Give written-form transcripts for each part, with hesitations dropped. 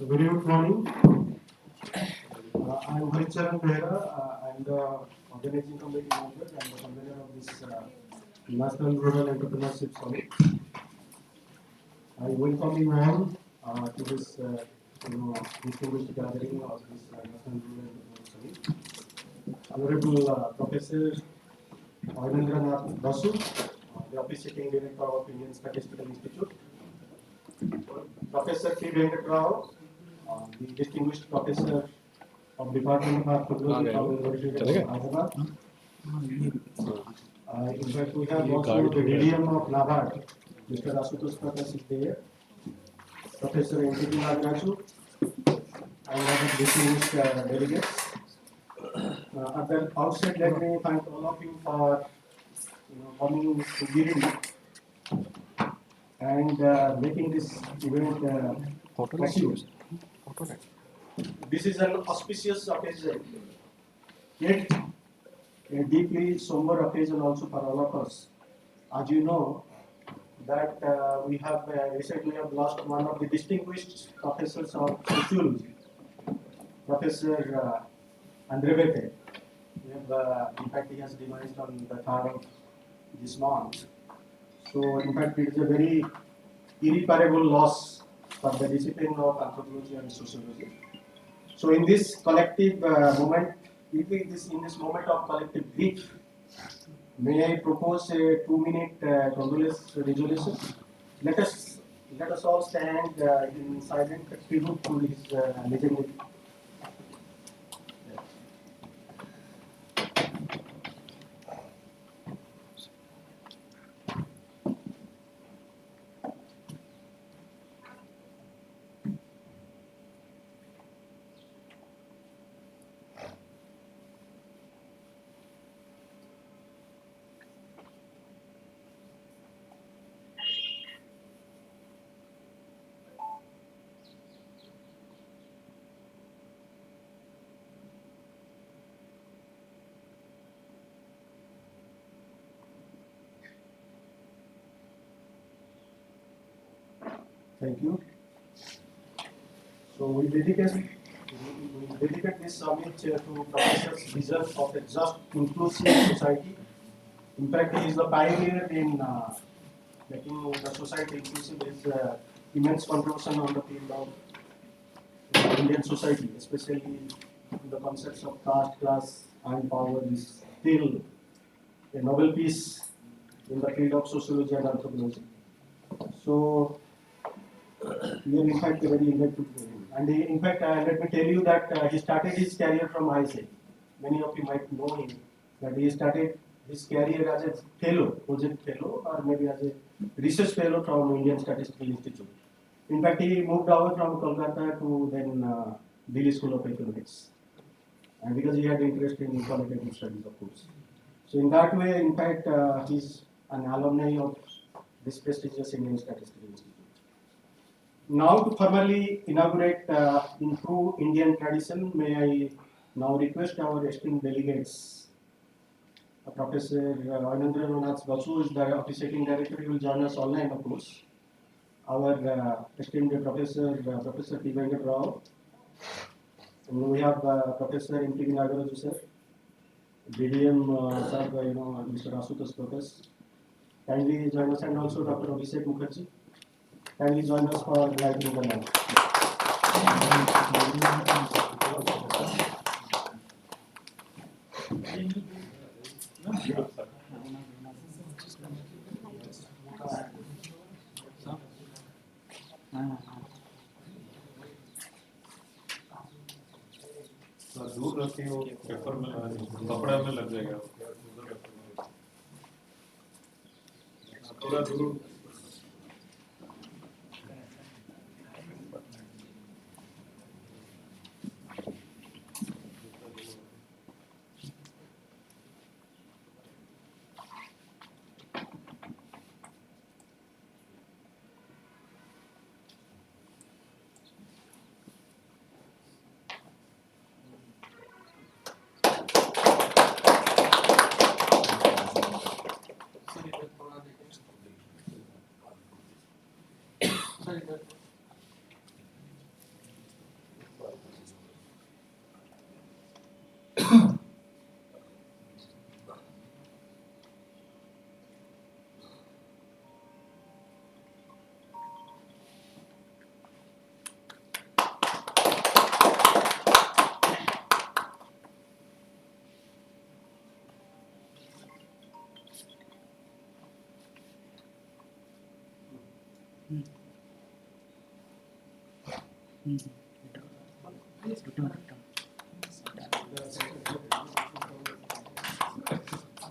Very good morning. I'm Haricharan Behra. I'm the organizing committee member and the convener of this National Rural Entrepreneurship Summit. I welcome you all to this distinguished gathering of this National Rural Entrepreneurship Summit. Honorable Professor Arvindranath Basu, the Officiating Director of Indian Statistical Institute. Professor K. Venkat Rao, the distinguished professor of Department of Technology from University of Hyderabad. In fact, we have also the DDM of NABARD, Mr. Asutosh Prakash is there, Professor M.T. Nagaraju, and other distinguished delegates. At the outset, let me thank all of you for coming to Giri and making this event possible. This is an auspicious occasion, yet a deeply somber occasion also for all of us. As you know, that we have recently lost one of the distinguished professors of sociology, Professor Andrevete. In fact, he has demised on the 3rd of this month. So, in fact, it is a very irreparable loss for the discipline of anthropology and sociology. So, in this collective moment, in this moment of collective grief, may I propose a 2-minute condolence resolution? Let us all stand in silent tribute to his legendary. Thank you. So we dedicate this summit to Professor's vision of a just, inclusive society. In fact, he is the pioneer in making the society inclusive. His immense contribution on the field of Indian society, especially in the concepts of caste, class, and power, is still a noble piece in the field of sociology and anthropology. So, we are in fact very indebted to him. And in fact, let me tell you that he started his career from ISA. Many of you might know him, that he started his career as a fellow, project fellow, or maybe as a research fellow from Indian Statistical Institute. In fact, he moved over from Kolkata to then Delhi School of Economics. And because he had interest in qualitative studies, of course. So in that way, in fact, he's an alumni of this prestigious Indian Statistical Institute. Now to formally inaugurate in true Indian tradition, may I now request our esteemed delegates. Professor Arvindranath Basu is the officiating director. He will join us online, of course. Our esteemed Professor P. Venkat Rao. And we have Professor M.T. Nagaraju sir, DDM sir, Mr. Asutosh Prakash. Kindly join us, and also Dr. Abhishek Mukherjee. Kindly join us for lighting the lamp. दूर रखी हो paper में कपड़ा में लग जाएगा थोड़ा दूर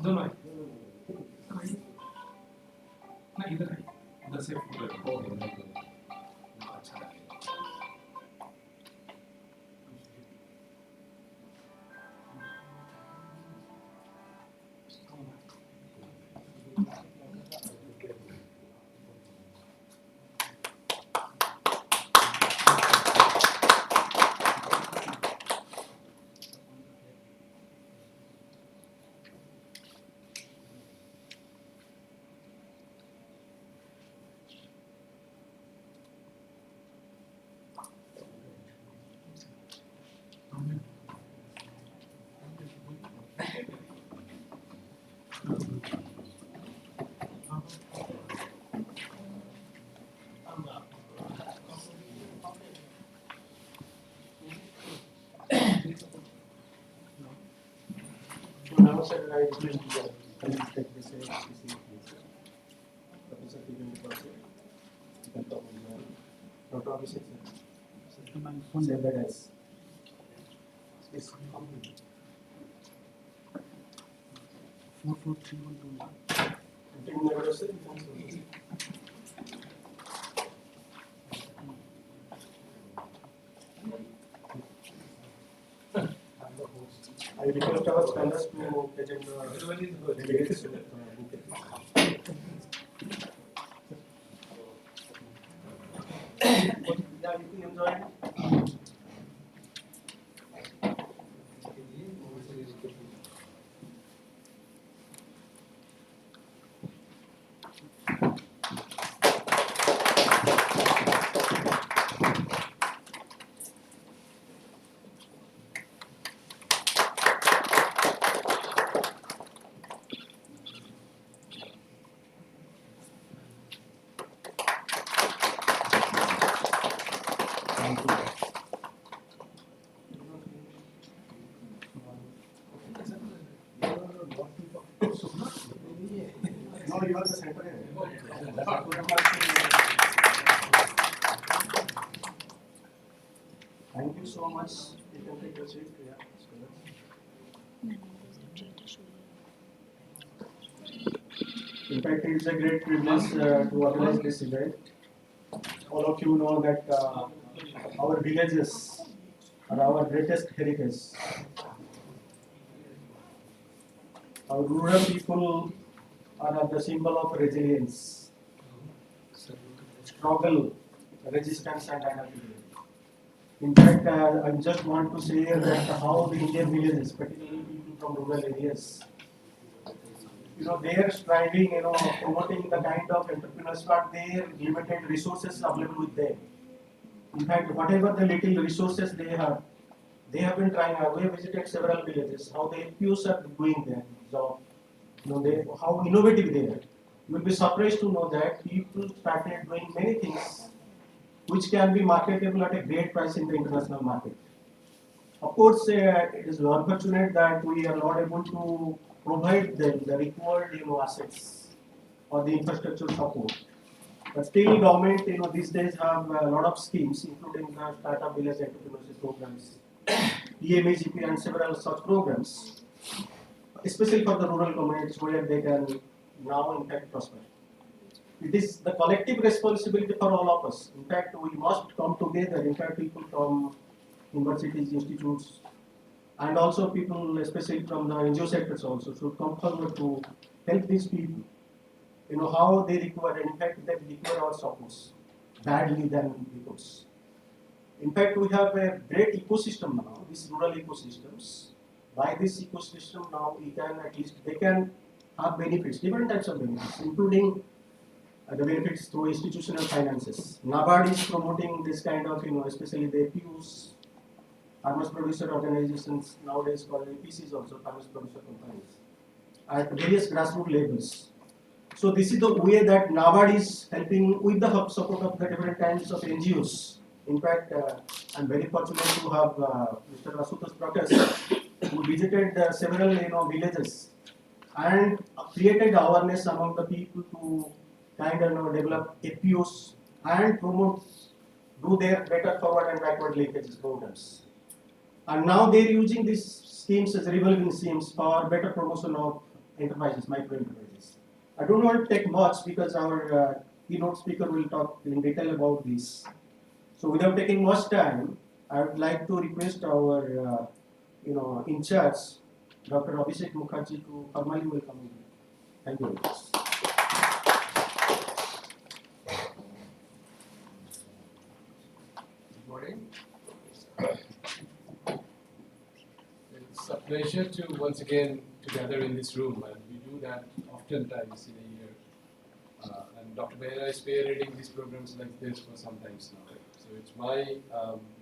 दोनों है ना, इधर से अच्छा है। So now, sir, I will take this Professor Steven Departure. You can talk on the Dr. Abhishek, sir. Say that as. Yes. 15 sir. I request our scholars to present the delegates. Yeah, you can enjoy. No, you are the center. Thank you so much. You can take your seat. Yeah. In fact, it's a great privilege to organize this event. All of you know that our villages are our greatest heritage. Our rural people are the symbol of resilience, struggle, resistance, and anarchy. In fact, I just want to say that how the Indian villages, particularly people from rural areas, they are striving, promoting the kind of entrepreneurs, but their limited resources available with them. In fact, whatever the little resources they have been trying. We have visited several villages. How the FPOs are doing their job. How innovative they are. You will be surprised to know that people started doing many things which can be marketable at a great price in the international market. Of course, it is unfortunate that we are not able to provide them the required assets or the infrastructure support. But still, government these days have a lot of schemes, including the startup village entrepreneurship programs, EMAGP, and several such programs, especially for the rural communities where they can now in fact prosper. It is the collective responsibility for all of us. In fact, we must come together. In fact, people from universities, institutes, and also people, especially from the NGO sectors, also should come forward to help these people. How they require, and in fact, they require our supports badly than because. In fact, we have a great ecosystem now. These rural ecosystems. By this ecosystem now, they can have benefits, different types of benefits, including the benefits through institutional finances. NABARD is promoting this kind of, especially the APUs, farmers producer organizations nowadays called APCs also, farmers producer companies, at various grassroots levels. So this is the way that NABARD is helping with the support of the different kinds of NGOs. In fact, I'm very fortunate to have Mr. Asutosh Prakash, who visited several villages and created awareness among the people to kind of develop APOs and do their better forward and backward linkages programs. And now they're using these schemes as revolving schemes for better promotion of enterprises, micro enterprises. I don't want to take much because our keynote speaker will talk in detail about this. So without taking much time, I would like to request our in charge, Dr. Abhishek Mukherjee, to formally welcome you. Thank you very much. Good morning. It's a pleasure to once again to gather in this room, and we do that oftentimes in a year. And Dr. Behra is spearheading these programs like this for some times now. So it's my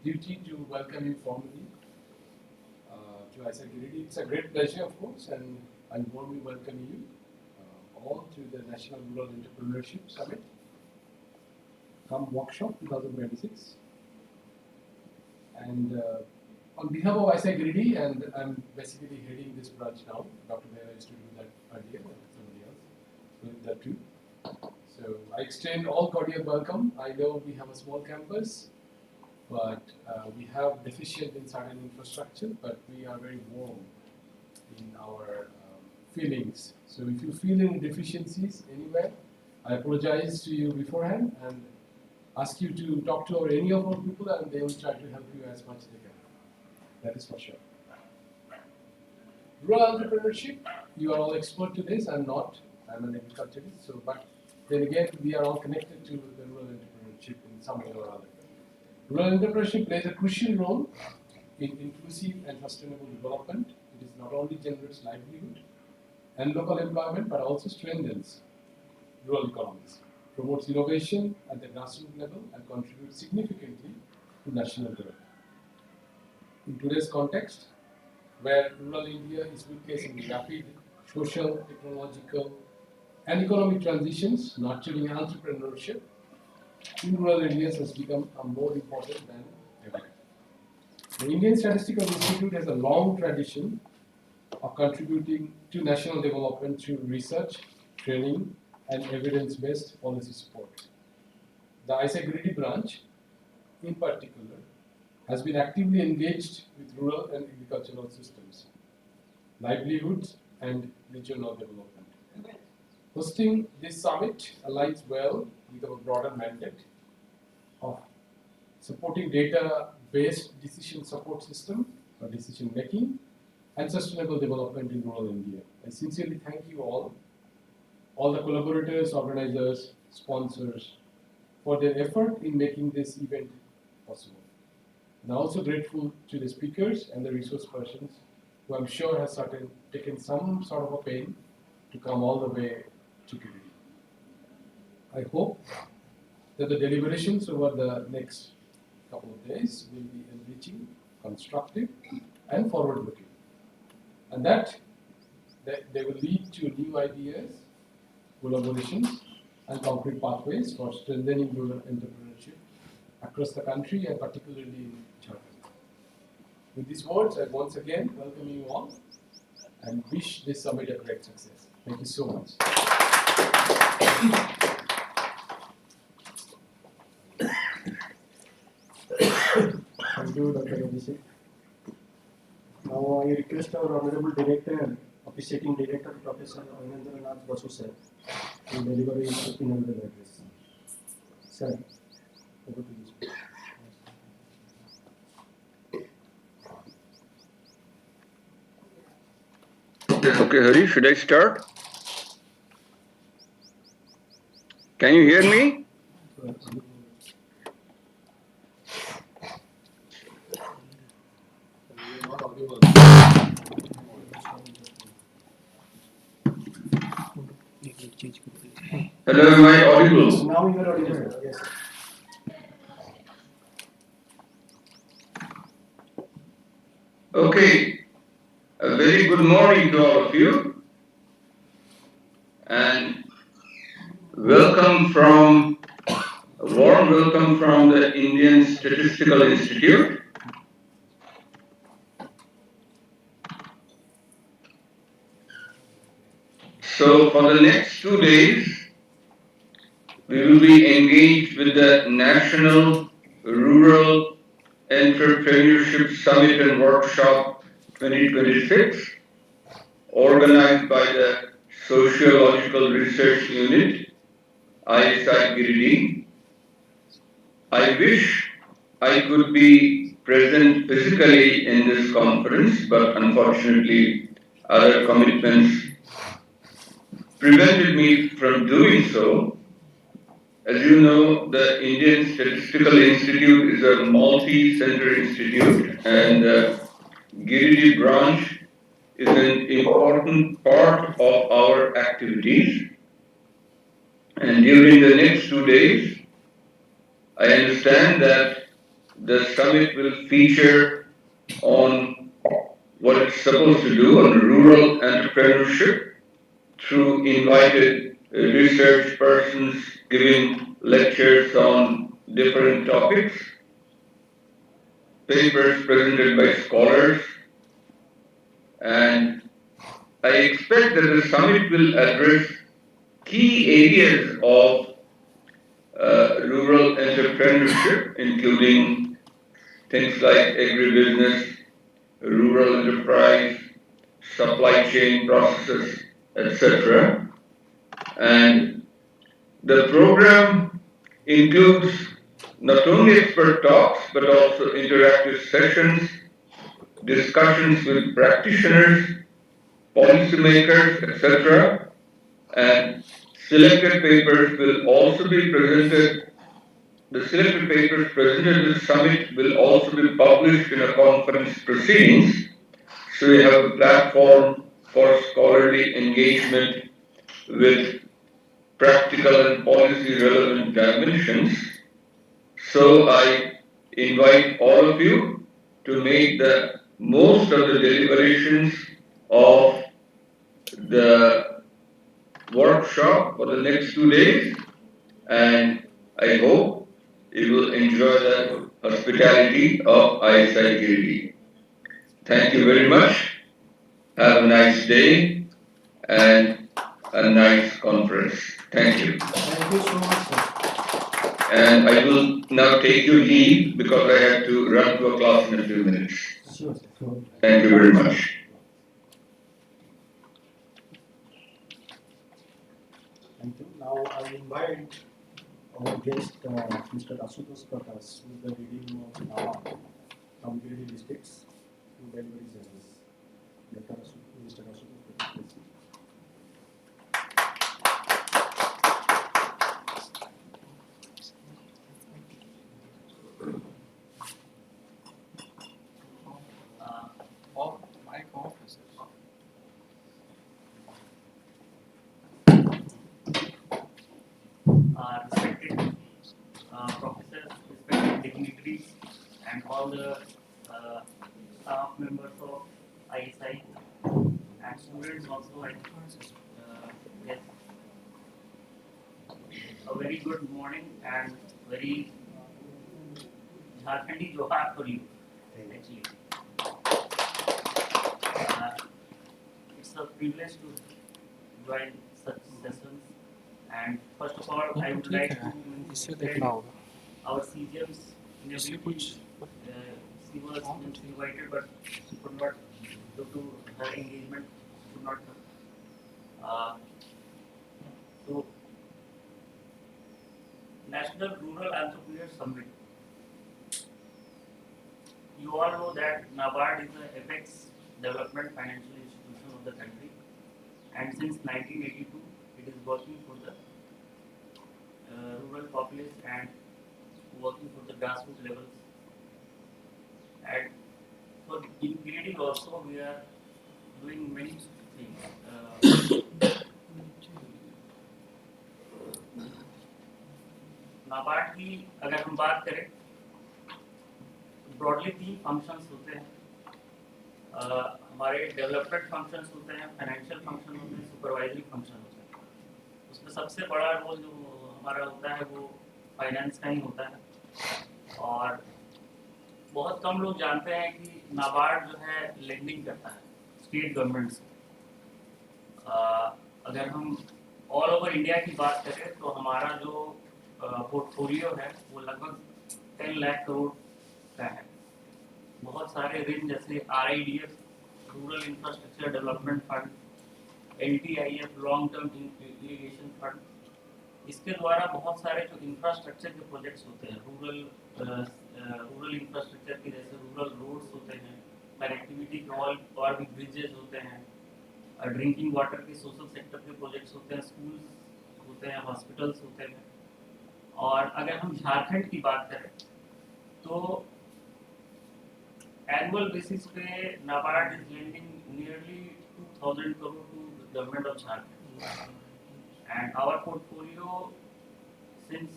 duty to welcome you formally to ISA Giridi. It's a great pleasure, of course, and I warmly welcome you all to the National Rural Entrepreneurship Summit, Workshop 2026. And on behalf of ISA Giridi, and I'm basically heading this branch now. Dr. Behra used to do that earlier, and somebody else doing that too. So I extend all cordial welcome. I know we have a small campus, but we have deficient in certain infrastructure, but we are very warm in our feelings. So if you feel any deficiencies anywhere, I apologize to you beforehand and ask you to talk to any of our people, and they will try to help you as much as they can. That is for sure. Rural entrepreneurship, you are all expert to this. I'm not. I'm an agriculturist. So, but then again, we are all connected to the rural entrepreneurship in some way or other. Rural entrepreneurship plays a crucial role in inclusive and sustainable development. It is not only generates livelihood and local employment, but also strengthens rural economies, promotes innovation at the grassroots level, and contributes significantly to national development. In today's context, where rural India is witnessing rapid social, technological, and economic transitions, nurturing entrepreneurship in rural areas has become more important than ever. The Indian Statistical Institute has a long tradition of contributing to national development through research, training, and evidence-based policy support. The ISA Giridi branch, in particular, has been actively engaged with rural and agricultural systems, livelihoods, and regional development. Hosting this summit aligns well with our broader mandate of supporting data-based decision support system for decision making and sustainable development in rural India. I sincerely thank you all the collaborators, organizers, sponsors, for their effort in making this event possible. And I'm also grateful to the speakers and the resource persons who I'm sure have taken some sort of a pain to come all the way to Giridi. I hope that the deliberations over the next couple of days will be enriching, constructive, and forward-looking, and that they will lead to new ideas, collaborations, and concrete pathways for strengthening rural entrepreneurship across the country and particularly in Jharkhand. With these words, I once again welcome you all and wish this summit a great success. Thank you so much. Thank you, Dr. Abhishek. Now I request our Honorable Director, Officiating Director, Professor Anandranath Basu sir, to deliver his inaugural address. Sir, over to you. Okay, Hari, should I start? Can you hear me? Hello, am I audible? Now you are audible. Yes. Okay, a very good morning to all of you, and a warm welcome from the Indian Statistical Institute. So for the next 2 days, we will be engaged with the National Rural Entrepreneurship Summit and Workshop 2026, organized by the Sociological Research Unit, ISI Giridih. I wish I could be present physically in this conference, but unfortunately, other commitments prevented me from doing so. As you know, the Indian Statistical Institute is a multi-center institute, and the Giridih branch is an important part of our activities. And during the next 2 days, I understand that the summit will feature on what it's supposed to do on rural entrepreneurship through invited research persons giving lectures on different topics, papers presented by scholars, and I expect that the summit will address key areas of rural entrepreneurship, including things like agribusiness, rural enterprise, supply chain processes, etc. And the program includes not only expert talks but also interactive sessions, discussions with practitioners, policymakers, etc. And selected papers will also be presented. The selected papers presented at the summit will also be published in a conference proceedings. So we have a platform for scholarly engagement with practical and policy relevant dimensions. So I invite all of you to make the most of the deliberations of the workshop for the next 2 days, and I hope you will enjoy the hospitality of ISI Giridih. Thank you very much. Have a nice day and a nice conference. Thank you. Thank you so much, sir. And I will now take your leave because I have to run to a class in a few minutes. Sure, sir. Thank you very much. Thank you. Now I invite our guest, Mr. Asutosh Prakash, who is the reading of Nawa from Giridih districts, to deliver his address. Mr. Asutosh Prakash, please. Respected professors, respected dignitaries, and all the staff members of ISI and students also. Yes, a very good morning and very Jharkhandi Johar for you. Actually, it's a privilege to join such sessions. And first of all, I would like to thank our CGMs in everything. She was invited but could not, due to her engagement, could not come. So, National Rural Entrepreneur Summit. You all know that NABARD is the apex development financial institution of the country, and since 1982, it is working for the rural populace and working for the grassroots levels. And for in Giridih also, we are doing many things. NABARD की अगर हम बात करें, broadly 3 functions होते हैं. हमारे development functions होते हैं, फाइनेंशियल फंक्शन होते हैं, सुपरवाइजरी फंक्शन होते हैं. उसमें सबसे बड़ा रोल जो हमारा होता है वो फाइनेंस का ही होता है. और बहुत कम लोग जानते हैं कि नाबार्ड जो है लेंडिंग करता है स्टेट गवर्नमेंट से. अगर हम ऑल ओवर इंडिया की बात करें तो हमारा जो पोर्टफोलियो है वो लगभग 10 लाख करोड़ का है। बहुत सारे ऋण जैसे RIDF rural infrastructure development fund, LTIF long term irrigation fund, इसके द्वारा बहुत सारे जो इंफ्रास्ट्रक्चर के प्रोजेक्ट्स होते हैं रूरल इंफ्रास्ट्रक्चर के, जैसे रूरल रोड्स होते हैं, कनेक्टिविटी के और भी ब्रिजेज होते हैं, ड्रिंकिंग वाटर के सोशल सेक्टर के प्रोजेक्ट्स होते हैं, स्कूल्स होते हैं, हॉस्पिटल्स होते हैं। और अगर हम झारखंड की बात करें तो एनुअल बेसिस पे NABARD is lending nearly 2000 crore to government of Jharkhand, and our portfolio since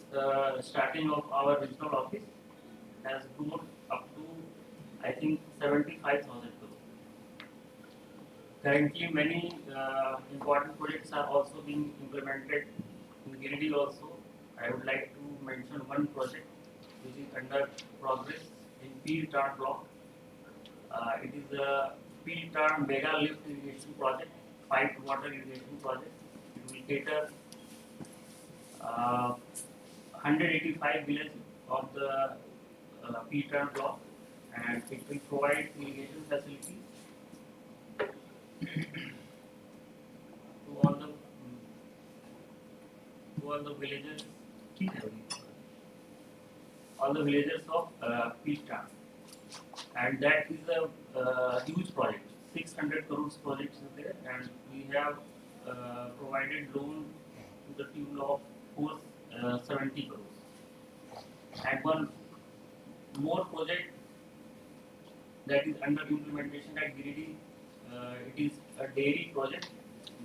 starting of our regional office has grown up to I think 75,000 crore. Currently many important projects are also being implemented in Giridih also. I would like to mention one project which is under progress in P-Tar block. It is a P-Tar mega lift irrigation project, piped water irrigation project. It will cater 185 villages of the P-Tar block, and it will provide irrigation facilities to all the villages, of P-Tar. And that is a huge project. 600 crores project is there, and we have provided loan to the tune of 470 crores. And one more project that is under implementation at Giridih, it is a dairy project,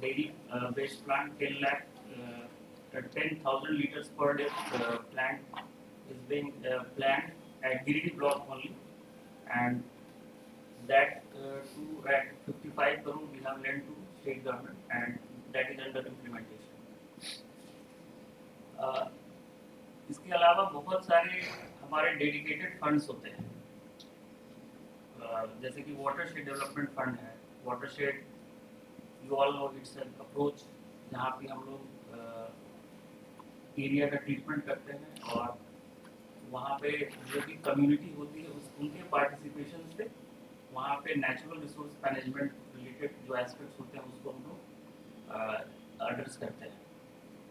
dairy based plant, 10,000 liters per day plant is being planned at Giridih block only, and that to at 55 crore we have lent to state government, and that is under implementation. इसके अलावा बहुत सारे हमारे dedicated funds होते हैं, जैसे कि watershed development fund है। Watershed you all know it's an approach जहाँ पे हम लोग एरिया का ट्रीटमेंट करते हैं, और वहाँ पे जो भी कम्युनिटी होती है उनके पार्टिसिपेशन से वहाँ पे नेचुरल रिसोर्स मैनेजमेंट रिलेटेड जो एस्पेक्ट्स होते हैं उसको हम लोग एड्रेस करते हैं।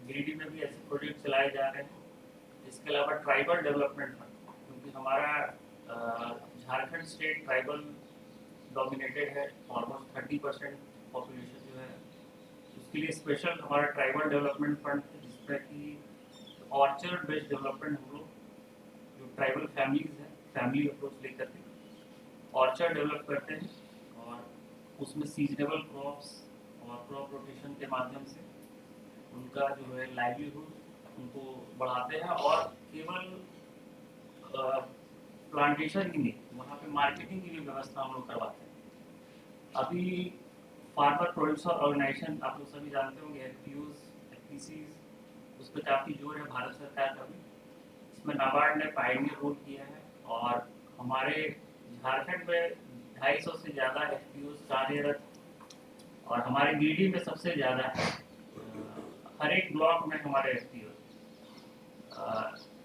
गिरिडीह में भी ऐसे प्रोजेक्ट चलाए जा रहे हैं। इसके अलावा ट्राइबल डेवलपमेंट फंड, क्योंकि हमारा झारखंड स्टेट ट्राइबल डोमिनेटेड है, ऑलमोस्ट 30% पॉपुलेशन जो है, उसके लिए स्पेशल हमारा ट्राइबल डेवलपमेंट फंड है, जिसमें कि ऑर्चर्ड बेस्ड डेवलपमेंट हम लोग जो ट्राइबल फैमिलीज हैं, फैमिली अप्रोच लेकर के ऑर्चर्ड डेवलप करते हैं, और उसमें सीजनेबल क्रॉप्स और क्रॉप रोटेशन के माध्यम से उनका जो है लाइवलीहुड उनको बढ़ाते हैं, और केवल प्लांटेशन ही नहीं, वहाँ पे मार्केटिंग की भी व्यवस्था हम लोग करवाते हैं। अभी फार्मर प्रोड्यूसर ऑर्गेनाइजेशन आप लोग सभी जानते होंगे, FPOs, FPCs, उस पर काफ़ी जोर है भारत सरकार का भी। इसमें नाबार्ड ने पायनियर रोल किया है, और हमारे झारखंड में 250 से ज़्यादा FPOs कार्यरत, और हमारे गिरिडीह में सबसे ज़्यादा है। हर एक ब्लॉक में हमारे FPOs।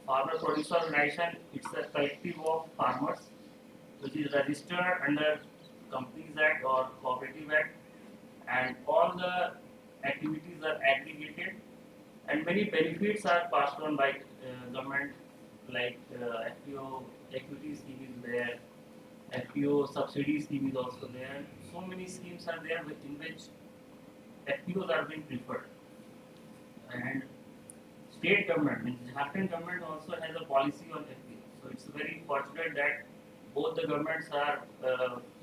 Farmer Producer Organization, it's a collective of farmers which is registered under Companies Act or Cooperative Act, and all the activities are aggregated, and many benefits are passed on by government, like FPO equity scheme is there, FPO subsidy scheme is also there. So many schemes are there in which FPOs are being preferred. And state government, means Jharkhand government also has a policy on FPO. So it's very fortunate that both the governments are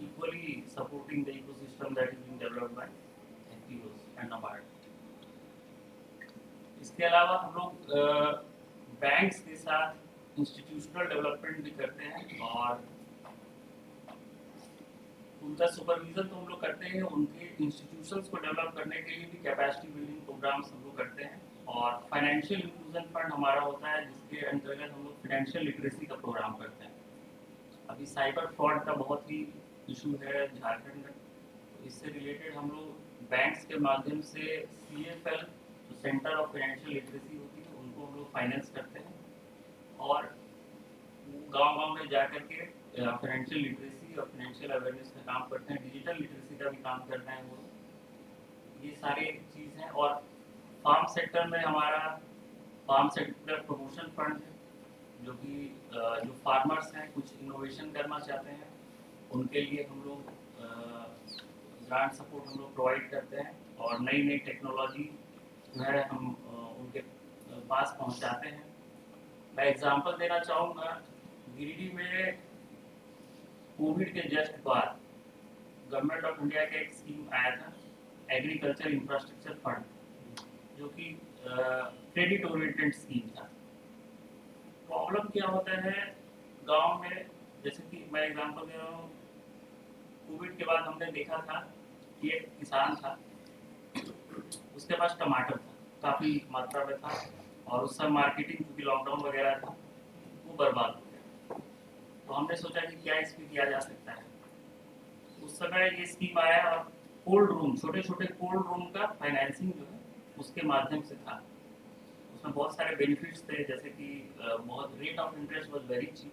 equally supporting the ecosystem that is being developed by FPOs and NABARD. इसके अलावा हम लोग banks के साथ institutional development भी करते हैं, और उनका सुपरविजन तो हम लोग करते हैं, उनके इंस्टीट्यूशंस को डेवलप करने के लिए भी कैपेसिटी बिल्डिंग प्रोग्राम्स हम लोग करते हैं। और फाइनेंशियल इंक्लूजन फंड हमारा होता है, जिसके अंतर्गत हम लोग फाइनेंशियल लिटरेसी का प्रोग्राम करते हैं। अभी साइबर फ्रॉड का बहुत ही इशू है झारखंड में, तो इससे रिलेटेड हम लोग बैंक्स के माध्यम से CFL, जो सेंटर ऑफ फाइनेंशियल लिटरेसी होती है, उनको हम लोग फाइनेंस करते हैं और गांव-गांव में जाकर के फाइनेंशियल लिटरेसी और फाइनेंशियल अवेयरनेस का काम करते हैं, डिजिटल लिटरेसी का भी काम करते हैं वो लोग। ये सारे चीज़ हैं और फार्म सेक्टर में हमारा फार्म सेक्टर प्रमोशन फंड है, जो कि जो फार्मर्स हैं कुछ इनोवेशन करना चाहते हैं उनके लिए हम लोग ग्रांट सपोर्ट हम लोग प्रोवाइड करते हैं और नई नई टेक्नोलॉजी जो है हम उनके पास पहुंचाते हैं। मैं एग्जांपल देना चाहूँगा, गिरिडीह में कोविड के जस्ट बाद गवर्नमेंट ऑफ इंडिया का एक स्कीम आया था, एग्रीकल्चर इंफ्रास्ट्रक्चर फंड, जो कि क्रेडिट ओरिएंटेड स्कीम था। प्रॉब्लम क्या होता है गांव में, जैसे कि मैं एग्जांपल दे रहा हूँ, कोविड के बाद हमने देखा था कि एक किसान था, उसके पास टमाटर था, काफ़ी मात्रा में था और उस समय मार्केटिंग क्योंकि लॉकडाउन वगैरह था वो बर्बाद हो गया। तो हमने सोचा कि क्या इस पर किया जा सकता है। उस समय ये स्कीम आया और कोल्ड रूम, छोटे छोटे कोल्ड रूम का फाइनेंसिंग जो है उसके माध्यम से था। उसमें बहुत सारे बेनिफिट्स थे, जैसे कि बहुत rate of interest was very cheap,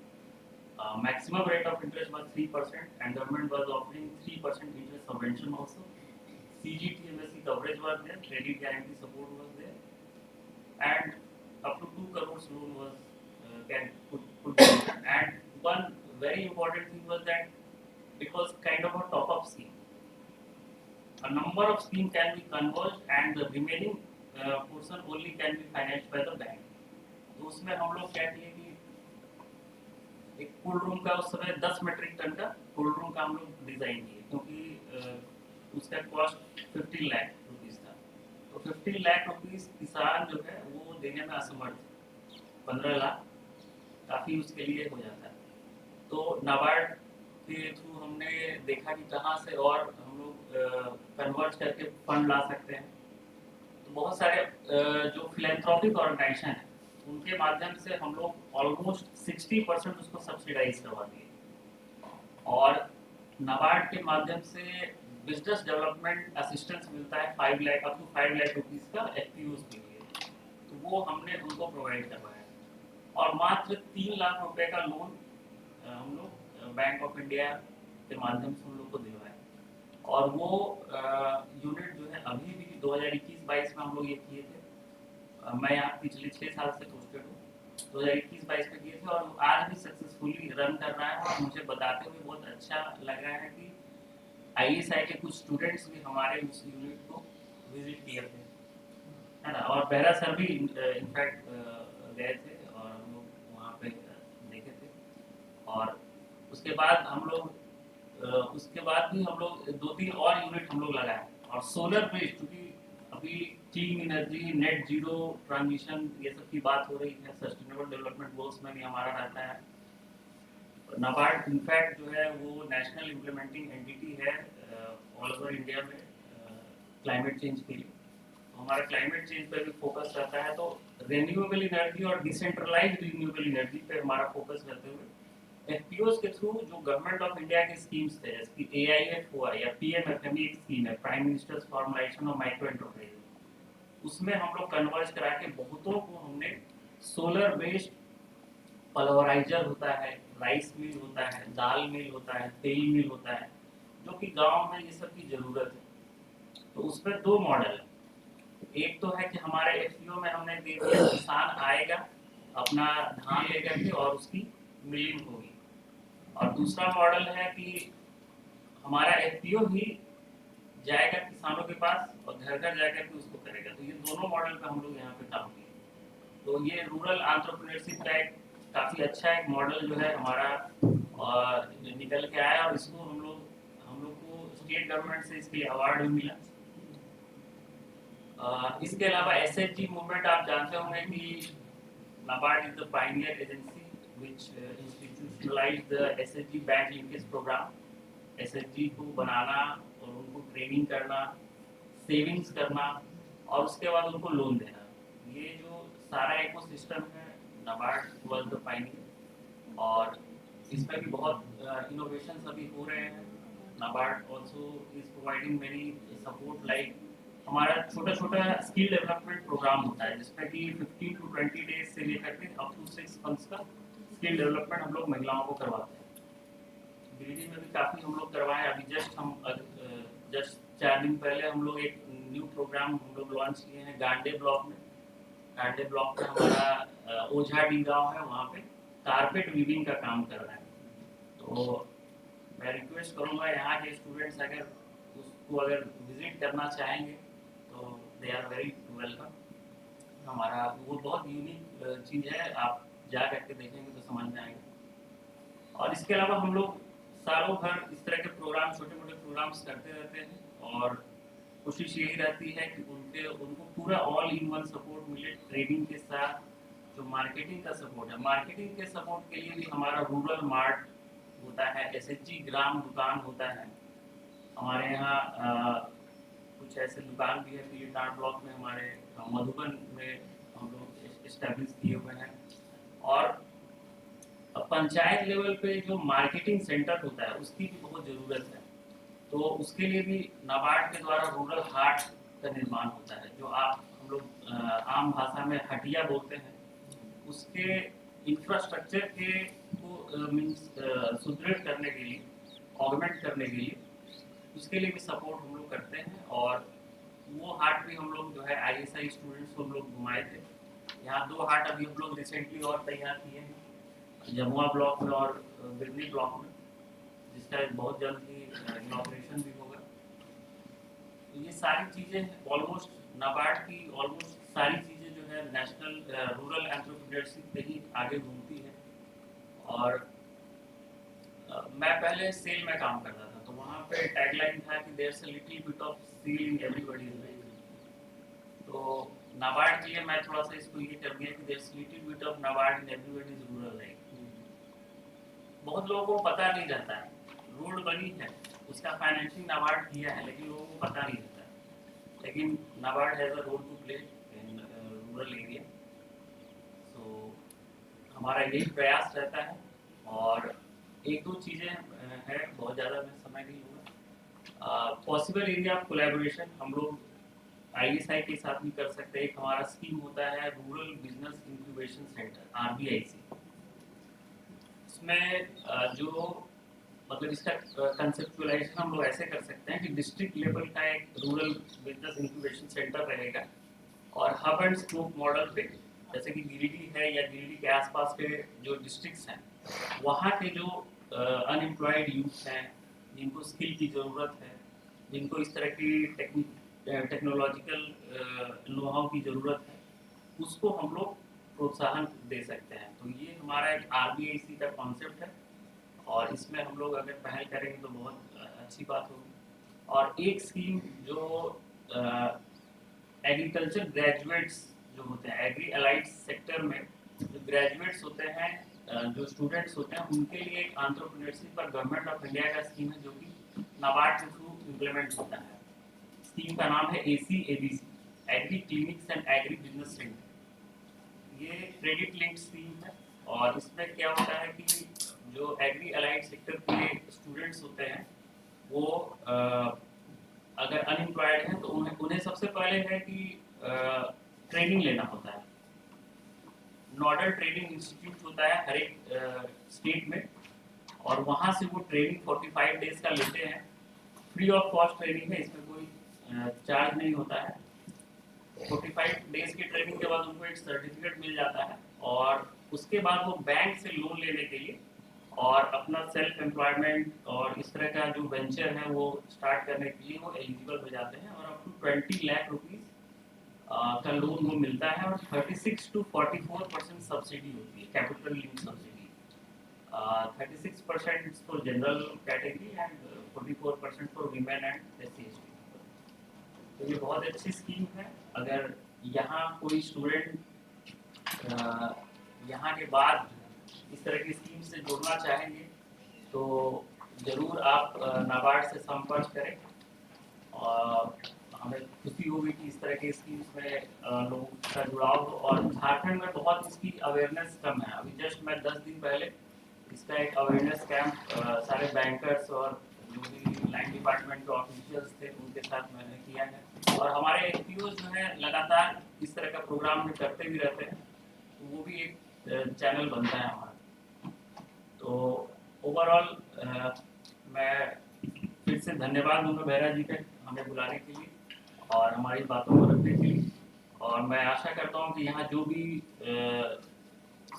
maximum rate of interest was 3% and government was offering 3% interest subvention also. CGT MSc coverage was there, credit guarantee support was there, and up to 2 crores loan was can put and one very important thing was that it was kind of a top-up scheme. A number of schemes can be converged and the remaining portion only can be financed by the bank. तो उसमें हम लोग क्या किए कि एक cold room का उस समय 10 मीट्रिक टन का कोल्ड रूम का हम लोग डिजाइन किए, क्योंकि उसका कॉस्ट 15 लाख रुपीस था। तो 15 लाख रुपीस किसान जो है वो देने में असमर्थ, 15 लाख काफ़ी उसके लिए हो जाता है। तो नाबार्ड के थ्रू हमने देखा कि कहाँ से और हम लोग कन्वर्ट करके फंड ला सकते हैं। तो बहुत सारे जो फिलेंथ्रोपिक ऑर्गेनाइजेशन है उनके माध्यम से हम लोग ऑलमोस्ट 60% उसको सब्सिडाइज करवा दिए और नाबार्ड के माध्यम से बिजनेस डेवलपमेंट असिस्टेंस मिलता है 5 lakh up to 5 lakh rupees का एफपीओज के लिए, तो वो हमने उनको प्रोवाइड करवाया और मात्र 3 लाख रुपए का लोन हम लोग बैंक ऑफ इंडिया के माध्यम से हम लोग को दिलवाया और वो यूनिट जो है अभी भी 2021-22 में हम लोग ये किए थे। मैं यहाँ पिछले 6 साल से पोस्टेड हूँ, 2021-22 में किए थे और आज भी सक्सेसफुली रन कर रहा है और मुझे बताते हुए बहुत अच्छा लग रहा है कि ISI के कुछ स्टूडेंट्स भी हमारे उस यूनिट को विजिट किए थे, है ना, और बेहरा सर भी इनफैक्ट गए थे और हम लोग वहाँ पे देखे थे। और उसके बाद हम लोग उसके बाद भी हम लोग 2-3 और यूनिट हम लोग लगाए और सोलर बेस्ड, क्योंकि अभी clean energy, net zero transition ये सब की बात हो रही है, सस्टेनेबल डेवलपमेंट गोल्स में भी हमारा रहता है। नाबार्ड इनफैक्ट जो है वो नेशनल इम्प्लीमेंटिंग एंटिटी है ऑल ओवर इंडिया में क्लाइमेट चेंज के लिए। तो हमारा क्लाइमेट चेंज पे भी फोकस रहता है, तो रिन्यूएबल एनर्जी और डिसेंट्रलाइज्ड रिन्यूएबल एनर्जी पे हमारा फोकस रहते हुए एफपीओज के थ्रू जो गवर्नमेंट ऑफ इंडिया के स्कीम्स थे, जैसे कि AIF हुआ या PMFME एक स्कीम है, prime ministers formulation of micro enterprise, उसमें हम लोग कन्वर्ज करा के बहुतों को हमने सोलर बेस्ड पल्वराइजर होता है, राइस मिल होता है, दाल मिल होता है, तेल मिल होता है, जो कि गांव में ये सब की जरूरत है। तो उसमें 2 मॉडल है, एक तो है कि हमारे एफपीओ में हमने दे दिया, किसान आएगा अपना धान लेकर के और उसकी मिलिंग होगी, और दूसरा मॉडल है कि हमारा एफपीओ ही जाएगा किसानों के पास और घर घर जाकर के उसको करेगा। तो ये दोनों मॉडल पे हम लोग यहाँ पे काम किए। तो ये रूरल एंटरप्रेन्योरशिप का एक काफ़ी अच्छा एक मॉडल जो है हमारा निकल के आया और इसको हम लोग को स्टेट गवर्नमेंट से इसके लिए अवार्ड भी मिला। इसके अलावा SHG मूवमेंट आप जानते होंगे कि NABARD is the pioneer agency which institutionalized the SHG bank linkage programme. SHG को बनाना और उनको ट्रेनिंग करना, सेविंग्स करना और उसके बाद उनको लोन देना, ये जो सारा इकोसिस्टम है नाबार्ड वाज द पायनियर और इसमें भी बहुत इनोवेशंस अभी हो रहे हैं। NABARD also is providing many support like हमारा छोटा छोटा स्किल डेवलपमेंट प्रोग्राम होता है, जिसमें कि 15 to 20 डेज से लेकर के अप टू 6 मंथ्स का स्किल डेवलपमेंट हम लोग महिलाओं को करवाते हैं। दिल्ली में भी काफ़ी हम लोग करवाए। अभी जस्ट 4 दिन पहले हम लोग एक न्यू प्रोग्राम हम लोग लॉन्च किए हैं गांडे ब्लॉक में। गांडे ब्लॉक में हमारा ओझा डी गाँव है, वहाँ पे कारपेट वीविंग का काम कर रहा है। तो मैं रिक्वेस्ट करूँगा यहाँ के स्टूडेंट्स अगर उसको अगर विजिट करना चाहेंगे तो दे आर वेरी वेलकम। हमारा वो बहुत यूनिक चीज़ है, आप जा करके देखेंगे तो समझ में आएगा। और इसके अलावा हम लोग सालों भर इस तरह के प्रोग्राम, छोटे मोटे प्रोग्राम्स करते रहते हैं और कोशिश यही रहती है कि उनको पूरा ऑल इन वन सपोर्ट मिले, ट्रेनिंग के साथ जो मार्केटिंग का सपोर्ट है। मार्केटिंग के सपोर्ट के लिए भी हमारा रूरल मार्ट होता है, एसएचजी ग्राम दुकान होता है हमारे यहाँ। कुछ ऐसे दुकान भी है पीएनआर ब्लॉक में, हमारे मधुबन में हम लोग इस्टेब्लिश किए हुए हैं। और पंचायत लेवल पे जो मार्केटिंग सेंटर होता है उसकी भी बहुत ज़रूरत है। तो उसके लिए भी नाबार्ड के द्वारा रूरल हाट का निर्माण होता है, जो हम लोग आम भाषा में हटिया बोलते हैं। उसके इंफ्रास्ट्रक्चर के को मीन्स सुदृढ़ करने के लिए, ऑगमेंट करने के लिए, उसके लिए भी सपोर्ट हम लोग करते हैं। और वो हाट भी हम लोग जो है आईएसआई स्टूडेंट्स को हम लोग घुमाए थे। यहाँ 2 हाट अभी हम लोग रिसेंटली और तैयार किए हैं, जमुआ ब्लॉक में और बिरनी ब्लॉक में, जिसका बहुत जल्द ही इनॉग्रेशन भी होगा। तो ये सारी चीज़ें ऑलमोस्ट नाबार्ड की ऑलमोस्ट सारी चीज़ें जो है नेशनल रूरल एंटरप्रेन्योरशिप पे ही आगे घूमती है। और मैं पहले सेल में काम करता था, तो वहाँ पे टैगलाइन था कि there is a little bit of SAIL in everybody's life. तो नाबार्ड के लिए मैं थोड़ा सा इसको ये कर दिया कि there is little bit of NABARD in everybody's rural life. बहुत लोगों को पता नहीं रहता है, रोड बनी है, उसका फाइनेंसिंग नाबार्ड किया है, लेकिन लोगों को पता नहीं रहता है। लेकिन NABARD has a role to play in rural area. So हमारा यही प्रयास रहता है। और 1-2 चीज़ें हैं, बहुत ज़्यादा मैं समय नहीं लूँगा। पॉसिबल एरिया ऑफ कोलैबोरेशन हम लोग आईएसआई के साथ भी कर सकते हैं। एक हमारा स्कीम होता है रूरल बिजनेस इंक्यूबेशन सेंटर, आरबीआईसी। इसमें जो मतलब इसका कंसेप्चुअलाइजेशन हम लोग ऐसे कर सकते हैं कि डिस्ट्रिक्ट लेवल का एक रूरल बिजनेस इंक्यूबेशन सेंटर रहेगा और हब एंड स्पोक मॉडल पे, जैसे कि गिरिडीह है या गिरिडीह के आसपास के जो डिस्ट्रिक्ट्स हैं, वहाँ के जो अनएम्प्लॉयड यूथ हैं, जिनको स्किल की ज़रूरत है, जिनको इस तरह की टेक्नोलॉजिकल नोहाउ की ज़रूरत है, उसको हम लोग प्रोत्साहन दे सकते हैं। तो ये हमारा एक आरबीआईसी का कॉन्सेप्ट है और इसमें हम लोग अगर पहल करेंगे तो बहुत अच्छी बात होगी। और एक स्कीम जो एग्रीकल्चर ग्रेजुएट्स जो होते हैं, एग्री अलाइड सेक्टर में जो ग्रेजुएट्स होते हैं, जो स्टूडेंट्स होते हैं, उनके लिए एक एंटरप्रेन्योरशिप पर गवर्नमेंट ऑफ इंडिया का स्कीम है, जो कि नाबार्ड के थ्रू इम्प्लीमेंट होता है। स्कीम का नाम है ACABC, agri clinics and agri business centre. ये क्रेडिट लिंक्ड स्कीम है और इसमें क्या होता है कि जो एग्री अलाइड सेक्टर के स्टूडेंट्स होते हैं, वो अगर अनएम्प्लॉयड हैं तो उन्हें सबसे पहले है कि ट्रेनिंग लेना होता है। नॉडल ट्रेनिंग इंस्टीट्यूट होता है हर एक स्टेट में, और वहाँ से वो ट्रेनिंग 45 डेज का लेते हैं। फ्री ऑफ कॉस्ट ट्रेनिंग है, इसमें कोई चार्ज नहीं होता है। 45 डेज की ट्रेनिंग के बाद उनको एक सर्टिफिकेट मिल जाता है और उसके बाद वो बैंक से लोन लेने के लिए और अपना सेल्फ एम्प्लॉयमेंट और इस तरह का जो वेंचर है वो स्टार्ट करने के लिए वो एलिजिबल हो जाते हैं। और अप टू 20 लाख रुपीस का लोन वो मिलता है और 36 to 44% सब्सिडी होती है, capital link subsidy. 36% for general category and 44% for women and SC/ST। तो ये बहुत अच्छी स्कीम है। अगर यहाँ कोई स्टूडेंट यहाँ के बाद इस तरह की स्कीम से जुड़ना चाहेंगे तो ज़रूर आप नाबार्ड से संपर्क करें। और हमें खुशी होगी कि इस तरह की स्कीम्स में लोगों का जुड़ाव हो। और झारखंड में बहुत इसकी अवेयरनेस कम है। अभी जस्ट मैं 10 दिन पहले इसका एक अवेयरनेस कैंप सारे बैंकर्स और जो भी लाइन डिपार्टमेंट के ऑफिशियल्स थे उनके साथ मैंने किया है। और हमारे एनपीओ जो है लगातार इस तरह का प्रोग्राम भी करते भी रहते हैं, तो वो भी एक चैनल बनता है हमारा। तो ओवरऑल मैं फिर से धन्यवाद दूंगा बेहरा जी के हमें बुलाने के लिए और हमारी बातों को रखने के लिए, और मैं आशा करता हूँ कि यहाँ जो भी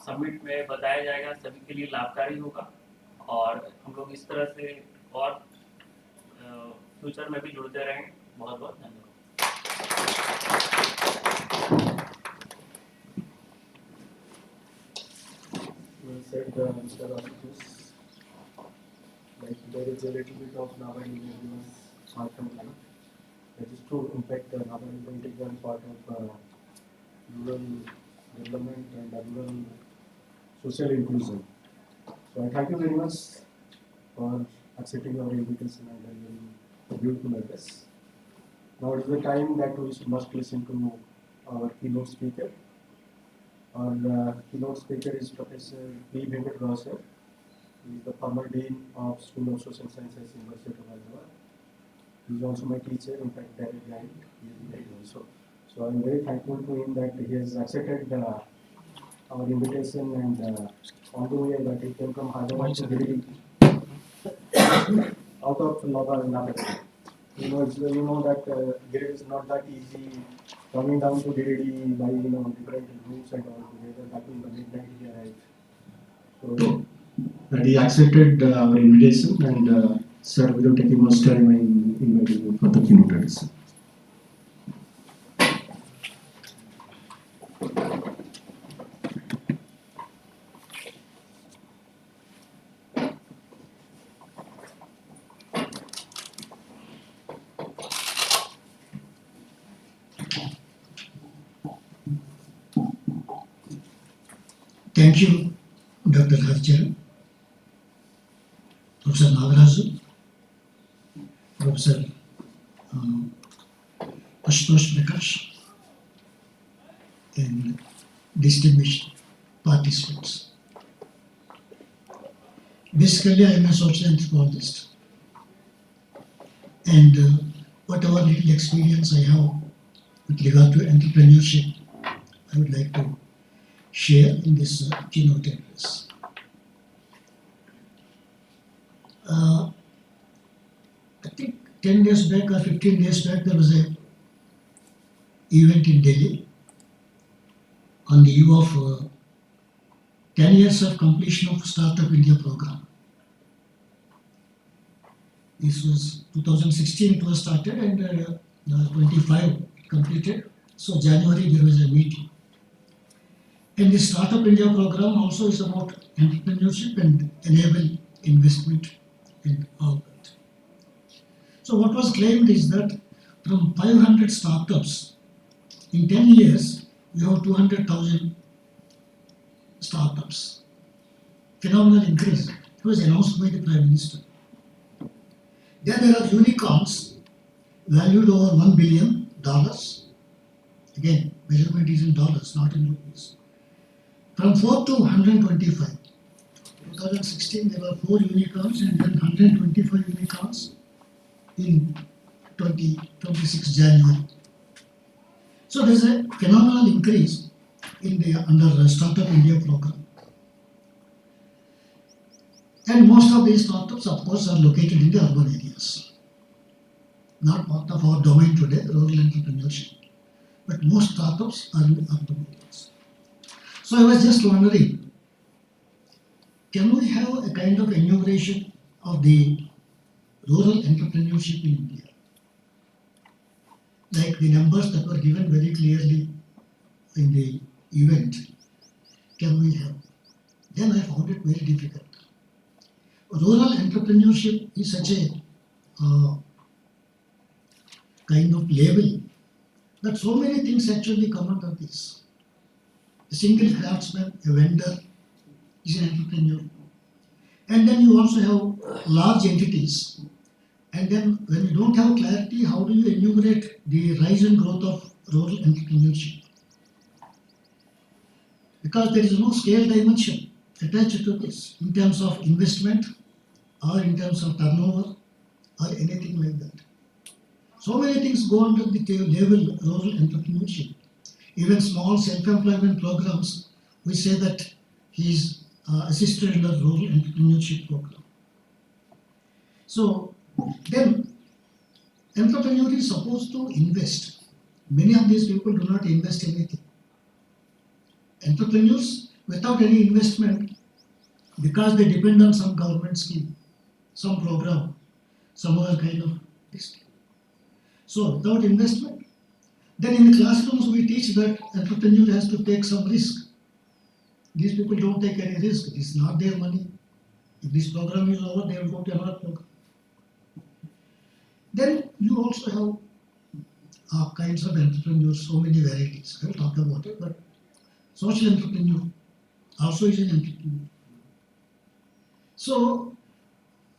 समिट में बताया जाएगा सभी के लिए लाभकारी होगा, और हम लोग इस तरह से और फ्यूचर में भी जुड़ते रहेंगे। बहुत बहुत धन्यवाद। Well said, Mr. Ashutosh. Like there is a little bit of Naval Indian smart company. That is true. In fact, Naval is an integral part of rural development and rural social inclusion. So I thank you very much for accepting our invitation and delivering a beautiful address. Now it is the time that we must listen to our keynote speaker. Our keynote speaker is Professor P. Venkat Rao sir. He is the former Dean of School of Social Sciences, University of Hyderabad. He is also my teacher, in fact, direct guide. He is very also. So I am very thankful to him that he has accepted our invitation, and on the way that he came from Hyderabad to Delhi out of Nagpur. You know that Giri is not that easy coming down to Delhi by different routes and all together. That in the midnight he arrived. So that he accepted our invitation, and sir, without taking much time, I invite you for the keynote address. Thank you, Dr. Harcharan, Professor Nagaraju, Professor Ashutosh Prakash, and distinguished participants. Basically, I am a social anthropologist, and whatever little experience I have with regard to entrepreneurship, I would like to share in this keynote address. I think 10 days back or 15 days back, there was an event in Delhi on the eve of 10 years of completion of Startup India program. This was 2016 it was started, and 25 completed. So January there was a meeting. And the Startup India program also is about entrepreneurship and enable investment and all that. So what was claimed is that from 500 startups, in 10 years, we have 200,000 startups. Phenomenal increase. It was announced by the Prime Minister. Then there are unicorns valued over $1 billion. Again, measurement is in dollars, not in rupees. From 4 to 125. 2016 there were 4 unicorns and then 125 unicorns in 2026 January. So there is a phenomenal increase in the under Startup India program. And most of these startups, of course, are located in the urban areas. Not part of our domain today, rural entrepreneurship. But most startups are in the urban areas. So I was just wondering, can we have a kind of enumeration of the rural entrepreneurship in India? Like the numbers that were given very clearly in the event, can we have? Then I found it very difficult. Rural entrepreneurship is such a kind of label that so many things actually come under this. A single craftsman, a vendor is an entrepreneur. And then you also have large entities. And then when you don't have clarity, how do you enumerate the rise and growth of rural entrepreneurship? Because there is no scale dimension attached to this in terms of investment or in terms of turnover or anything like that. So many things go under the label rural entrepreneurship. Even small self-employment programs, we say that he is assisted in the rural entrepreneurship program. So then entrepreneur is supposed to invest. Many of these people do not invest anything. Entrepreneurs without any investment, because they depend on some government scheme, some program, some other kind of this. So without investment, then in the classrooms we teach that entrepreneur has to take some risk. These people don't take any risk. It is not their money. If this program is over, they will go to another program. Then you also have kinds of entrepreneurs, so many varieties. I will talk about it, but social entrepreneur also is an entrepreneur. So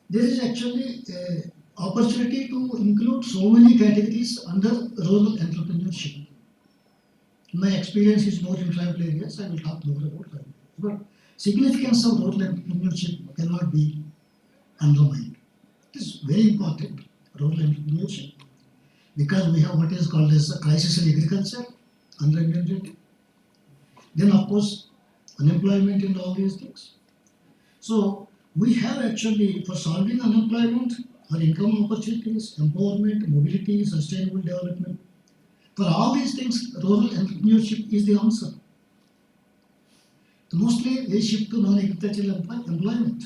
there is actually an opportunity to include so many categories under rural entrepreneurship. My experience is more in tribal areas. I will talk more about tribal areas. But significance of rural entrepreneurship cannot be undermined. It is very important, rural entrepreneurship, because we have what is called as a crisis in agriculture, unemployment. Then of course, unemployment and all these things. So we have actually, for solving unemployment, for income opportunities, empowerment, mobility, sustainable development, for all these things, rural entrepreneurship is the answer. Mostly they shift to non-agricultural employment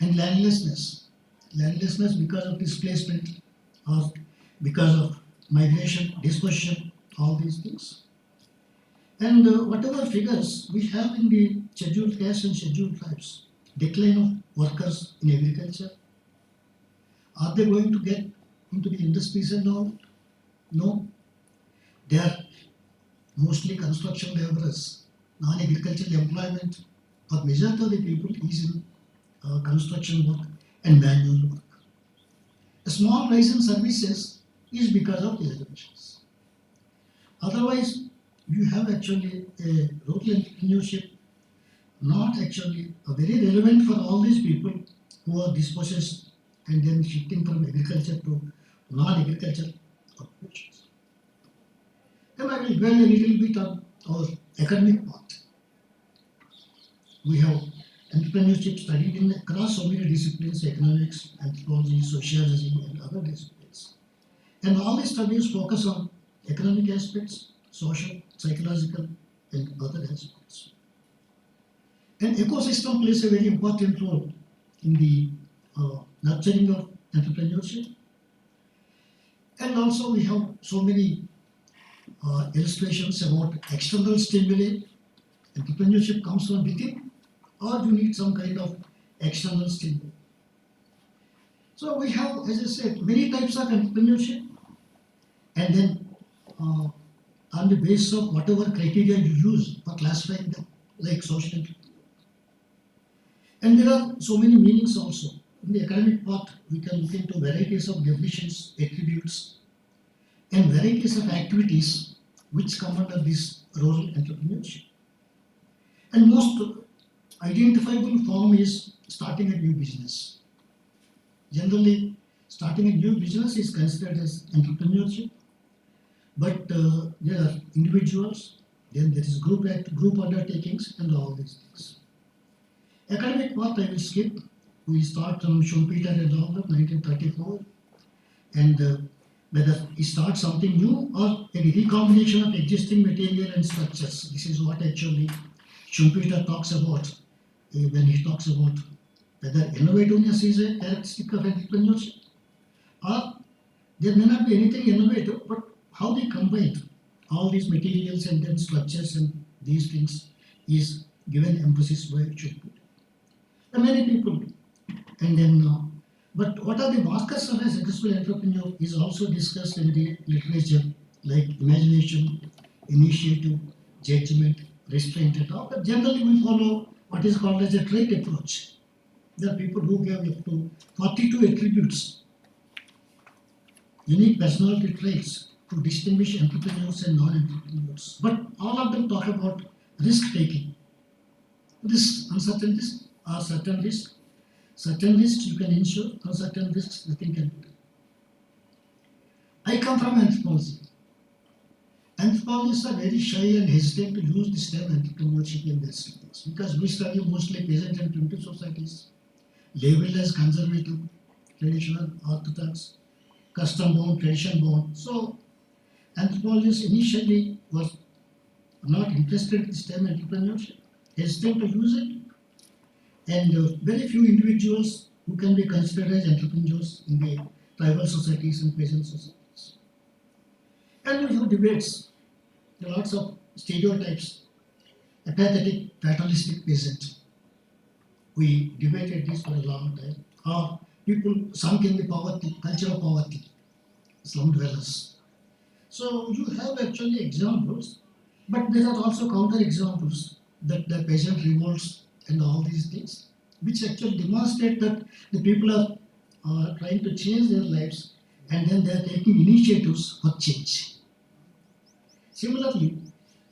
and landlessness. Landlessness because of displacement or because of migration, dispersion, all these things. And whatever figures we have in the scheduled castes and scheduled tribes, decline of workers in agriculture, are they going to get into the industries and all? No. They are mostly construction laborers, non-agricultural employment for majority of the people is in construction work and manual work. A small rise in services is because of reservations. Otherwise, you have actually a rural entrepreneurship not actually very relevant for all these people who are dispossessed and then shifting from agriculture to non-agricultural occupations. Then I will dwell a little bit on our academic part. We have entrepreneurship studied in across so many disciplines: economics, anthropology, sociology, and other disciplines. And all these studies focus on economic aspects, social, psychological, and other aspects. And ecosystem plays a very important role in the nurturing of entrepreneurship. And also we have so many illustrations about external stimuli. Entrepreneurship comes from within, or you need some kind of external stimuli. So we have, as I said, many types of entrepreneurship, and then on the basis of whatever criteria you use for classifying them, like social entrepreneurship. And there are so many meanings also. In the academic part, we can look into varieties of definitions, attributes, and varieties of activities which come under this rural entrepreneurship. And most identifiable form is starting a new business. Generally, starting a new business is considered as entrepreneurship, but there are individuals, then there is group undertakings, and all these things. Academic part I will skip. We start from Schumpeter and all that, 1934, and whether he starts something new or a recombination of existing material and structures. This is what actually Schumpeter talks about when he talks about whether innovativeness is a characteristic of entrepreneurship, or there may not be anything innovative, but how they combine all these materials and then structures and these things is given emphasis by Schumpeter. And many people, and then but what are the markers of a successful entrepreneur is also discussed in the literature, like imagination, initiative, judgment, restraint, and all. But generally, we follow what is called as a trait approach. There are people who give up to 42 attributes, unique personality traits to distinguish entrepreneurs and non-entrepreneurs. But all of them talk about risk taking. Risks, uncertain risks, or certain risks. Certain risks you can insure, or certain risks nothing can be done. I come from anthropology. Anthropologists are very shy and hesitant to use this term entrepreneurship in their studies because we study mostly peasant and primitive societies, labeled as conservative, traditional, orthodox, custom bound, tradition bound. So anthropologists initially were not interested in this term entrepreneurship, hesitant to use it, and very few individuals who can be considered as entrepreneurs in the tribal societies and peasant societies. And we have debates, there are lots of stereotypes, apathetic, fatalistic peasant. We debated this for a long time. Or people sunk in the poverty, culture of poverty, slum dwellers. So you have actually examples, but there are also counter examples that the peasant revolts and all these things, which actually demonstrate that the people are trying to change their lives and then they are taking initiatives for change. Similarly,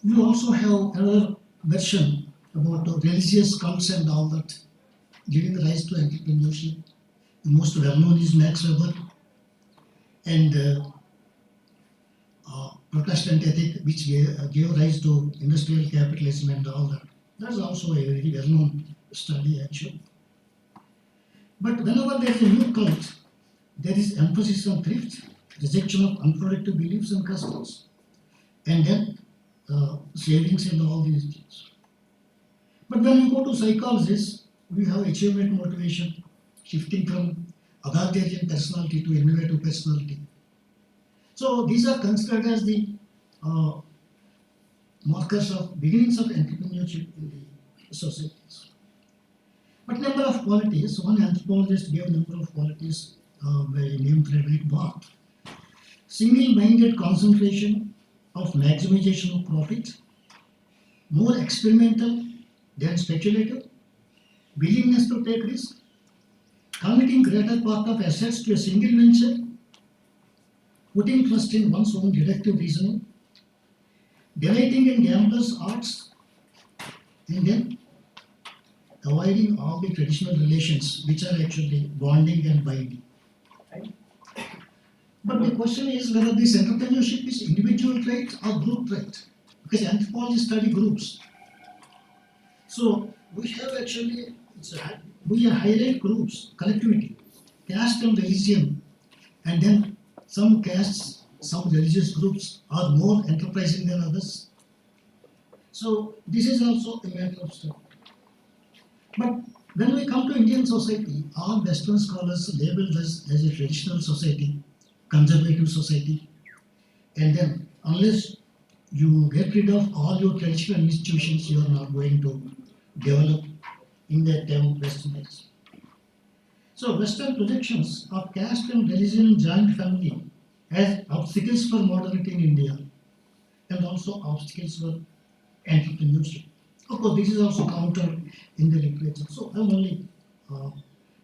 you also have another version about religious cults and all that giving rise to entrepreneurship. The most well known is Max Weber and Protestant ethic, which gave rise to industrial capitalism and all that. That's also a very well known study, actually. But whenever there is a new cult, there is emphasis on thrift, rejection of unproductive beliefs and customs, and then savings and all these things. But when we go to psychologists, we have achievement motivation, shifting from authoritarian personality to innovative personality. So these are considered as the markers of beginnings of entrepreneurship in the societies. But number of qualities, one anthropologist gave number of qualities by name Frederick Barth. Single-minded concentration of maximization of profit, more experimental than speculative, willingness to take risk, committing greater part of assets to a single venture, putting trust in one's own deductive reasoning, delighting in gamblers' arts, and then avoiding all the traditional relations which are actually bonding and binding. But the question is whether this entrepreneurship is individual trait or group trait, because anthropologists study groups. So we have actually, we highlight groups, collectivity, caste and religion, and then some castes, some religious groups are more enterprising than others. So this is also a matter of study. But when we come to Indian society, all Western scholars label us as a traditional society, conservative society, and then unless you get rid of all your traditional institutions, you are not going to develop in that term Westernized. So Western projections of caste and religion in joint family as obstacles for modernity in India and also obstacles for entrepreneurship. Of course, this is also countered in the literature. So I'm only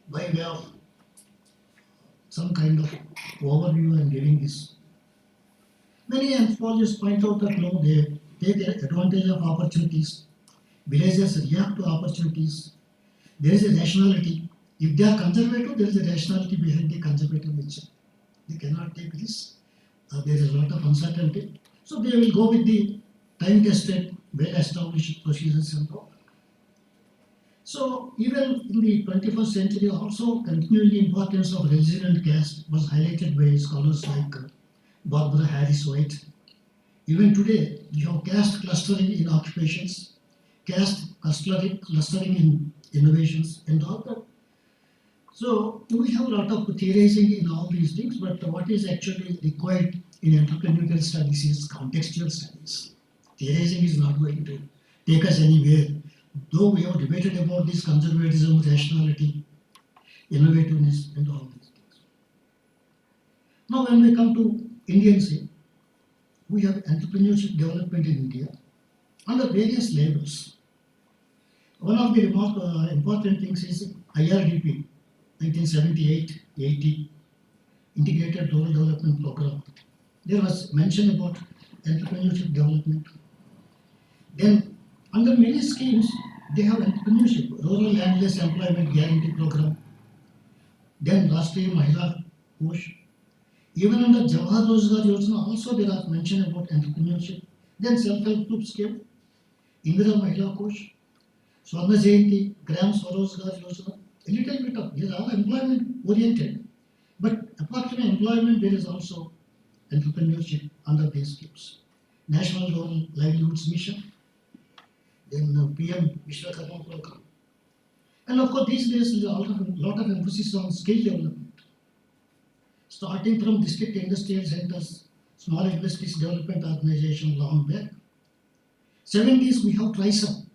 by way of some kind of overview and giving this. Many anthropologists point out that no, they take advantage of opportunities. Villagers react to opportunities. There is a rationality. If they are conservative, there is a rationality behind the conservative nature. They cannot take risks. There is a lot of uncertainty. So they will go with the time-tested, well-established procedures and all. So even in the 21st century, also continuing the importance of religion and caste was highlighted by scholars like Barbara Harris White. Even today, you have caste clustering in occupations, caste clustering in innovations and all that. So we have a lot of theorizing in all these things, but what is actually required in entrepreneurial studies is contextual studies. Theorizing is not going to take us anywhere. Though we have debated about this conservatism, rationality, innovativeness, and all these things. Now, when we come to Indian scene, we have entrepreneurship development in India under various labels. One of the important things is IRDP, 1978-80, Integrated Rural Development Program. There was mention about entrepreneurship development. Then, under many schemes, they have entrepreneurship, Rural Landless Employment Guarantee Program, then Rashtriya Mahila Kosh, Even under Jawahar Rozgar Yojana, also there are mention about entrepreneurship. Then self-help groups came, Indira Mahila Kosh, Swarna Jayanti, Gram Swarozgar Yojana, a little bit of, these are all employment oriented. But apart from employment, there is also entrepreneurship under these schemes. National Rural Livelihoods Mission, then PM Vishwakarma Program. And of course, these days there is a lot of emphasis on skill development. Starting from district industrial centers, small industries development organization long back. 70s we have TRISEM,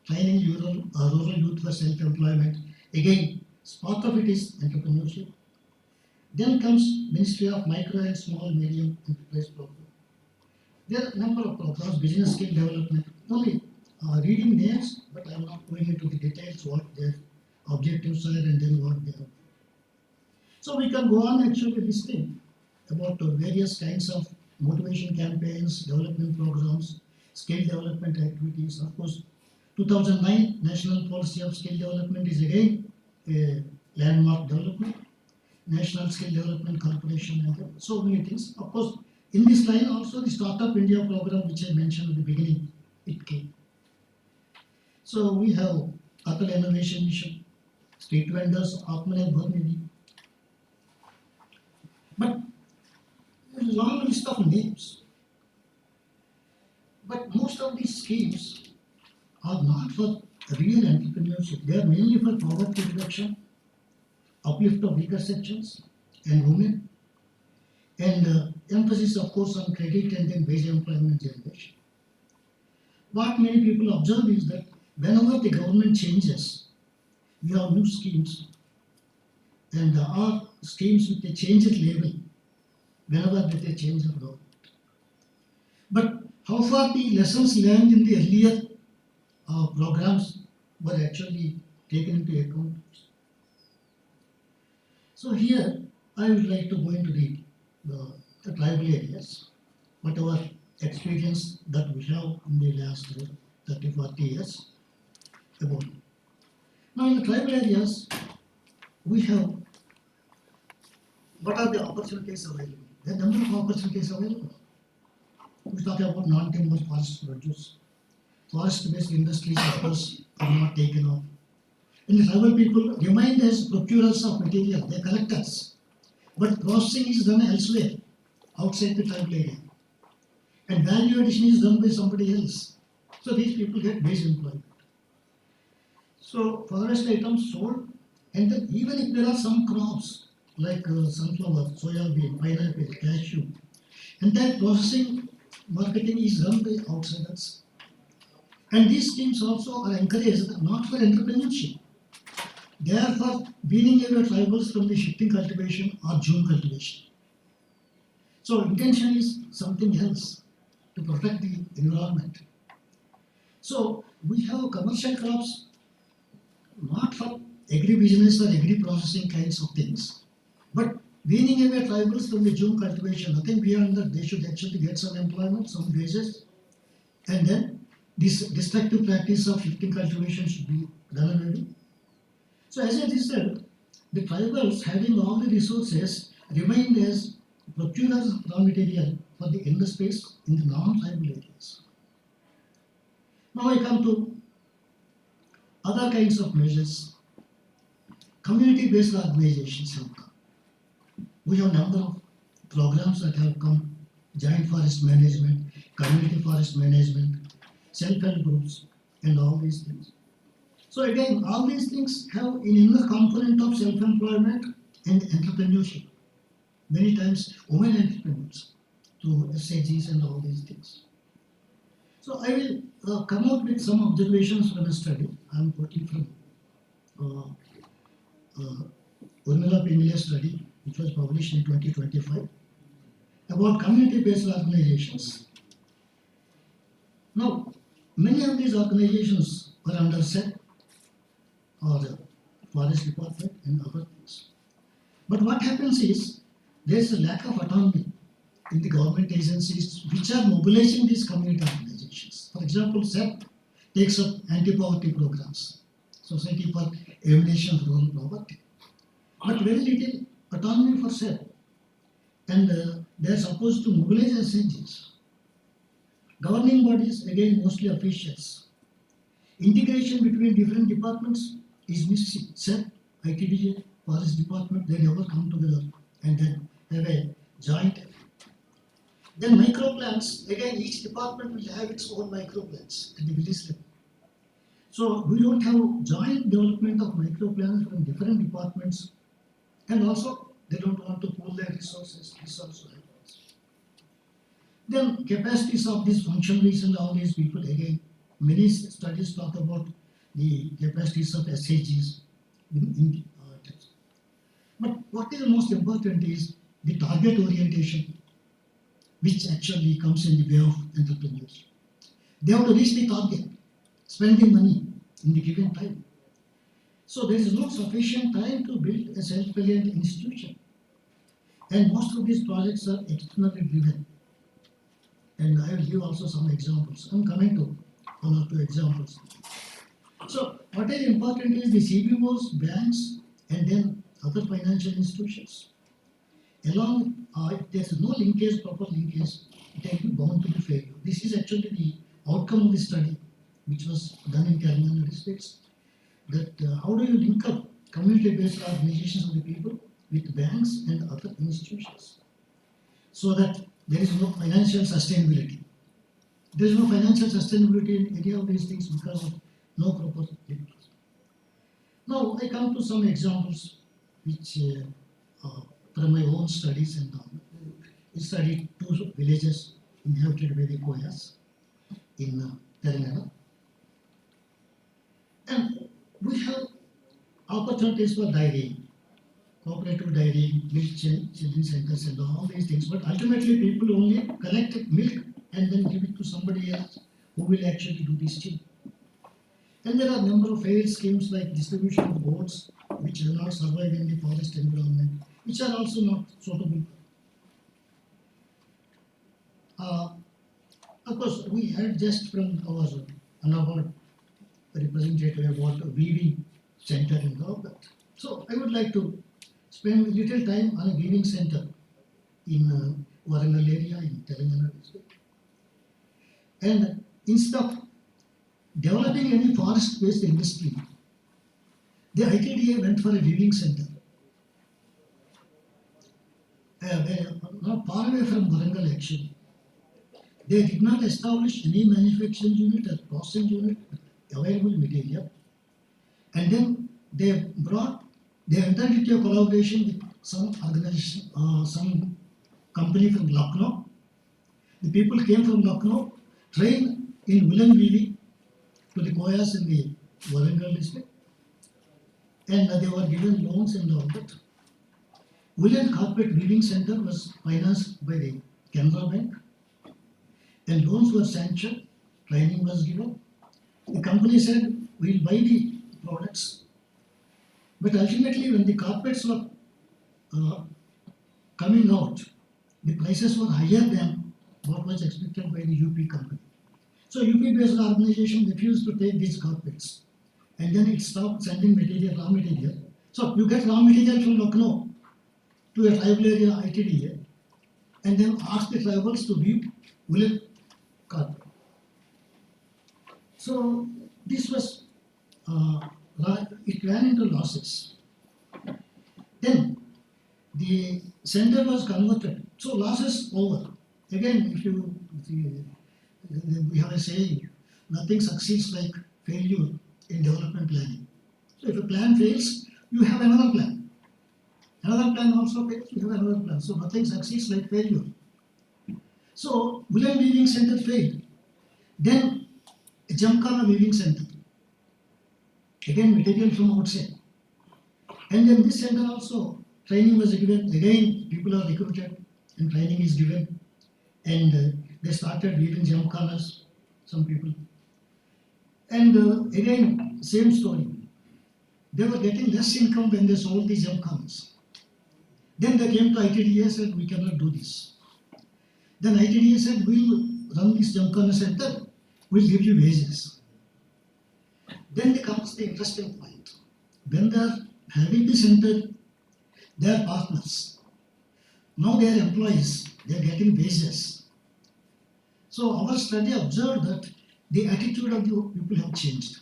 training rural youth for self-employment. Again, part of it is entrepreneurship. Then comes Ministry of Micro and Small Medium Enterprise Program. There are a number of programs, business skill development. Only reading names, but I am not going into the details what their objectives are and then what they are. So we can go on actually listing about various kinds of motivation campaigns, development programs, skill development activities. Of course, 2009 National Policy of Skill Development is again a landmark development. National Skill Development Corporation and so many things. Of course, in this line also the Startup India program which I mentioned at the beginning, it came. So we have Atal Innovation Mission, street vendors, Atmanirbhar Nidhi. But a long list of names. But most of these schemes are not for real entrepreneurship. They are mainly for poverty reduction, uplift of weaker sections and women, and emphasis of course on credit and then wage employment generation. What many people observe is that whenever the government changes, we have new schemes, and there are schemes with a changed label whenever they change the government. But how far the lessons learned in the earlier programs were actually taken into account? So here I would like to go into the tribal areas, whatever experience that we have in the last 30-40 years about. Now in the tribal areas, we have what are the opportunities available? There are a number of opportunities available. We talk about non-timber forest produce. Forest-based industries, of course, are not taken off. And the tribal people remain as procurers of material, they are collectors. But processing is done elsewhere, outside the tribal area. And value addition is done by somebody else. So these people get base employment. So forest items sold, and then even if there are some crops like sunflower, soya bean, pineapple, cashew, and that processing marketing is done by outsiders. And these schemes also are encouraged not for entrepreneurship. They are for weaning away tribals from the shifting cultivation or June cultivation. So intention is something else to protect the environment. So we have commercial crops not for agri-business or agri-processing kinds of things, but weaning away tribals from the June cultivation. Nothing beyond that. They should actually get some employment, some wages, and then this destructive practice of shifting cultivation should be done away with. So as a result, the tribals having all the resources remained as procurers of raw material for the inner space in the non-tribal areas. Now I come to other kinds of measures. Community-based organizations have come. We have a number of programs that have come: joint forest management, community forest management, self-help groups, and all these things. So again, all these things have an inner component of self-employment and entrepreneurship. Many times, women entrepreneurs through SAGs and all these things. So I will come out with some observations from a study. I am quoting from Urmila Pingle's study, which was published in 2025, about community-based organizations. Now, many of these organizations were under SET or the Forest Department and other things. But what happens is, there is a lack of autonomy in the government agencies which are mobilizing these community organizations. For example, SET takes up anti-poverty programs, Society for Elimination of Rural Poverty. But very little autonomy for SET. and they are supposed to mobilize SNGs. Governing bodies, again, mostly officials. Integration between different departments is missing. SEP, ITDA, Forest Department, they never come together and then have a joint. Then micro plans, again, each department will have its own micro plans at the village level. So we don't have joint development of micro plans from different departments, and also they don't want to pool their resources. This also happens. Then capacities of these functionaries and all these people, again, many studies talk about the capacities of SAGs in text. But what is the most important is the target orientation, which actually comes in the way of entrepreneurs. They have to reach the target, spend the money in the given time. So there is not sufficient time to build a self-reliant institution. And most of these projects are externally driven. And I will give also some examples. I'm coming to one or two examples. So what is important is the CBOs, banks, and then other financial institutions. Along, if there is no linkage, proper linkage, it will be bound to be failure. This is actually the outcome of the study, which was done in Telangana districts. That how do you link up community-based organizations of the people with banks and other institutions, so that there is no financial sustainability. There is no financial sustainability in any of these things because of no proper linkage. Now I come to some examples which from my own studies and all. I studied two villages inhabited by the Koyas in Telangana. And we have opportunities for dairying, cooperative dairying, milk children centers and all these things. But ultimately people only collect milk and then give it to somebody else who will actually do this thing. And there are a number of failed schemes like distribution of goats, which do not survive in the forest environment, which are also not suitable. Of course, we had just from our Anaward representative about a weaving center and all that. So I would like to spend a little time on a weaving center in Warangal area in Telangana district. And instead of developing any forest-based industry, the ITDA went for a weaving center. They are not far away from Warangal actually. They did not establish any manufacturing unit or processing unit with available material. And then they entered into a collaboration with some organization, some company from Lucknow. The people came from Lucknow, trained in woolen weaving to the Koyas in the Warangal district, and they were given loans and all that. Woolen Carpet Weaving Center was financed by the Canara Bank, and loans were sanctioned, training was given. The company said, we'll buy the products. But ultimately, when the carpets were coming out, the prices were higher than what was expected by the UP company. So UP-based organization refused to take these carpets, and then it stopped sending material, raw material. So you get raw material from Lucknow to a tribal area ITDA, and then ask the tribals to weave woolen carpet. So this was, it ran into losses. Then the center was converted. So losses over. Again, we have a saying, nothing succeeds like failure in development planning. So if a plan fails, you have another plan. Another plan also fails, you have another plan. So nothing succeeds like failure. So woolen weaving center failed. Then a Jamkhana weaving center. Again, material from outside. And then this center also, training was given. Again, people are recruited and training is given. And they started weaving Jamkhanas, some people. And again, same story. They were getting less income when they sold the Jamkhanas. Then they came to ITDA and said, we cannot do this. Then ITDA said, we'll run this Jamkhana center, we'll give you wages. Then comes the interesting point. When they are having the center, they are partners. Now they are employees, they are getting wages. So our study observed that the attitude of the people have changed.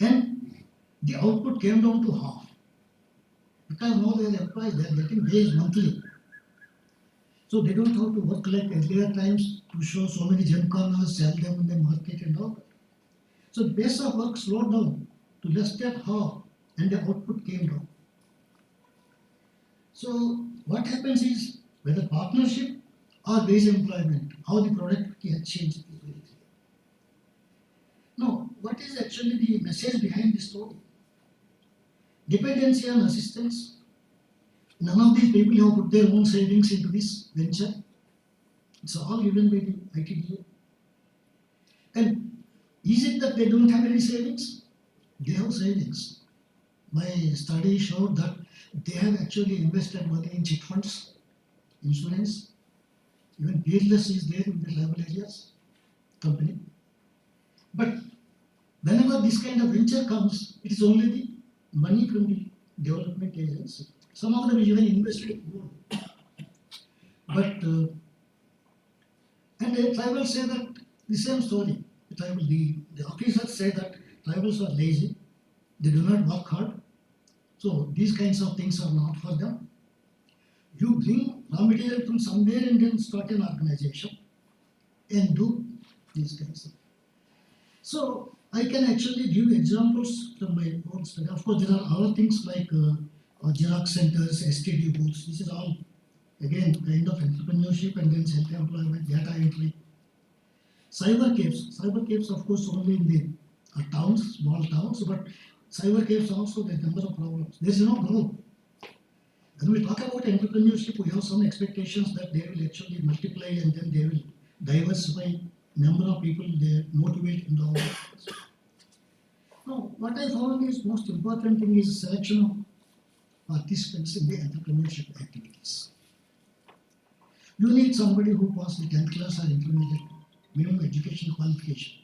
And the output came down to half. Because now they are employees, they are getting wage monthly. So they don't have to work like earlier times to show so many gem corners, sell them in the market and all. So the pace of work slowed down to less than half and the output came down. So what happens is whether partnership or wage employment, how the productivity has changed is very clear. Now, what is actually the message behind this story? Dependency on assistance. None of these people have put their own savings into this venture. It's all given by the ITDA. And is it that they don't have any savings? They have savings. My study showed that they have actually invested money in chit funds, insurance, even peerless is there in the tribal areas, company. But whenever this kind of venture comes, it is only the money from the development agency. Some of them even invested more. But, and the tribals say that the same story. The officers say that tribals are lazy, they do not work hard. So these kinds of things are not for them. You bring raw material from somewhere and then start an organization and do these kinds of. So I can actually give examples from my own study. Of course, there are other things like Xerox centers, STD booths. This is all again kind of entrepreneurship and then self-employment, data entry. Cyber caves of course only in the towns, small towns, but cyber caves also there's a number of problems. There is no growth. When we talk about entrepreneurship, we have some expectations that they will actually multiply and then they will diversify number of people they motivate in the organization. Now, what I found is most important thing is selection of participants in the entrepreneurship activities. You need somebody who passed the 10th class or intermediate minimum education qualification.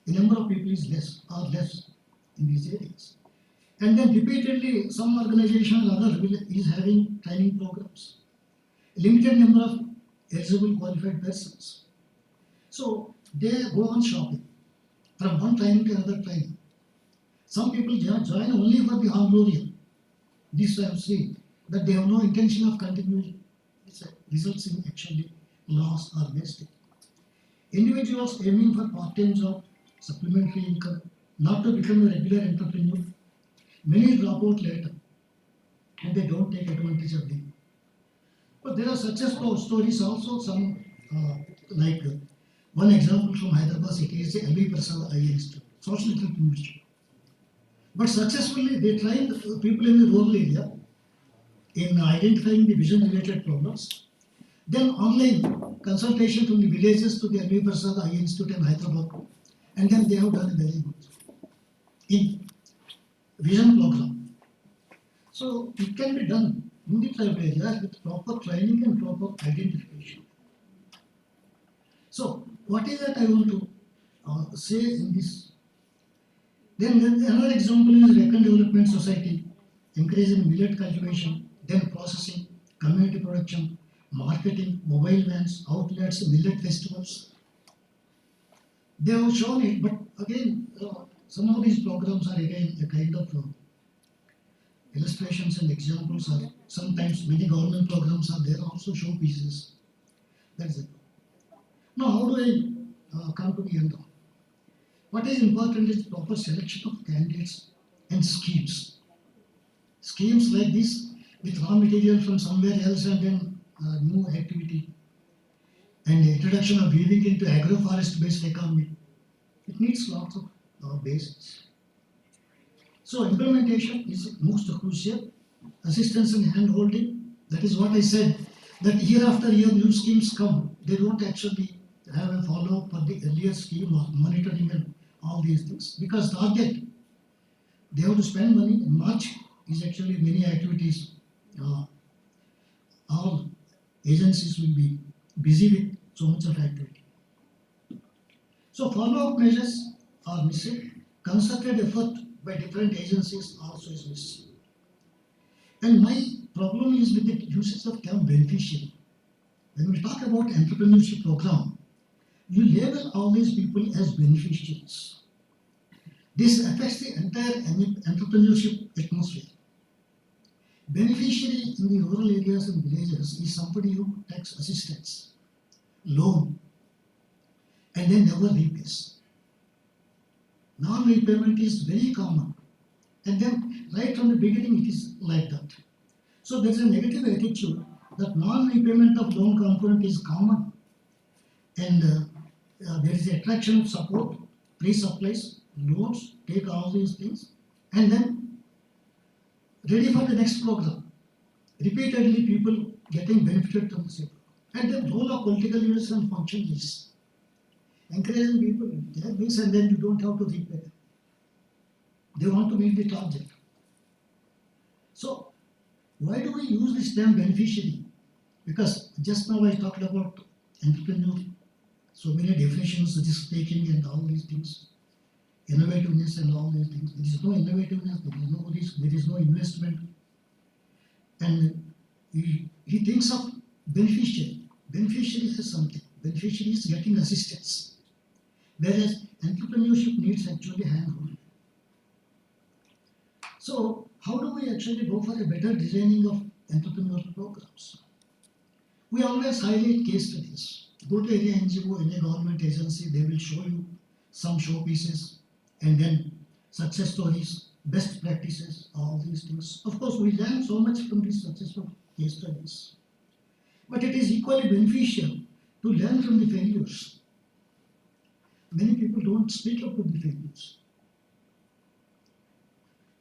The number of people is less in these areas. And then repeatedly, some organization or other is having training programs. A limited number of eligible qualified persons. So they go on shopping from one training to another training. Some people join only for the honorarium. This I have seen that they have no intention of continuing. It results in actually loss or wastage. Individuals aiming for part-time job, supplementary income, not to become a regular entrepreneur. Many drop out later and they don't take advantage of them. But there are success stories also, some like one example from Hyderabad city is the LV Prasad IE Institute, social entrepreneurship. But successfully they trained people in the rural area in identifying the vision related problems. Then online consultation from the villages to the LV Prasad IE Institute in Hyderabad. And then they have done very good in vision program. So it can be done in the tribal areas with proper training and proper identification. So what is that I want to say in this? Then another example is Recon Development Society, encouraging millet cultivation, then processing, community production, marketing, mobile vans, outlets, millet festivals. They have shown it, but again, some of these programs are again a kind of illustrations and examples. Are sometimes many government programs are there also showpieces. That's it. Now, how do I come to the end? What is important is proper selection of candidates and schemes. Schemes like this with raw material from somewhere else and then new activity and the introduction of weaving into agroforest based economy. It needs lots of bases. So implementation is most crucial. Assistance and hand-holding, that is what I said, that year after year new schemes come, they don't actually have a follow-up for the earlier scheme or monitoring and all these things. Because target, they have to spend money. In March is actually many activities. All agencies will be busy with so much of activity. So follow-up measures are missing. Concerted effort by different agencies also is missing. And my problem is with the usage of term beneficiary. When we talk about entrepreneurship program, you label all these people as beneficiaries. This affects the entire entrepreneurship atmosphere. Beneficiary in the rural areas and villages is somebody who takes assistance, loan, and then never repays. Non-repayment is very common, and then right from the beginning it is like that. So there is a negative attitude that non-repayment of loan component is common, and there is the attraction of support, pre-supplies, loans, take all these things, and then ready for the next program. Repeatedly, people getting benefited from the same program. And the role of political leaders and functions is encouraging people, take this and then you don't have to repay them. They want to meet the target. So, why do we use this term beneficiary? Because just now I talked about entrepreneur, so many definitions, risk taking and all these things, innovativeness and all these things. There is no innovativeness, there is no risk, there is no investment. And he thinks of beneficiary. Beneficiary is something. Beneficiary is getting assistance. Whereas entrepreneurship needs actually hand-holding. So, how do we actually go for a better designing of entrepreneurial programs? We always highlight case studies. Go to any NGO, any government agency, they will show you some showpieces and then success stories, best practices, all these things. Of course, we learn so much from these successful case studies. But it is equally beneficial to learn from the failures. Many people don't speak up with the failures.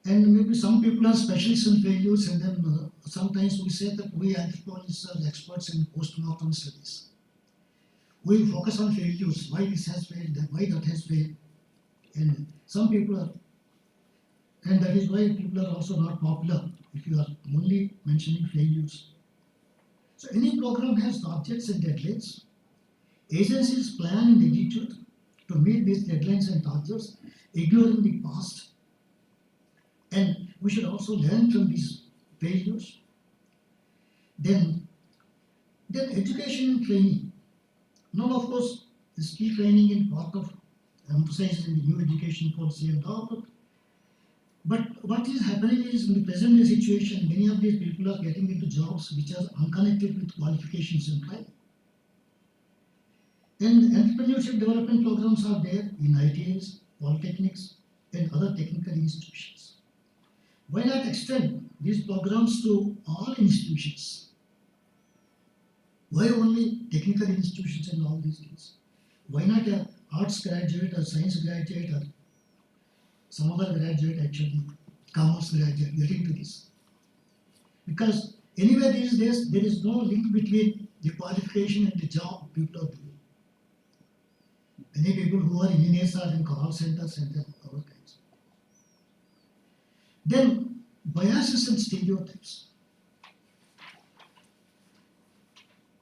And maybe some people are specialists in failures, and then sometimes we say that we anthropologists are experts in post-mortem studies. We focus on failures, why this has failed, why that has failed. And some people are, and that is why people are also not popular if you are only mentioning failures. So any program has objects and deadlines. Agencies plan and execute to meet these deadlines and targets, ignoring the past. And we should also learn from these failures. Then education and training. Now, of course, skill training is part of emphasized in the new education policy and all. But what is happening is, in the present situation, many of these people are getting into jobs which are unconnected with qualifications and training. And entrepreneurship development programs are there in ITIs, polytechnics, and other technical institutions. Why not extend these programs to all institutions? Why only technical institutions and all these things? Why not an arts graduate or science graduate or some other graduate, actually, commerce graduate, getting to this? Because anyway these days, there is no link between the qualification and the job people are doing. Many people who are engineers are in call centers and other kinds. Then, biases and stereotypes.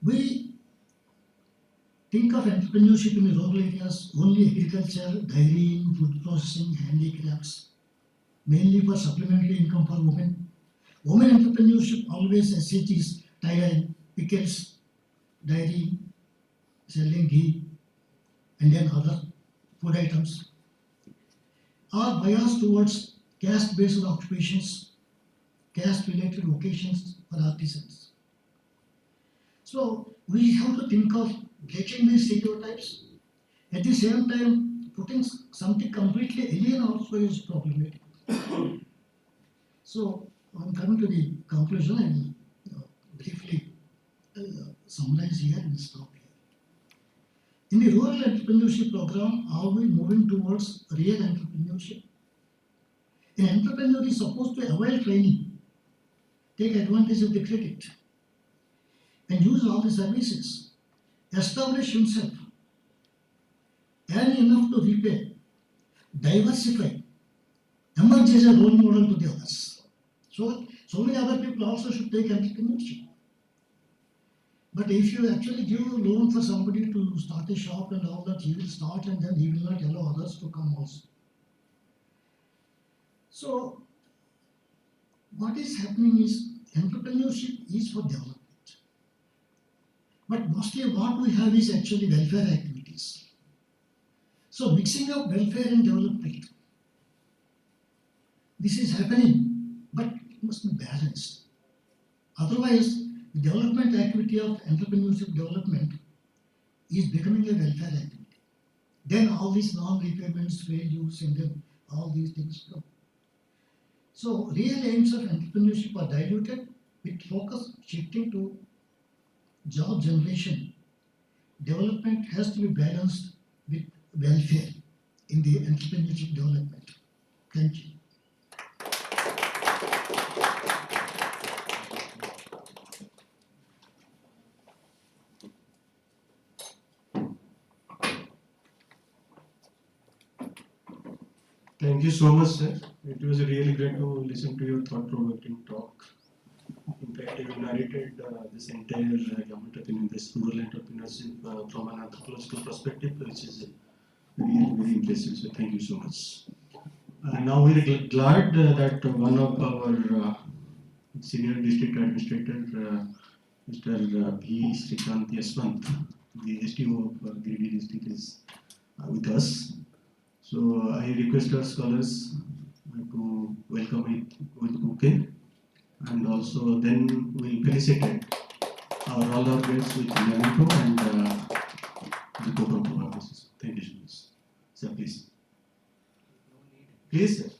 We think of entrepreneurship in rural areas only agriculture, dairying, food processing, handicrafts, mainly for supplementary income for women. Women entrepreneurship always SHs, tailoring, pickles, dairy, selling ghee, and then other food items, are biased towards caste-based occupations, caste-related vocations for artisans. So we have to think of breaking these stereotypes. At the same time, putting something completely alien also is problematic. So I'm coming to the conclusion and briefly summarize here and stop here. In the rural entrepreneurship program, are we moving towards real entrepreneurship? An entrepreneur is supposed to avail training, take advantage of the credit, and use all the services, establish himself, earn enough to repay, diversify, emerge as a role model to the others. So many other people also should take entrepreneurship. But if you actually give a loan for somebody to start a shop and all that, he will start and then he will not allow others to come also. So what is happening is entrepreneurship is for development. But mostly what we have is actually welfare activities. So mixing up welfare and development, this is happening, but it must be balanced. Otherwise, the development activity of entrepreneurship development is becoming a welfare activity. Then all these non-repayments, fair use, and then all these things come. So real aims of entrepreneurship are diluted with focus shifting to job generation. Development has to be balanced with welfare in the entrepreneurship development. Thank you. Thank you so much, sir. It was really great to listen to your thought-provoking talk. In fact, you narrated this entire government opinion, this rural entrepreneurship from an anthropological perspective, which is really very impressive. So thank you so much. Now we're glad that one of our senior district administrator, Mr. P. Srikant Yaswant, the STO of Giridih district, is with us. So I request our scholars to welcome it with bouquet, and also then we'll felicitate all our guests with memento and the total performances. Thank you so much. Sir, please. Please, sir.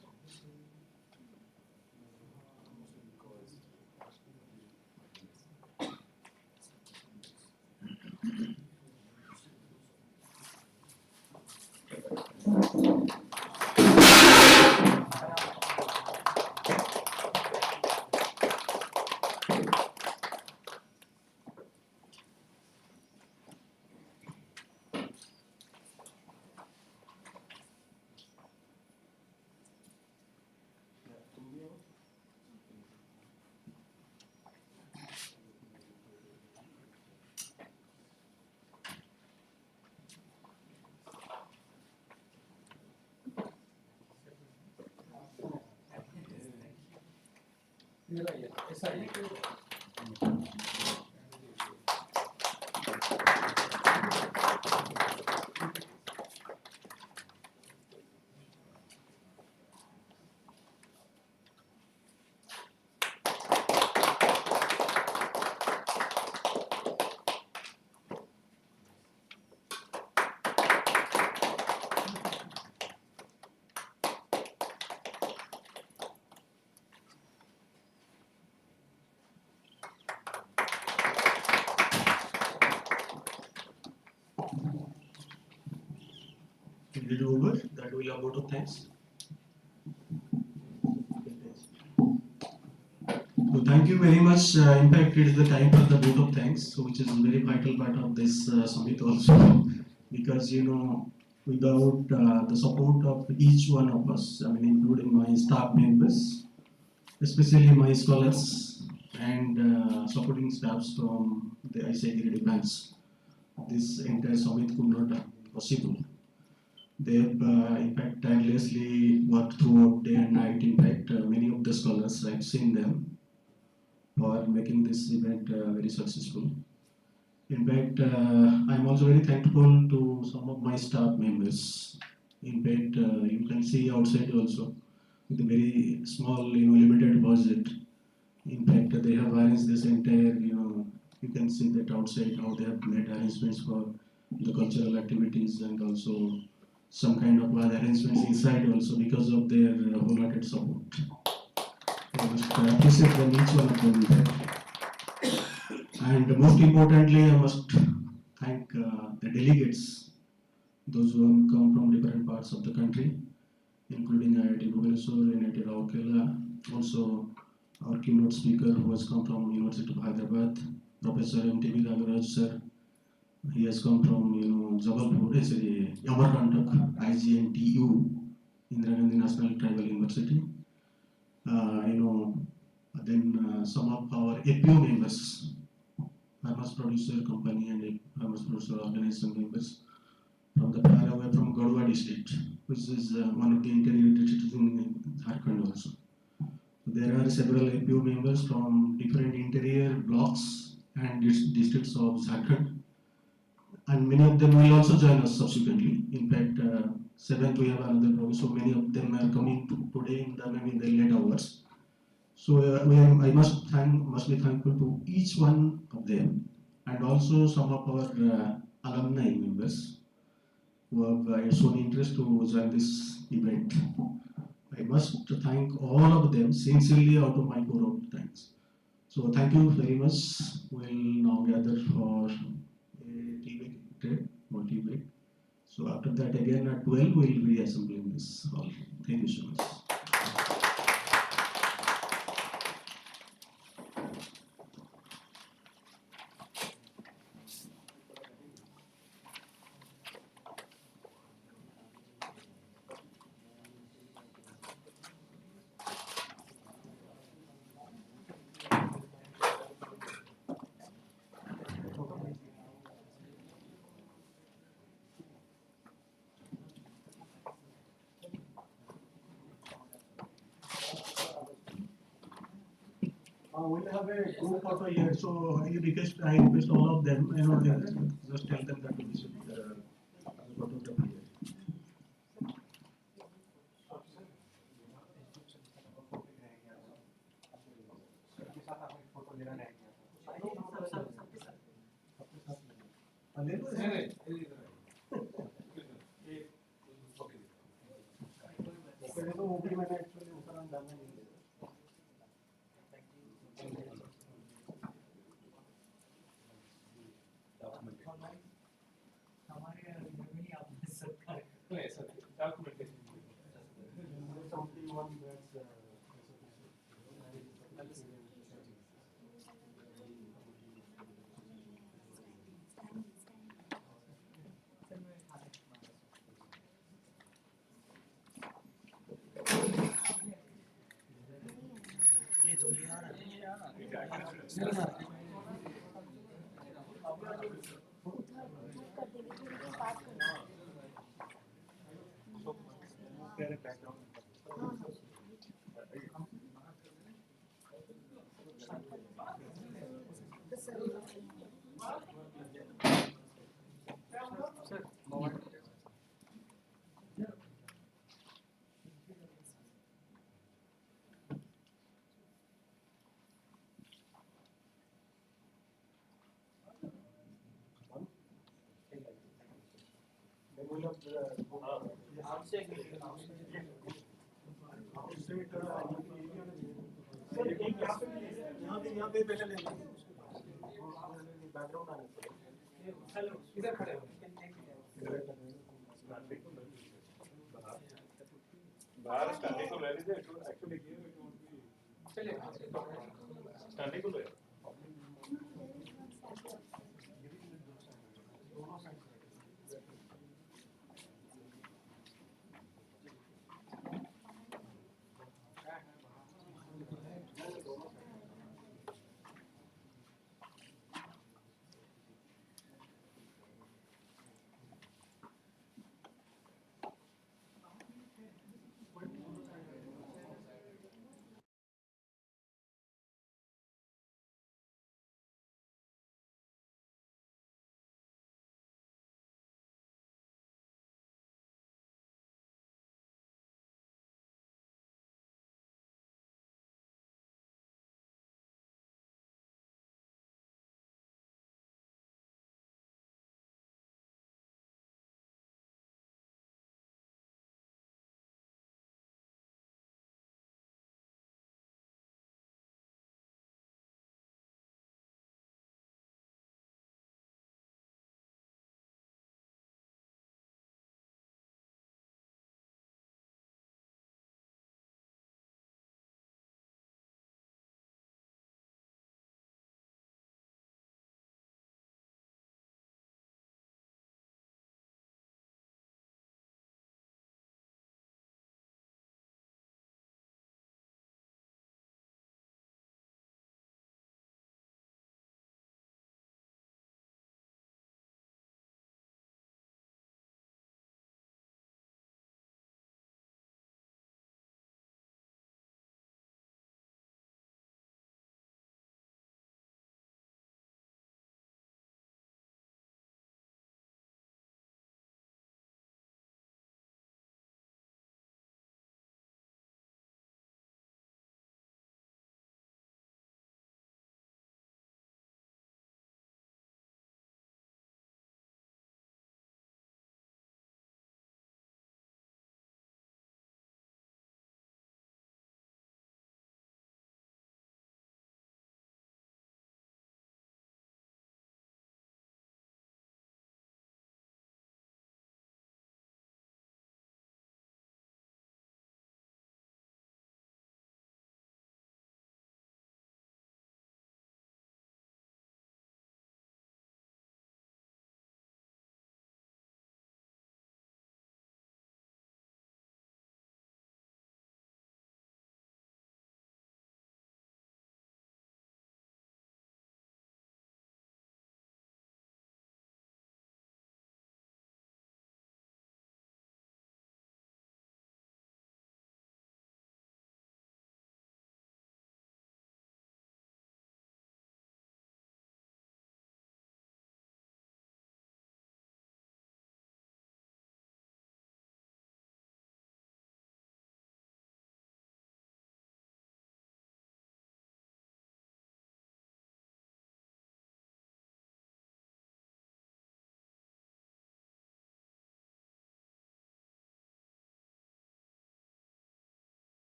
Can we do over? That will have vote of thanks. So thank you very much. In fact, it is the time for the vote of thanks, so which is a very vital part of this summit also, because without the support of each one of us, I mean, including my staff members, especially my scholars and supporting staffs from the ICI Giridih branch, this entire summit could not be possible. They have, in fact, tirelessly worked throughout day and night. In fact, many of the scholars, I've seen them for making this event very successful. In fact, I'm also very thankful to some of my staff members. In fact, you can see outside also, with a very small, limited budget. In fact, they have arranged this entire, you can see that outside how they have made arrangements for the cultural activities and also some kind of other arrangements inside also because of their wholehearted support. I must appreciate them, each one of them. In fact. And most importantly, I must thank the delegates, those who have come from different parts of the country, including IIT Bhubaneswar, IIT Rourkela, also our keynote speaker who has come from University of Hyderabad, Professor M.T.V. Nagaraj sir. He has come from Jabalpur, Amarkantak, IGNTU, Indira Gandhi National Tribal University. Then some of our APO members, Farmers Producer Company and Farmers Producer Organization members from the far away from Garhwa district, which is one of the intermediate districts in Jharkhand also. There are several APO members from different interior blocks and districts of Jharkhand, and many of them will also join us subsequently. In fact, 7th we have another program, so many of them are coming today in the maybe in the late hours. So I must be thankful to each one of them, and also some of our alumni members who have shown interest to join this event. I must thank all of them sincerely out of my core of thanks. So thank you very much. We'll now gather for a tea break. So after that again at 12 we'll be reassembling this hall. Thank you so much. We'll have a group photo here, so I request all of them, just tell them that we should photograph here. पहले तो वो भी मैंने actually ऊपर डालना नहीं है। हमारे जर्मनी आपने सरकार नहीं सर डॉक्यूमेंटेशन ये तो यार यहाँ पे पहले ले बैकग्राउंड आने इधर खड़े हो बाहर स्टैंडिंग को ले लीजिए एक्चुअली चलिए स्टैंडिंग को ले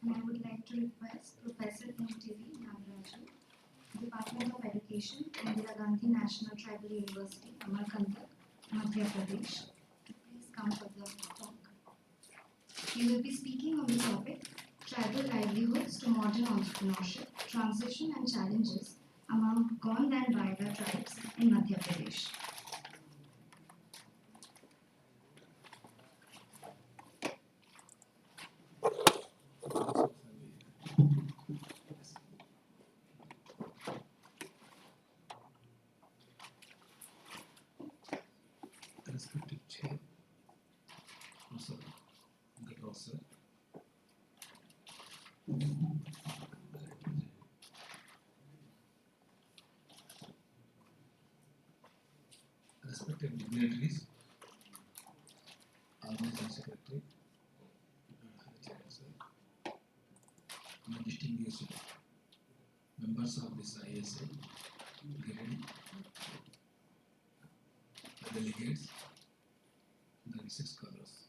and I would like to request Professor M.T.V. Nagaraju, Department of Education, Indira Gandhi National Tribal University, Amarkantak, Madhya Pradesh, to please come for the talk. He will be speaking on the topic Tribal Livelihoods to Modern Entrepreneurship, Transition and Challenges among Gond and Baida tribes in Madhya Pradesh. Respected Chair, Professor Gadraw sir, respected dignitaries, Organizing Secretary, Chair sir, my distinguished members of this ISA, Giri, the delegates, the research scholars.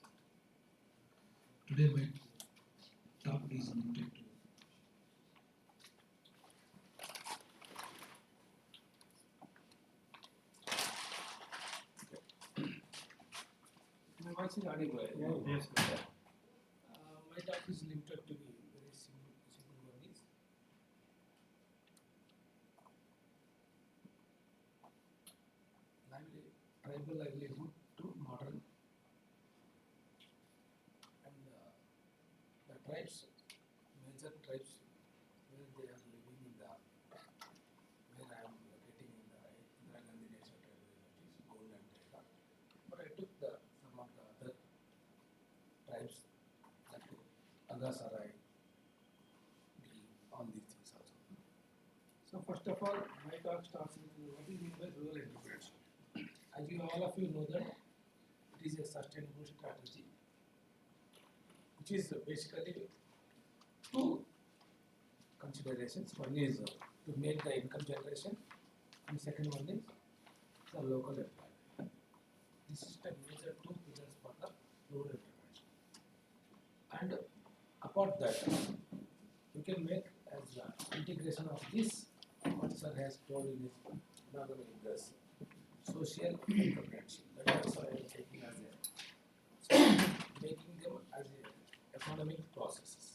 Today my talk is limited to my voice is audible. Yes. My talk is limited to be very simple one is tribal livelihood to modern, and the tribes, major tribes where they are living in the, where I am locating in the Indira Gandhi National Tribal University, Gold and Data. But I took some of the other tribes like Agasarai, all these things also. So first of all, my talk starts with what is meant by rural entrepreneurship. As you all of you know that it is a sustainable strategy, which is basically two considerations. One is to make the income generation, and second one is the local employment. This is the major two pillars for the rural entrepreneurship. And apart that, you can make as integration of this, what sir has told in his another this social entrepreneurship. That is why I am taking as a, so making them as a economic processes.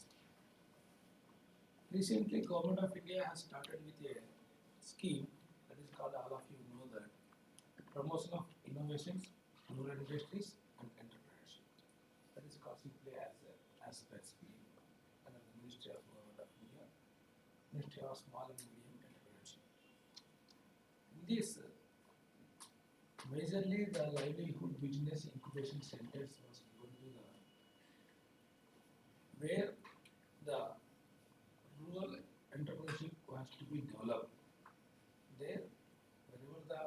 Recently, Government of India has started with a scheme that is called, all of you know that, promotion of innovations, rural industries and entrepreneurship. That is called simply as per scheme under the Ministry of Government of India, Ministry of Small and Medium Entrepreneurship. In this, majorly the livelihood business incubation centers was given to the, where the rural entrepreneurship was to be developed. There, wherever the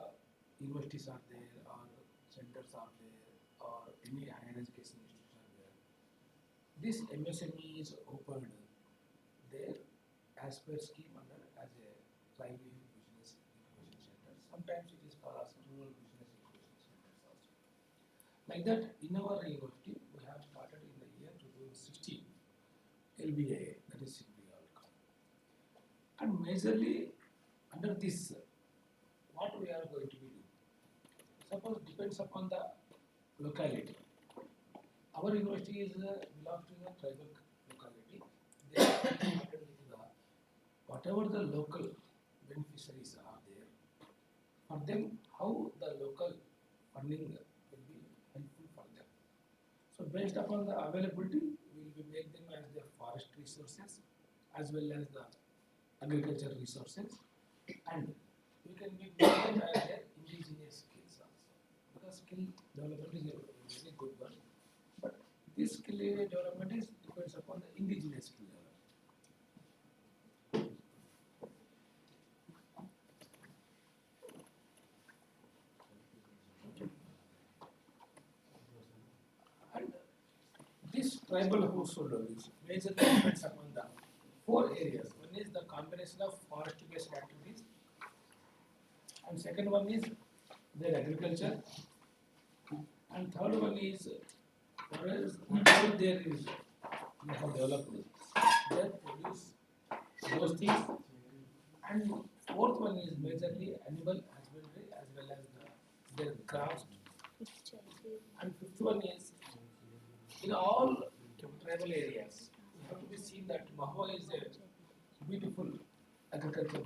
universities are there, or centers are there, or any higher education institutions are there, this MSME is opened there as per scheme under as a livelihood business incubation center. Sometimes it is called as rural business incubation centers also. Like that, in our university, we have started in the year 2016 LBA, that is simply all. And majorly under this, what we are going to be doing? Suppose depends upon the locality. Our university is belongs to the tribal locality. They are started with the whatever the local beneficiaries are there. For them, how the local funding will be helpful for them. So based upon the availability, we will make them as their forest resources as well as the agricultural resources, and we can make them as their indigenous skills also. Because skill development is a very good one, but this skill development is depends upon the indigenous skill development. And this tribal household is majorly depends upon the four areas. One is the combination of forest-based activities, and second one is their agriculture, and third one is whatever there is they have developed they produce those things. And fourth one is majorly animal husbandry as well as their crafts. And fifth one is in all tribal areas, you have to be seen that Mahua is a beautiful agricultural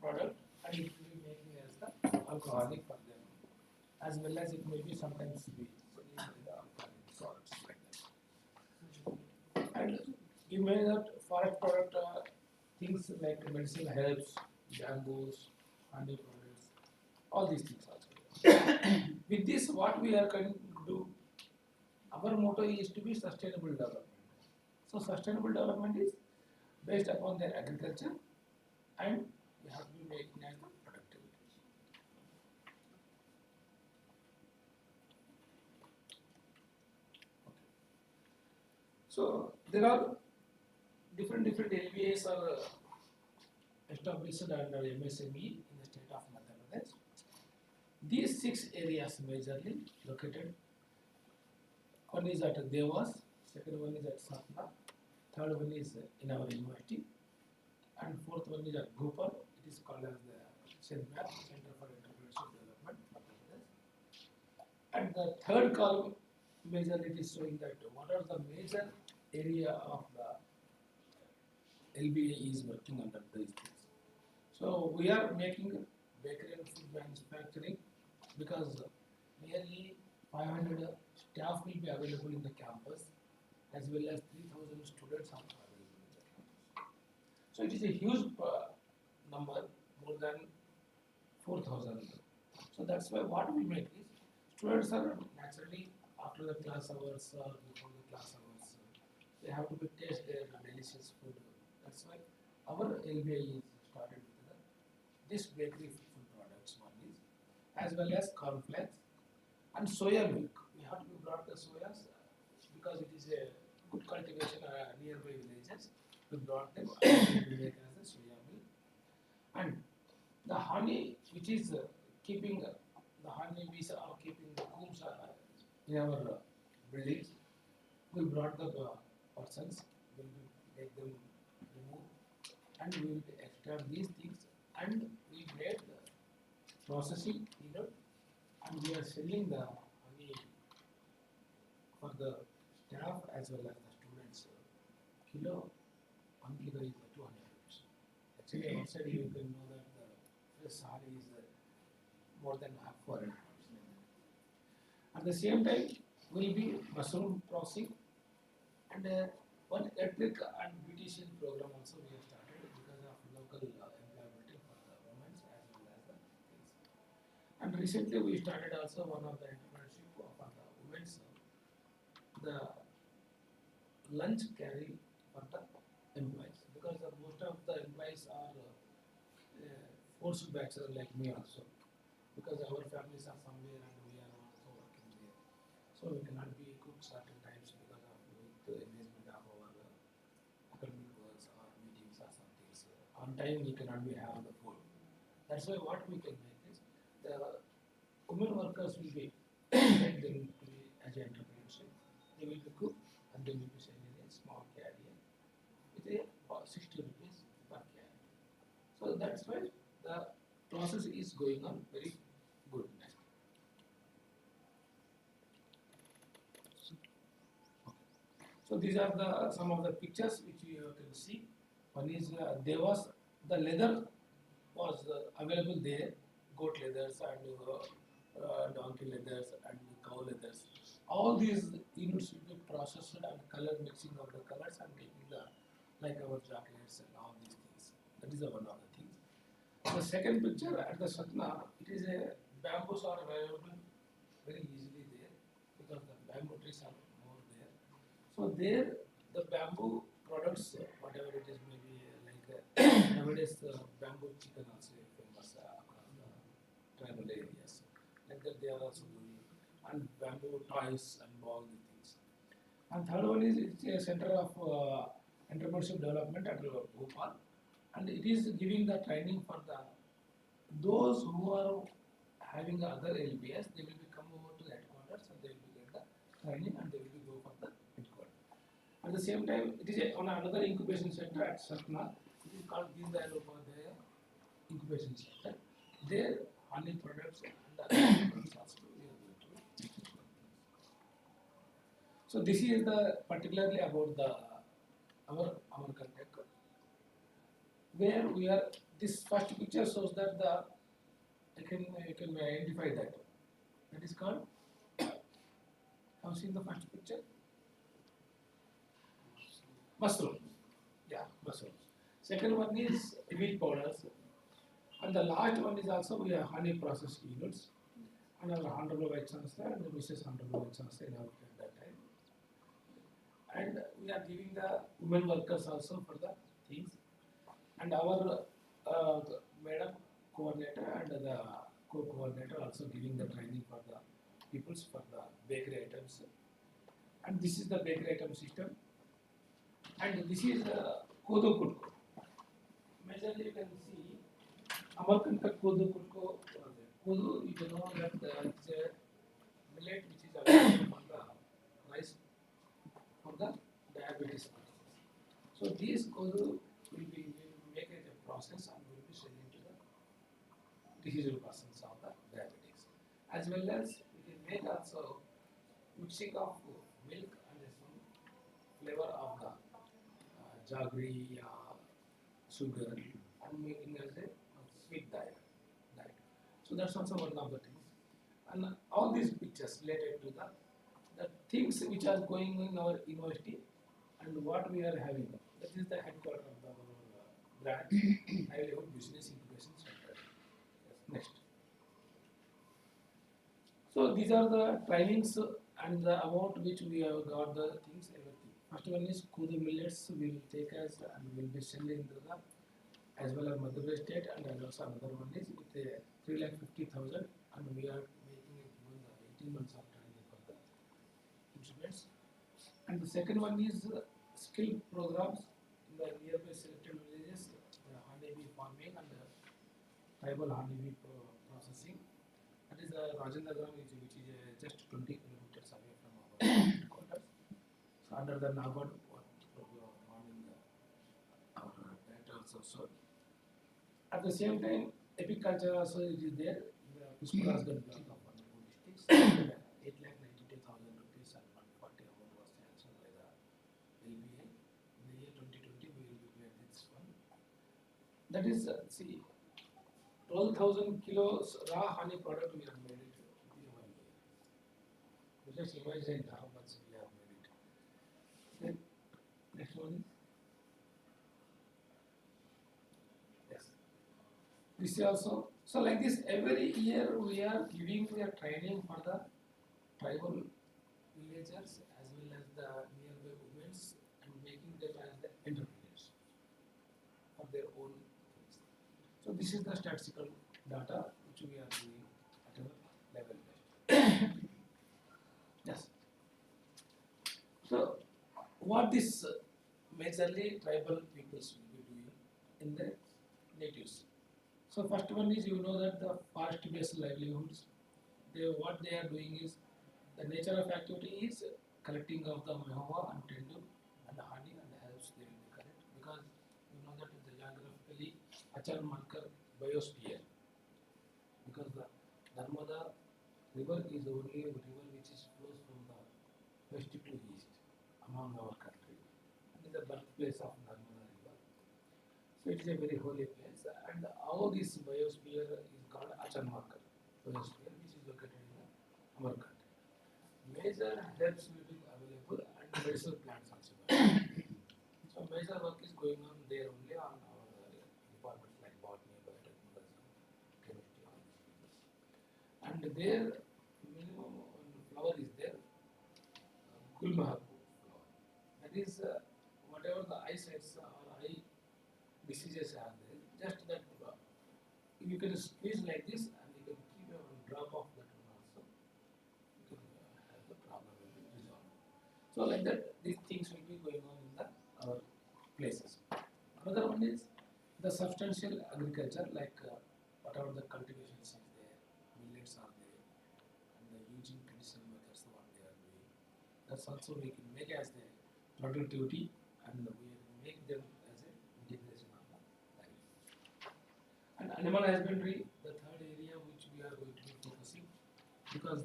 product, and it will be making as the alcoholic for them, as well as it may be sometimes sweet, so these are the alcoholic salts like that. And you may not forest product things like medicinal herbs, bamboos, honey products, all these things also. With this, what we are going to do, our motto is to be sustainable development. So sustainable development is based upon their agriculture, and we have to be making as the productivity. Okay. So there are different LBAs are established under MSME in the state of Madhya Pradesh. These 6 areas majorly located. One is at Devas, second one is at Satna, third one is in our university, and fourth one is at Gopal. It is called as the CENTER for Entrepreneurship Development, Madhya Pradesh. And the third column majorly it is showing that what are the major area of the LBA is working under these things. So we are making bakery and food manufacturing because nearly 500 staff will be available in the campus, as well as 3,000 students are available in the campus. So it is a huge number, more than 4,000. So that's why what we make is, students are naturally after the class hours or before the class hours, they have to be taste their delicious food. That's why our LBI is started with this bakery food products one is, as well as cornflakes and soya milk. We have to brought the soyas because it is a good cultivation nearby villages. We brought them and we make as a soya milk. And the honey, which is keeping the honey bees are keeping the combs in our buildings. We brought the persons, we will make them remove, and we will extract these things, and we made the processing period, and we are selling the honey for the staff as well as the students. Kilo, 1 kilo is 200 rupees. Actually, outside you can know that the fresh honey is more than half 400 rupees. At the same time, will be mushroom processing and one electric and beautician program also we have started because of local employability for the women as well as the things. And recently we started also one of the entrepreneurship for the women's the lunch carry for the employees because most of the employees are forced bachelor like me also because our families are somewhere and we are also working there. So we cannot be cook certain times because of the engagement of our academic works or meetings or something. So on time we cannot be have the food. That's why what we can make is the women workers will be make them to be as an entrepreneurship. They will be cook and they will be selling a small carrier with a 60 rupees per carrier. So that's why the process is going on very good. So these are the some of the pictures which you can see. One is there was the leather was available there, goat leathers and donkey leathers and cow leathers. All these units will be processed and color mixing of the colors and making the like our chocolates and all these things. That is one of the things. The second picture at the Satna, it is a bamboos are available very easily there because the bamboo trees are more there. So there the bamboo products, whatever it is, maybe like nowadays bamboo chicken also famous across the tribal areas. Like that they are also doing, and bamboo toys and all the things. And third one is it's a center of entrepreneurship development at Bhopal, and it is giving the training for the those who are having the other LBS. They will be come over to the headquarters and they will get the training and they will be go for the headquarters. At the same time, it is on another incubation center at Satna. It is called Deen Dayal Upadhyaya Incubation Center. There, honey products and other products also we are going to. So this is the particularly about the our contact, where we are. This first picture shows that you can identify that. That is called. Have you seen the first picture? Mushrooms. Yeah, mushrooms. Second one is wheat powders. And the last one is also we have honey processed units. And our Honorable Vice Chancellor and the Mrs. Honorable Vice Chancellor inaugurated that time. And we are giving the women workers also for the things. And our madam coordinator and the co-coordinator also giving the training for the peoples for the bakery items. And this is the bakery item system. And this is Kodo Kutko. Majorly you can see Amarkantak Kodo Kutko. Kodo, you know that it's a millet which is available for the rice for the diabetes purposes. So these Kodo will make it a process and will be selling to the diseased persons of the diabetes. As well as we can make also mixing of milk and some flavor of the jaggery, sugar, and making as a sweet diet. So that's also one of the things. And all these pictures related to the things which are going in our university and what we are having. That is the headquarters of our branch, Livelihood Business Incubation Center. Yes, next. So these are the trainings and the amount which we have got the things, everything. First one is Kudu millets we will take as and we will be sending to the as well as Madhya Pradesh state, and also another one is with 3,50,000 and we are making it even the 18 months of training for the instruments. And the second one is skill programs in the nearby selected villages, honeybee farming and tribal honeybee processing. That is Rajendra which is just 20 kilometers away from our headquarters. So under the Nagod, what we are running our directors also. At the same time, apiculture also is there. The Pushparasgan block of Honorable districts, 8,92,000 rupees and 140 amount was sanctioned by the LBA. In the year 2020, we will be paid this one. That is, see, 12,000 kilos raw honey product we have made it in 1 year. You just imagine how much we have made it. Then, next one. Yes. This is also, so like this every year we are giving a training for the tribal villagers as well as the nearby women and making them as the entrepreneurs for their own things. So this is the statistical data which we are doing at a level based. Yes. So what this majorly tribal peoples will be doing in the natives. So first one is you know that the forest based livelihoods, what they are doing is the nature of activity is collecting of the mahua and tendu and the honey and the herbs they will be collect because you know that the geographically Achar marker biosphere because the Narmada river is the only river which is flows from the west to east among our country and is the birthplace of Narmada river. So it is a very holy place and all this biosphere is called Achar marker biosphere which is located in our country. Major herbs will be available and medicinal plants also. So major work is going on there only on our departments like botany, biotechnology, chemistry, all these things. And there minimum flower is there, Gulmahaku flower. That is whatever the eyesights or eye diseases are there, just that you can squeeze like this and you can keep a drop of that one also. You can have the problem will be resolved. So like that, these things will be going on in our places. Another one is the substantial agriculture, like whatever the cultivations is there, millets are there, and the using traditional methods what they are doing. That's also we can make as the productivity, and we make them as a integration of the life. And animal husbandry, the third area which we are going to be focusing, because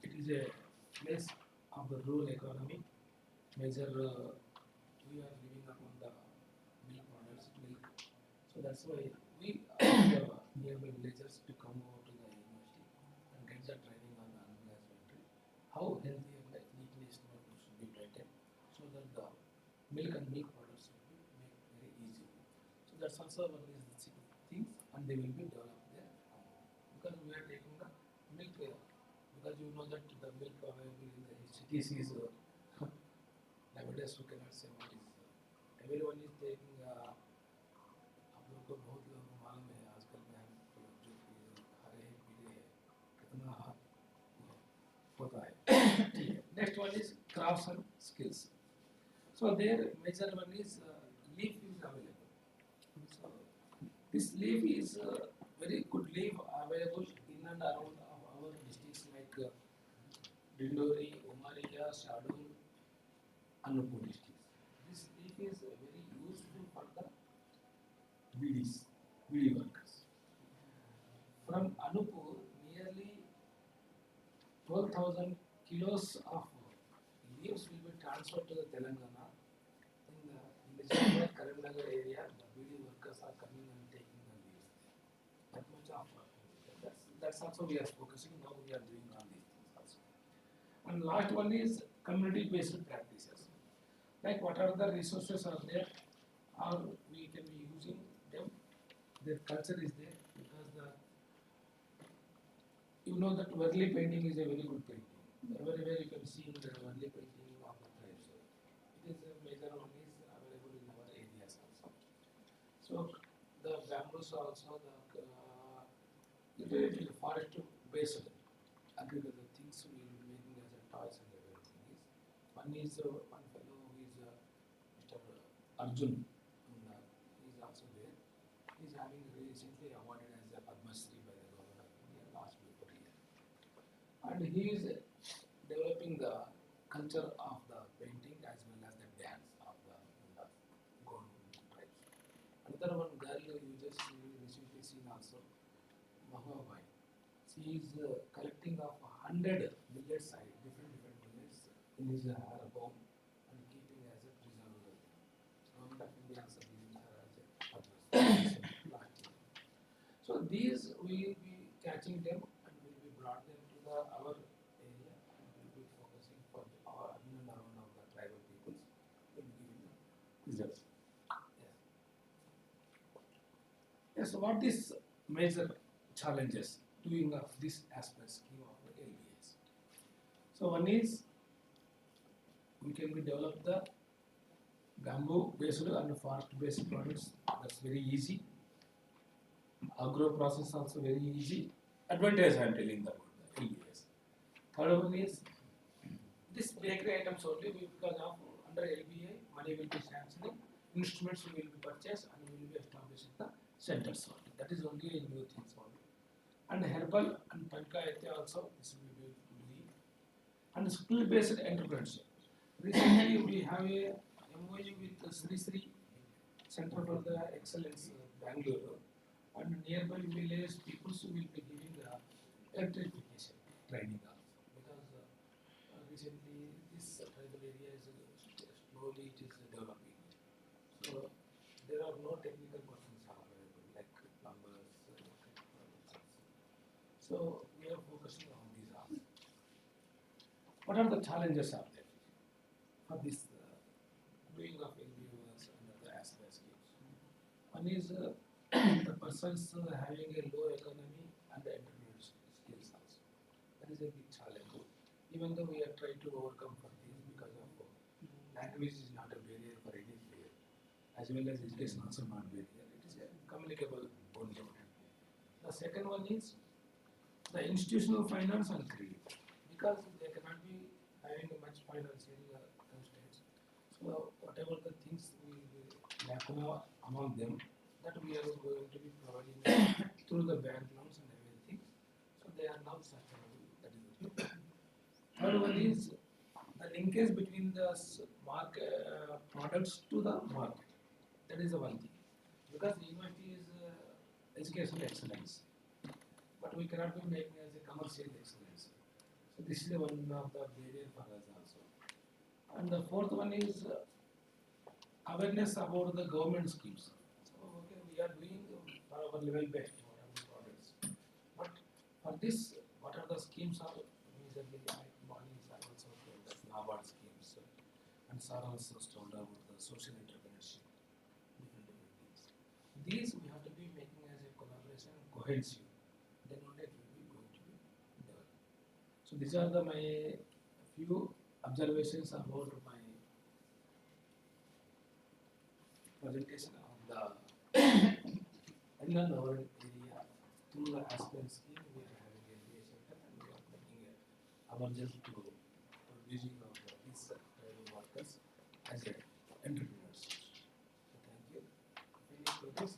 it is a place of the rural economy. Major we are living upon the milk products, milk. So that's why we ask the nearby villagers to come over to the university and get the training on the animal husbandry, how healthy and neatness should be maintained, so that the milk and milk products will be made very easy. So that's also one of the things, and they will be developed there. Because we are taking the milk, because you know that the milk available in the cities is nowadays we cannot say what is. Everyone is taking. आप लोग को बहुत लोग मालूम है आजकल में हम जो खा रहे हैं पी रहे हैं कितना होता है. Next one is crafts and skills. So their major one is leaf is available. So this leaf is very good leaf available in and around our districts like Dindori, Umaria, Shadul, Annapur districts. This leaf is very useful for the BD workers. From Annapur, nearly 12,000 kilos of leaves will be transferred to the Telangana. In the Chennai Karimnagar area, the BD workers are coming and taking the leaves. That much of that's also we are focusing. Now we are doing all these things also. And last one is community-based practices. Like what are the resources are there, or we can be using them. Their culture is there, because you know that Varli painting is a very good painting. Everywhere you can see the Varli painting of the tribes. It is a major one is available in our areas also. So the bamboos also, the forest based agricultural things we will be making as a toys and everything is. One is one fellow who is Mr. Arjun, he is also there. He is having recently awarded as a Padma Shri by the government of India last year. And he is developing the culture of the painting as well as the dance of the Gold tribes. Another one girl you just recently seen also, Mahuabai. She is collecting of 100 village side, different millets in his home and keeping as a preserve. Government of India also giving her as a last year. So these we will be catching them and we will be brought them to our area and we will be focusing for our in and around of the tribal peoples. We will be giving them results. Yes, so what is major challenges doing of this aspect scheme of the LBS? So one is we can be develop the bamboo based and forest based products. That's very easy. Agro process also very easy. Advantage I am telling about the LBS. Third one is this bakery items only because of under LBA money will be sanctioning, instruments will be purchased and will be established in the centers only. That is only a new things only. And herbal and pankayati also this will be doing. And skill based entrepreneurship. Recently we have a MOU with Sri Sri Center for the Excellence Bangalore, and nearby village people will be giving the electrification training also, because recently this tribal area is slowly it is developing. So there are no technical persons available like plumbers, so we are focusing on these also. What are the challenges out there for this doing of LBOs and other aspect schemes? One is the persons having a low economy and the entrepreneurship skills also. That is a big challenge. Even though we are trying to overcome for this because of language is not a barrier for any player, as well as education also not barrier. It is a communicable only. The second one is the institutional finance and credit, because they cannot be having much financial constraints. So whatever the things we lack among them, that we are going to be providing through the bank loans and everything. So they are now sustainable. That is the third one is the linkage between the products to the market. That is the one thing. Because the university is educational excellence, but we cannot be making as a commercial excellence. So this is one of the barrier for us also. And the fourth one is awareness about the government schemes. So okay, we are doing for our level best for our products, but for this, what are the schemes are majorly like mornings are also told the NABARD schemes, and sir also told about the social entrepreneurship, different things. These we have to be making as a collaboration cohesive. Then only it will be going to be developed. So these are the my few observations about my presentation on the inland urban area through the aspirant scheme. We are having a MBA center and we are making our just to producing of these tribal workers as a entrepreneurs. So thank you. Any queries?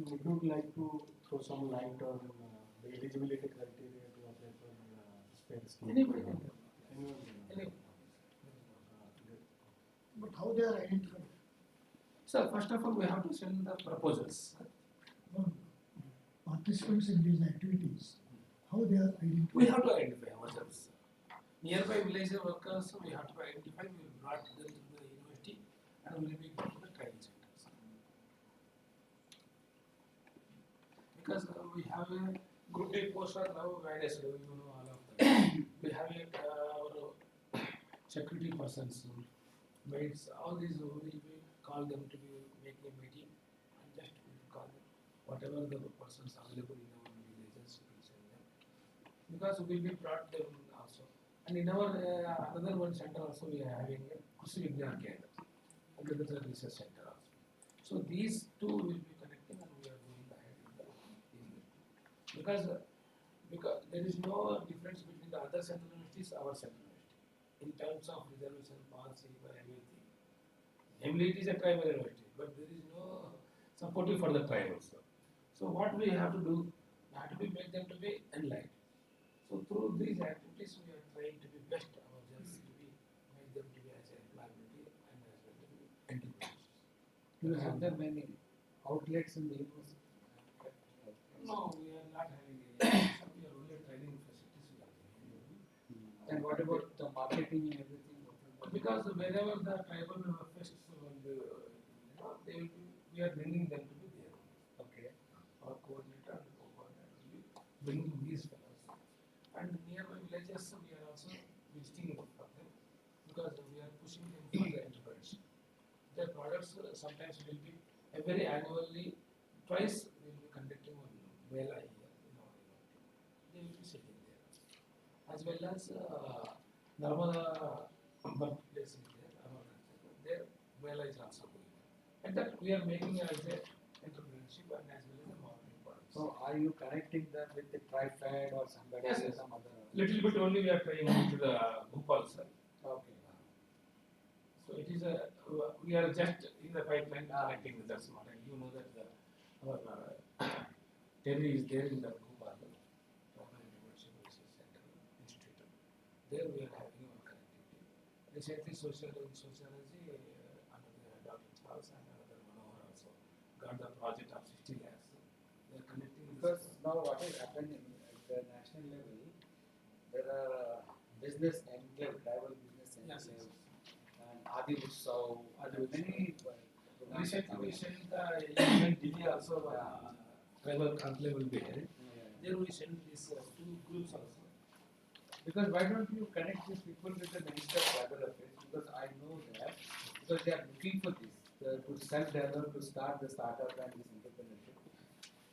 Would you like to throw some light on the eligibility criteria to apply for spare scheme? Anybody can do. Anyone can. Anybody. Good. But how they are identified? So first of all, we have to send the proposals. No, participants in these activities, how they are identified? We have to identify ourselves. Nearby village workers, we have to identify. We will brought them to the university and we will be going to the training centers. Because we have a good day poster now, minus, you know, all of them. We have our security persons, maids, all these, we call them to be making a meeting and just we call them. Whatever the persons available in our villages, we send them. Because we will be brought them also. And in our another one center also we are having a Kushi Vignan Kendra, agricultural research center also. So these two will be connecting and we are going ahead in the because there is no difference between the other central universities, our central university, in terms of reservation policy or everything. Namely, it is a tribal university, but there is no supportive for the tribe also. So what we have to do, we have to be make them to be enlightened. So through these activities, we are trying to be best ourselves to be make them to be as employability and as well to be entrepreneurs. Do you have that many outlets in the university? No, we are not having any. We are only training facilities. We are having. And what about the marketing and everything? Because wherever the tribal fests will be, they will be, we are bringing them to be there. Okay. Our coordinator and co-coordinator will be bringing these fellows. And nearby villages, we are also visiting for them because we are pushing them for the entrepreneurship. Their products sometimes will be every annually, twice we will be conducting one Mela here in our university. They will be sitting there. As well as Narmada birthplace is there, Mela is also going on. And that we are making as a entrepreneurship and as well as a marketing products. So are you connecting them with the TriFed or somebody Yes, or yes. some other? Little bit only we are trying to the Bhopal sir. Okay. So it is a, we are just in the pipeline connecting with that smart. And you know that our Terry is there in the Bhopal, Tribal Entrepreneurship Research Center Institute. There we are having our connectivity. Recently, sociology under the Dr. Charles and another Manohar also got the project of 60 lakhs. They are connecting Because now what is happening at the national level, there are business enclave, tribal business Yes, yes. enclaves, and Adi Utsav, and many. Recently, we sent the event Delhi also, tribal conclave will be held. There we send these two groups also. Because why don't you connect these people with the Minister of Tribal Affairs? Because I know that, because they are looking for this, to self-develop, to start the startup and this entrepreneurship.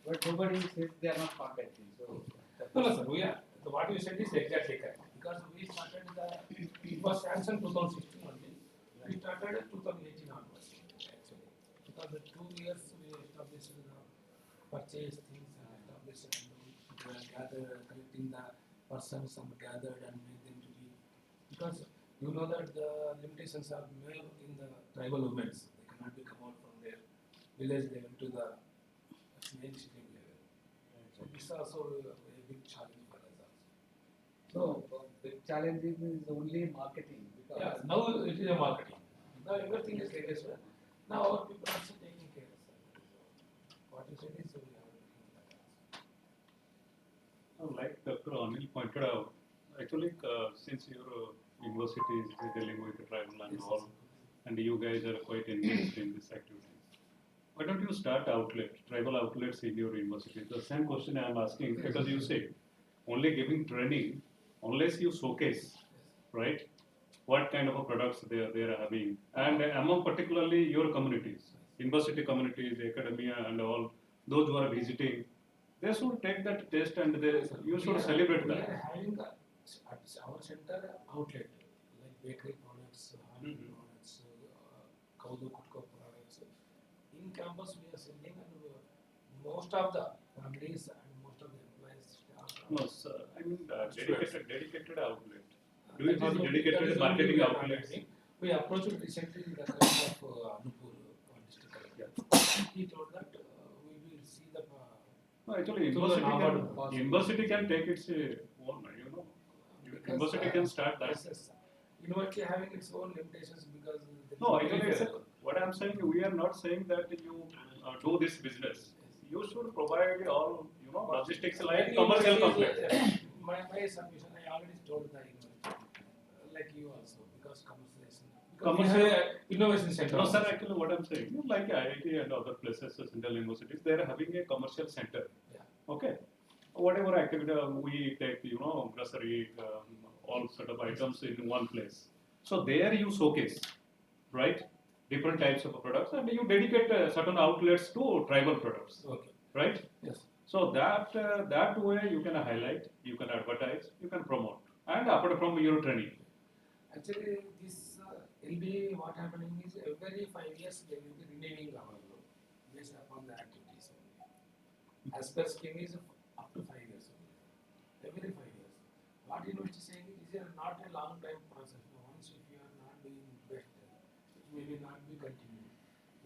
But nobody says they are not contacting. So No, sir, we are, what you said is exactly correct. Because we started it was sanctioned 2016 only. We started 2018 onwards, actually. Because the 2 years we established the purchase things and established and gather, collecting the persons and gathered and make them to be. Because you know that the limitations are made in the tribal women. They cannot be come out from their village level to the mainstream level. So this is also a big challenge for us also. So, the challenge is only marketing because Yeah, now it is a marketing. Now everything is like this. Now our people are also taking care of that. What you said is we are looking at that also. Like Dr. Anil pointed out, actually, since your university is dealing with the tribal and all, and you guys are quite engaged in this activity, why don't you start tribal outlets in your university? The same question I am asking because you say only giving training, unless you showcase, right? What kind of a products they are having, and among particularly your communities, university communities, academia, and all those who are visiting, they should take that test and you should celebrate We that. are having at our center outlet like bakery products, honey products, Kaudu Kutko products. In campus we are selling and most of the families and most of the employees staff. No, sir. I mean dedicated outlet. Do That it is is what- dedicated that is marketing what we are outlets. having. We approached recently the governor of Anuppur district collector. He told that we will see the. No, actually, So the university can take its own, university can start that. Yes. University having its own limitations because. there is No, very actually, little. what I'm saying, we are not saying that you do this business. You should provide all, logistics like commercial complex. My submission, I already told the university, like you also, because commercialization. Commercial- We have a innovation center. No, sir, actually, what I'm saying, like IIT and other places, central universities, they are having a commercial center. Yeah. Okay. Whatever activity we take, grocery, all sort of items in one place. So there you showcase, right? Different types of products, and you dedicate certain outlets to tribal products, Okay. right? Yes. So that way you can highlight, you can advertise, you can promote, and apart from your training. Actually, this will be what happening is every 5 years they will be renewing our law based upon the activities. As per scheme is up to 5 years. Every 5 years. What university is saying is not a long time process. Once if you are not doing best, it may not be continued.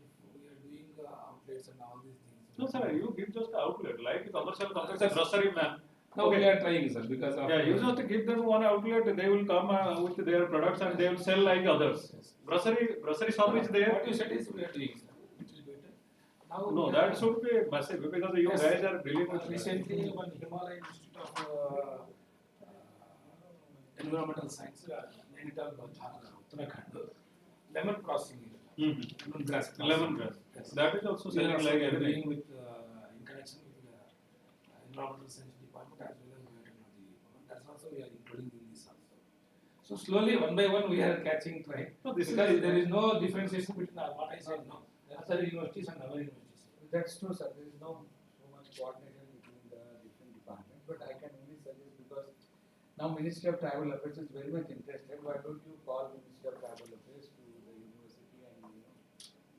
If we are doing outlets and all these things. No, sir, you give just outlet, like commercial complex, a grocery man. Now we are trying, sir, because of Yeah, you just give them one outlet, they will come with their products and they will sell like others. Yes. Grocery shop is there. What you said is we are doing, sir. It will be better. Now No, we that are- should be massive because you Yes. guys are dealing with. Recently, one Himalayan Institute of Environmental Science, Nainital, Uttarakhand, lemon processing unit. Lemongrass. Lemongrass. Yes. That is also We are selling also like doing everything. with in connection with the Environmental Science Department as well as Biotechnology Department. That's also we are including in this also. So slowly, one by one, we are catching track. No, this Because is- there is no differentiation between what I said. No, there are other universities and our universities. that's true, sir. There is no so much coordination between the different departments. But I can only suggest because now Ministry of Tribal Affairs is very much interested. Why don't you call Ministry of Tribal Affairs to the university and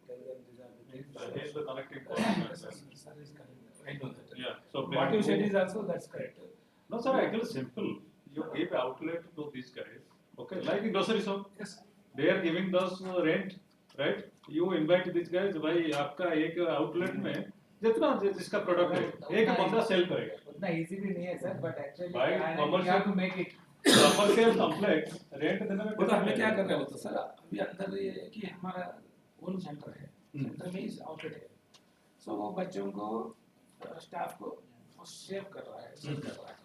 tell them these are the things. He is the connecting Yes, point. sir, sir is correct. I know that. Yeah. So What you said is also that's correct. No, sir, actually simple. You give outlet to these guys. Okay, like in grocery shop. Yes. They are giving those rent, right? You invite these guys, भाई आपका एक outlet में जितना जिसका product है एक बंदा sell करेगा. उतना easy भी नहीं है sir, but actually By we commercial- have to make it. Commercial complex rent देने में वो तो हमें क्या कर रहे हो तो सर अभी अंदर ये है कि हमारा ओन सेंटर है सेंटर में इस आउटलेट है सो वो बच्चों को स्टाफ को सेव कर रहा है सेव कर रहा है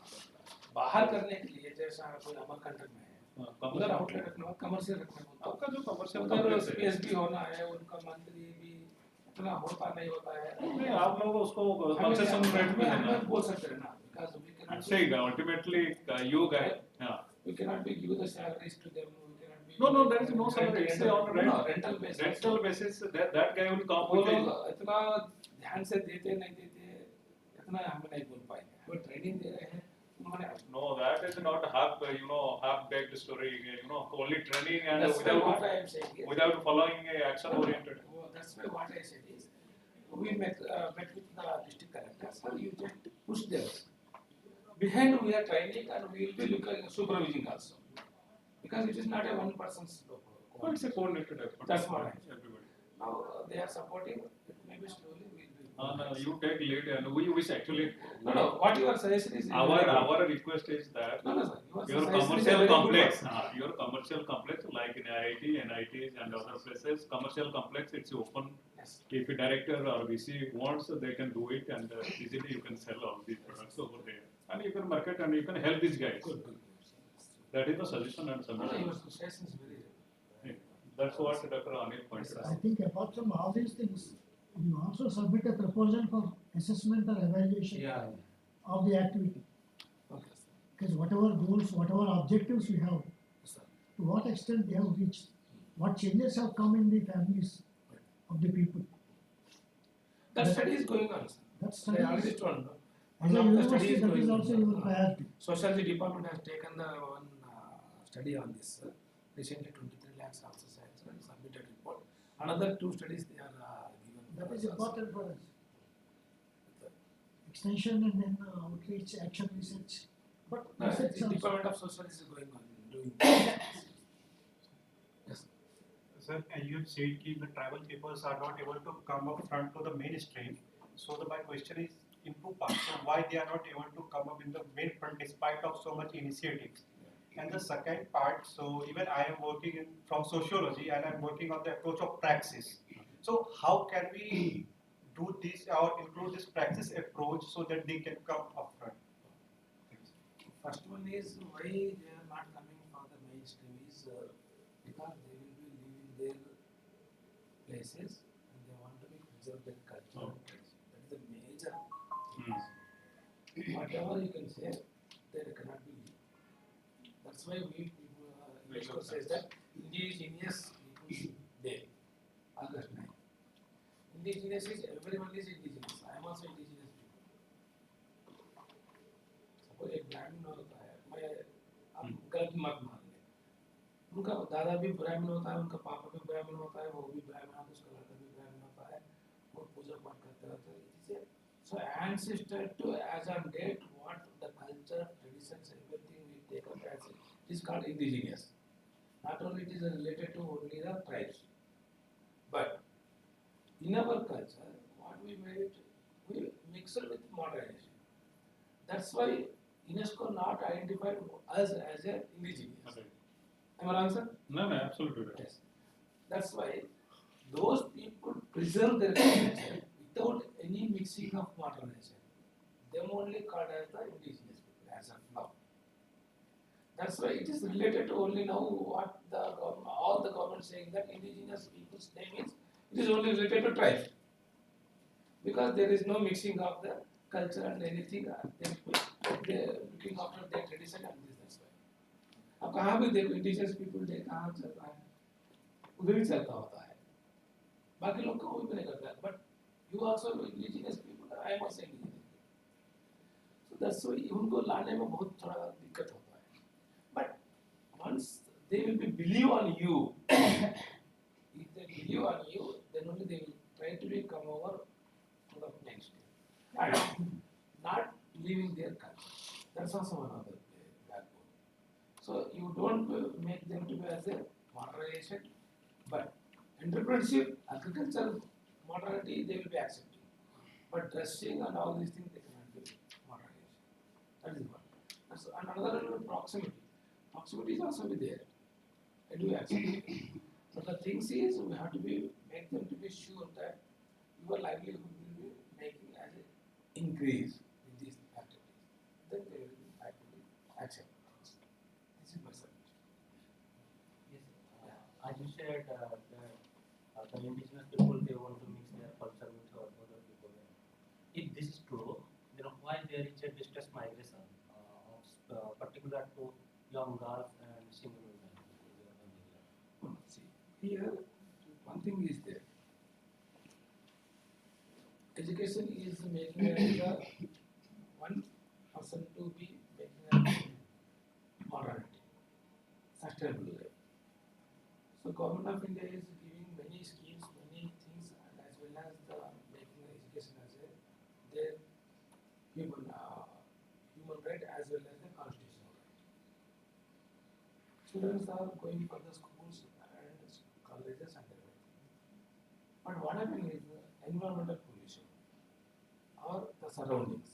बाहर करने के लिए जैसा कोई अमरकंटक में है उधर आउटलेट रखना कमर्शियल रखना होता आपका जो commercial है उधर complex है। स्पेस भी होना है उनका मंथली भी इतना होता नहीं होता है नहीं, आप लोग उसको concession rate में देना। हमें बोल सकते हैं ना because we cannot Say ultimately you guys. Yeah. we cannot be give the salaries to them we cannot be No, there is no salary. It's on rent. no, rental basis Rental basis. That guy will come वो with लोग it. इतना ध्यान से देते नहीं देते इतना हमें नहीं बोल पाएंगे वो ट्रेनिंग दे रहे हैं उन्होंने No, that is not half-baked story. Only training and that's why what I am saying is without following a action-oriented. that's why what I said is we met with the district collector so you just push them behind we are training and we will be looking supervising also because it is not a one person's No, it's a coordinated effort. That's what I- Everybody. Now they are supporting, it may be slowly will be. No, you take lead and we wish actually. No, what your suggestion is. Our request is that No, sir. your suggestion is commercial very good complex, one. your commercial complex like in IIT, NITs and other places, commercial complex it's open. Yes. If a director or VC wants, they can do it and easily you can sell all these products over there. And you can market and you can help these guys. Good. That is the suggestion and No, submission. your suggestion is very. That's what Dr. Anil pointed I out. think apart from all these things, you also submit a proposal for assessment or evaluation of the activity. Okay, sir. Because whatever goals, whatever objectives we have, Yes, sir. to what extent they have reached, what changes have come in the families of the people. That study is going on, sir. That I study already is, told. No? as a One of the study university, that is going also on. your priority. Sociology department has taken the one study on this. Recently, 23 lakhs also science and submitted report. Another 2 studies they are given. That is important for us. Extension and then outreach, action research. But No, research the also. Department of Sociology is going on doing. Yes. Sir, as you have said, the tribal peoples are not able to come up front to the mainstream. So my question is in two parts. So why they are not able to come up in the main front despite of so much initiatives? And the second part, so even I am working from sociology and I'm working on the approach of praxis. So how can we do this or include this praxis approach so that they can come up front? First one is why they are not coming for the mainstream is because they will be leaving their places and they want to be preserve their culture. That is the major thing. Whatever you can say, they cannot be leave. That's why we UNESCO says that Indigenous Peoples Day, August 9. Indigenous is everyone is indigenous. I am also indigenous people. Suppose एक ब्राह्मण होता है, मैं आप गलत मत मान लें. उनका दादा भी ब्राह्मण होता है, उनका पापा भी ब्राह्मण होता है, वो भी ब्राह्मण होता है, उसका लड़का भी ब्राह्मण होता है, वो पूजा पाठ करते रहते हैं. So ancestor to as on date, what the culture, traditions, everything we take up as it is called indigenous. Not only it is related to only the tribes, but in our culture, what we made, we mixed with modernization. That's why UNESCO not identified us as an indigenous. Okay. Am I wrong, sir? No, absolutely right. Yes. That's why those people preserve their culture without any mixing of modernization. Them only called as the indigenous people as of now. That's why it is related to only now what the government, all the government saying that indigenous people's name is, it is only related to tribes. Because there is no mixing of the culture and anything, they are looking after their tradition and this, that's why. अब कहाँ भी देखो indigenous people day कहाँ चल रहा है, उधर ही चलता होता है. बाकी लोग कोई भी नहीं करता है, but you also indigenous people, I am also indigenous. So that's why उनको लाने में बहुत थोड़ा दिक्कत होता है. But once they will be believe on you, if they believe on you, then only they will try to come over to the mainstream. And not leaving their culture. That's also another backbone. So you don't make them to be as a modernization, but entrepreneurship, agriculture, modernity, they will be accepting. But dressing and all these things, they cannot be modernization. That is one. So another proximity. Proximity is also be there. And we accept. But the thing is, we have to be make them to be sure that your livelihood will be making as an increase in these activities. Then they will actually accept. This is my submission. Yes, as you said, the indigenous people they want to mix their culture with other people. If this is true, then why there is a distress migration particular to young girls and single women? See, here one thing is there. Education is making the one person to be making a modernity, sustainable life. So government of India is giving many schemes, many things, and as well as the making the education as a their human right as well as the constitutional right. Students are going for the schools and colleges and everything. But what happened is environmental pollution or the surroundings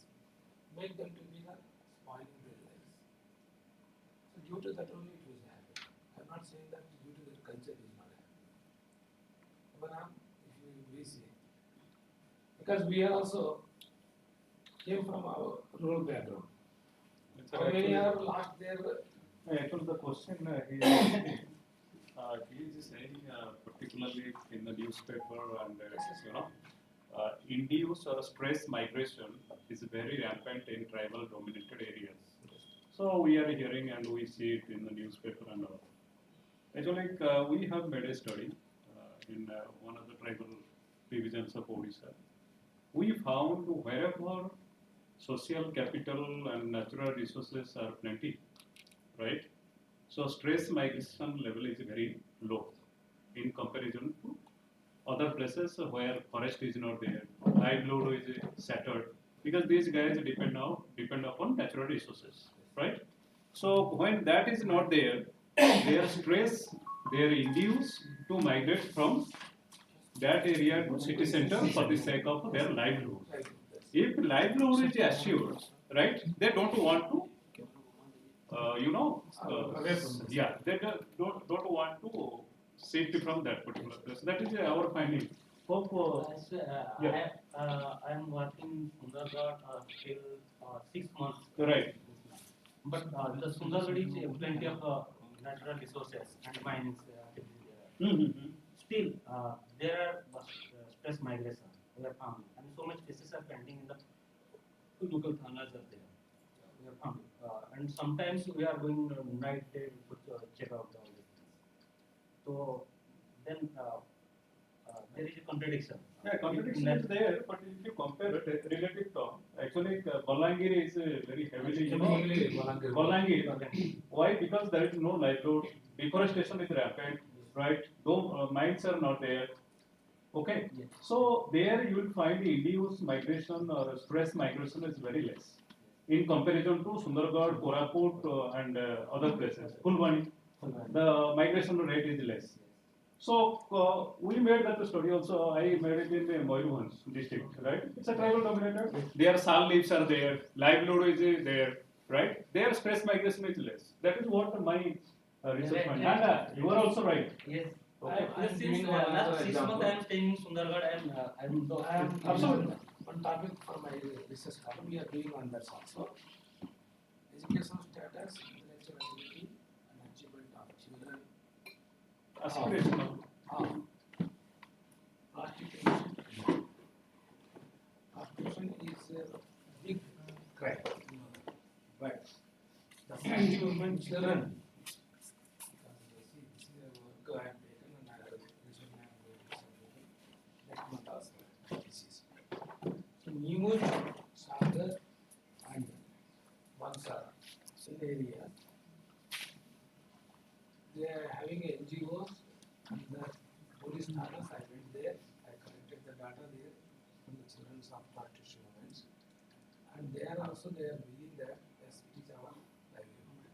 make them to be the spoiling their lives. So due to that only it was happening. I'm not saying that due to their culture it is not happening. But if we see, because we are also came from our rural background. How many are lost their Actually, the question he is saying, particularly in the newspaper and induced or stress migration is very rampant in tribal dominated areas. So we are hearing and we see it in the newspaper and all. Actually, we have made a study in one of the tribal divisions of Odisha. We found wherever social capital and natural resources are plenty, right? So stress migration level is very low in comparison to other places where forest is not there, livelihood is shattered, because these guys depend upon natural resources, right? So when that is not there, their stress, they are induced to migrate from that area to city center for the sake of their livelihood. If livelihood is assured, right, they don't want to, they don't want to shift from that particular place. That is our finding. Hope. I am working in Sundargarh till 6 months. Right. But the Sundargarh is plenty of natural resources and mines. Mm-hmm. Still, there are stress migration. We are found, and so much cases are pending in the local thanas are there. We are found, and sometimes we are going night day to check out all these things. So then there is a contradiction. Yeah, contradiction is there, but if you compare it, relative term, actually Balangir is very heavily, Balangir. Why? Because there is no livelihood, deforestation is rampant, right? Though mines are not there. Okay, Yes. so there you will find the induced migration or stress migration is very less in comparison to Sundargarh, Koraput, and other places. Fulbani, the migration rate is less. So we made that study also. I made it in the Mayurbhanj district, right? It's a tribal dominated. Their sal leaves are there, livelihood is there, right? Their stress migration is less. That is what my research found. And you are also right. Yes. Okay. Since last 6 months I am staying in Sundargarh and I am Absolutely. one topic for my research column we are doing on that also. Education status, intellectual ability, and achievement of children. Aspirational. Prostitution. Prostitution is a big crime. But the sexual women, children, go and take and I have that not also disease. So new Sagar and Bansara in the area, they are having NGOs and the police thanas. I went there, I collected the data there from the children of prostitution events, and they are believing that yes, it is our livelihood.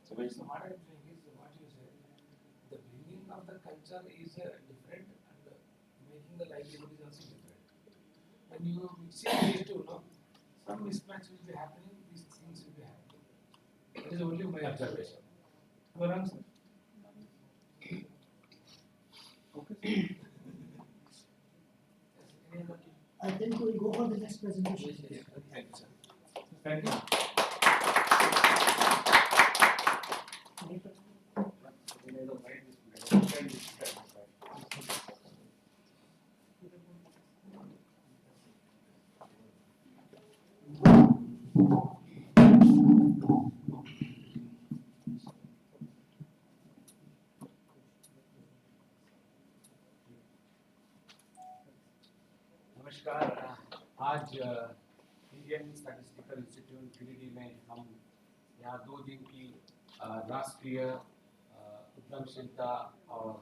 So based on what I am saying is what you said, the bringing of the culture is different and making the livelihood is also different. When you mixing these two, some mismatch will be happening, these things will be happening. That is only my observation. Your answer? Okay. Yes, any other? I think we'll go for the next presentation. Yes. Thank you, sir. Thank you. नमस्कार आज Indian statistical institute PDD में हम यहाँ 2 दिन की राष्ट्रीय उद्यमशीलता और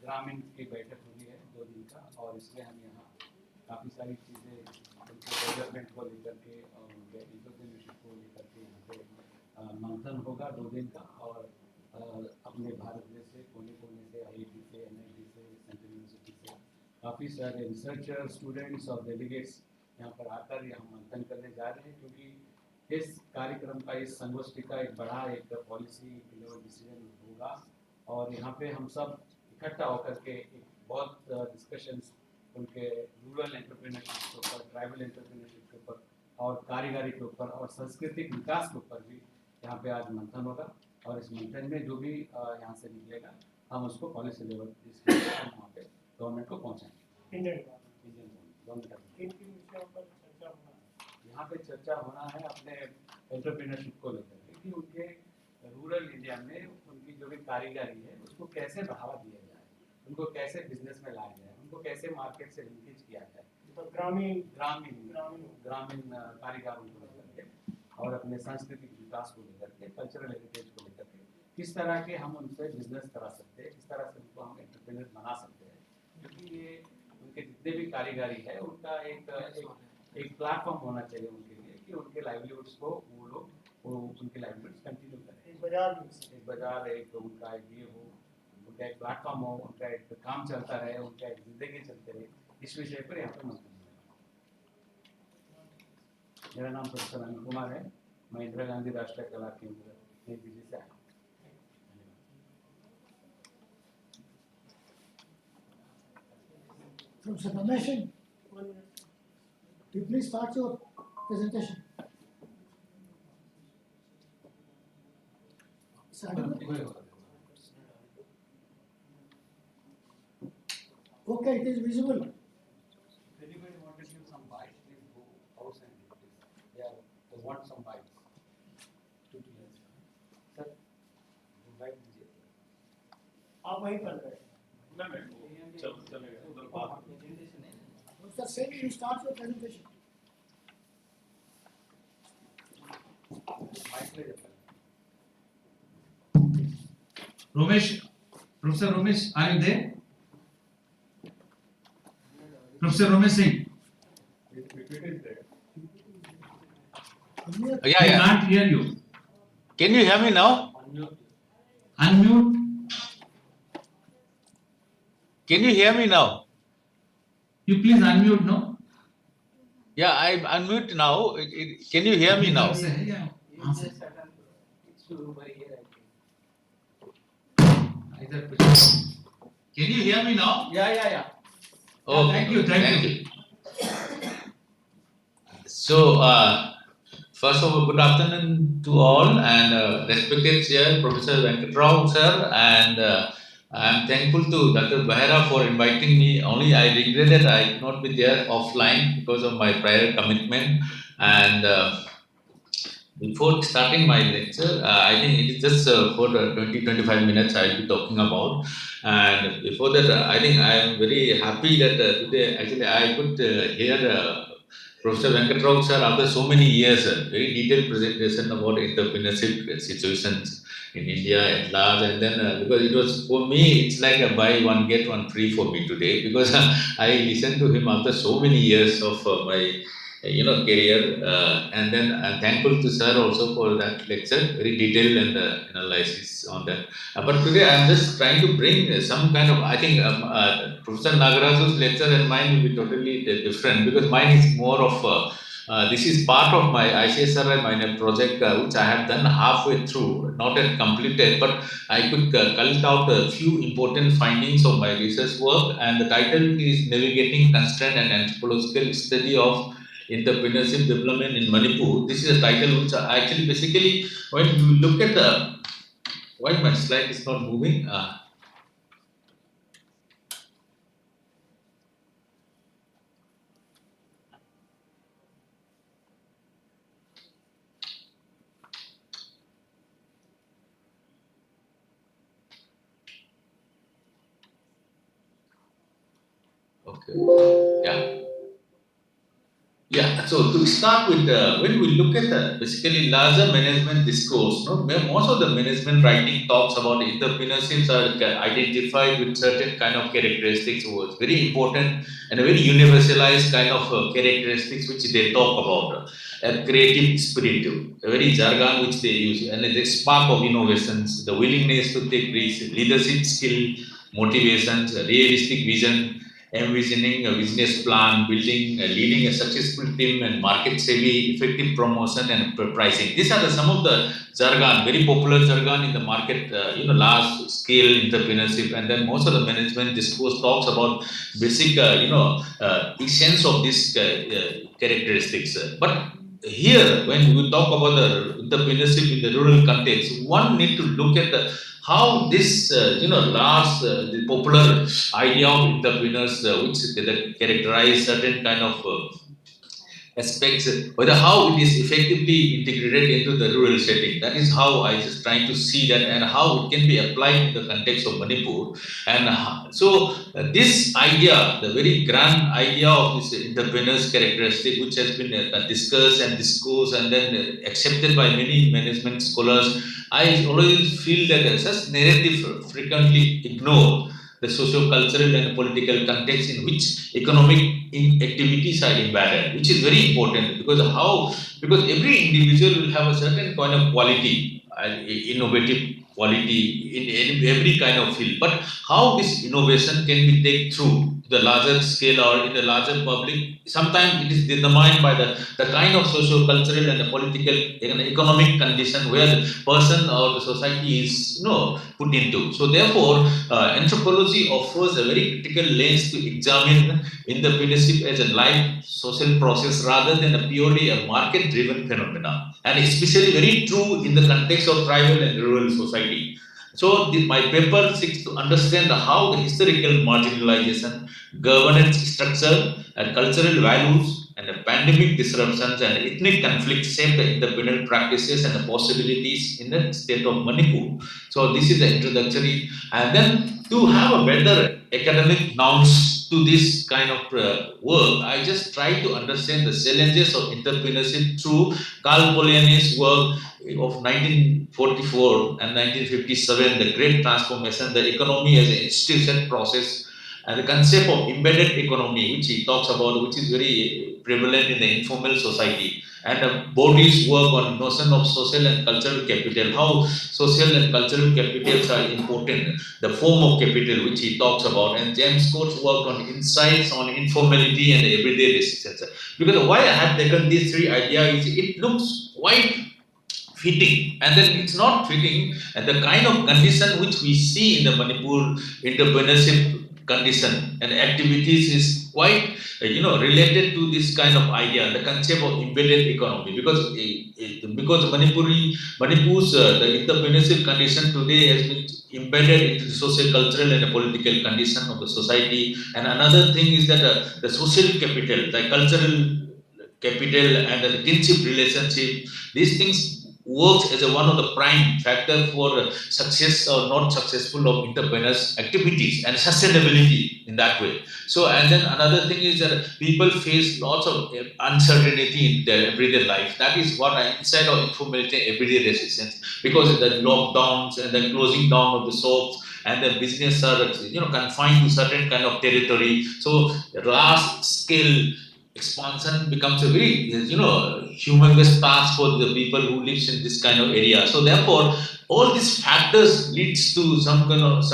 ग्रामीण की बैठक हुई है 2 दिन का, और इसलिए हम यहाँ काफ़ी सारी चीज़ें उनके डेवलपमेंट को लेकर के और उनके एंटरप्रेन्योरशिप को लेकर के यहाँ पे मंथन होगा 2 दिन का। और अपने भारत देश से कोने कोने से, IIT से, NIT से, सेंट्रल यूनिवर्सिटी से काफ़ी सारे रिसर्चर, स्टूडेंट्स और डेलीगेट्स यहाँ पर आकर यहाँ मंथन करने जा रहे हैं, क्योंकि इस कार्यक्रम का, इस संगोष्ठी का एक बड़ा एक पॉलिसी लेवल डिसीजन होगा और यहाँ पे हम सब इकट्ठा होकर के एक बहुत डिस्कशंस उनके रूरल एंटरप्रेन्योरशिप के ऊपर, ट्राइबल एंटरप्रेन्योरशिप के ऊपर और कारीगरी के ऊपर और सांस्कृतिक विकास के ऊपर भी यहाँ पे आज मंथन होगा। और इस मंथन में जो भी यहाँ से निकलेगा हम उसको पॉलिसी लेवल वहाँ पे गवर्नमेंट को पहुँचाएंगे। इंडियन गवर्नमेंट यहाँ पे चर्चा होना है अपने एंटरप्रेन्योरशिप को लेकर के कि उनके रूरल इंडिया में उनकी जो भी कारीगरी है उसको कैसे बढ़ावा दिया जाए, उनको कैसे बिजनेस में लाया जाए, उनको कैसे मार्केट से लिंकेज किया जाए, तो ग्रामीण कारीगरों को लेकर के और अपने सांस्कृतिक विकास को लेकर के, कल्चरल हेरिटेज को लेकर के किस तरह के हम उनसे बिजनेस करा सकते हैं, किस तरह से उनको हम एंटरप्रेन्योर बना सकते हैं, क्योंकि ये उनके जितने भी कारीगरी है उनका एक प्लेटफॉर्म होना चाहिए उनके लिए कि उनके लाइवलीहुड्स को वो उनके लाइवलीहुड्स कंटिन्यू करें। एक बाजार एक उनका एक ये हो, उनका एक प्लेटफॉर्म हो, उनका एक काम चलता रहे, उनका एक जिंदगी चलते रहे, इस विषय पर यहाँ पर मंथन। मेरा नाम प्रोफेसर अनिल कुमार है, मैं इंदिरा गांधी राष्ट्रीय कला केंद्र नई दिल्ली से आया। Professor Ramesh, you please start your presentation. Okay, it is visible. If anybody want to give some bites, please go outside. Yeah, they want some bites. Sir, bite दीजिए। आप वहीं पर बैठे। चलेगा उधर बात। Professor Sen, you start your presentation. Ramesh, Professor Ramesh, are you there? Professor Ramesh Singh. Yeah. I can't hear you. Can you hear me now? Unmute. Can you hear me now? You please unmute, no? Yeah, I unmute now. Can you hear me now? Yeah. Can you hear me now? Yeah. Oh, Thank you. So, first of all, good afternoon to all, and respected Chair, Professor Venkatrao sir, and I am thankful to Dr. Behera for inviting me. Only I regret that I could not be there offline because of my prior commitment. And before starting my lecture, I think it is just for 20-25 minutes I will be talking about. And before that, I think I am very happy that today actually I could hear Professor Venkatrao sir after so many years, very detailed presentation about entrepreneurship situations in India at large. And then because it was for me, it's like a buy one get one free for me today, because I listened to him after so many years of my career, and then I'm thankful to sir also for that lecture, very detailed and analysis on that. But today I'm just trying to bring some kind of, I think Professor Nagaraju's lecture and mine will be totally different, because mine is more of this is part of my ICSRI minor project, which I have done halfway through, not yet completed, but I could cull out a few important findings of my research work, and the title is Navigating Constraint and Anthropological Study of Entrepreneurship Development in Manipur. This is a title which actually basically, when you look at the, why my slide is not moving? Okay. Yeah. So to start with, when we look at the basically larger management discourse, no, where most of the management writing talks about entrepreneurships are identified with certain kind of characteristics, was very important and a very universalized kind of characteristics which they talk about. A creative spirit, a very jargon which they use, and the spark of innovations, the willingness to take risks, leadership skill, motivations, a realistic vision, envisioning a business plan, building, leading a successful team, and market savvy, effective promotion and pricing. These are some of the jargon, very popular jargon in the market. Large scale entrepreneurship, and then most of the management discourse talks about basic, essence of these characteristics. But here, when we talk about the entrepreneurship in the rural context, one need to look at how this, last the popular idea of entrepreneurs, which that characterize certain kind of aspects, whether how it is effectively integrated into the rural setting. That is how I just trying to see that and how it can be applied in the context of Manipur. And this idea, the very grand idea of this entrepreneur's characteristic, which has been discussed and discussed and then accepted by many management scholars, I always feel that such narrative frequently ignore the socio-cultural and political context in which economic activities are embedded, which is very important because every individual will have a certain kind of quality, innovative quality in every kind of field. But how this innovation can be taken through the larger scale or in the larger public, sometimes it is determined by the kind of socio-cultural and the political and economic condition where the person or the society is put into. So therefore, anthropology offers a very critical lens to examine entrepreneurship as a life social process rather than a purely a market-driven phenomena, and especially very true in the context of tribal and rural society. So my paper seeks to understand how the historical marginalization, governance structure, and cultural values, and the pandemic disruptions and ethnic conflicts shape the entrepreneurial practices and the possibilities in the state of Manipur. So this is the introductory, and then to have a better academic nouns to this kind of work, I just try to understand the challenges of entrepreneurship through Carl Polanyi's work of 1944 and 1957, the Great Transformation, the economy as an institution process, and the concept of embedded economy, which he talks about, which is very prevalent in the informal society, and Bodhi's work on notion of social and cultural capital, how social and cultural capitals are important, the form of capital, which he talks about, and James Scott's work on insights on informality and everyday resistance. Because why I have taken these three ideas is it looks quite fitting, and then it's not fitting, and the kind of condition which we see in the Manipur entrepreneurship condition and activities is quite related to this kind of idea, the concept of embedded economy, because Manipur's the entrepreneurship condition today has been embedded into the social, cultural, and the political condition of the society. And another thing is that the social capital, the cultural capital, and the kinship relationship, these things works as one of the prime factor for success or not successful of entrepreneurs activities and sustainability in that way. So, and then another thing is that people face lots of uncertainty in their everyday life. That is what I inside of informality everyday resistance, because of the lockdowns and the closing down of the shops, and the business are confined to certain kind of territory. So large scale expansion becomes a very humongous task for the people who lives in this kind of area. So therefore, all these factors leads to some kind of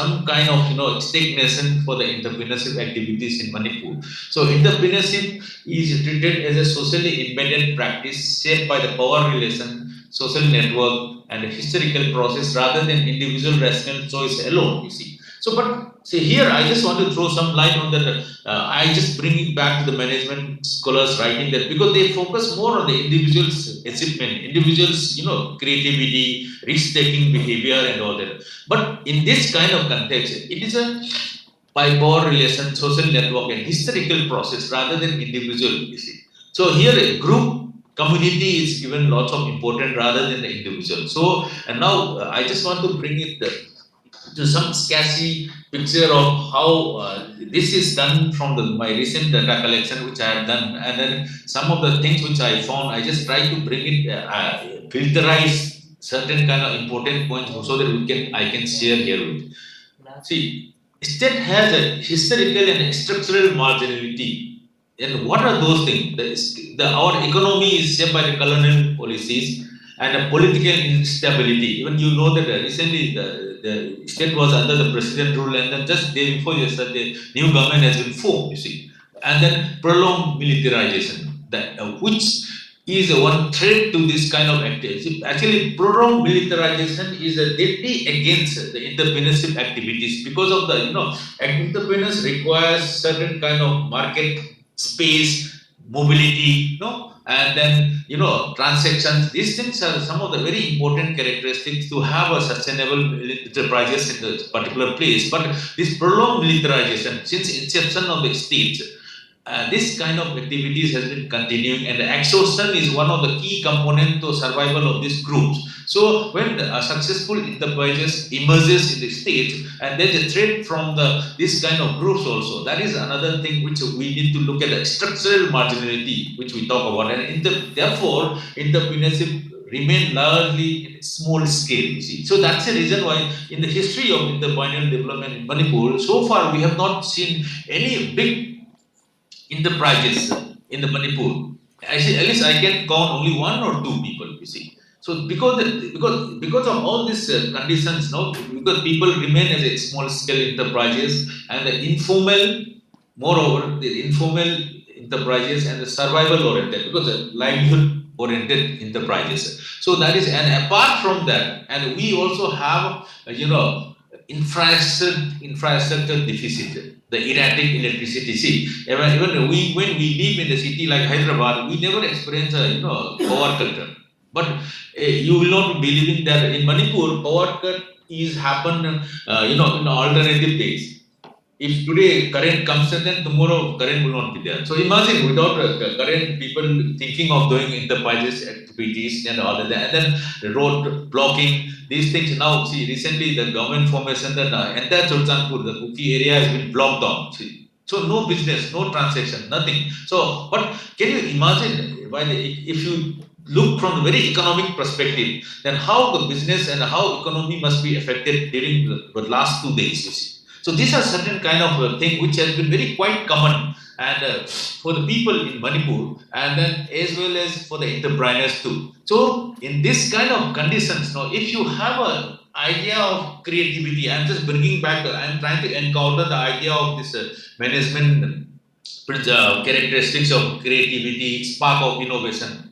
stagnation for the entrepreneurship activities in Manipur. So entrepreneurship is treated as a socially embedded practice shaped by the power relation, social network, and a historical process rather than individual rational choice alone. You see. So, but see here, I just want to throw some light on that. I just bring it back to the management scholars writing that, because they focus more on the individual's achievement, individuals, creativity, risk-taking behavior, and all that. But in this kind of context, it is a by power relation, social network, and historical process rather than individual. You see. So here, a group community is given lots of importance rather than the individual. So, and now I just want to bring it to some sketchy picture of how this is done from my recent data collection which I have done, and then some of the things which I found, I just try to bring it, filterize certain kind of important points so that I can share here with. See, state has a historical and structural marginality. And what are those things? Our economy is shaped by the colonial policies and a political instability. Even you know that recently the state was under the president rule, and then just day before yesterday, the new government has been formed, you see. And then prolonged militarization, which is one threat to this kind of activity. Actually, prolonged militarization is a deadly against the entrepreneurship activities because of the, entrepreneurs requires certain kind of market space, mobility, and then, transactions. These things are some of the very important characteristics to have a sustainable enterprises in the particular place. But this prolonged militarization, since inception of the state, this kind of activities has been continuing, and exhaustion is one of the key components to survival of these groups. So when the successful enterprises emerges in the state, and there's a threat from this kind of groups also, that is another thing which we need to look at, the structural marginality which we talk about, and therefore entrepreneurship remain largely in small scale, you see. So that's the reason why in the history of entrepreneurial development in Manipur, so far we have not seen any big enterprises in the Manipur. At least I can count only one or two people, you see. So because of all these conditions, because people remain as a small scale enterprises, and the informal, moreover, the informal enterprises and the survival oriented, because the livelihood oriented enterprises. So that is, and apart from that, and we also have, infrastructure deficit, the erratic electricity. See, even when we live in a city like Hyderabad, we never experience a power cut. But you will not be believing that in Manipur, power cut is happened, in alternative days. If today current comes and then tomorrow current will not be there. So imagine without current, people thinking of doing enterprises activities and all that, and then the road blocking, these things. Now see, recently the government formation, the entire Churchanpur, the Kuki area has been blocked down. See. So no business, no transaction, nothing. So, but can you imagine if you look from the very economic perspective, then how the business and how economy must be affected during the last 2 days, you see. So these are certain kind of thing which has been very quite common, and for the people in Manipur, and then as well as for the entrepreneurs too. So in this kind of conditions, if you have an idea of creativity, I'm just bringing back, I'm trying to encounter the idea of this management characteristics of creativity, spark of innovation.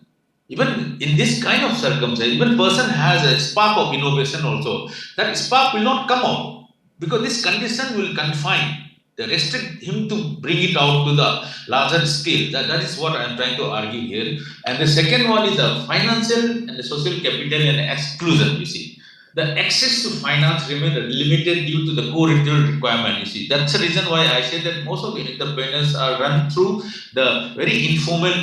Even in this kind of circumstance, even person has a spark of innovation also, that spark will not come out, because this condition will confine, restrict him to bring it out to the larger scale. That is what I am trying to argue here. And the second one is the financial and the social capital and exclusion, you see. The access to finance remains limited due to the core retail requirement, you see. That's the reason why I say that most of the entrepreneurs are run through the very informal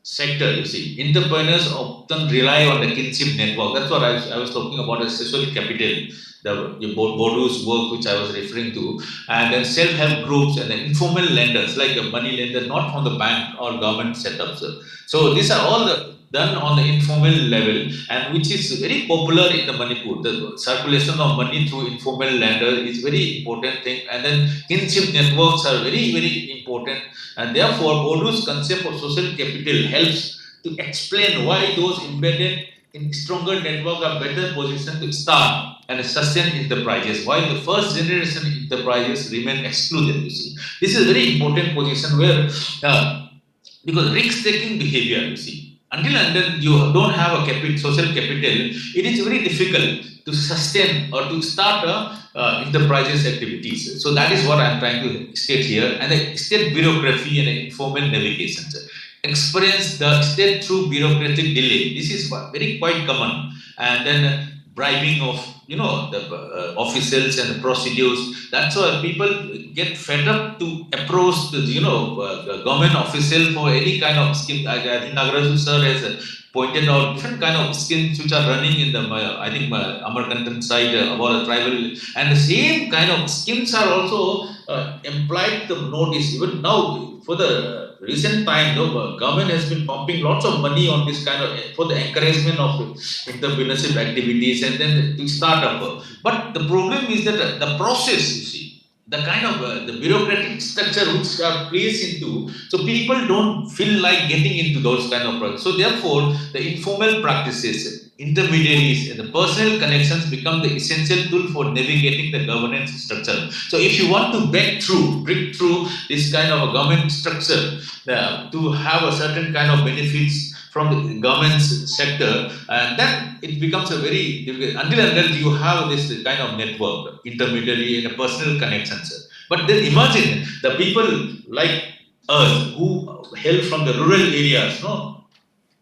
sector, you see. Entrepreneurs often rely on the kinship network. That's what I was talking about, as social capital, the Bodu's work which I was referring to, and then self-help groups and then informal lenders like the money lenders, not from the bank or government setups. So these are all done on the informal level, and which is very popular in the Manipur. The circulation of money through informal lender is very important thing, and then kinship networks are very, very important, and therefore Bodu's concept of social capital helps to explain why those embedded in stronger network are better positioned to start and sustain enterprises, while the first generation enterprises remain excluded, you see. This is a very important position where, because risk-taking behavior, you see, until and then you don't have a social capital, it is very difficult to sustain or to start enterprises activities. So that is what I am trying to state here. And the state bureaucracy and informal navigation. Experience the state through bureaucratic delay. This is very quite common. And then bribing of the officials and the procedures. That's why people get fed up to approach the government official for any kind of scheme. I think Nagaraju sir has pointed out different kind of schemes which are running in the, I think, Amarkantan side about the tribal, and the same kind of schemes are also implied the notice. Even now, for the recent time, the government has been pumping lots of money on this kind of, for the encouragement of entrepreneurship activities and then to start up. But the problem is that the process, you see, the kind of the bureaucratic structure which are placed into, so people don't feel like getting into those kind of projects. So therefore, the informal practices, intermediaries, and the personal connections become the essential tool for navigating the governance structure. So if you want to break through this kind of a government structure, to have a certain kind of benefits from the government sector, and then it becomes a very difficult until you have this kind of network, intermediary and a personal connections. But then imagine the people like us who hail from the rural areas, no?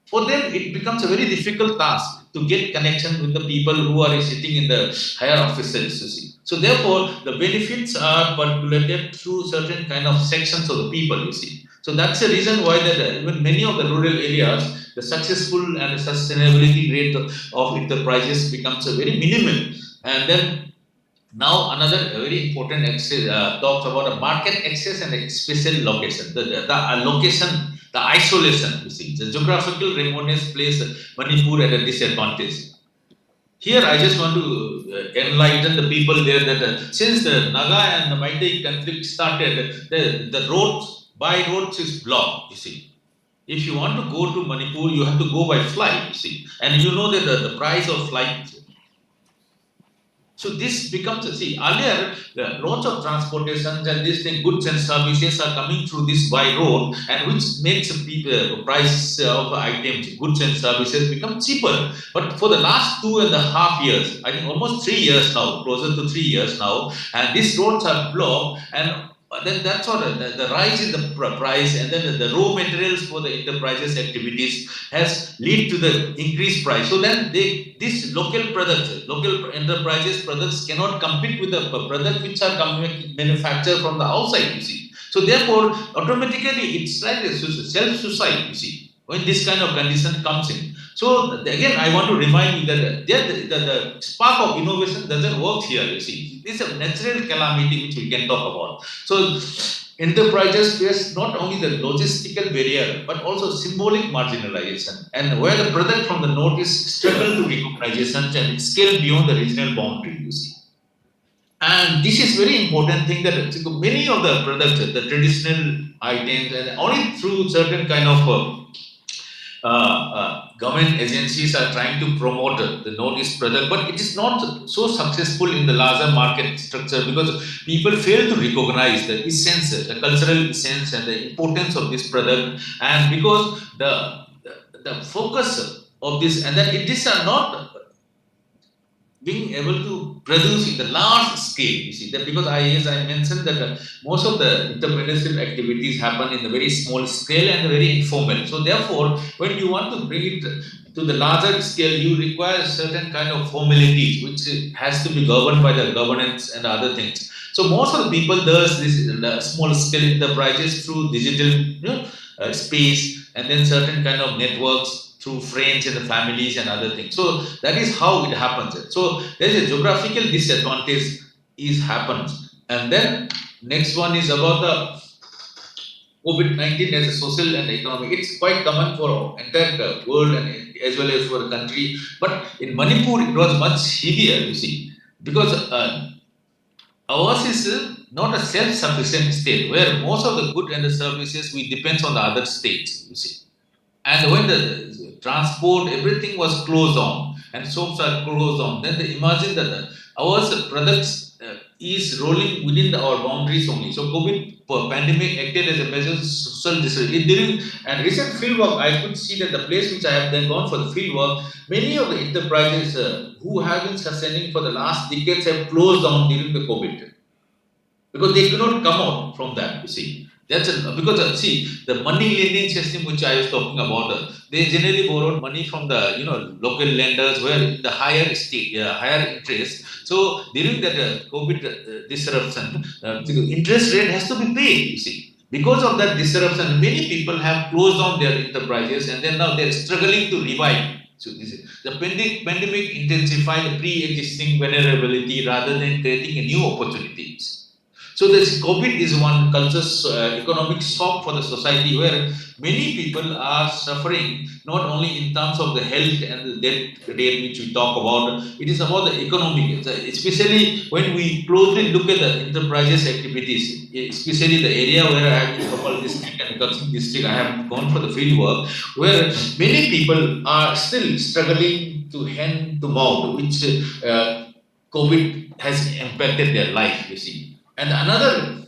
For them it becomes a very difficult task to get connection with the people who are sitting in the higher offices, you see. So therefore, the benefits are percolated through certain kind of sections of the people, you see. So that's the reason why that even many of the rural areas, the successful and sustainability rate of enterprises becomes a very minimal. And then now another very important access, talks about a market access and a special location. The location, the isolation, you see, the geographical remoteness places Manipur at a disadvantage. Here, I just want to enlighten the people there that since the Naga and the Meitei conflict started, the roads, by roads is blocked, you see. If you want to go to Manipur, you have to go by flight, you see. And you know that the price of flight. So this becomes, see, earlier, lots of transportations and this thing, goods and services are coming through this by road, and which makes the people, price of items, goods and services become cheaper. But for the last 2.5 years, I think almost 3 years now, closer to 3 years now, and these roads are blocked, and then that's what the rise in the price, and then the raw materials for the enterprises activities has lead to the increased price. So then these local products, local enterprises products cannot compete with the products which are manufactured from the outside, you see. So therefore, automatically it's like a self-suicide, you see, when this kind of condition comes in. So again, I want to remind you that the spark of innovation doesn't work here, you see. This is a natural calamity which we can talk about. So enterprises face not only the logistical barrier, but also symbolic marginalization. And where the product from the north is struggle to recognition and scale beyond the regional boundary, you see. And this is very important thing that many of the products, the traditional items, and only through certain kind of government agencies are trying to promote the notice product, but it is not so successful in the larger market structure because people fail to recognize the essence, the cultural essence, and the importance of this product, and because the focus of this, and then these are not being able to produce in the large scale, you see, that because as I mentioned that most of the entrepreneurship activities happen in the very small scale and very informal. So therefore, when you want to bring it to the larger scale, you require certain kind of formalities which has to be governed by the governance and other things. So most of the people does this small scale enterprises through digital space, and then certain kind of networks through friends and the families and other things. So that is how it happens. So there is a geographical disadvantage happens. And then next one is about the COVID-19 as a social and economic. It's quite common for entire world and as well as for the country. But in Manipur, it was much heavier, you see, because ours is not a self-sufficient state where most of the goods and the services we depend on the other states, you see. And when the transport, everything was closed on, and shops are closed on, then imagine that our products is rolling within our boundaries only. So COVID pandemic acted as a measure of social distancing. And recent field work, I could see that the place which I have then gone for the field work, many of the enterprises who have been sustaining for the last decades have closed down during the COVID because they could not come out from that, you see. Because see, the money lending system which I was talking about, they generally borrowed money from the local lenders where the higher interest. So during that COVID disruption, the interest rate has to be paid, you see. Because of that disruption, many people have closed down their enterprises and then now they're struggling to revive. So this is the pandemic intensified pre-existing vulnerability rather than creating a new opportunities. So this COVID is one culture's economic shock for the society where many people are suffering not only in terms of the health and the death rate which we talk about, it is about the economic, especially when we closely look at the enterprises activities, especially the area where I have in Kapal district and Kalsing district, I have gone for the field work, where many people are still struggling to hand to mouth, which COVID has impacted their life, you see. And another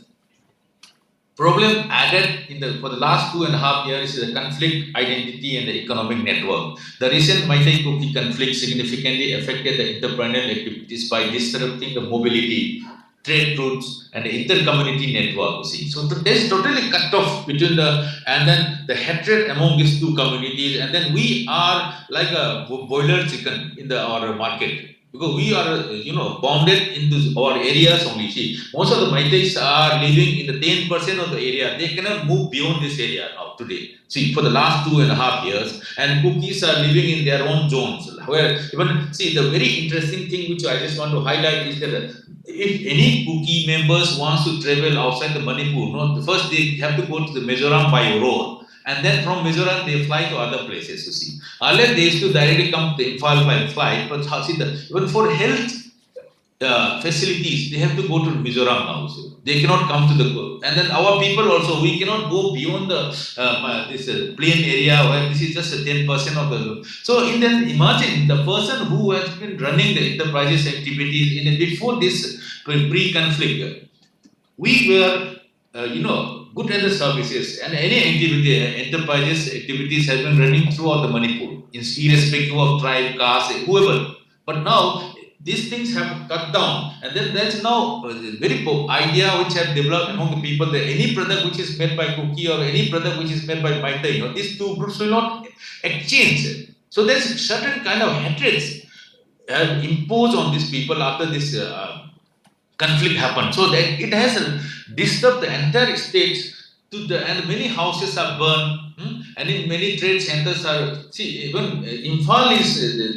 problem added for the last 2.5 years is the conflict identity and the economic network. The recent Maitai Kuki conflict significantly affected the entrepreneurial activities by disrupting the mobility, trade routes, and the inter-community network. You see, so there's totally cut off between and then the hatred among these two communities, and then we are like a boiler chicken in our market. Because we are, bounded into our areas only. See, most of the Maitais are living in the 10% of the area. They cannot move beyond this area now today. See, for the last 2.5 years, and cookies are living in their own zones. Where even the very interesting thing which I just want to highlight is that if any cookie members wants to travel outside the Manipur, first they have to go to the Mizoram by road. And then from Mizoram, they fly to other places, you see. Earlier, they used to directly come to Imphal by flight, but even for health facilities, they have to go to Mizoram now. So they cannot come to and then our people also, we cannot go beyond this plain area where this is just 10% of the. So imagine the person who has been running the enterprises activities before this pre-conflict, we were, good at the services and any enterprises activities have been running throughout the Manipur, irrespective of tribe, caste, whoever. But now these things have cut down, and then there's now a very idea which have developed among the people that any product which is made by Kuki or any product which is made by Maitai, these two groups will not exchange. So there's certain kind of hatreds imposed on these people after this conflict happened. So that it has disturbed the entire states and many houses are burned, and in many trade centers even Imphal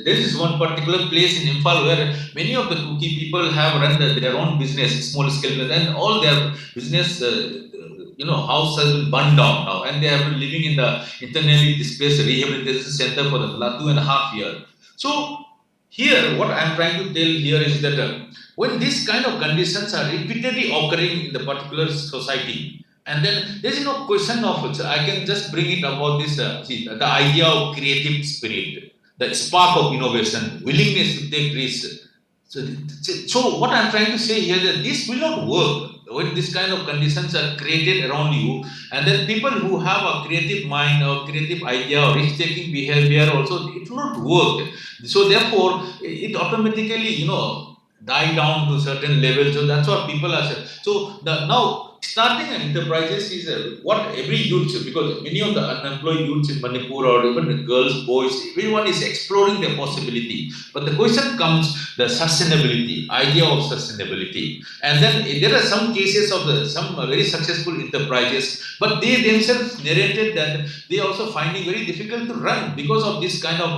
there is one particular place in Imphal where many of the Kuki people have run their own business, small scale business, and all their business house has been burned down now, and they have been living in the internally displaced rehabilitation center for the last 2.5 years. So here, what I am trying to tell here is that when these kind of conditions are repeatedly occurring in the particular society, and then there is no question of it. I can just bring it about this, the idea of creative spirit, the spark of innovation, willingness to take risks. So what I am trying to say here is that this will not work when this kind of conditions are created around you, and then people who have a creative mind or creative idea or risk-taking behavior also, it will not work. So therefore, it automatically, die down to a certain level. So that's what people are saying. So now starting an enterprises is what every youth, because many of the unemployed youths in Manipur or even the girls, boys, everyone is exploring their possibility. But the question comes the sustainability, idea of sustainability. And then there are some cases of some very successful enterprises, but they themselves narrated that they also finding very difficult to run because of this kind of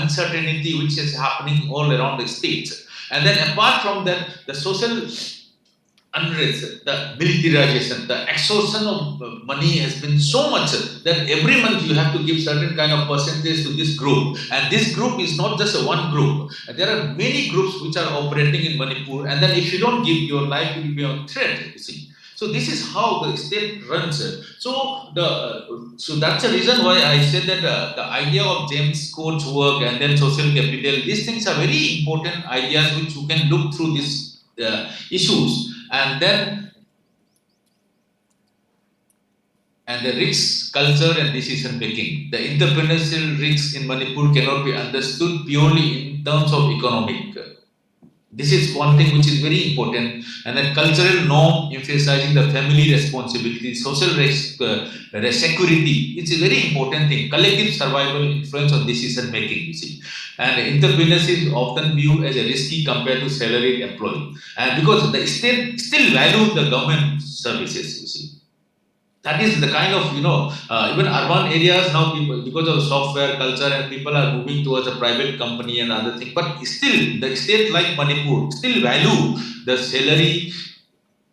uncertainty which is happening all around the states. And then apart from that, the social unrest, the militarization, the extortion of money has been so much that every month you have to give certain kind of percentage to this group. And this group is not just one group. There are many groups which are operating in Manipur. And then if you don't give, your life will be on threat, you see. So this is how the state runs. So that's the reason why I said that the idea of James Coates' work and then social capital, these things are very important ideas which you can look through these issues. And then the risk culture and decision making. The entrepreneurial risks in Manipur cannot be understood purely in terms of economic. This is one thing which is very important. And then cultural norm emphasizing the family responsibility, social risk, security. It's a very important thing. Collective survival influence on decision making, you see. And entrepreneurship is often viewed as a risky compared to salaried employee. And because the state still values the government services, you see. that is the kind of, even urban areas now, people, because of software culture, and people are moving towards a private company and other thing. But still, the state like Manipur still value the salary,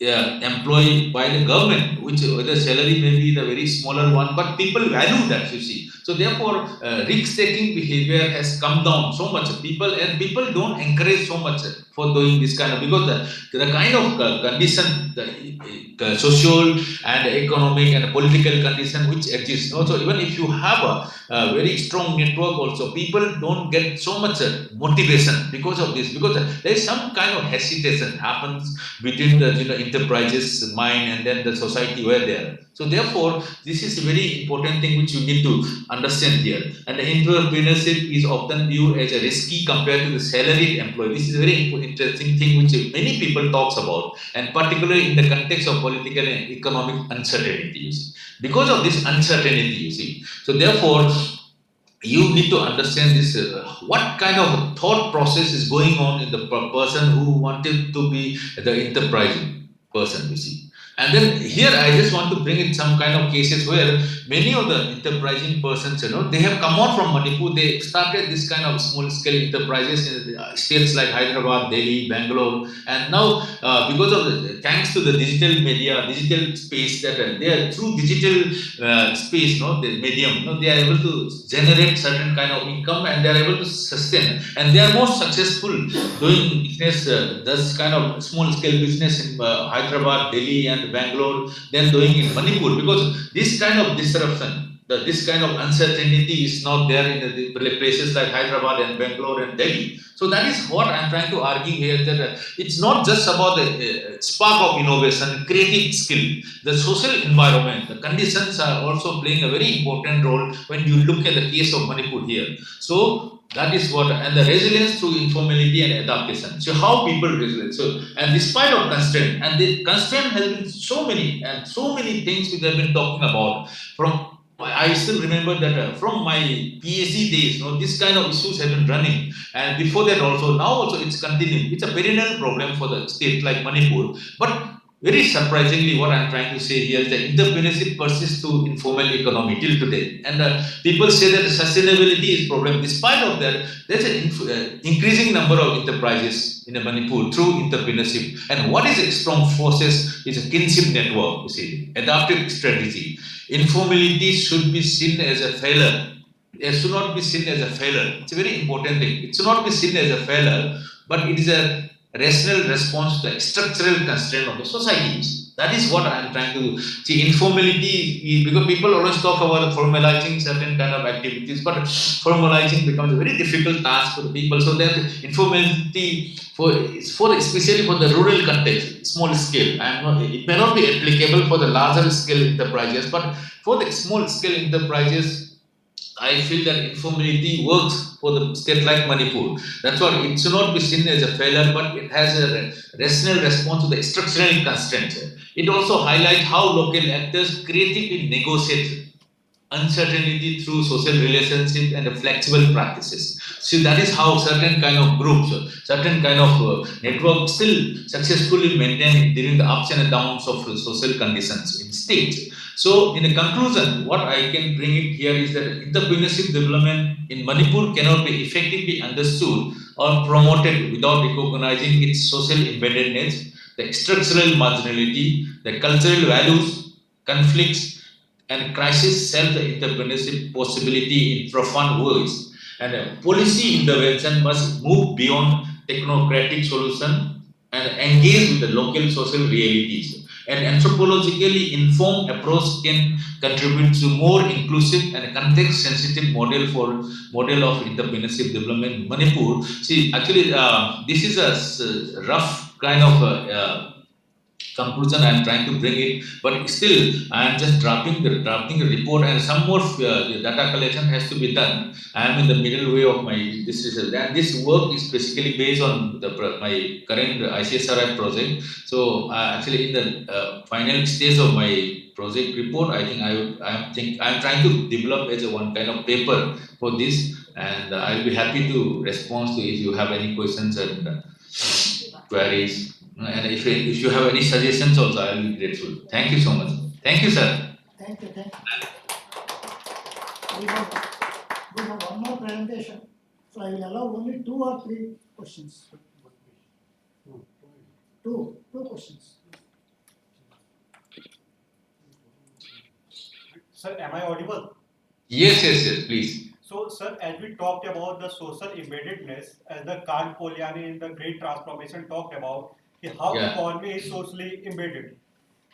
employed by the government, which the salary may be the very smaller one, but people value that, you see. So therefore, risk-taking behavior has come down so much. People don't encourage so much for doing this kind of, because the kind of condition, the social and economic and political condition which exists. Also, even if you have a very strong network, also people don't get so much motivation because of this, because there is some kind of hesitation happens between the enterprises mind and then the society where they are. So therefore, this is a very important thing which you need to understand here. And the entrepreneurship is often viewed as a risky compared to the salaried employee. This is a very interesting thing which many people talks about, and particularly in the context of political and economic uncertainties. Because of this uncertainty, you see. So therefore, you need to understand this, what kind of thought process is going on in the person who wanted to be the enterprising person, you see. And then here I just want to bring in some kind of cases where many of the enterprising persons, they have come out from Manipur. They started this kind of small scale enterprises in states like Hyderabad, Delhi, Bangalore, and now because of thanks to the digital media, digital space, that they are through digital space, the medium, they are able to generate certain kind of income, and they are able to sustain, and they are more successful doing business, this kind of small scale business in Hyderabad, Delhi, and Bangalore than doing in Manipur, because this kind of disruption, this kind of uncertainty is not there in the places like Hyderabad and Bangalore and Delhi. So that is what I'm trying to argue here, that it's not just about the spark of innovation, creative skill. The social environment, the conditions are also playing a very important role when you look at the case of Manipur here. So that is what, and the resilience through informality and adaptation. So how people resilience. So, and despite of constraint, and the constraint has been so many and so many things which I've been talking about. From I still remember that from my PhD days, this kind of issues have been running, and before that also, now also it's continuing. It's a perennial problem for the state like Manipur, but very surprisingly, what I'm trying to say here is that entrepreneurship persists to informal economy till today. And people say that sustainability is problem. Despite of that, there's an increasing number of enterprises in Manipur through entrepreneurship. And what is a strong forces is a kinship network, you see, adaptive strategy. Informality should be seen as a failure. It should not be seen as a failure. It's a very important thing. It should not be seen as a failure, but it is a rational response to the structural constraint of the societies. That is what I am trying to see. Informality, because people always talk about formalizing certain kind of activities, but formalizing becomes a very difficult task for the people. So that informality especially for the rural context, small scale, and it may not be applicable for the larger scale enterprises, but for the small scale enterprises, I feel that informality works for the state like Manipur. That's why it should not be seen as a failure, but it has a rational response to the structural constraints. It also highlights how local actors creatively negotiate uncertainty through social relationships and flexible practices. So that is how certain kind of groups, certain kind of networks still successfully maintain during the ups and downs of social conditions in states. So, in a conclusion, what I can bring it here is that entrepreneurship development in Manipur cannot be effectively understood or promoted without recognizing its social embeddedness, the structural marginality, the cultural values, conflicts, and crisis self entrepreneurship possibility in profound ways. And policy intervention must move beyond technocratic solution and engage with the local social realities. An anthropologically informed approach can contribute to more inclusive and context-sensitive model of entrepreneurship development in Manipur. See, actually, this is a rough kind of conclusion I am trying to bring it, but still I am just drafting the report, and some more data collection has to be done. I am in the middle way of my this research, and this work is basically based on my current ICSRI project. So actually in the final stage of my project report, I think I am trying to develop as a one kind of paper for this, and I'll be happy to respond to if you have any questions and queries. And if you have any suggestions also, I will be grateful. Thank you so much. Thank you, sir. Thank you. We have one more presentation, so I will allow only 2 or 3 questions. Two questions. Sir, am I audible? Yes, please. So, sir, as we talked about the social embeddedness, as the Karl Polanyi in the Great Transformation talked about, how Yeah. economy is socially embedded.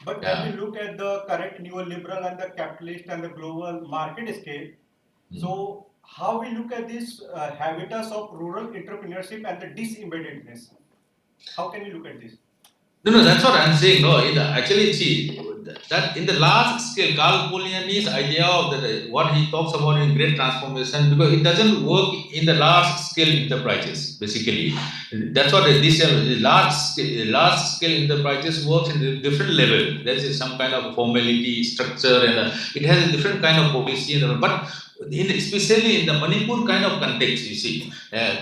But when Yeah. we look at the current neoliberal and the capitalist and the global market scale, so how we look at this habitus of rural entrepreneurship and the disembeddedness? How can we look at this? No, that's what I'm saying. No, actually, see, that in the large scale, Carl Polanyi's idea of what he talks about in great transformation, because it doesn't work in the large scale enterprises, basically. That's what this large scale enterprises works in a different level. There is some kind of formality, structure, and it has a different kind of policy. But especially in the Manipur kind of context, you see,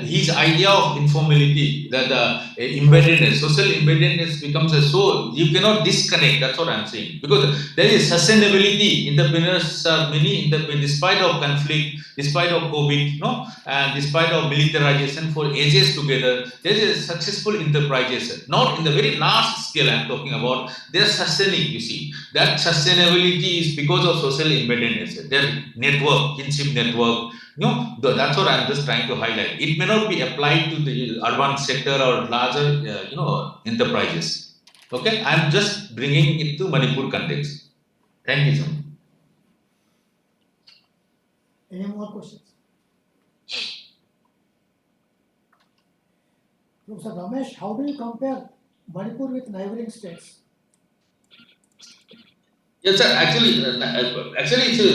his idea of informality, that embeddedness, social embeddedness becomes so you cannot disconnect. That's what I'm saying, because there is sustainability. Entrepreneurs are many, despite of conflict, despite of COVID, no, and despite of militarization for ages together, there is successful enterprises. Not in the very large scale I'm talking about. They are sustaining. You see, that sustainability is because of social embeddedness. Their network, kinship network. No, that's what I'm just trying to highlight. It may not be applied to the urban sector or larger, enterprises. Okay, I'm just bringing it to Manipur context. Thank you, sir. Any more questions? Professor Ramesh, how do you compare Manipur with neighboring states? Yes, sir. Actually,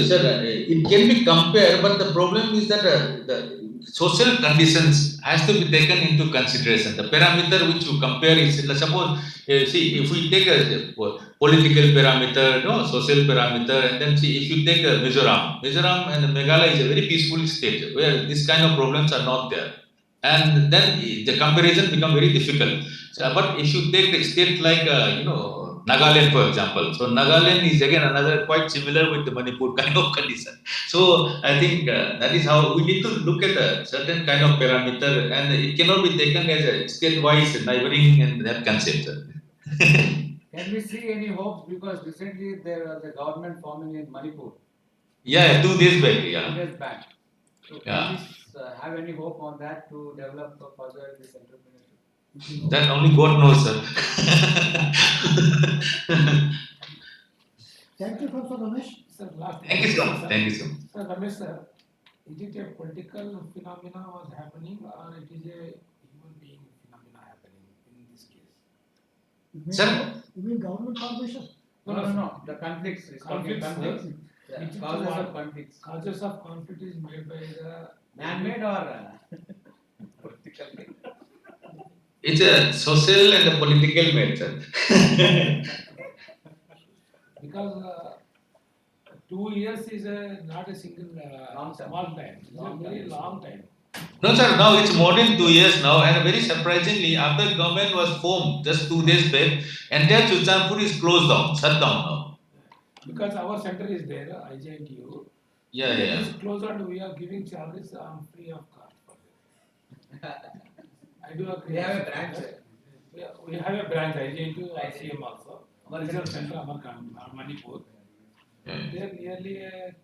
sir, it can be compared, but the problem is that the social conditions has to be taken into consideration. The parameter which you compare is, suppose, see, if we take a political parameter, no, social parameter, and then see, if you take Mizoram and Meghalaya is a very peaceful state where this kind of problems are not there, and then the comparison become very difficult. So, but if you take a state like, Nagaland, for example. So Nagaland is again another quite similar with the Manipur kind of condition. So I think that is how we need to look at a certain kind of parameter, and it cannot be taken as a state-wise neighboring and that concept. Can we see any hopes, because recently there was a government forming in Manipur? Yeah, 2 days back. Yeah. 2 days back. So Yeah. can we have any hope on that to develop further this entrepreneurship? That only God knows, sir. Thank you, Professor Ramesh. Sir, last Thank you, sir. Thank you, sir. Sir, Ramesh, sir, is it a political phenomena was happening, or it is a human being phenomena happening in this case? Sir? You mean government formation? No. The conflicts. Conflicts. The causes of conflicts. Causes of conflict is made by the Man-made or political? It's a social and a political matter. Because 2 years is not a single small time. It's a very long time. No, sir, now it's more than 2 years now, and very surprisingly, after government was formed just 2 days back, entire Churchandpur is closed down, shut down now. Because our center is there, IJNTU. Yeah. It is closed and we are giving charges free of cost for it. I do agree. We have a branch. We have a branch, IJNTU, ICM also. Our research center, Manipur. Yeah. There nearly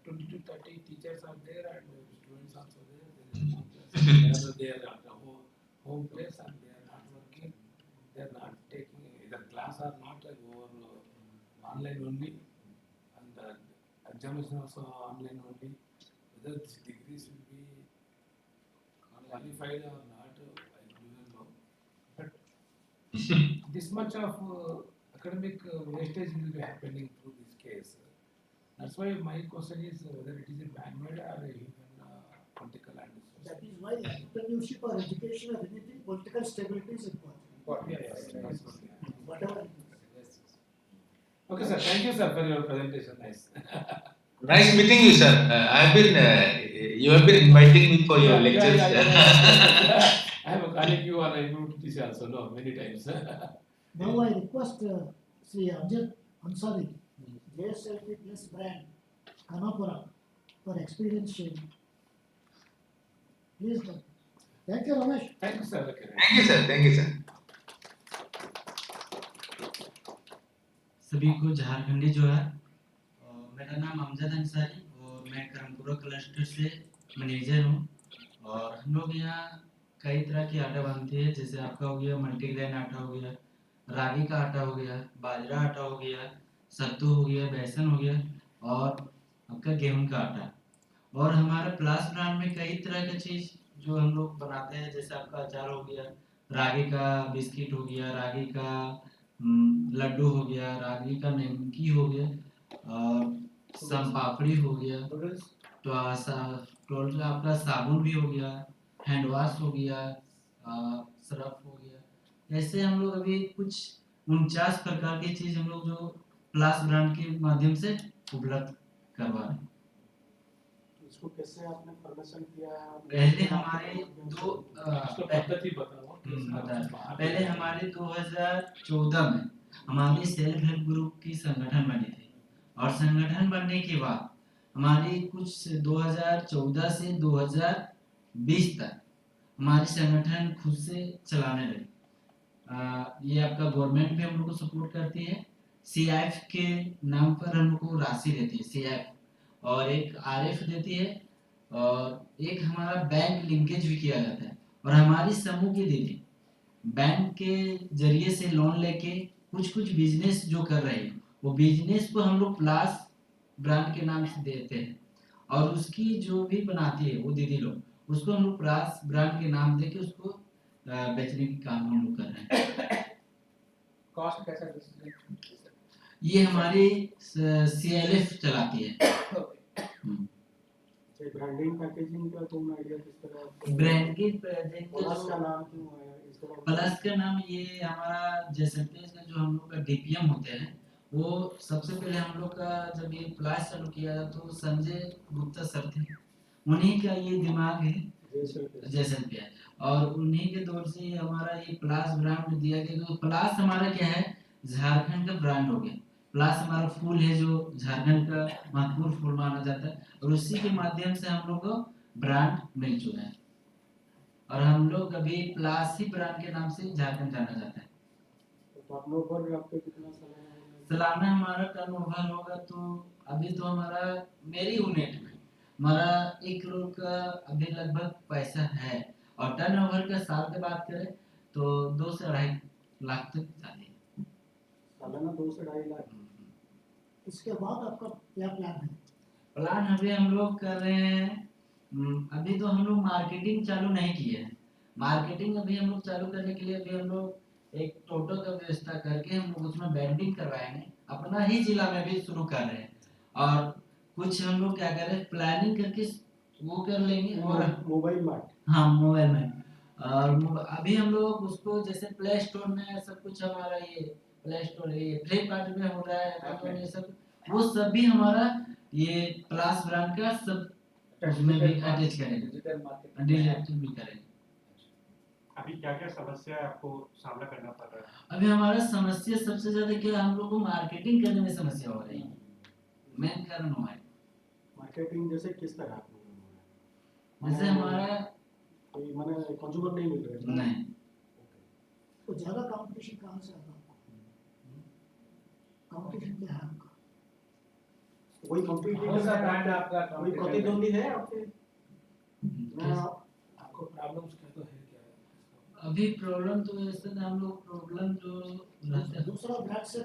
20 to 30 teachers are there and students also there. They are at the home place and they are not working. They are not taking either class or not, or online only. And the examination also online only. Whether these degrees will be qualified or not, I don't even know. But this much of academic wastage will be happening through this case. That's why my question is whether it is a man-made or a human political and social. That is why entrepreneurship or education or anything, political stability is important. Yes. Whatever. Okay, sir. Thank you, sir, for your presentation. Nice. Nice meeting you, sir. You have been inviting me for your lectures. I have calling you on IMUTC also, no, many times. Now I request Sri Amjad Ansari, JSLP Plus brand, Kanapura, for experience sharing. Please do. Thank you, Ramesh. Thank you, sir. Thank you, sir. Thank you, sir. सभी को झारखंडी जो है मेरा नाम अमजद अंसारी और मैं Karampura cluster से manager हूँ और हम लोग यहाँ कई तरह के आटा बनते हैं जैसे आपका हो गया मल्टीग्रेन आटा हो गया रागी का आटा हो गया बाजरा आटा हो गया सत्तू हो गया बेसन हो गया और आपका गेहूं का आटा और हमारे प्लास ब्रांड में कई तरह की चीज़ जो हम लोग बनाते हैं जैसे आपका अचार हो गया रागी का बिस्किट हो गया रागी का लड्डू हो गया रागी का निमकी हो गया और सम पापड़ी हो गया तो आपका साबुन भी हो गया हैंड वॉश हो गया सरफ हो गया ऐसे हम लोग अभी कुछ 49 प्रकार की चीज हम लोग जो प्लास ब्रांड के माध्यम से उपलब्ध करवा रहे हैं। इसको कैसे आपने प्रमोशन किया? पहले हमारे पहले हमारे 2014 में हमारी सेल्फ हेल्प ग्रुप की संगठन बनी थी और संगठन बनने के बाद हमारी कुछ 2014 से 2020 तक हमारी संगठन खुद से चलाने लगी। ये आपका गवर्नमेंट भी हम लोग को सपोर्ट करती है CIF के नाम पर हम लोग को राशि देती है CIF और एक RF देती है और एक हमारा बैंक लिंकेज भी किया जाता है और हमारी समूह की दीदी बैंक के जरिए से लोन लेके कुछ बिजनेस जो कर रहे हैं वो बिजनेस को हम लोग प्लास ब्रांड के नाम से देते हैं और उसकी जो भी बनाती है वो दीदी लोग उसको हम लोग प्लास ब्रांड के नाम देके उसको बेचने की काम हम लोग कर रहे हैं। कॉस्ट कैसा ये हमारी CLF चलाती है। ब्रांडिंग पैकेजिंग का कोई आइडिया किस तरह? ब्रांडिंग पैकेजिंग प्लस का नाम क्यों है इस तरह? प्लस का नाम ये हमारा जैसे का जो हम लोग का DPM होते हैं वो सबसे पहले हम लोग का जब ये प्लास चालू किया तो संजय गुप्ता सर थे उन्हीं का ये दिमाग है जैसलमेर है और उन्हीं के दौर से हमारा ये प्लास ब्रांड दिया गया। तो प्लास हमारा क्या है झारखंड का ब्रांड हो गया। प्लास हमारा फूल है जो झारखंड का महत्वपूर्ण फूल माना जाता है और उसी के माध्यम से हम लोग को ब्रांड मिल चुका है और हम लोग अभी प्लास ही ब्रांड के नाम से झारखंड जाना जाता है। तो आप लोग पर आपके कितना सालाना हमारा टर्नओवर होगा तो अभी तो हमारा मेरी यूनिट में हमारा 1 करोड़ का अभी लगभग पैसा है और टर्नओवर का साल की बात करें तो 2 से 2.5 लाख तक जाते हैं सालाना 2 से 2.5 लाख। इसके बाद आपका क्या प्लान है? प्लान अभी हम लोग कर रहे हैं अभी तो हम लोग मार्केटिंग चालू नहीं किए हैं। मार्केटिंग अभी हम लोग चालू करने के लिए अभी हम लोग एक टोटो का व्यवस्था करके हम लोग उसमें ब्रांडिंग करवाएंगे अपना ही जिला में भी शुरू कर रहे हैं और कुछ हम लोग क्या कर रहे हैं प्लानिंग करके वो कर लेंगे और मोबाइल मार्ट मोबाइल में और अभी हम लोग उसको जैसे प्ले स्टोर में सब कुछ हमारा ये प्ले स्टोर ये फ्लिपकार्ट में हो रहा है ये सब वो सब भी हमारा ये प्लास ब्रांड का सब उसमें भी अटैच करेंगे डिजिटल भी करेंगे। अभी क्या क्या समस्या आपको सामना करना पड़ रहा है? अभी हमारा समस्या सबसे ज्यादा क्या हम लोग को मार्केटिंग करने में समस्या हो रही है मेन कारण हुआ है। मार्केटिंग जैसे किस तरह जैसे हमारा कोई माने कंज्यूमर नहीं मिल रहे नहीं तो ज्यादा कंपटीशन कहाँ से आता है? कंपटीशन क्या है आपका? कोई कंपटीशन सा ब्रांड आपका कोई प्रतिद्वंदी है आपके? आपको प्रॉब्लम्स क्या तो है क्या? अभी प्रॉब्लम तो ऐसे हम लोग प्रॉब्लम जो रहता है दूसरा ब्रांड से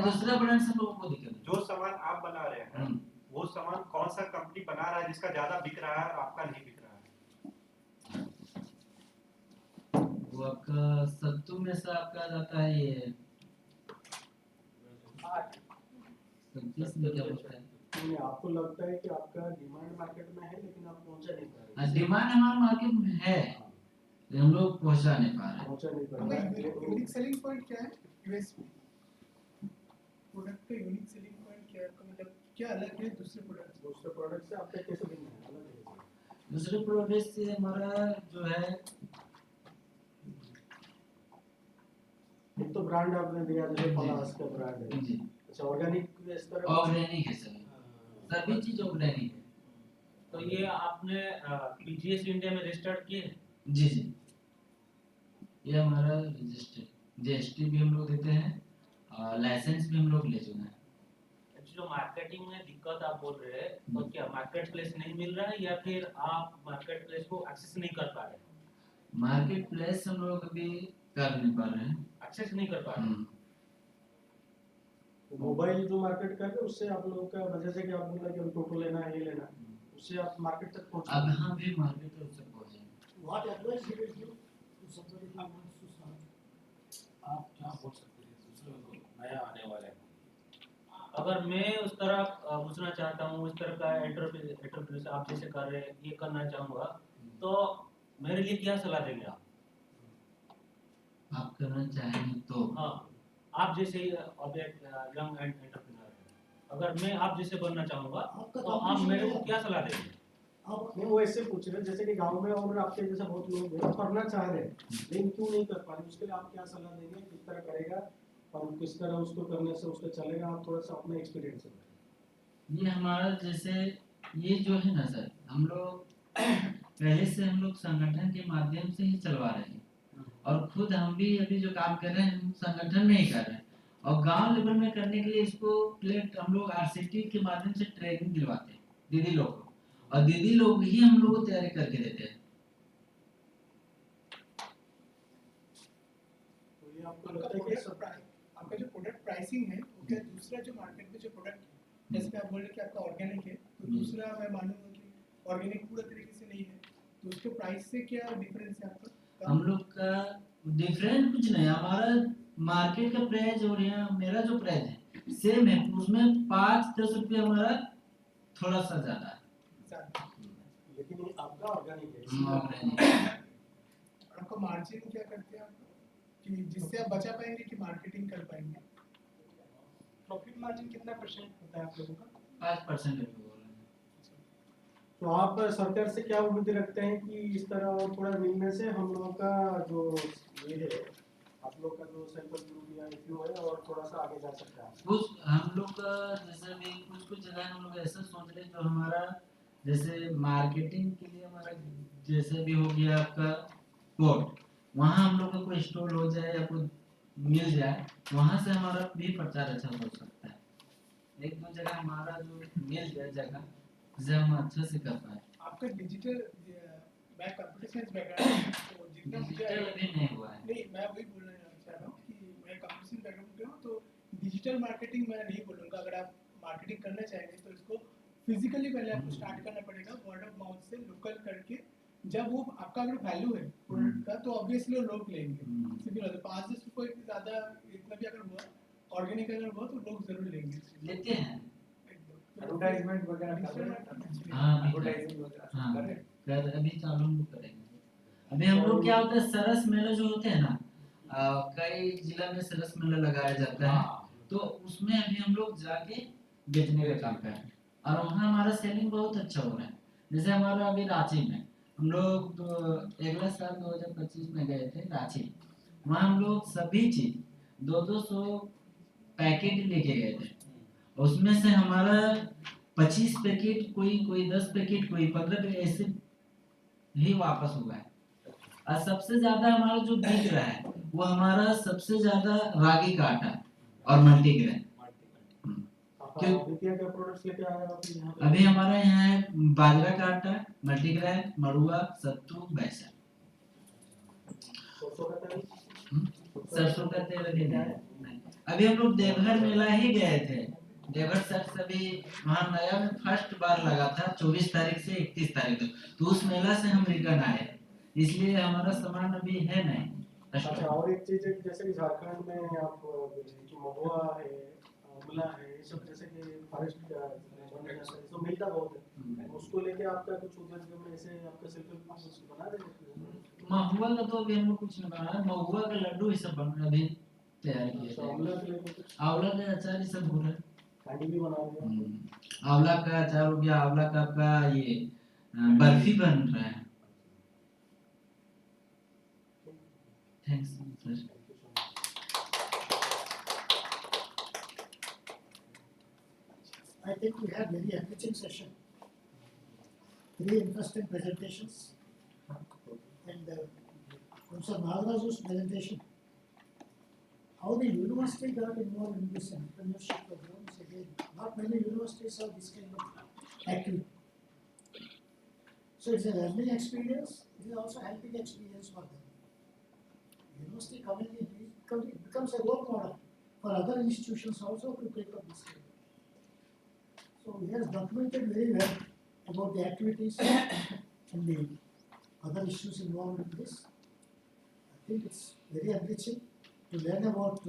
दूसरा ब्रांड से लोगों को दिक्कत है। जो सामान आप बना रहे हैं वो सामान कौन सा कंपनी बना रहा है जिसका ज्यादा बिक रहा है और आपका नहीं बिक रहा है? वो आपका सत्तू में से आपका जाता है ये 25 में क्या बोलता है आपको लगता है कि आपका डिमांड मार्केट में है लेकिन आप पहुंचा नहीं पा रहे? डिमांड हमारे मार्केट में है हम लोग पहुंचा नहीं पा रहे। पहुंचा नहीं पा रहे। यूनिक सेलिंग पॉइंट क्या है? यूएसपी प्रोडक्ट का यूनिक सेलिंग पॉइंट क्या है? मतलब क्या अलग है दूसरे प्रोडक्ट से आपका कैसे भिन्न है? अलग है दूसरे प्रोडक्ट से हमारा जो है एक तो ब्रांड आपने दिया जैसे पलास का ब्रांड है अच्छा, ऑर्गेनिक इस तरह ऑर्गेनिक है सभी चीज ऑर्गेनिक है। तो ये आपने पीजीएस इंडिया में रजिस्टर्ड किए हैं? जी जी, ये हमारा रजिस्टर जीएसटी भी हम लोग देते हैं और लाइसेंस भी हम लोग ले चुके हैं। जो मार्केटिंग में दिक्कत आप बोल रहे हैं, तो क्या मार्केट प्लेस नहीं मिल रहा है या फिर आप मार्केट प्लेस को एक्सेस नहीं कर पा रहे हैं? मार्केट प्लेस हम लोग अभी कर नहीं पा रहे हैं, एक्सेस नहीं कर पा रहे हैं। मोबाइल जो मार्केट कर रहे हैं उससे आप लोगों का वजह से कि आप बोला कि हम टोटो लेना है, ये लेना है, उससे आप मार्केट तक पहुंच अब हाँ भी मार्केट तक पहुंचे। What advice you will give to somebody who wants to start? आप क्या बोल सकते हैं दूसरे को नया आने वाले हैं? अगर मैं उस तरफ पूछना चाहता हूँ, उस तरह का एंटरप्रेन्योरशिप आप जैसे कर रहे हैं, ये करना चाहूँगा, तो मेरे लिए क्या सलाह देंगे आप? आप करना चाहेंगे तो? हाँ, आप जैसे यंग एंटरप्रेन्योर है, अगर मैं आप जैसे बनना चाहूँगा तो आप मेरे को क्या सलाह देंगे? आप नहीं, वो ऐसे पूछ रहे हैं जैसे कि गांव में और आपके जैसे बहुत लोग हैं करना चाह रहे हैं लेकिन क्यों नहीं कर पा रहे, उसके लिए आप क्या सलाह देंगे, किस तरह करेगा और किस तरह उसको करने से उसका चलेगा, आप थोड़ा सा अपना एक्सपीरियंस है। ये हमारा जैसे ये जो है ना सर, हम लोग पहले से हम लोग संगठन के माध्यम से ही चलवा रहे हैं और खुद हम भी अभी जो काम कर रहे हैं हम संगठन में ही कर रहे हैं और गांव लेवल में करने के लिए इसको प्लेट हम लोग आरसीटी के माध्यम से ट्रेनिंग दिलवाते हैं दीदी लोग को और दीदी लोग ही हम लोग को तैयारी करके देते हैं। तो ये आपको लगता है कि आपका जो प्रोडक्ट प्राइसिंग है वो क्या दूसरा जो मार्केट में जो प्रोडक्ट जैसे आप बोल रहे कि आपका ऑर्गेनिक है, तो दूसरा मैं मानूंगा कि ऑर्गेनिक पूरा तरीके से नहीं है, तो उसके प्राइस से क्या डिफरेंस है आपका? हम लोग का डिफरेंट कुछ नहीं, हमारा मार्केट का प्राइस और यहाँ मेरा जो प्राइस है सेम है, उसमें 5-10 रुपये हमारा थोड़ा सा ज्यादा है, लेकिन ये आपका ऑर्गेनिक है। आपका मार्जिन क्या करते हैं आप, कि जिससे आप बचा पाएंगे कि मार्केटिंग कर पाएंगे? प्रॉफिट मार्जिन कितना परसेंट होता है आप लोगों का? 5%। तो आप सरकार से क्या उम्मीद रखते हैं कि इस तरह और थोड़ा मिलने से हम लोगों का जो ये है, आप लोग का जो सेल्फ हेल्प ग्रुप या इश्यू है और थोड़ा सा आगे जा सकता है? कुछ हम लोग का जैसे भी कुछ जगह हम लोग ऐसा सोच रहे हैं जो हमारा जैसे मार्केटिंग के लिए हमारा जैसे भी हो गया आपका कोर्ट, वहाँ हम लोग का कोई स्टॉल हो जाए या कोई मिल जाए, वहाँ से हमारा भी प्रचार अच्छा हो सकता है। एक दो जगह हमारा जो मिल जाए जगह जिसे हम अच्छा से कर पाए। आपका डिजिटल मैं कंप्यूटर साइंस बैकग्राउंड तो जितना डिजिटल अभी नहीं हुआ है। नहीं, मैं वही बोलना चाह रहा हूँ कि मैं कंप्यूटर साइंस बैकग्राउंड से हूँ, तो डिजिटल मार्केटिंग मैं नहीं बोलूँगा। अगर आप मार्केटिंग करना चाहेंगे तो इसको फिजिकली पहले आपको स्टार्ट करना पड़ेगा, वर्ड ऑफ माउथ से लोकल करके। जब वो आपका अगर वैल्यू है प्रोडक्ट का तो ऑब्वियसली वो लोग लेंगे, सिंपल है। 5-10 रुपये इतनी ज़्यादा इतना भी अगर हुआ ऑर्गेनिक अगर हुआ तो लोग जरूर लेते हैं। एडवर्टाइजमेंट वगैरह हाँ अभी चालू हम लोग करेंगे। अभी हम लोग क्या होता है, सरस मेला जो होते हैं ना, कई जिला में सरस मेला लगाया जाता है, तो उसमें अभी हम लोग जाके बेचने का काम कर रहे हैं और वहाँ हमारा सेलिंग बहुत अच्छा हो रहा है। जैसे हमारा अभी रांची में हम लोग अगला साल 2025 में गए थे रांची, वहाँ हम लोग सभी चीज 200 पैकेट लेके गए थे, उसमें से हमारा 25 पैकेट, कोई 10 पैकेट, कोई 15 पैकेट ऐसे ही वापस हुआ है। और सबसे ज्यादा हमारा जो बिक रहा है वो हमारा सबसे ज्यादा रागी का आटा और मल्टीग्रेन। अभी हमारा यहाँ है बाजरा का आटा, मल्टीग्रेन, मड़ुआ, सत्तू, बेसन। सरसों का तेल अभी नहीं। अभी हम लोग देवघर मेला ही गए थे, देवघर सर सभी वहाँ नया में फर्स्ट बार लगा था 24 तारीख से 31 तारीख तक, तो उस मेला से हम रिटर्न आए, इसलिए हमारा सामान अभी है नहीं। अच्छा, और एक चीज है जैसे कि झारखंड में आप महुआ है, आंवला है, ये सब जैसे कि फॉरेस्ट का तो मिलता बहुत है, उसको लेके आपका कुछ उधर में ऐसे आपका सेल्फ हेल्प बना देंगे? महुआ का तो अभी हम लोग कुछ नहीं बना रहे, महुआ का लड्डू ये सब बन रहा अभी तैयार किया। आंवला का अचार ये सब हो रहा है, भी बना दिया। आंवला का अचार हो गया, आंवला का आपका ये बर्फी बन रहा है। Thanks sir. I think we had very enriching session. 3 interesting presentations. And Professor Nagaraju's presentation, how the university got involved in this entrepreneurship program is again, not many universities have this kind of activity. So it's a learning experience, it is also helping experience for them. University community becomes a role model for other institutions also to take up this kind. So he has documented very well about the activities and the other issues involved in this. I think it's very enriching to learn about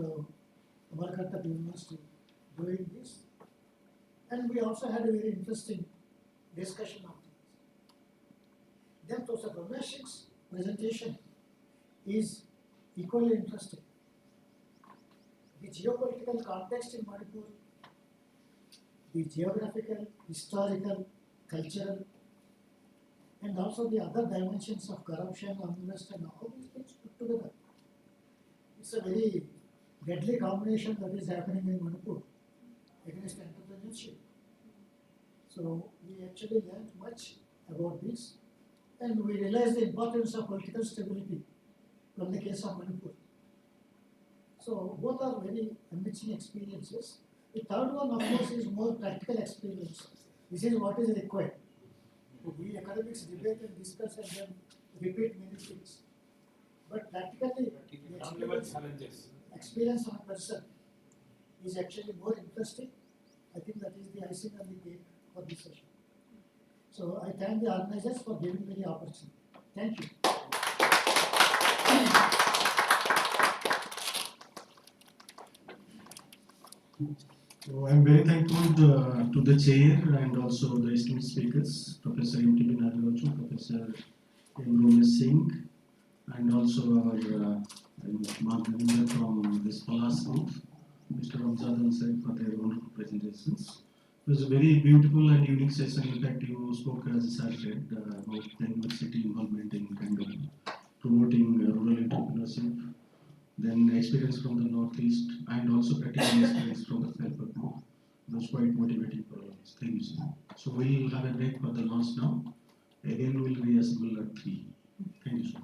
Amarkantak University doing this. And we also had a very interesting discussion of this. Then Professor Ramesh's presentation is equally interesting. The geopolitical context in Manipur, the geographical, historical, cultural, and also the other dimensions of corruption, unrest, and all these things put together. It's a very deadly combination that is happening in Manipur against entrepreneurship. So we actually learned much about this, and we realized the importance of political stability from the case of Manipur. So both are very enriching experiences. The third one, of course, is more practical experience. This is what is required. We academics debate and discuss and then repeat many things. But practically, the experience of a person is actually more interesting. I think that is the icing on the cake for this session. So I thank the organizers for giving me the opportunity. Thank you. So I'm very thankful to the chair and also the esteemed speakers, Professor M.T.B. Nagaraju, Professor M. Romesh Singh, and also our Mark from this Palas group, Mr. Ramzad Ansari, for their wonderful presentations. It was a very beautiful and unique session. In fact, you spoke, as I said, about the university involvement in kind of promoting rural entrepreneurship, then experience from the Northeast, and also practical experience from the self-help group. It was quite motivating for all of us. Thank you, sir. So we'll have a break for the lunch now. Again, we'll reassemble at 3. Thank you, sir.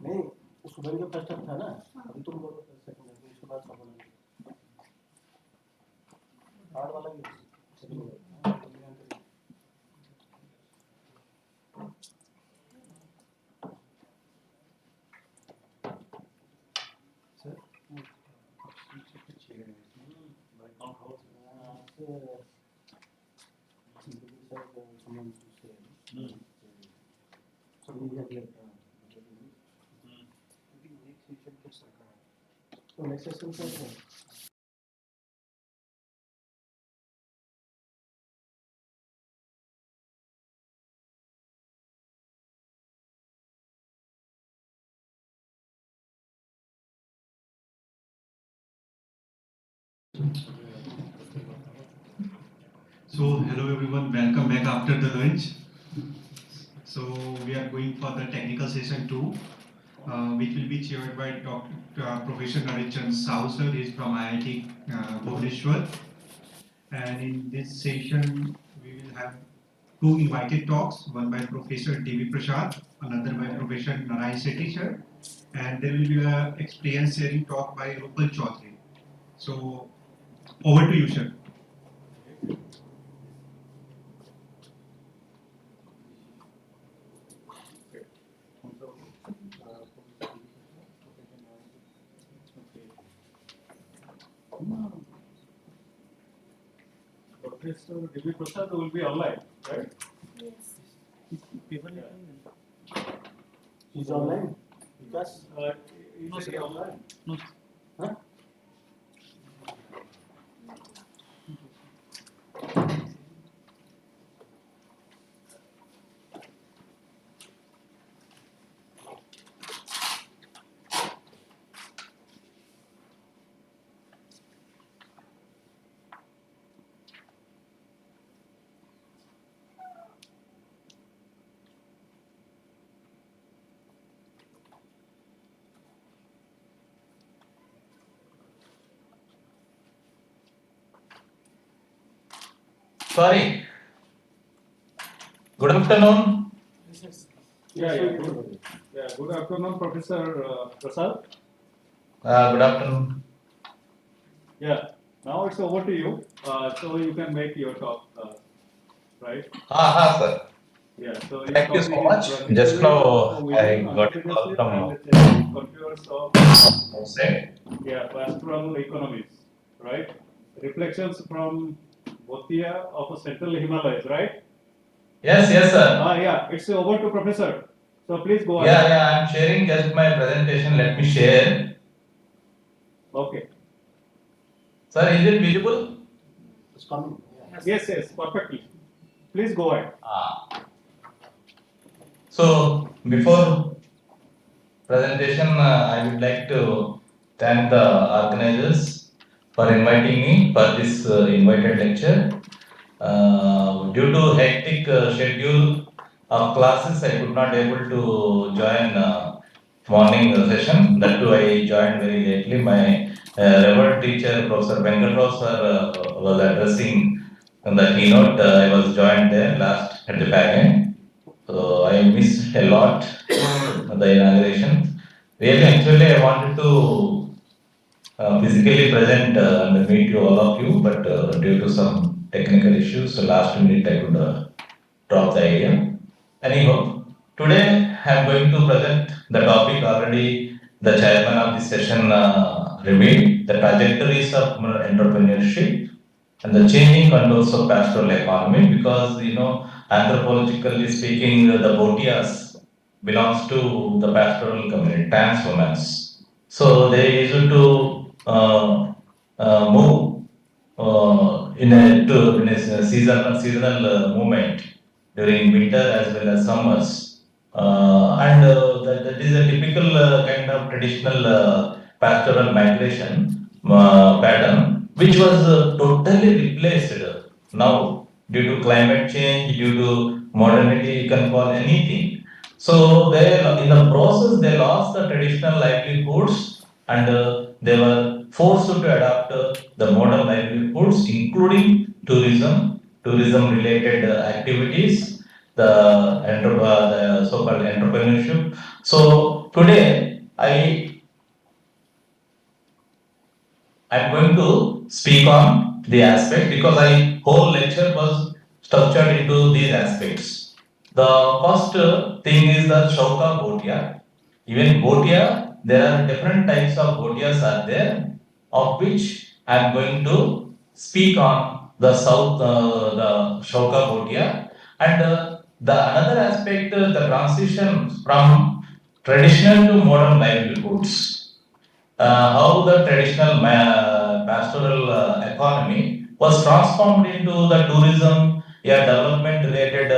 नहीं उसको बन के first था ना, अभी तुम बोलो second है, उसके बाद सब बोलेंगे हार्ड वाला भी सेकंड है। Sir someone to say. So we have like next session के सरकार. तो next session क्या है? So hello everyone, welcome back after the lunch. So we are going for the technical session 2, which will be chaired by Professor Narichan Sahu sir. He is from IIT Bhubaneswar. And in this session, we will have 2 invited talks, one by Professor D.V. Prasad, another by Professor Narayan Sethi sir, and there will be a experience sharing talk by Rupal Chaudhary. So over to you, sir. Professor D.V. Prasad will be online, right? Yes. He's online because No, sir. online. No. Huh? Sorry. Good afternoon. Yeah, good afternoon, Professor Prasad. Good afternoon. Yeah, now it's over to you. So you can make your talk, right? Sir. Yeah, so Thank you so much. Just now I got a call from contours of outside. yeah, pastoral economies, right? Reflections from Bhatia of Central Himalayas, right? Yes, sir. Yeah, it's over to Professor. So please go ahead. I'm sharing just my presentation. Let me share. Okay. Sir, is it visible? It's coming. Yes, perfectly. Please go ahead. So before presentation, I would like to thank the organizers for inviting me for this invited lecture. Due to hectic schedule of classes, I could not able to join morning session. That too, I joined very lately. My revered teacher, Professor Venkatrao sir, was addressing the keynote. I was joined there last at the back end. So I missed a lot the inauguration. Really, actually, I wanted to physically present and meet you all of you, but due to some technical issues, last minute I could drop the idea. Anyhow, today I am going to present the topic already the chairman of this session revealed, the trajectories of entrepreneurship and the changing contours of pastoral economy, because anthropologically speaking, the Bhotias belongs to the pastoral community, trans women. So they used to move in a seasonal movement during winter as well as summers, and that is a typical kind of traditional pastoral migration pattern, which was totally replaced now due to climate change, due to modernity, you can call anything. So they, in the process, they lost the traditional livelihoods, and they were forced to adopt the modern livelihoods, including tourism related activities, the so-called entrepreneurship. So today I'm going to speak on the aspect because whole lecture was structured into these aspects. The first thing is the Shauka Bhotia. Even Bhotia, there are different types of Bhotias are there, of which I'm going to speak on the the Shauka Bhotia. And the another aspect, the transition from traditional to modern livelihoods, how the traditional pastoral economy was transformed into the tourism, development related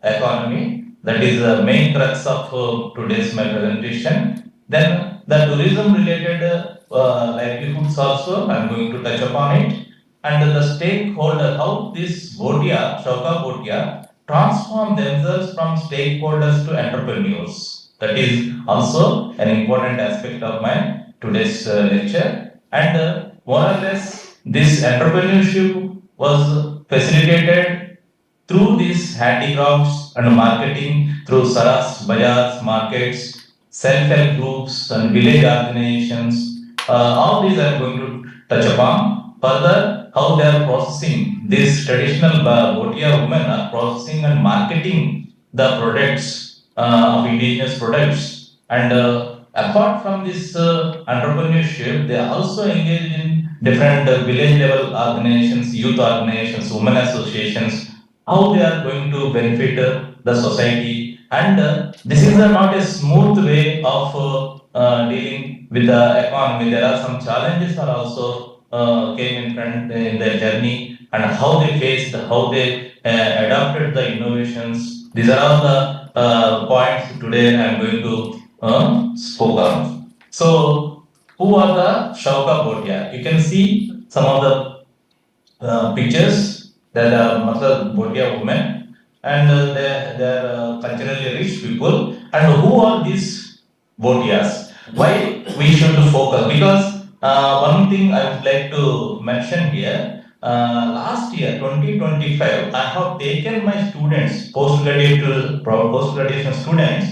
economy. That is the main crux of today's my presentation. Then the tourism related livelihoods also I am going to touch upon it, and the stakeholder, how this Bhotia, Shauka Bhotia transform themselves from stakeholders to entrepreneurs. That is also an important aspect of my today's lecture. And more or less, this entrepreneurship was facilitated through these handicrafts and marketing through saras, bazars, markets, self-help groups, and village organizations. All these I am going to touch upon. Further, how they are processing, these traditional Bhotia women are processing and marketing the products of indigenous products. And apart from this entrepreneurship, they are also engaged in different village level organizations, youth organizations, women associations, how they are going to benefit the society. And this is not a smooth way of dealing with the economy. There are some challenges are also came in front in their journey, and how they faced, how they adopted the innovations. These are all the points today I am going to spoke on. So, who are the Shauka Bhotia? You can see some of the pictures that are Mother Bhotia women, and they are culturally rich people. And who are these Bhotias? Why we should focus? Because one thing I would like to mention here. Last year, 2025, I have taken my students, post-graduation students,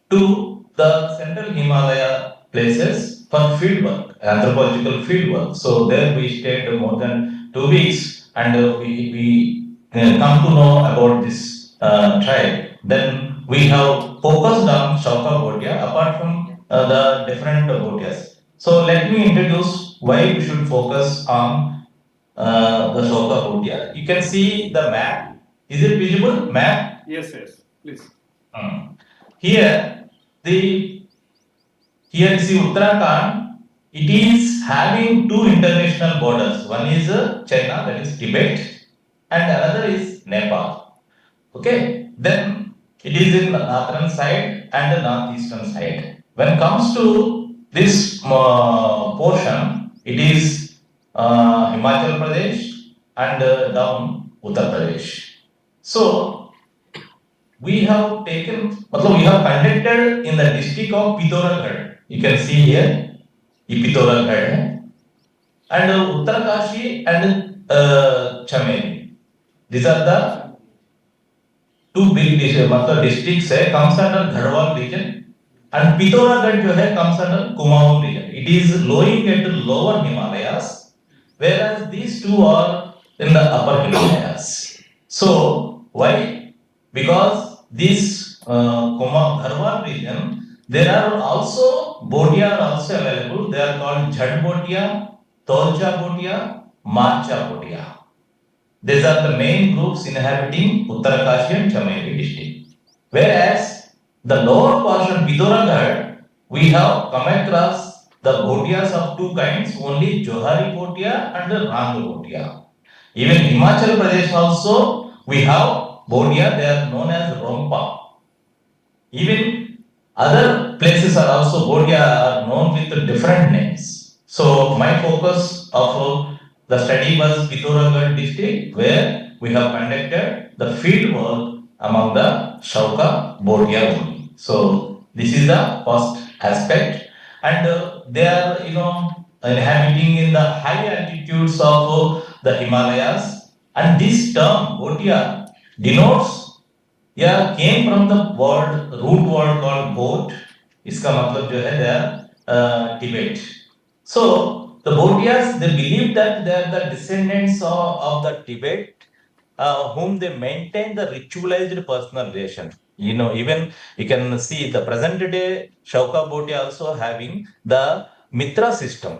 to the central Himalaya places for field work, anthropological field work. So there we stayed more than 2 weeks, and we come to know about this tribe. Then we have focused on Shauka Bhotia apart from the different Bhotias. So let me introduce why we should focus on the Shauka Bhotia. You can see the map. Is it visible? Map? Yes, please. Here, here is the Uttarakhand. It is having two international borders. One is China, that is Tibet, and another is Nepal. Okay. Then it is in the northern side and the northeastern side. When it comes to this portion, it is Himachal Pradesh and down Uttar Pradesh. So we have we have conducted in the district of Pithoragarh. You can see here, Pithoragarh, and Uttarkashi and Chameli. These are the two big districts comes under Garhwal region, and Pithoragarh comes under Kumaon region. It is lying at the lower Himalayas, whereas these two are in the upper Himalayas. So why? Because this Garhwal region, there are also Bhotia are also available. They are called Jhad Bhotia, Tolcha Bhotia, Marcha Bhotia. These are the main groups inhabiting Uttarakashi and Chameli district. Whereas the lower portion, Pithoragarh, we have come across the Bhotias of two kinds, only Johari Bhotia and the Rang Bhotia. Even Himachal Pradesh also, we have Bhotia, they are known as Rompa. Even other places are also Bhotia are known with different names. So my focus of the study was Pithoragarh district, where we have conducted the field work among the Shauka Bhotia only. So this is the first aspect, and they are inhabiting in the high altitudes of the Himalayas, and this term Bhotia denotes came from the root word called boat, इसका मतलब जो है they are Tibet. So the Bhutias, they believe that they are the descendants of the Tibet, whom they maintain the ritualized personal relation. You know, even you can see the present day Shauka Bhotia also having the Mitra system.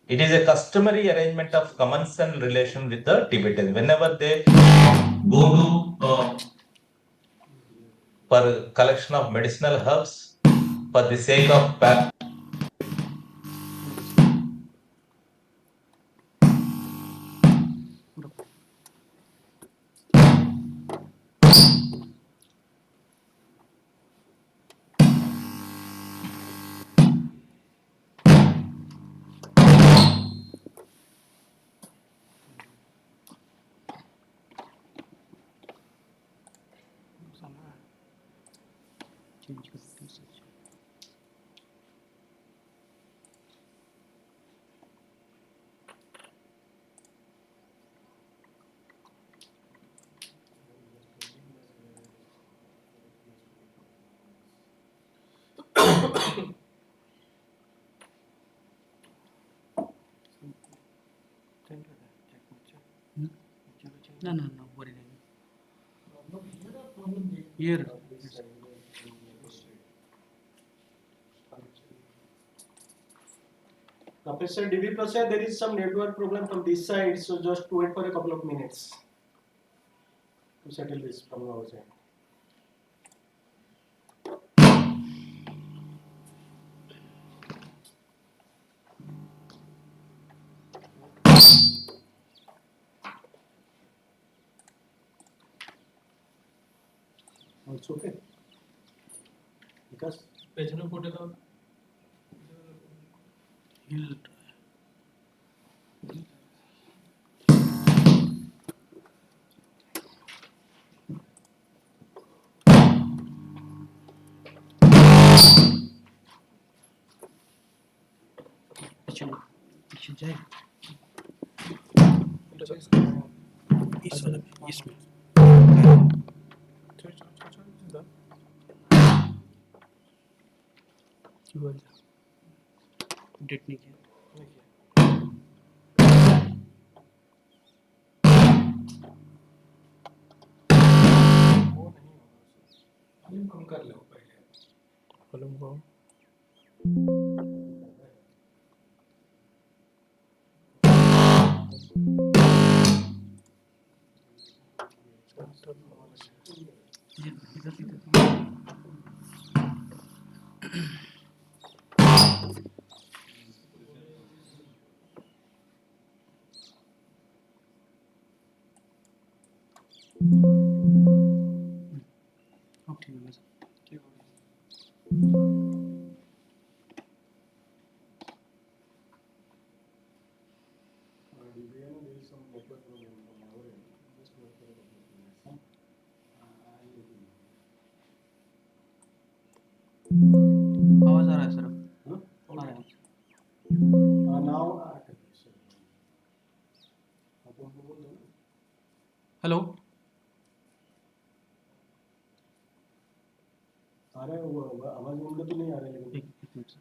It is a customary arrangement of commensal relation with the Tibetans. Whenever they go to for collection of medicinal herbs for the sake of No, worry. Here. Professor Divi Prasad, there is some network problem from this side, so just wait for a couple of minutes to settle this from our side. It's okay. Because He'll जाए इसमें update नहीं किया कम कर लो पहले आवाज आ रहा है sir आ रहा है now हेलो आ रहा है वो आवाज उनका तो नहीं आ रहा है लेकिन एक minute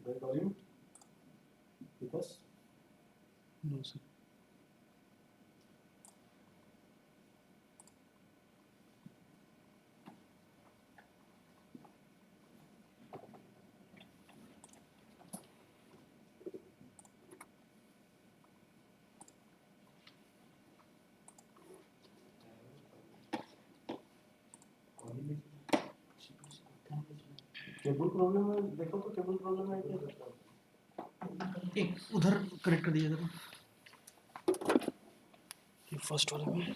Should I call you? Because no sir cable problem है, देखो तो केबल प्रॉब्लम है क्या? एक उधर कनेक्ट कर दिया जरा, ये फर्स्ट वाले में।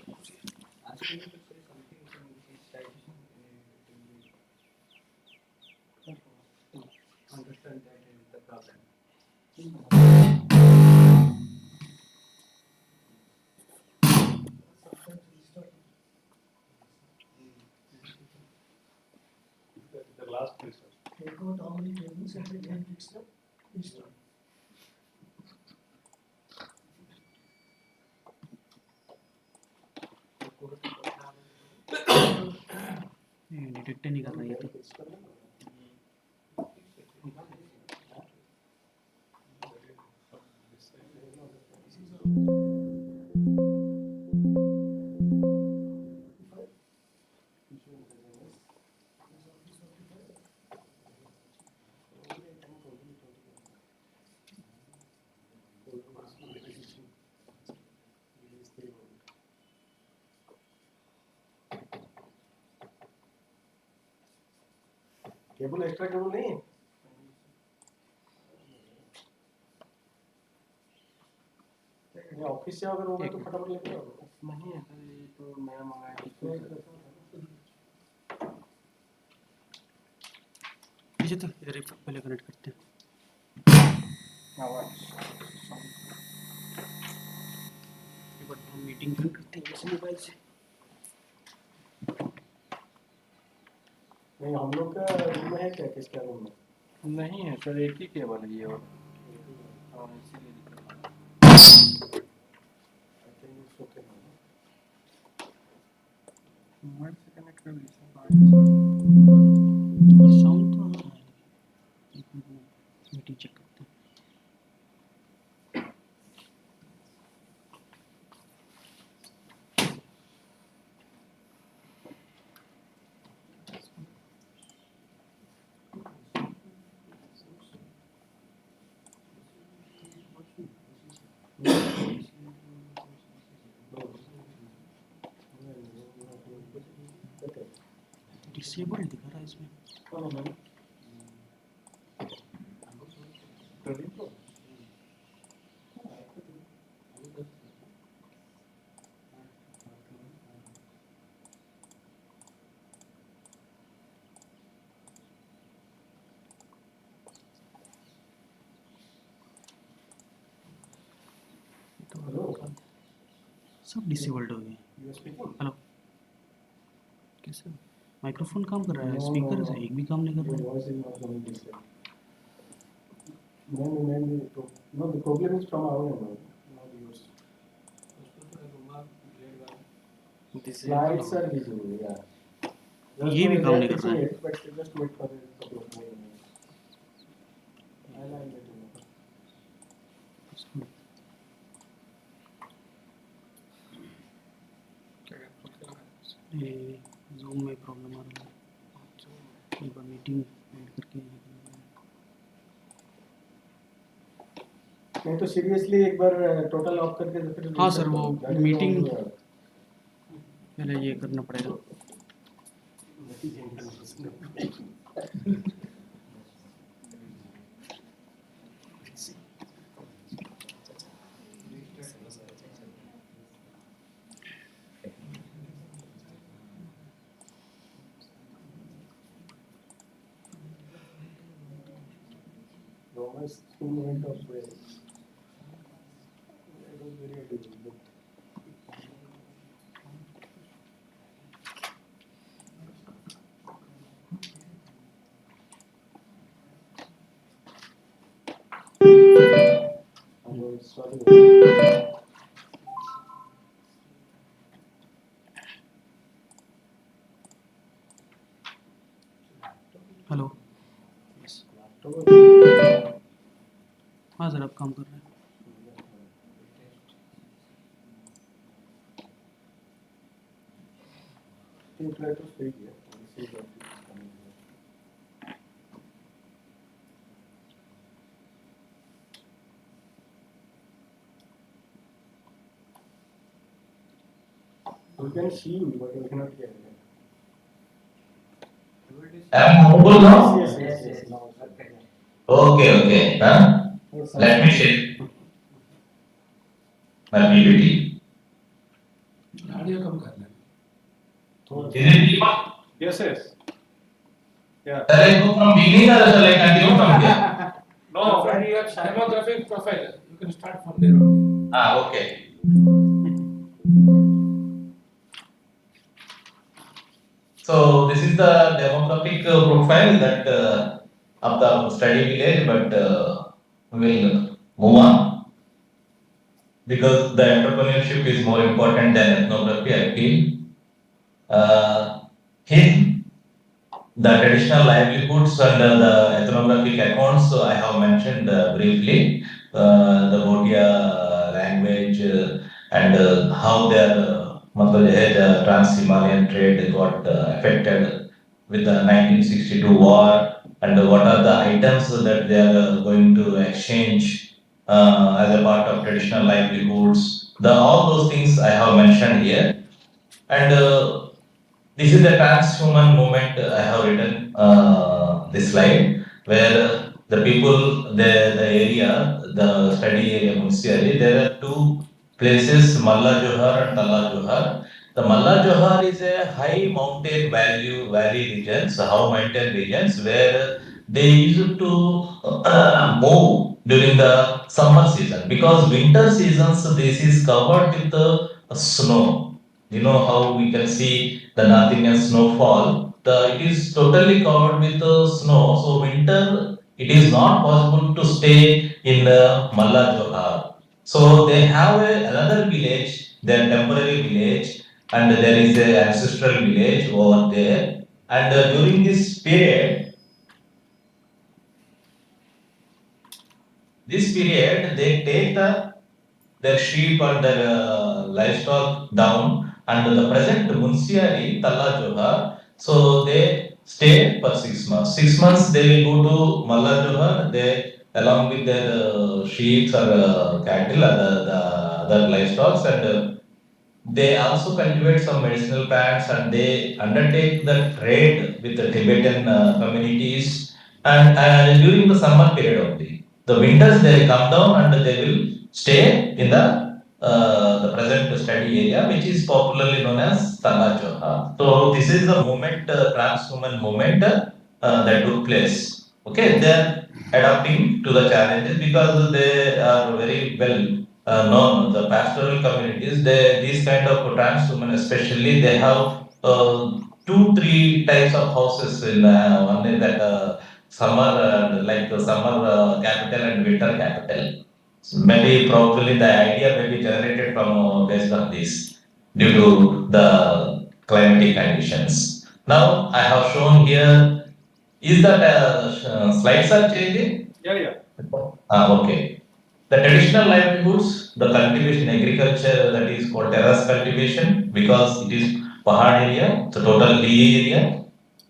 Understand that is the problem. The last place. Take out how many tables and then fix the restart. Detect नहीं कर रहा ये तो। केबल एक्स्ट्रा केबल नहीं है? ऑफिस से अगर होगा तो फटाफट लेके आओ। नहीं है सर, ये तो नया मंगाया है। ये तो इधर ही पहले कनेक्ट करते हैं। मीटिंग ज्वाइन करते हैं इसी मोबाइल से। नहीं, हम लोग का रूम में है क्या? किसका रूम में? नहीं है सर, एक ही केबल है ये और इसीलिए दिक्कत आ रहा है। मोबाइल से कनेक्ट कर लीजिए। साउंड तो आ रहा है, मीटिंग चेक करते हैं। डिसेबल दिखा रहा है इसमें। सब डिसेबल्ड हो गए। हेलो, कैसे माइक्रोफोन काम कर रहा है, स्पीकर से एक भी काम नहीं कर रहा है। No, the problem is from our end, not yours. Slides are visible, yeah. ये भी काम नहीं कर रहा है। But just wait for a couple of minutes. I'll let you know. ये Zoom में प्रॉब्लम आ रहा है। एक बार मीटिंग एंड करके नहीं तो सीरियसली एक बार टोटल ऑफ करके फिर। हाँ सर, वो मीटिंग पहले ये करना पड़ेगा। Almost 2 minutes of break. It was very difficult. Hello, हाँ सर, अब काम कर रहे हैं। Try to speak here. See what is coming here. We can see but we cannot hear. Am I audible now? Yes, yes, yes. Okay. Huh? Let me share my PPT. Audio कम कर लेना Is it clear? Yes. Yeah. Shall I go from beginning or shall I continue from here? no when you have demographic profile you can start from there only Okay. So this is the demographic profile that of the study village, but we will move on because the entrepreneurship is more important than ethnography. I feel. His the traditional livelihoods and the ethnographic accounts I have mentioned briefly. The Bhotia language and how their the trans-Himalayan trade got affected with the 1962 war and what are the items that they are going to exchange as a part of traditional livelihoods. All those things I have mentioned here. And this is the transhuman movement. I have written this slide where the people, the area, the study area, Munsiari, there are two places, Malla Johar and Talla Johar. The Malla Johar is a high mountain valley regions, how mountain regions where they used to move during the summer season because winter seasons this is covered with snow. You know how we can see the nothing and snowfall. It is totally covered with snow. So winter it is not possible to stay in Malla Johar. So they have another village, their temporary village, and there is a ancestral village over there. And during this period, they take their sheep and their livestock down and the present Munsiari, Talla Johar, so they stay for 6 months. 6 months they will go to Malla Johar, they along with their sheep or cattle, the other livestock and they also cultivate some medicinal plants and they undertake the trade with the Tibetan communities and during the summer period only. The winters they come down and they will stay in the present study area which is popularly known as Tala Johar. So this is the movement, transhuman movement that took place. Okay, they are adapting to the challenges because they are very well known. The pastoral communities, these kind of transhuman especially, they have 2-3 types of houses in one is that summer like the summer capital and winter capital. So maybe probably the idea may be generated from based on this due to the climatic conditions. Now I have shown here. Is that slides are changing? Yeah. Okay. The traditional livelihoods, the cultivation agriculture that is called terrace cultivation because it is Pahad area, the total hilly area,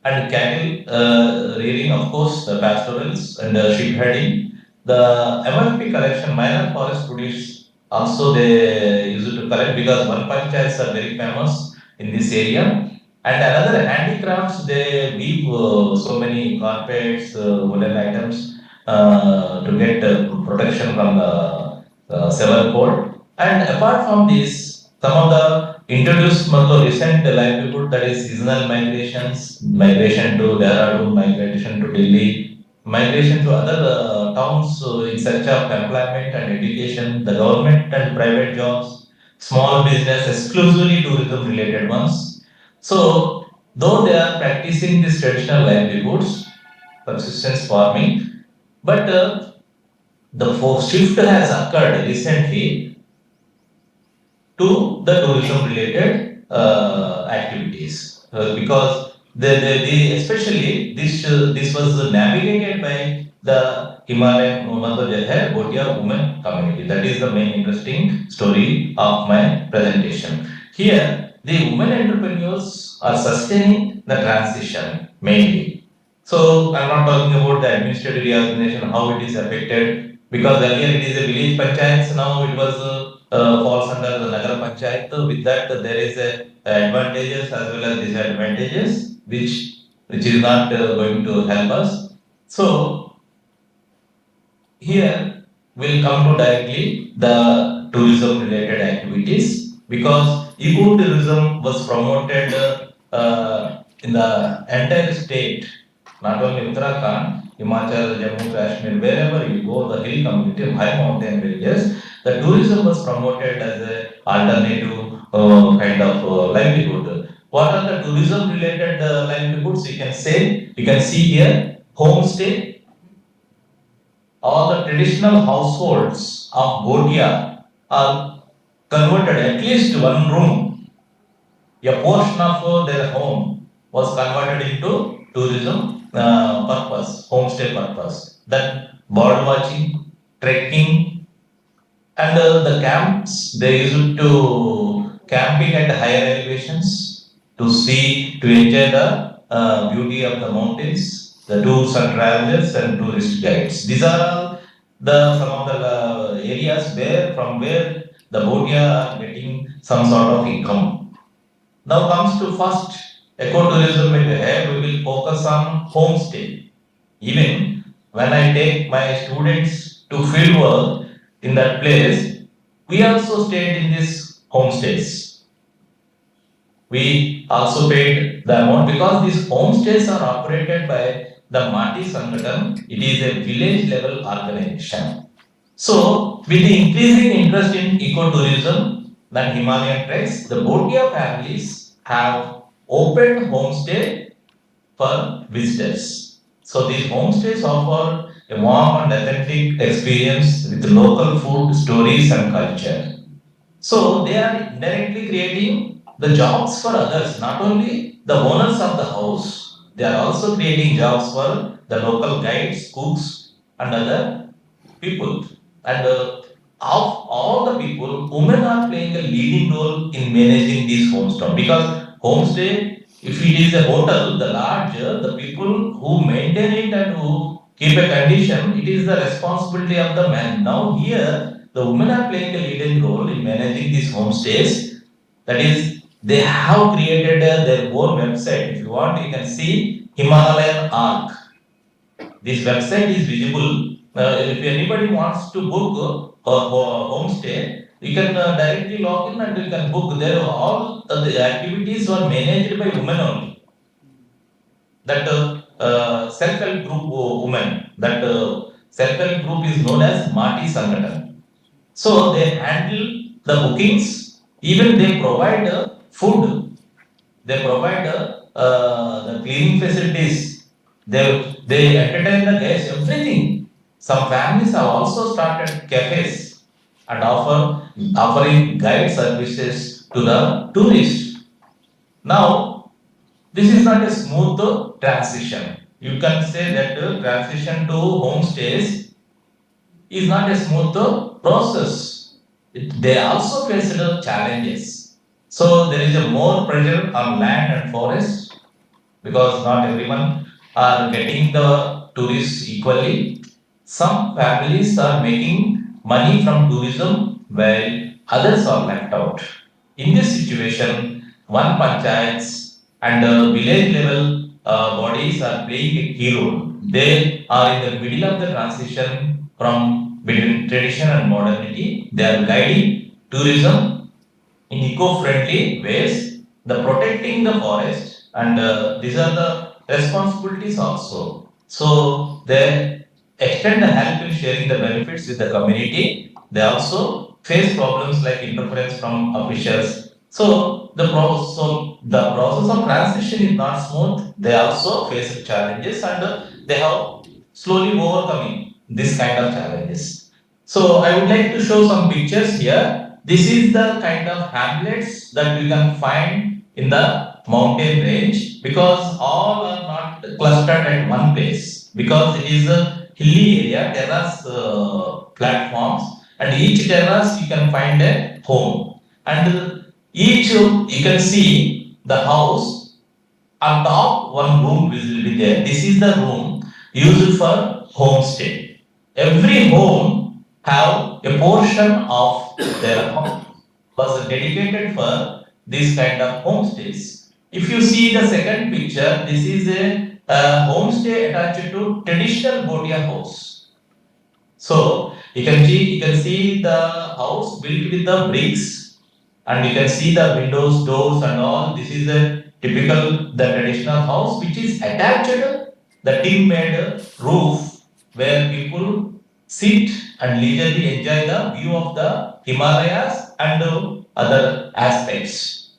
and cattle rearing, of course, the pastorals and sheep herding. The MFP collection, minor forest produce, also they used to collect because one panchayats are very famous in this area. And another handicrafts, they weave so many carpets, wooden items to get protection from the severe cold. And apart from this, some of the introduced recent livelihood that is seasonal migrations, migration to Dehradun, migration to Delhi, migration to other towns in search of employment and education, the government and private jobs, small business, exclusively tourism related ones. So, though they are practicing these traditional livelihoods, subsistence farming, but the shift has occurred recently to the tourism related activities because especially this was navigated by the Himalayan Bhotia women community. That is the main interesting story of my presentation. Here, the women entrepreneurs are sustaining the transition mainly. So I'm not talking about the administrative reorganization, how it is affected, because earlier it is a village panchayats, now it was falls under the Nagara Panchayat. With that, there is a advantages as well as disadvantages, which is not going to help us. So here will come to directly the tourism related activities because ecotourism was promoted in the entire state, not only Uttarakhand, Himachal, Jammu, Kashmir, wherever you go, the hill community, high mountain villages, the tourism was promoted as a alternative kind of livelihood. What are the tourism related livelihoods? You can see here, homestay. All the traditional households of Gotia are converted, at least one room, a portion of their home was converted into tourism purpose, homestay purpose. Then bird watching, trekking, and the camps, they used to camping at higher elevations to see, to enjoy the beauty of the mountains, the tours and travelers and tourist guides. These are all the some of the areas where the Bodia are getting some sort of income. Now comes to first ecotourism we have, we will focus on homestay. Even when I take my students to field work in that place, we also stayed in these homestays. We also paid the amount because these homestays are operated by the Mati Sangatam. It is a village level organization. So, with the increasing interest in ecotourism than Himalayan treks, the Bhotia families have opened homestay for visitors. So these homestays offer a warm and authentic experience with local food, stories and culture. So they are indirectly creating the jobs for others, not only the owners of the house, they are also creating jobs for the local guides, cooks and other people. And of all the people, women are playing a leading role in managing these homestay because homestay, if it is a hotel, the larger the people who maintain it and who keep a condition, it is the responsibility of the man. Now here, the women are playing a leading role in managing these homestays. That is, they have created their own website. If you want, you can see Himalayan Arc. This website is visible. If anybody wants to book a homestay, you can directly log in and you can book. There all the activities are managed by women only. That self-help group women. That self-help group is known as Mati Sangatam. So they handle the bookings. Even they provide food. They provide the cleaning facilities. They entertain the guests, everything. Some families have also started cafes and offering guide services to the tourists. Now, this is not a smooth transition. You can say that transition to homestays is not a smooth process. They also face challenges. So there is a more pressure on land and forest because not everyone are getting the tourists equally. Some families are making money from tourism while others are left out. In this situation, one panchayats and village level bodies are playing a key role. They are in the middle of the transition from between tradition and modernity. They are guiding tourism in eco-friendly ways, the protecting the forest, and these are the responsibilities also. So they extend the help in sharing the benefits with the community. They also face problems like interference from officials. So the process of transition is not smooth. They also face challenges and they have slowly overcoming this kind of challenges. So I would like to show some pictures here. This is the kind of hamlets that you can find in the mountain range because all are not clustered at one place because it is a hilly area, terrace platforms, and each terrace you can find a home. And each you can see the house on top one room will be there. This is the room used for homestay. Every home have a portion of their home was dedicated for this kind of homestays. If you see the second picture, this is a homestay attached to traditional Bodia house. So you can see the house built with the bricks, and you can see the windows, doors, and all. This is a typical the traditional house which is attached the tin made roof where people sit and leisurely enjoy the view of the Himalayas and other aspects.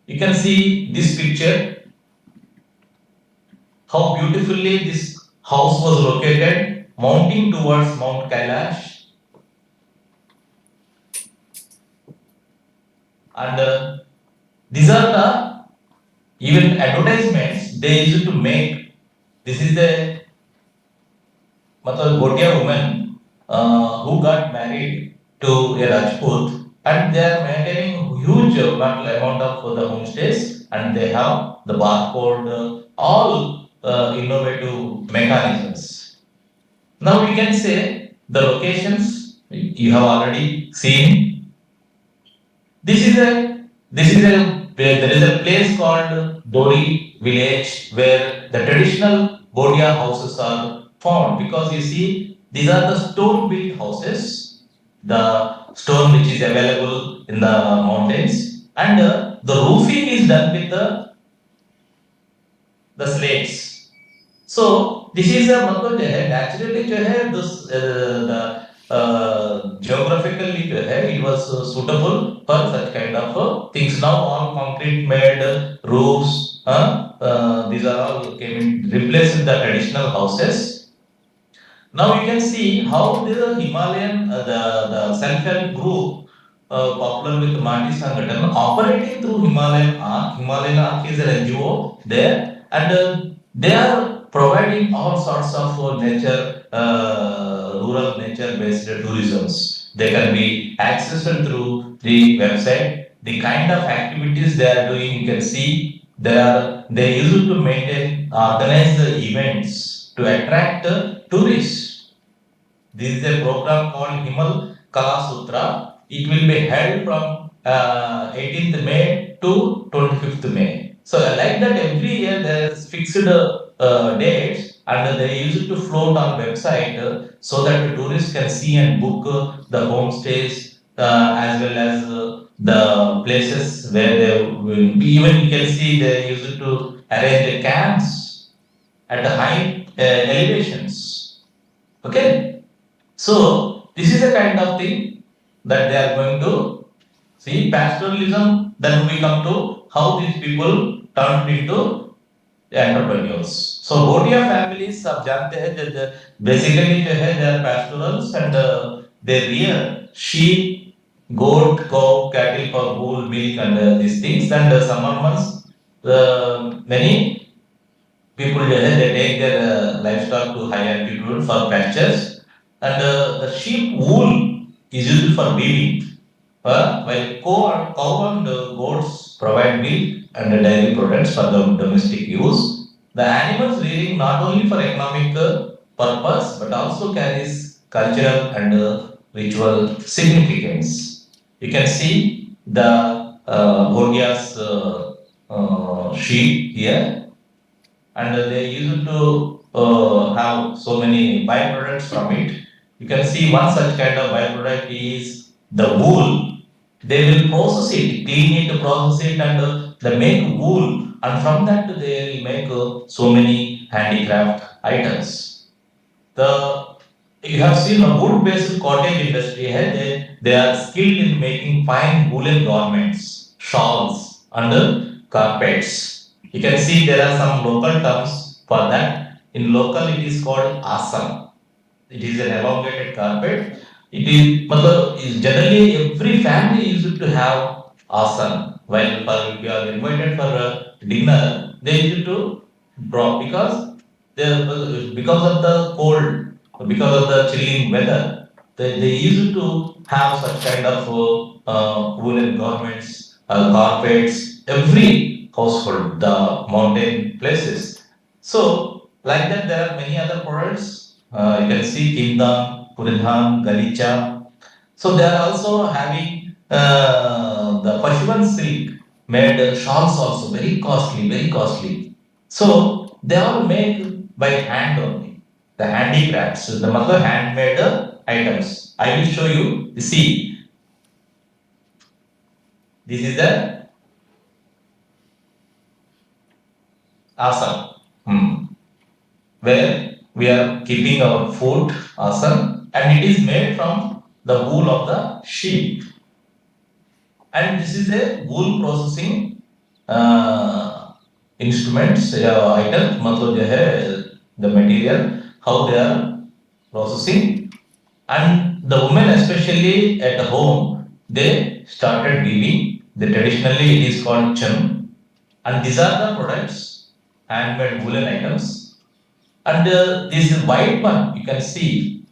You can see this picture, how beautifully this house was located, mounting towards Mount Kailash. And these are the even advertisements they used to make. This is the Ghotia woman who got married to a Rajput, and they are maintaining huge amount of the homestays, and they have the barcode, all innovative mechanisms. Now we can say the locations you have already seen. This is a there is a place called Dori village where the traditional Bodia houses are found, because you see these are the stone built houses, the stone which is available in the mountains, and the roofing is done with the slates. So this is a मतलब जो है naturally जो है this the geographically जो है it was suitable for such kind of things. Now all concrete made roofs, these are all came in replacing the traditional houses. Now you can see how the Himalayan the self-help group popular with Mati Sangathan operating through Himalayan Arc. Himalayan Arc is an NGO there, and they are providing all sorts of nature, rural nature-based tourisms. They can be accessed through the website. The kind of activities they are doing, you can see they used to maintain organize the events to attract tourists. This is a program called Himal Kala Sutra. It will be held from 18th May to 25th May. So like that every year there is fixed dates, and they used to float on website so that the tourists can see and book the homestays as well as the places where they will be. Even you can see they used to arrange camps at the high elevations. Okay. So this is a kind of thing that they are going to see pastoralism. Then we come to how these people turned into entrepreneurs. So Bhotia families आप जानते हैं that basically जो है they are pastorals, and they rear sheep, goat, cow, cattle for wool, milk, and these things. And summer months, many people they take their livestock to high altitude for pastures, and the sheep wool is used for weaving, while cow and goats provide milk and dairy products for the domestic use. The animals rearing not only for economic purpose but also carries cultural and ritual significance. You can see the Bhodia's sheep here, and they used to have so many byproducts from it. You can see one such kind of byproduct is the wool. They will process it, clean it, process it, and they make wool, and from that they will make so many handicraft items. You have seen a wood-based cottage industry. They are skilled in making fine woolen garments, shawls, and carpets. You can see there are some local terms for that. In local, it is called asam. It is an elongated carpet. Is generally every family used to have asam. While if you are invited for a dinner, they used to drop because of the cold, because of the chilling weather. They used to have such kind of woolen garments, carpets, every household, the mountain places. So, like that, there are many other products. You can see Kindam, Puridhan, Galicha. So, they are also having the Pashvan silk made shawls also, very costly, very costly. So, they are made by hand only. the handicrafts, the matlab handmade items. I will show you. See, this is the asam, where we are keeping our food asam, and it is made from the wool of the sheep. And this is a wool processing instruments item, matlab जो है the material, how they are processing, and the women especially at home they started weaving. Traditionally it is called chum, and these are the products, handmade woolen items. And this white one you can see,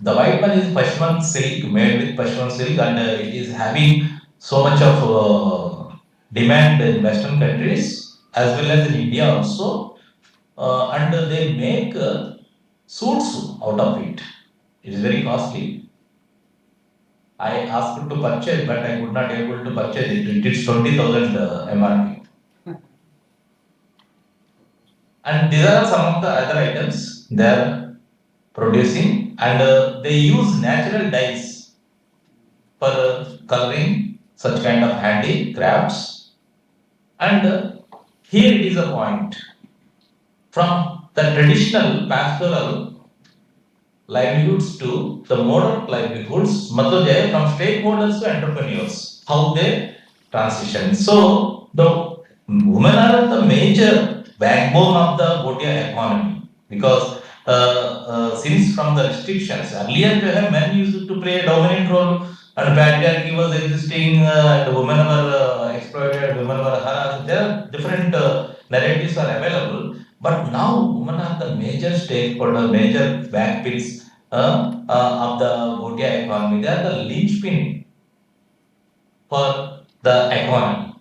the white one is Pashman silk, made with Pashman silk, and it is having so much of demand in Western countries as well as in India also. And they make suits out of it. It is very costly. I asked to purchase, but I could not able to purchase it. It is 20,000 MRP. And these are some of the other items they are producing, and they use natural dyes for coloring such kind of handicrafts. And here it is a point from the traditional pastoral livelihoods to the modern livelihoods, matlab hai from stakeholders to entrepreneurs, how they transition. So the women are the major backbone of the Bhotia economy, because since from the restrictions earlier men used to play a dominant role, and patriarchy was existing, and women were exploited, women were harassed. There are different narratives are available, but now women are the major stakeholder, major backpins of the Bhotia economy. They are the linchpin for the economy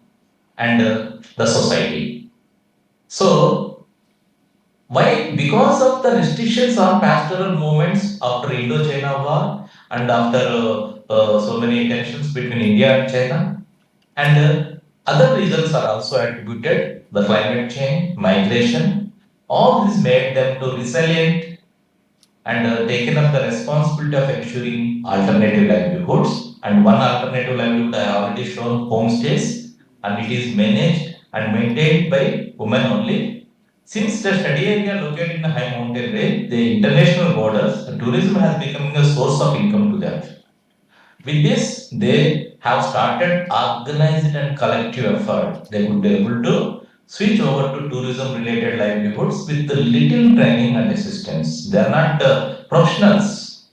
and the society. So, why? Because of the restrictions on pastoral movements after Indo-China War, and after so many tensions between India and China, and other reasons are also attributed: the climate change, migration. All this made them to resilient and taken up the responsibility of ensuring alternative livelihoods. And one alternative livelihood I already shown, homestays, and it is managed and maintained by women only. Since the study area located in the high mountain range, the international borders, tourism has become a source of income to them. With this, they have started organized and collective effort. They would be able to switch over to tourism related livelihoods with little training and assistance. They are not professionals.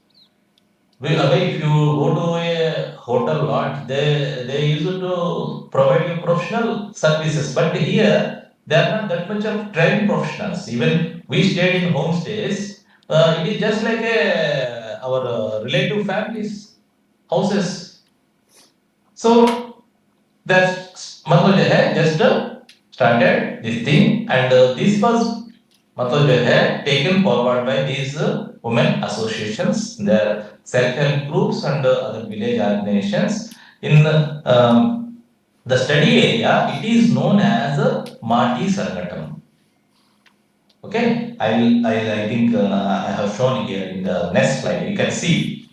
If you go to a hotel lodge, they used to provide you professional services, but here they are not that much of trained professionals. Even we stayed in homestays, it is just like our relative families houses. So that's matlab jo hai just started this thing, and this was matlab jo hai taken forward by these women associations, their self-help groups, and other village organizations. In the study area, it is known as Mati Sangatam. Okay, I think I have shown here in the next slide. You can see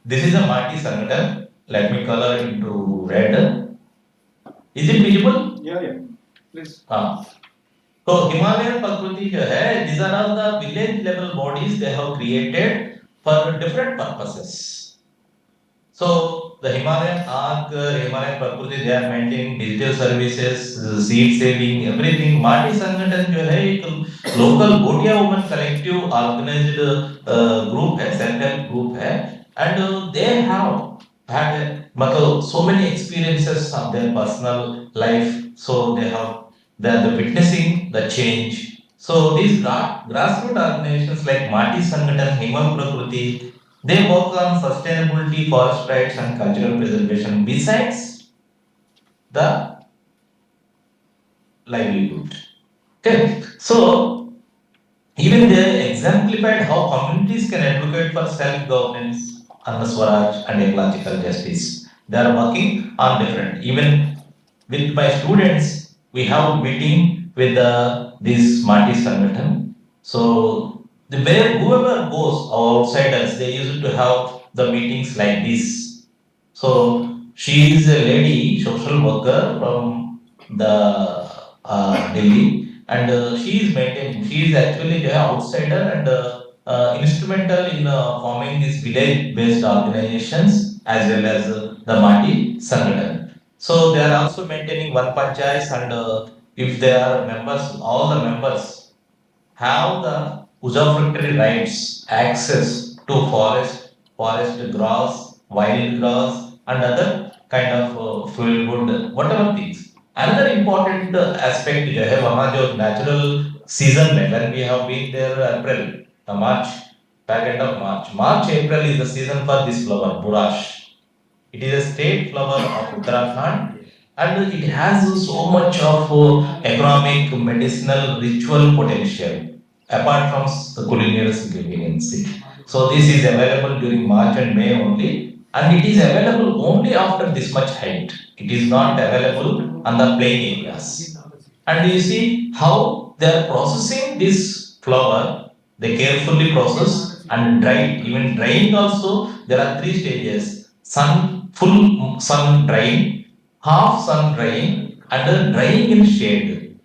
this is a Mati Sangatam. Let me color it into red. Is it visible? Yeah. Please. So Himalayan Prakriti jo hai, these are all the village level bodies they have created for different purposes. So the Himalayan Arc, Himalayan Prakriti, they are maintaining digital services, seed saving, everything. Mati Sangathan jo hai, एक local Bhotia women collective organized group hai, self-help group hai, and they have had so many experiences of their personal life. So they are witnessing the change. So these grassroots organizations like Mati Sangathan, Himal Prakriti, they work on sustainability, forest rights, and cultural preservation besides the livelihood. Okay, so even they exemplified how communities can advocate for self-governance, Anna Swaraj, and ecological justice. They are working on different. Even with my students, we have meeting with this Mati Sangathan. So The where whoever goes, outsiders, they used to have the meetings like this. So she is a lady, social worker from the Delhi, and she is maintaining. She is actually an outsider and instrumental in forming these village-based organizations as well as the Mati Sangadan. So they are also maintaining one panchayat, and if they are members, all the members have the usufructory rights, access to forest grass, wild grass, and other kind of fuel wood, whatever things. Another important aspect is वहाँ जो natural season में when we have been there April, March, back end of March, April is the season for this flower, burash. It is a state flower of Uttarakhand and it has so much of economic, medicinal, ritual potential apart from the culinary significance. So this is available during March and May only and it is available only after this much height. It is not available on the plain areas. And you see how they are processing this flower, they carefully process and dry. Even drying also, there are three stages. Full sun drying, half sun drying, and drying in shade.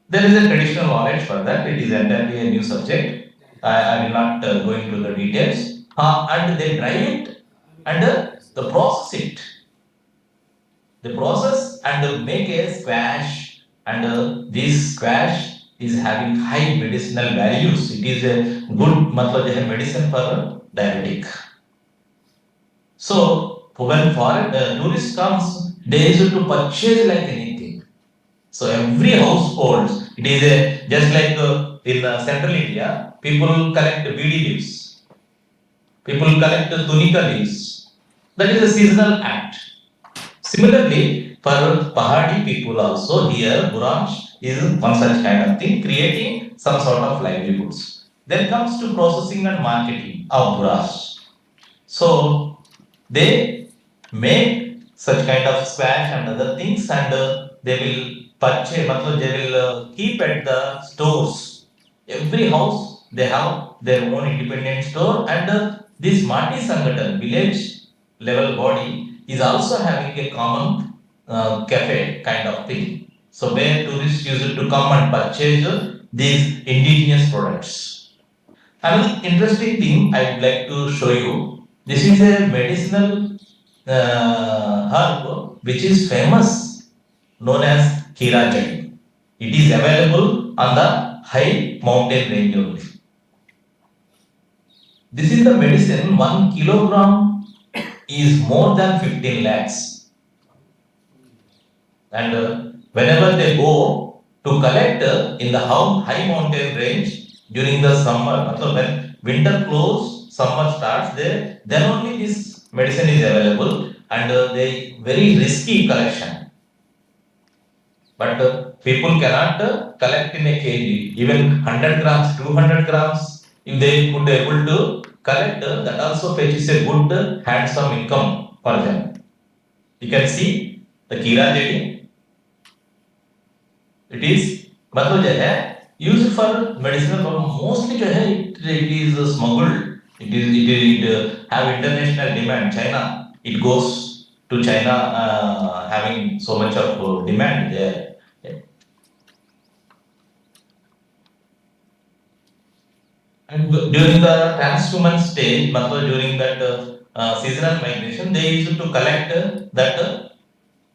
There is a traditional knowledge for that. It is entirely a new subject. I will not go into the details. And they dry it and they process it. They process and make a squash, and this squash is having high medicinal values. It is a good medicine for diabetic. So when foreign tourist comes, they used to purchase like anything. So every household, it is a, just like in central India, people collect BD leaves, people collect tunica leaves. That is a seasonal act. Similarly, for Pahadi people also here, Buranj is one such kind of thing, creating some sort of livelihoods. Then comes to processing and marketing of Buranj. So they make such kind of squash and other things, and they will purchase, they will keep at the stores. Every house they have their own independent store, and this Mati Sangadan village level body is also having a common cafe kind of thing. So where tourists used to come and purchase these indigenous products. Another interesting thing I'd like to show you. This is a medicinal herb which is famous, known as Kira Jati. It is available on the high mountain range only. This is the medicine, 1 kilogram is more than 15 lakhs. And whenever they go to collect in the high mountain range during the summer, so when winter close, summer starts there, then only this medicine is available and they very risky collection. But people cannot collect in a kg, even 100 grams, 200 grams, if they could able to collect, that also fetches a good handsome income for them. You can see the Kira Jedi. It is मतलब जो है used for medicinal purpose. Mostly जो है it is smuggled. It have international demand. China, it goes to China having so much of demand there. And during the transhuman stage, during that seasonal migration, they used to collect that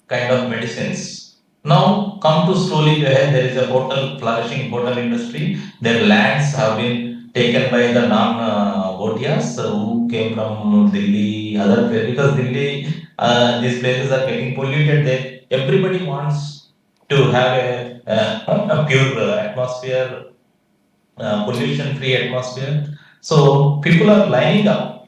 kind of medicines. Now come to slowly there is a flourishing hotel industry. Their lands have been taken by the non-Bhotias who came from Delhi, other places, because Delhi, these places are getting polluted. Everybody wants to have a pure atmosphere, pollution-free atmosphere. So people are lining up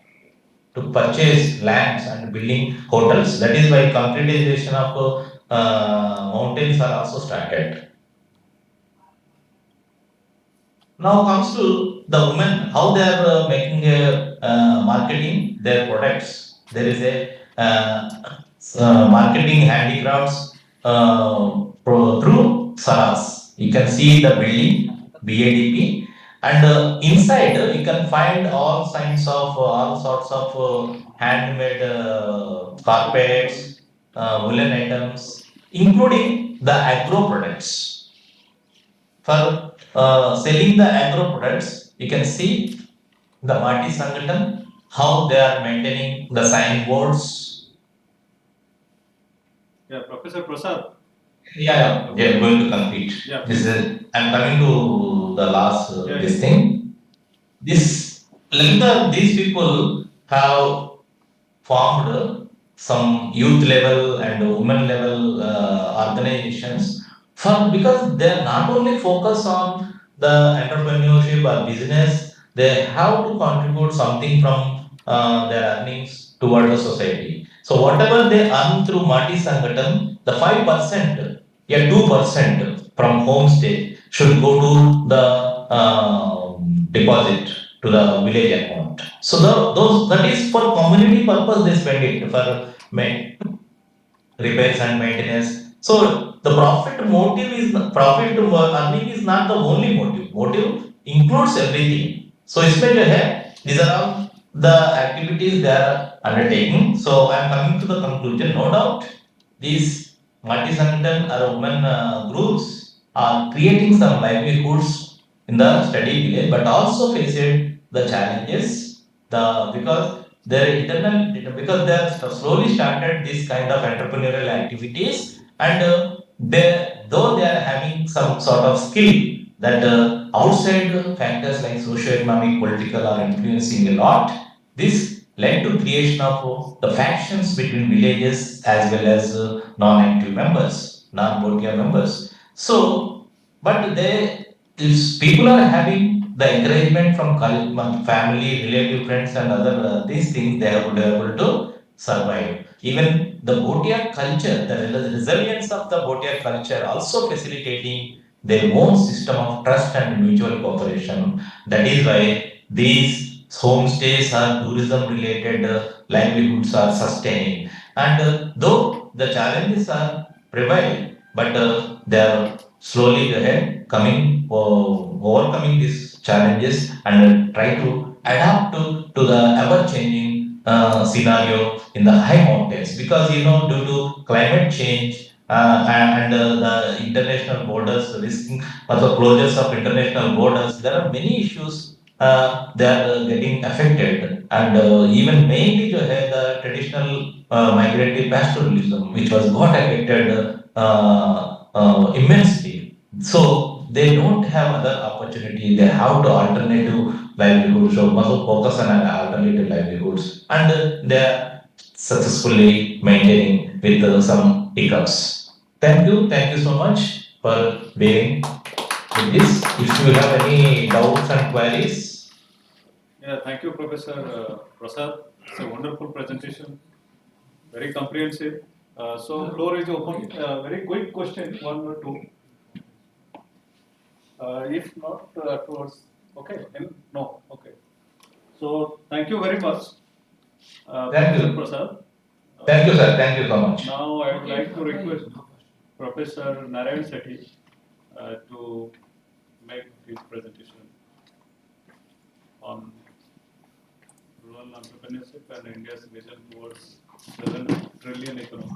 to purchase lands and building hotels. That is why concretization of mountains are also started. Now comes to the women, how they are making marketing their products. There is a marketing handicrafts through Saras. You can see the building BADP, And inside you can find all sorts of handmade carpets, woolen items, including the agro products. For selling the agro products, you can see the Marti Sangatam, how they are maintaining the signboards. Yeah, Professor Prasad. Yeah, I'm going to complete. Yeah, This please. is, I'm coming to the last this Yeah. thing. These people have formed some youth level and women level organizations for, because they are not only focused on the entrepreneurship or business, they have to contribute something from their earnings towards the society. So whatever they earn through Mati Sangatam, the 5%, yeah, 2% from homestay should go to the deposit to the village account. So those, that is for community purpose they spend it for repairs and maintenance. So the profit earning is not the only motive. Motive includes everything. So इसमें जो है, these are all the activities they are undertaking. So I am coming to the conclusion. No doubt these multi-sector or women groups are creating some livelihoods in the study village, but also facing the challenges. Because because they have slowly started this kind of entrepreneurial activities, and though they are having some sort of skill that outside factors like socio-economic, political are influencing a lot, this led to creation of the factions between villages as well as non-active members, non-Bhotia members. So, but if people are having the encouragement from family, relative, friends, and other these things, they would be able to survive. Even the Bhotia culture, the resilience of the Bhotia culture, also facilitating their own system of trust and mutual cooperation. That is why these homestays or tourism related livelihoods are sustaining. And though the challenges are prevail, but they are slowly ahead coming, overcoming these challenges and try to adapt to the ever changing scenario in the high mountains, because due to climate change and the international borders risking, or the closures of international borders, there are many issues they are getting affected. And even mainly the traditional migratory pastoralism, which was got affected immensely. So they don't have other opportunity. They have to alternative livelihoods. So must focus on alternative livelihoods, and they are successfully maintaining with some hiccups. Thank you so much for being with this. If you have any doubts and queries. Yeah, thank you, Professor Prasad. It's a wonderful presentation, very comprehensive. So floor is open. Very quick question, one or two. If not, towards, okay, no, okay. So thank you very much, Thank Professor you. Prasad. Thank you, sir. Thank you so much. Now I would like to request Professor Narayan Sethi to make his presentation on rural entrepreneurship and India's vision towards 7 trillion economy.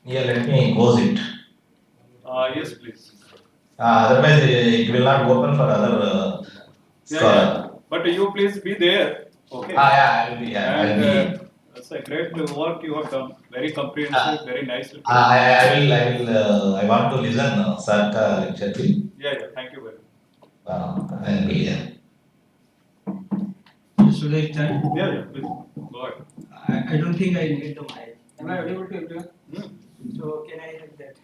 Yeah, let me close it. Yes, please. Otherwise, it will not open for other scholar. But you please be there. Okay. Yeah, I will be. And I'll be. it's a great work you have done. Very comprehensive, very nicely. I want to listen, sir, lecture. Yeah. Thank you very much. I'll be here. Should I start? Yeah, please. Go ahead. I don't think I need the mic. Am I audible to everyone? So can I have that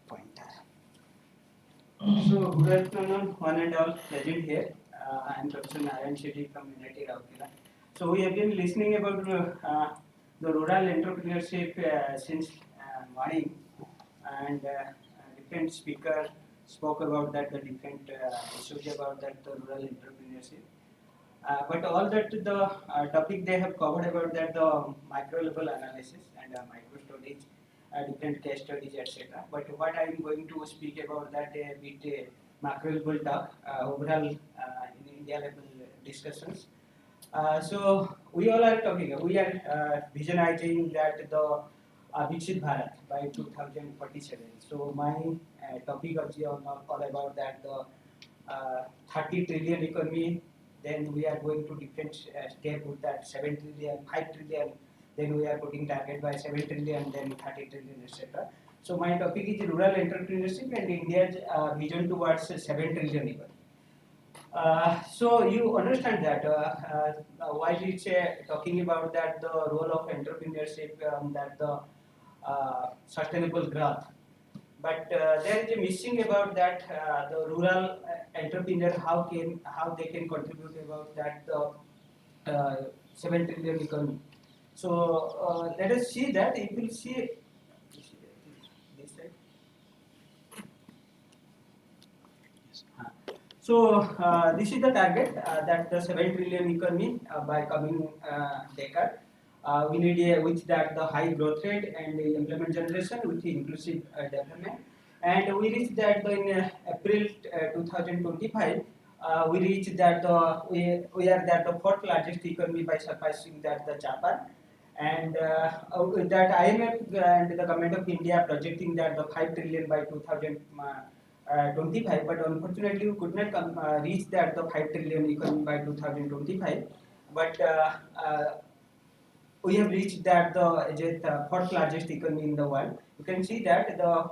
pointer? So good afternoon, one and all present here. I am Professor Narayan Shetty from United Rourkela. So we have been listening about the rural entrepreneurship since morning, and different speakers spoke about that the different issues about that the rural entrepreneurship. But all that the topic they have covered about that the micro level analysis and micro storage, different case studies, etc. But what I am going to speak about that a bit macro level talk, overall in India level discussions. So we all are talking, we are visionizing that the Viksit Bharat by 2047. So my topic is all about that the 30 trillion economy. Then we are going to different step with that 7 trillion, 5 trillion. Then we are putting target by 7 trillion, then 30 trillion, etc. So my topic is rural entrepreneurship and India's vision towards 7 trillion economy. So you understand that while it's talking about that the role of entrepreneurship, that the sustainable growth, but there is a missing about that the rural entrepreneur how they can contribute about that the 7 trillion economy. So let us see that if you see this side. So this is the target that the 7 trillion economy by coming decade. We need with that the high growth rate and the employment generation with the inclusive development. And we reached that in April 2025. We reached that we are that the fourth largest economy by surpassing that the Japan. And that IMF and the government of India projecting that the 5 trillion by 2025, but unfortunately we could not reach that the 5 trillion economy by 2025. But we have reached that the fourth largest economy in the world. You can see that the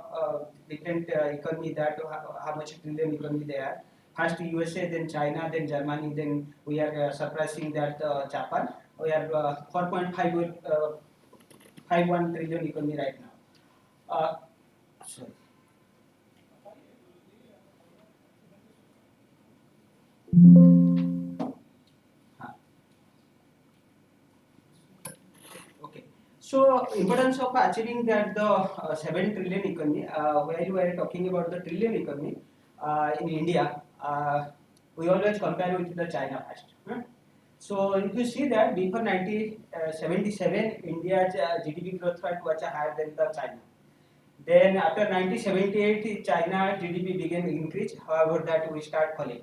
different economy that how much trillion economy they are. First USA, then China, then Germany, then we are surpassing that Japan. We are 4.51 trillion economy right now. Sorry. Okay. So importance of achieving that the 7 trillion economy, where you are talking about the trillion economy in India, we always compare with the China first. So if you see that before 1977, India's GDP growth rate was higher than the China. Then after 1978, China GDP began to increase. However, that we start falling.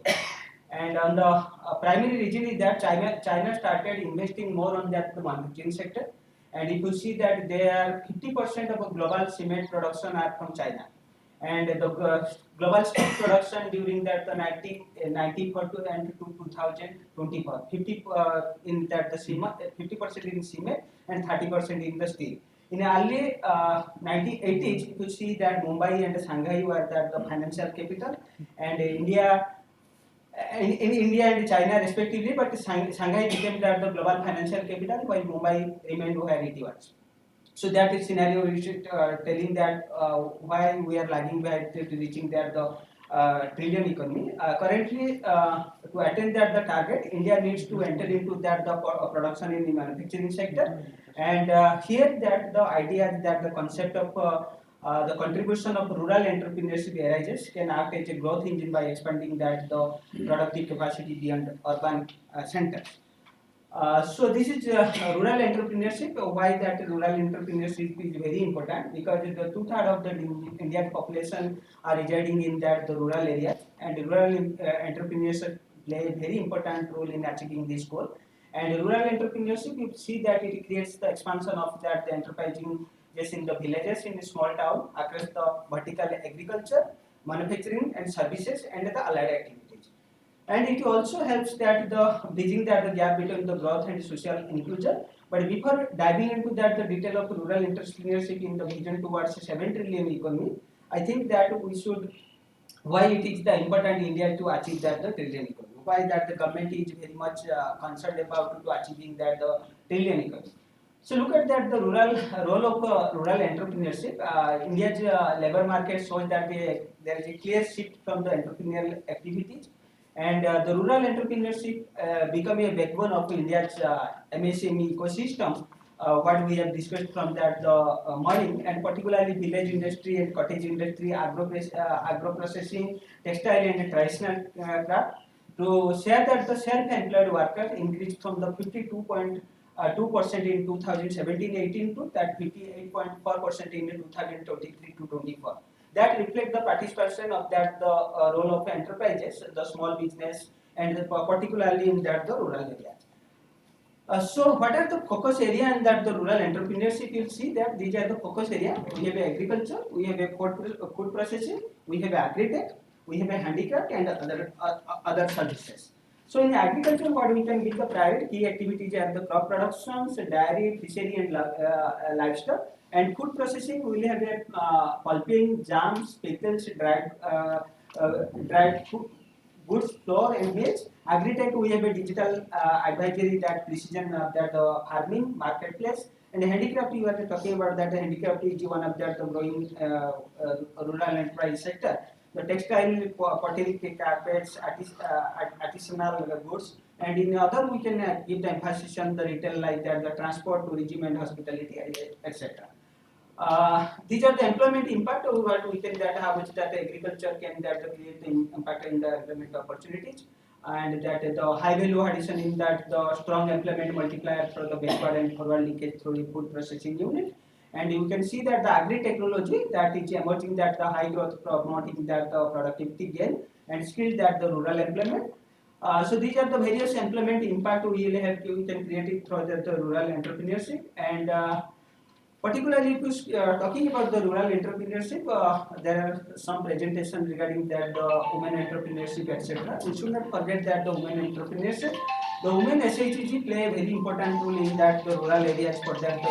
And on the primary reason is that China started investing more on that the manufacturing sector. And if you see that they are 50% of global cement production are from China. And the global steel production during that the 1994 and 2024, 50 in that the cement, 50% in cement and 30% in the steel. In early 1980s, you see that Mumbai and Shanghai were that the financial capital, and India and China respectively, but Shanghai became the global financial capital while Mumbai remained where it was. So that is scenario is telling that why we are lagging behind reaching that the trillion economy. Currently, to attain that the target, India needs to enter into that the production in the manufacturing sector, and here that the idea is that the concept of the contribution of rural entrepreneurship arises can act as a growth engine by expanding that the productive capacity beyond urban centers. So this is rural entrepreneurship. Why that rural entrepreneurship is very important? Because the 2/3 of the Indian population are residing in that the rural areas, and rural entrepreneurship play a very important role in achieving this goal. And rural entrepreneurship, you see that it creates the expansion of that the enterprising just in the villages, in the small town, across the vertical agriculture, manufacturing and services, and the allied activities. And it also helps that the bridging that the gap between the growth and social inclusion. But before diving into that the detail of rural entrepreneurship in the vision towards a 7 trillion economy, I think that we should why it is the important India to achieve that the trillion economy. Why that the government is very much concerned about to achieving that the trillion economy. So look at that the rural role of rural entrepreneurship. India's labor market shows that there is a clear shift from the entrepreneurial activities. And the rural entrepreneurship become a backbone of India's MSME ecosystem what we have discussed from that morning, and particularly village industry and cottage industry, agro processing, textile and traditional craft, to share that the self-employed workers increased from the 52.2% in 2017-18 to that 58.4% in 2023-24. That reflect the participation of that the role of enterprises, the small business, and particularly in that the rural areas. So what are the focus area in that the rural entrepreneurship? You'll see that these are the focus area. We have agriculture, we have a food processing, we have agri-tech, we have a handicraft and other services. So in agriculture, what we can give the private key activities are the crop productions, dairy, fishery and livestock. And food processing, we will have a pulping, jams, pickles, dried food, goods, flour and meals. Agri-tech, we have a digital advisory, that precision that farming, marketplace. And handicraft, you are talking about that the handicraft is one of the growing rural enterprise sector. The textile, pottery, carpets, artisanal goods. And in other, we can give the emphasis on the retail like that, the transport, tourism and hospitality, etc. These are the employment impact of what we can that how much that agriculture can that create the impact in the employment opportunities, and that the high value addition in that the strong employment multiplier for the backward and forward linkage through the food processing unit. And you can see that the agri technology that is emerging, that the high growth promoting that the productivity gain and skill that the rural employment. So these are the various employment impact we will have, we can create it through the rural entrepreneurship. And particularly if you are talking about the rural entrepreneurship, there are some presentation regarding that the women entrepreneurship, etc. We should not forget that the women entrepreneurship, the women SHG play a very important role in that the rural areas for that the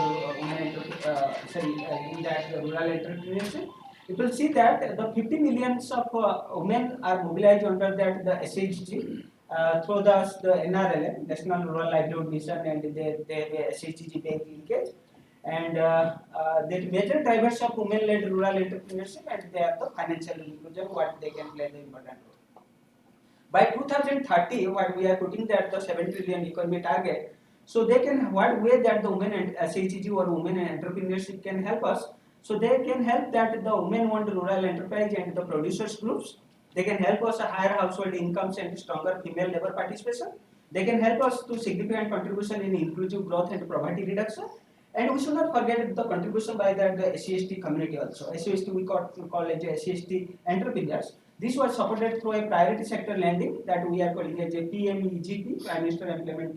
in that the rural entrepreneurship. You will see that the 50 millions of women are mobilized under that the SHG through the NRLM, National Rural Livelihood Mission, and they have a SHG bank linkage. And the major drivers of women-led rural entrepreneurship, and they are the financial inclusion, what they can play the important role. By 2030, what we are putting that the 7 trillion economy target, so they can, what way that the women and SHG or women entrepreneurship can help us. So they can help that the women-owned rural enterprise and the producers groups. They can help us higher household incomes and stronger female labor participation. They can help us to significant contribution in inclusive growth and poverty reduction. And we should not forget the contribution by the SCST community also. SCST we call as SCST entrepreneurs. This was supported through a priority sector lending that we are calling as a PMEGP, Prime Minister Employment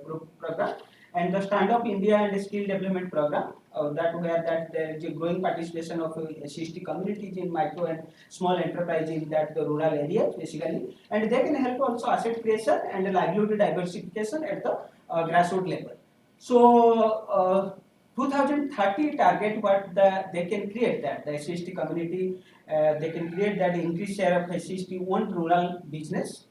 Group Program, and the Stand Up India and Skill Development Program. That where that there is a growing participation of SCST communities in micro and small enterprise in that the rural areas basically, and they can help also asset creation and livelihood diversification at the grassroots level. So 2030 target what they can create that the SCST community, they can create that increased share of SCST owned rural business,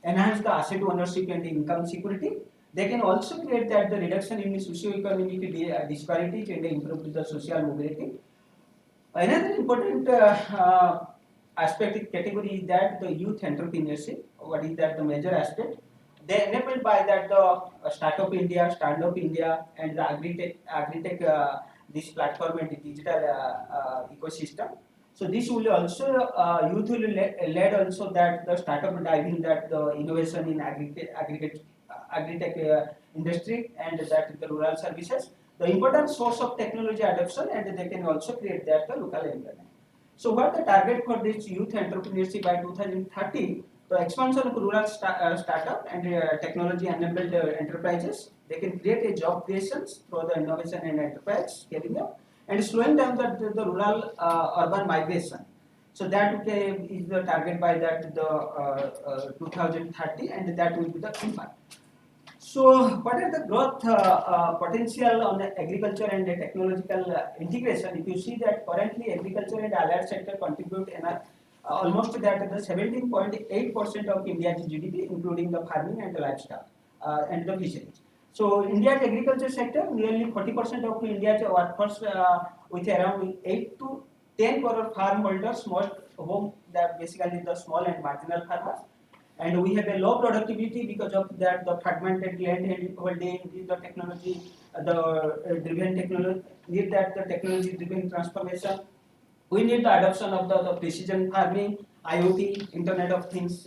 enhance the asset ownership and income security. They can also create that the reduction in the socio-economic disparities and improve the social mobility. Another important aspect category is that the youth entrepreneurship. What is that the major aspect? They are enabled by that the Startup India, Stand Up India, and the Agri-Tech this platform and the digital ecosystem. So this will also youth will lead also that the startup driving that the innovation in agri-tech industry and that the rural services. The important source of technology adoption, and they can also create that the local employment. So what the target for this youth entrepreneurship by 2030? The expansion of rural startup and technology enabled enterprises. They can create a job creations through the innovation and enterprise scaling up, and slowing down the rural urban migration. So that is the target by that the 2030, and that will be the impact. So what are the growth potential on the agriculture and the technological integration? If you see that currently agriculture and allied sector contribute almost that the 17.8% of India's GDP, including the farming and the livestock and the fisheries. So India's agriculture sector, nearly 40% of India's workforce with around 8 to 10 crore farm holders, most home that basically the small and marginal farmers. And we have a low productivity because of that the fragmented land holding, the technology driven technology, need that the technology driven transformation. We need the adoption of the precision farming, IoT, Internet of Things,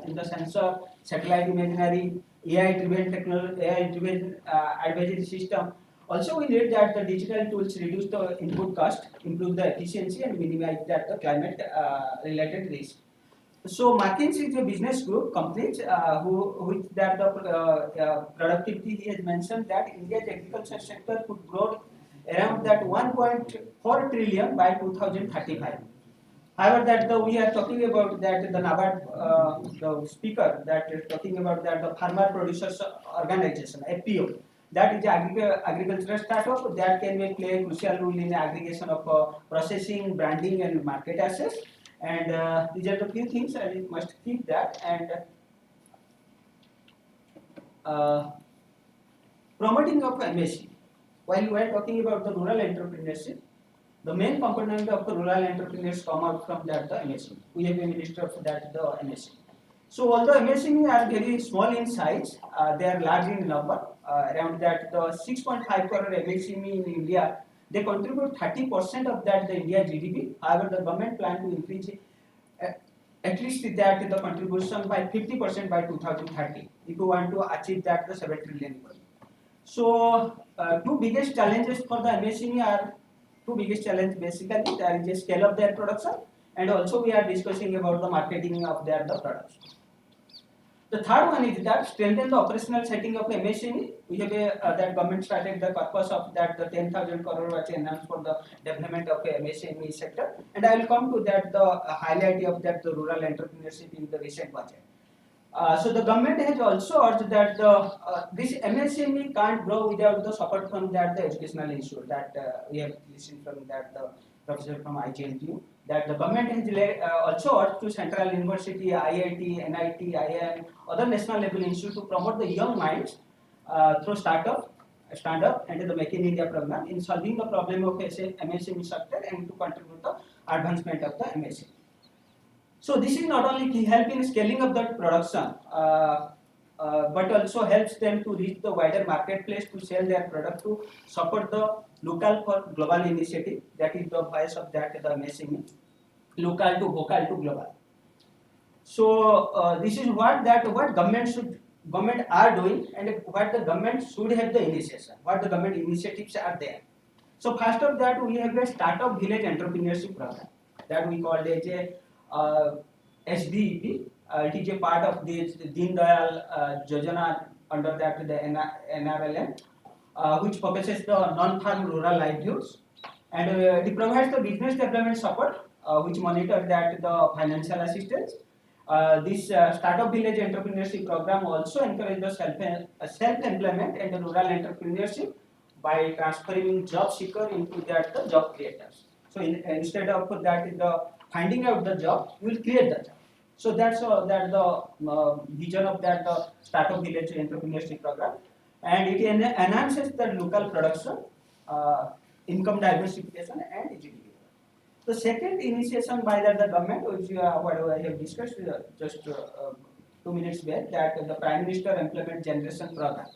in the sensor, satellite imagery, AI driven technology, AI driven advisory system. Also, we need that the digital tools reduce the input cost, improve the efficiency, and minimize that the climate related risk. So McKinsey is a business group companies which that the productivity he has mentioned that India's agriculture sector could grow around that 1.4 trillion by 2035. However, that we are talking about that the NABARD, the speaker that is talking about that the farmer producers organization FPO, that is agricultural startup that can play a crucial role in the aggregation of processing, branding, and market access. And these are the few things I must keep that. And promoting of MSC. While we are talking about the rural entrepreneurship, the main component of the rural entrepreneurs come out from that the MSC. We have a minister for that the MSC. So although MSME are very small in size, they are large in number. Around that the 6.5 crore MSME in India, they contribute 30% of that the India GDP. However, the government plan to increase at least that the contribution by 50% by 2030 if you want to achieve that the 7 trillion goal. So two biggest challenges for the MSME are two biggest challenges basically. There is a scale of their production, and also we are discussing about the marketing of their the products. The third one is that strengthen the operational setting of MSME. We have that government started the purpose of that the 10,000 crore was announced for the development of the MSME sector, and I will come to that the highlight of that the rural entrepreneurship in the recent budget. So the government has also urged that the this MSME can't grow without the support from that the educational institute that we have listened from that the professor from IGNTU, that the government has also urged to Central University, IIT, NIT, IIM, other national level institute to promote the young minds through stand-up, and the Make in India program in solving the problem of MSME sector and to contribute the advancement of the MSME. So this is not only help in scaling up the production, but also helps them to reach the wider marketplace to sell their product, to support the local for global initiative. That is the voice of that the MSME, local to vocal to global. So this is what government are doing, and what the government should have the initiation, what the government initiatives are there. So first of that we have a startup village entrepreneurship program that we call as a SDEP. It is a part of this Deen Dayal Yojana under that the NRLM, which focuses the non-farm rural livelihoods, and it provides the business development support, which monitors that the financial assistance. This startup village entrepreneurship program also encourages the self-employment and the rural entrepreneurship by transferring job seeker into that the job creators. So instead of that the finding out the job, you will create the job. So that's the vision of that the startup village entrepreneurship program, and it enhances the local production, income diversification, and GDP. The second initiation by the government, which what I have discussed just 2 minutes back, that the Prime Minister Employment Generation Program.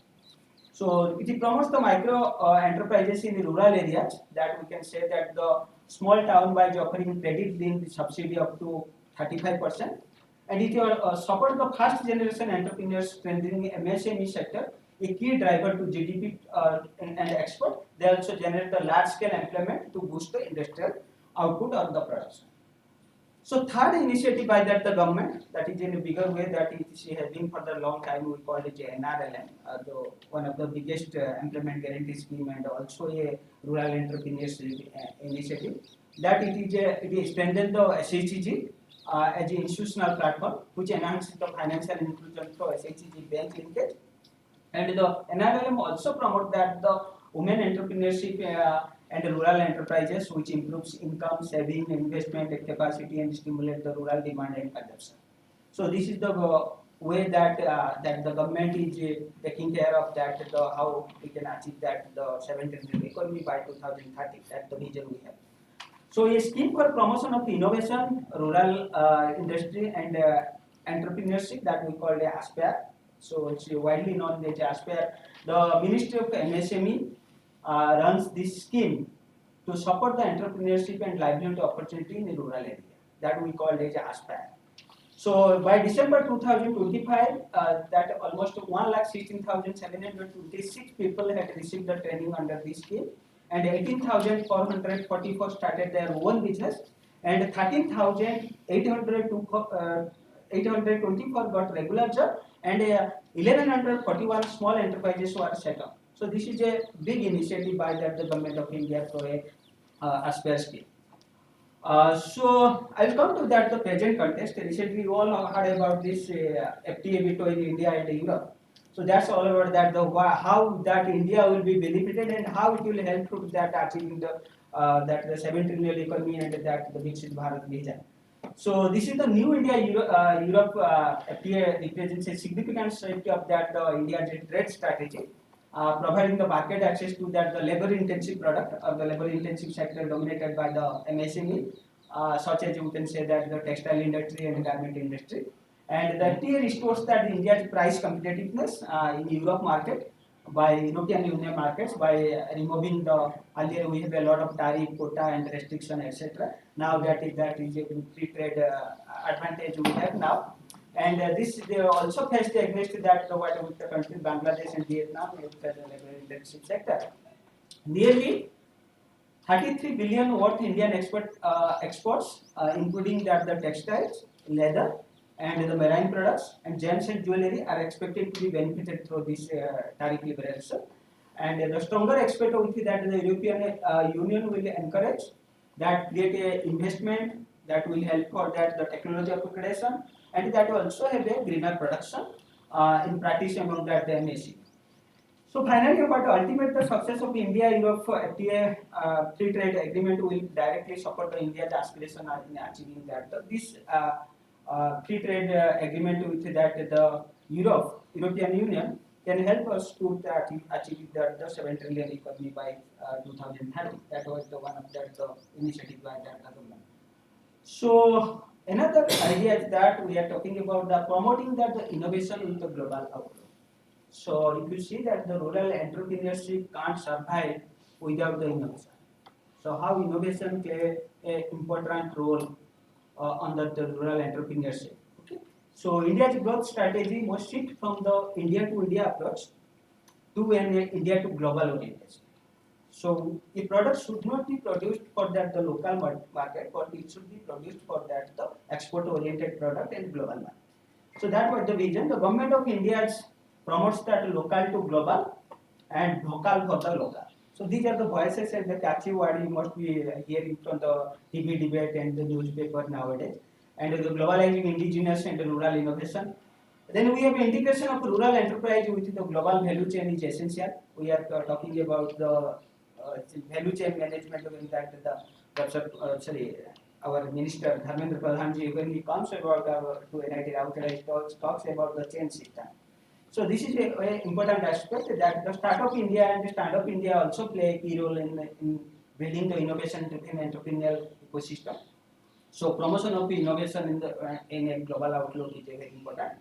So it promotes the micro enterprises in the rural areas, that we can say that the small town by offering credit linked subsidy up to 35%, and it will support the first generation entrepreneurs, strengthening MSME sector, a key driver to GDP and export. They also generate the large scale employment to boost the industrial output of the production. So third initiative by that the government, that is in a bigger way, that it has been for the long time, we call it NRLM, one of the biggest employment guarantee scheme, and also a rural entrepreneurship initiative. That it is strengthened the SHG as an institutional platform, which enhances the financial inclusion through SHG bank linkage. And the NRLM also promote that the women entrepreneurship and rural enterprises, which improves income, saving, investment capacity, and stimulate the rural demand and consumption. So this is the way that that the government is taking care of that, how we can achieve that the 7 trillion economy by 2030. That's the vision we have. So a scheme for promotion of innovation, rural industry, and entrepreneurship that we call the ASPIRE. So it's widely known as ASPIRE the Ministry of MSME runs this scheme to support the entrepreneurship and livelihood opportunity in the rural area. That we call as ASPIRE. So by December 2025, that almost 1,16,726 people had received the training under this scheme, and 18,444 started their own business, and 13,824 got regular job, and 1,141 small enterprises were set up. So this is a big initiative by the government of India for a ASPIRE scheme. So I'll come to that the present context. Recently, you all have heard about this FTA between India and Europe. So that's all about that the how that India will be benefited and how it will help to that achieving the that the 7 trillion economy and that the Viksit Bharat vision. So this is the new India Europe FTA represents a significant shift of that India's trade strategy. Providing the market access to that the labor intensive product or the labor intensive sector dominated by the MSME, such as you can say that the textile industry and garment industry. And the FTA restores that India's price competitiveness in Europe market by European Union markets by removing the earlier we have a lot of tariff, quota and restriction etc. Now that is a free trade advantage we have now. And this they also faced against that what with the country Bangladesh and Vietnam with the labor intensive sector. Nearly 33 billion worth Indian exports, including that the textiles, leather, and the marine products and gems and jewelry are expected to be benefited through this tariff liberalization. And the stronger expect with that the European Union will encourage that create a investment that will help for that the technology upgradation and that also have a greener production in practice among that the MSC. So finally, about ultimate the success of India-Europe FTA free trade agreement will directly support the India's aspiration in achieving that. This free trade agreement with that the European Union can help us to achieve the 7 trillion economy by 2030. That was the one of that the initiative by that government. So another idea is that we are talking about the promoting that the innovation with the global outlook. So if you see that the rural entrepreneurship can't survive without the innovation. So how innovation play an important role on the rural entrepreneurship. Okay. So India's growth strategy must shift from the India to India approach to an India to global orientation. So the product should not be produced for that the local market, but it should be produced for that the export oriented product and global market. So that was the vision. The government of India promotes that local to global and local for the local. So these are the voices and the catchy word you must be hearing from the TV debate and the newspaper nowadays. And the globalizing indigenous and the rural innovation. Then we have integration of rural enterprise with the global value chain is essential. We are talking about the value chain management in that our minister Dharmendra Pradhanji when he comes about to NIT Routledge talks about the chain system. So this is a important aspect that the Startup India and the Stand-up India also play a key role in building the innovation-driven entrepreneurial ecosystem. So promotion of innovation in a global outlook is very important.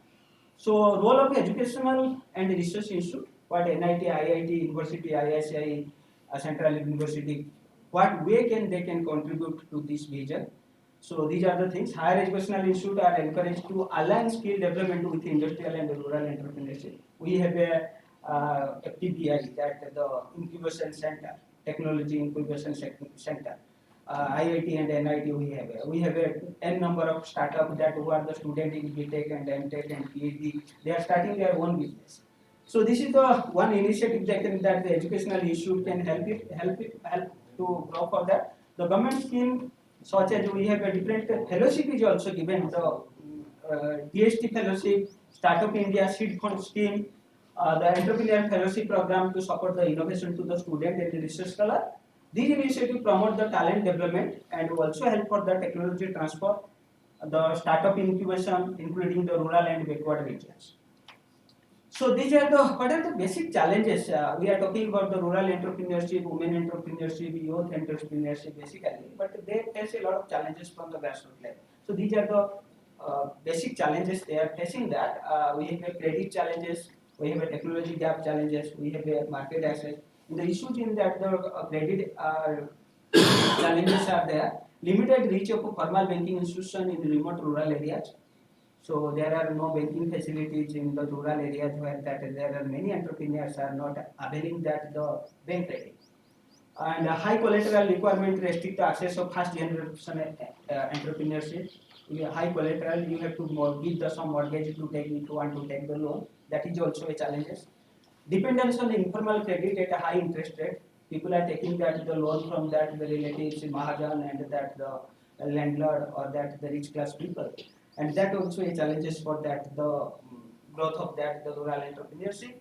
So role of educational and research institute, what NIT, IIT, University, ISI, Central University, what way they can contribute to this vision. So these are the things. Higher educational institutes are encouraged to align skill development with industrial and rural entrepreneurship. We have a FTBI, that the incubation center, technology incubation center. IIT and NIT we have a n number of startups that who are the student in BTech and MTech and PhD. They are starting their own business. So this is the one initiative that the educational institute can help to grow for that. The government scheme, such as we have a different fellowship is also given, the DST fellowship, Startup India Seed Fund scheme, the Entrepreneur Fellowship program to support the innovation to the student and the research scholar. These initiatives promote the talent development and also help for the technology transfer, the startup incubation, including the rural and backward regions. So these are what are the basic challenges? We are talking about the rural entrepreneurship, women entrepreneurship, youth entrepreneurship basically, but they face a lot of challenges from the grassroots level. So these are the basic challenges they are facing that. We have credit challenges, we have a technology gap challenges, we have a market access. And the issues in that the credit challenges are there. Limited reach of formal banking institution in remote rural areas. So there are no banking facilities in the rural areas where that there are many entrepreneurs are not availing that the bank credit. And high collateral requirement restrict the access of first generation entrepreneurship. With high collateral, you have to give the some mortgage to take if you want to take the loan. That is also a challenge. Dependence on informal credit at a high interest rate. People are taking that the loan from that the relatives in Mahajan and that the landlord or that the rich class people, and that also a challenges for that the growth of that the rural entrepreneurship.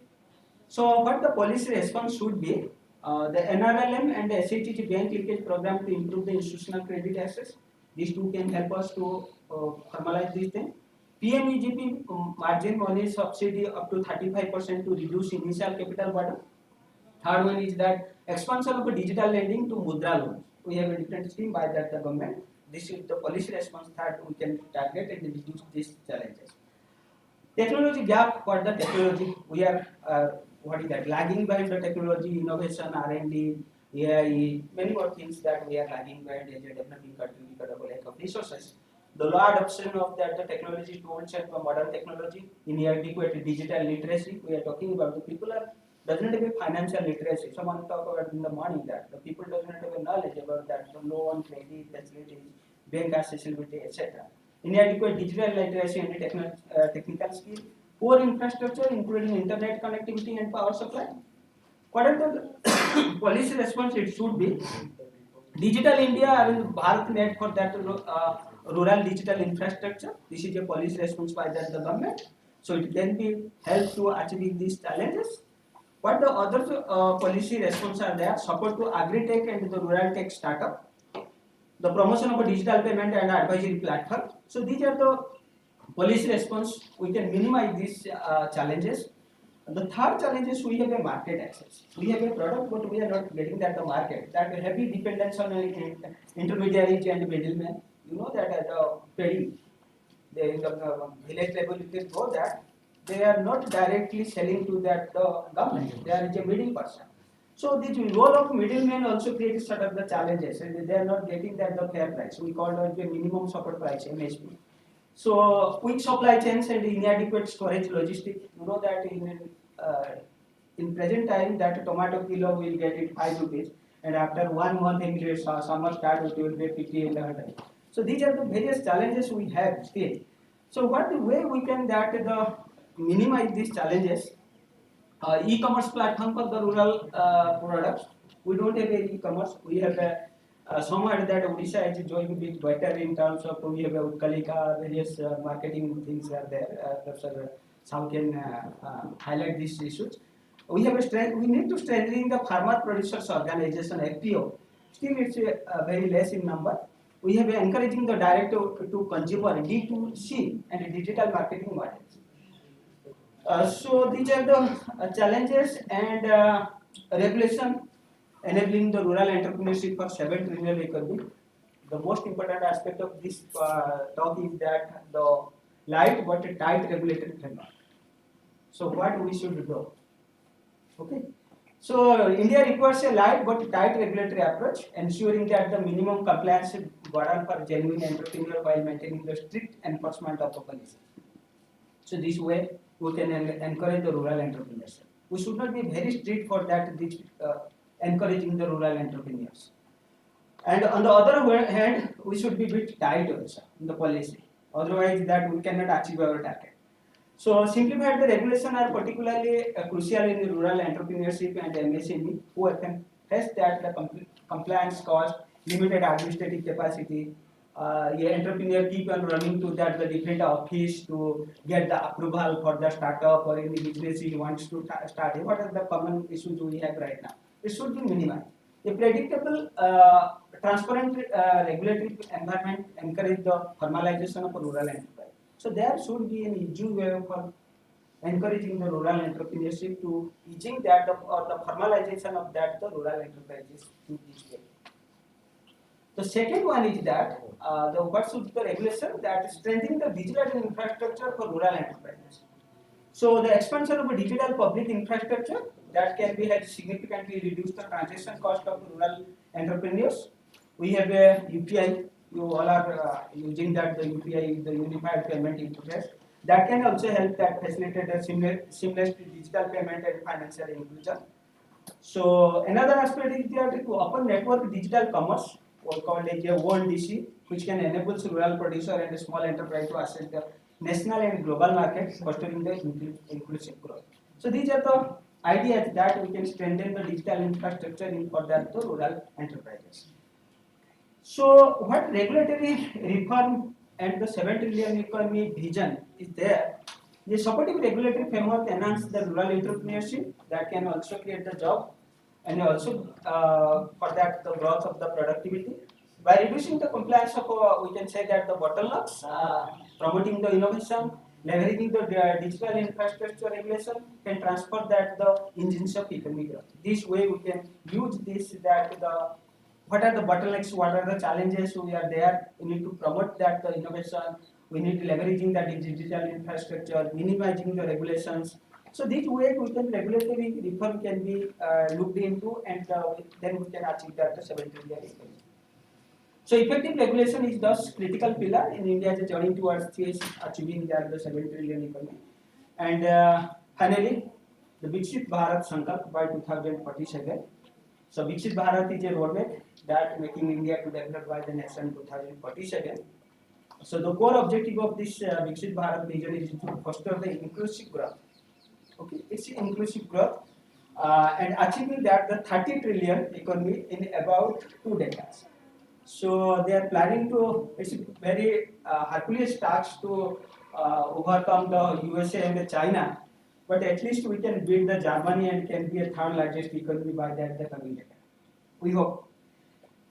So what the policy response should be, the NRLM and the SHG bank linkage program to improve the institutional credit access. These two can help us to formalize this thing. PMEGP margin money subsidy up to 35% to reduce initial capital burden. Third one is that expansion of digital lending to Mudra loans. We have a different scheme by that the government. This is the policy response that we can target and reduce these challenges. Technology gap for the technology. We are lagging behind the technology, innovation, R&D, AI, many more things that we are lagging behind as a developing country because of lack of resources. The low adoption of that the technology tools and modern technology, inadequate digital literacy. We are talking about the people doesn't have a financial literacy. Someone talk about in the morning that the people doesn't have a knowledge about that the loan, credit facilities, bank accessibility, etc. Inadequate digital literacy and technical skill, poor infrastructure including internet connectivity and power supply. What are the policy response? It should be Digital India and BharatNet for that rural digital infrastructure. This is a policy response by the government. So it can be help to achieving these challenges. What the other policy response are there? Support to agri-tech and the rural tech startup. The promotion of a digital payment and advisory platform. So these are the policy response. We can minimize these challenges. The third challenge is we have a market access. We have a product, but we are not getting that the market. That heavy dependence on intermediaries and middlemen. You know that at the paddy, in the village level, you can know that they are not directly selling to that the government. They are a middle person. So this role of middlemen also creates sort of the challenges, and they are not getting that the fair price. We call it the minimum support price (MSP). So quick supply chains and inadequate storage logistics. You know that in present time that tomato kilo will get it 5 rupees, and after 1 month English summer start it will be 50 and 100. So these are the various challenges we have still. So what the way we can that the minimize these challenges? E-commerce platform for the rural products. We don't have a e-commerce. We have a somewhere that Odisha is doing a bit better in terms of we have a Utkalika, various marketing things are there. Professor Sam can highlight these issues. We have a strength. We need to strengthen the farmer producers organization (FPO). Still, it's very less in number. We have encouraging the direct to consumer D2C and digital marketing models. So these are the challenges and regulation enabling the rural entrepreneurship for 7 trillion economy. The most important aspect of this talk is that the light but tight regulatory framework. So what we should do? Okay. So India requires a light but tight regulatory approach, ensuring that the minimum compliance is burden for genuine entrepreneur while maintaining the strict enforcement of the policy. So this way we can encourage the rural entrepreneurship. We should not be very strict for that, encouraging the rural entrepreneurs. And on the other hand, we should be a bit tight also in the policy. Otherwise, that we cannot achieve our target. So simplified the regulation are particularly crucial in the rural entrepreneurship and MSME who can face that the compliance cost, limited administrative capacity. Entrepreneur keep on running to that the different office to get the approval for the startup or any business he wants to start. What are the common issues we have right now? It should be minimized. A predictable, transparent regulatory environment encourage the formalization of a rural enterprise. So there should be an easy way for encouraging the rural entrepreneurship to easing that or the formalization of that the rural enterprises to this way. The second one is that what should be the regulation that strengthening the digital infrastructure for rural enterprises. So the expansion of a digital public infrastructure that can be had significantly reduced the transaction cost of rural entrepreneurs. We have a UPI. You all are using that, the UPI, the Unified Payment Interface. That can also help that facilitate a seamless digital payment and financial inclusion. So another aspect is that to open network digital commerce, or called as a ONDC, which can enable rural producer and small enterprise to access the national and global markets, fostering the inclusive growth. So these are the ideas that we can strengthen the digital infrastructure in for that the rural enterprises. So what regulatory reform and the 7 trillion economy vision is there? The supportive regulatory framework enhance the rural entrepreneurship that can also create the job and also for that the growth of the productivity. By reducing the compliance of, we can say that the bottlenecks, promoting the innovation, leveraging the digital infrastructure regulation can transfer that the engines of economic growth. This way we can use this that the what are the bottlenecks, what are the challenges we are there, we need to promote that the innovation, we need to leveraging that digital infrastructure, minimizing the regulations. So this way we can regulatory reform can be looked into and then we can achieve that the 7 trillion economy. So effective regulation is thus critical pillar in India's journey towards achieving that the 7 trillion economy. And finally, the Viksit Bharat Sankalp by 2047. So Viksit Bharat is a roadmap that making India to develop by the nation 2047. So the core objective of this Viksit Bharat vision is to foster the inclusive growth. Okay, it's inclusive growth and achieving that the 30 trillion economy in about 2 decades. So they are planning to, it's very Herculean task to overcome the USA and the China, but at least we can beat the Germany and can be a third largest economy by that the coming decade. We hope.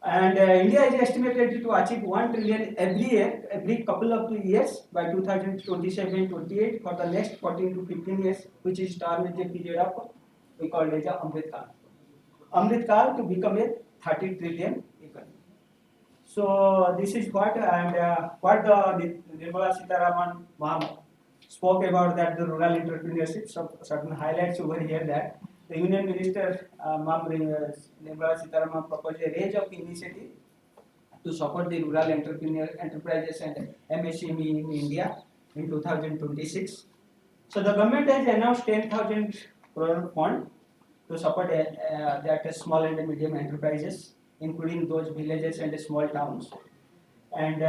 And India is estimated to achieve 1 trillion every year, every couple of years by 2027-28 for the next 14 to 15 years, which is termed as a period of, we call it as Amrit Kal. Amrit Kal to become a 30 trillion economy. So this is what and what the Nirmala Sitharaman ma'am spoke about that the rural entrepreneurship. So certain highlights over here that the Union Minister ma'am Nirmala Sitharaman proposed a range of initiatives to support the rural enterprises and MSME in India in 2026. So the government has announced 10,000 crore fund to support that small and medium enterprises, including those villages and small towns. And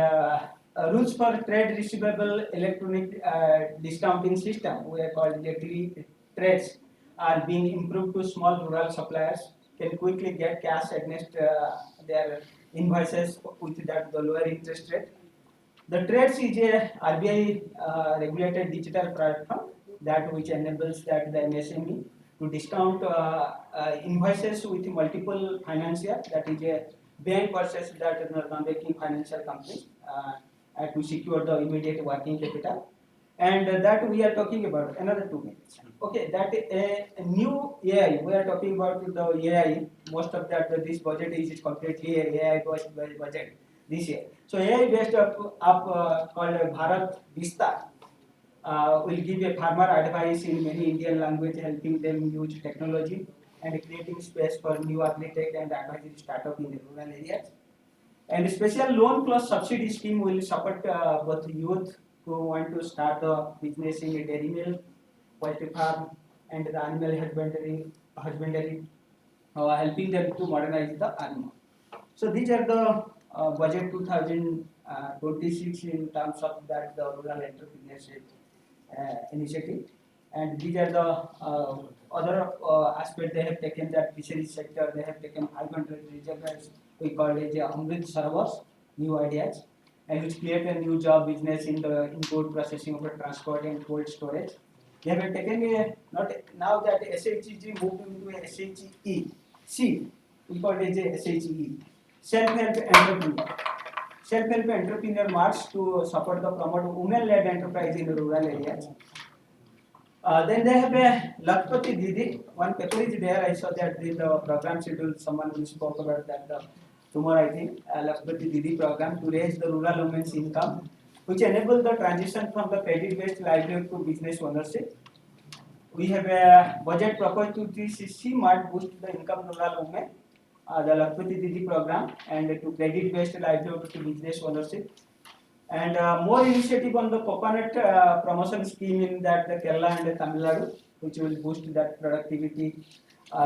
rules for trade receivable electronic discounting system, we are called the trades, are being improved to small rural suppliers can quickly get cash against their invoices with that the lower interest rate. The trades is a RBI regulated digital platform that which enables that the MSME to discount invoices with multiple financiers, that is a bank versus that non-banking financial companies to secure the immediate working capital. And that we are talking about another 2 minutes. Okay, that a new AI, we are talking about the AI, most of that this budget is completely AI based budget this year. So AI based up called Bharat Vistar will give a farmer advice in many Indian language, helping them use technology and creating space for new architect and advisory startup in the rural areas. And a special loan plus subsidy scheme will support both youth who want to start a business in a dairy mill, poultry farm, and the animal husbandry, helping them to modernize the animal. So these are the budget 2026 in terms of that the rural entrepreneurship initiative, and these are the other aspect they have taken, that fisheries sector they have taken 500 reservoirs, we call it Amrit Sarovars, new ideas, and which create a new job business in the import processing of transport and cold storage. They have taken a not now that SHG moved into a SHEC, we call it as SHE, self-help entrepreneur. Self-help entrepreneur march to support the promote women-led enterprise in rural areas. Then they have a Lakpati Didi, one paper is there, I saw that in the program schedule, someone will spoke about that tomorrow I think, Lakpati Didi program to raise the rural women's income, which enable the transition from the credit-based livelihood to business ownership. we have a budget proposed to 360 might boost the income rural women, the Lakpati Didi program, and to credit-based livelihood to business ownership, and more initiative on the coconut promotion scheme in that the Kerala and the Tamil Nadu, which will boost that productivity,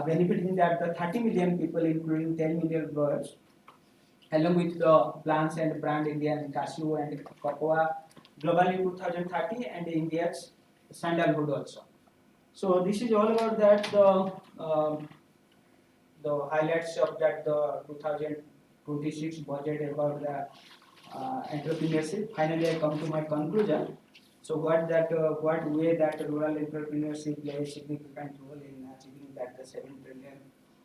benefiting that the 30 million people, including 10 million growers, along with the plants and brand Indian cashew and cocoa globally 2030 and India's sandalwood also. So this is all about that the highlights of that the 2026 budget about the entrepreneurship. Finally, I come to my conclusion. So what way that rural entrepreneurship plays a significant role in achieving that the 7 trillion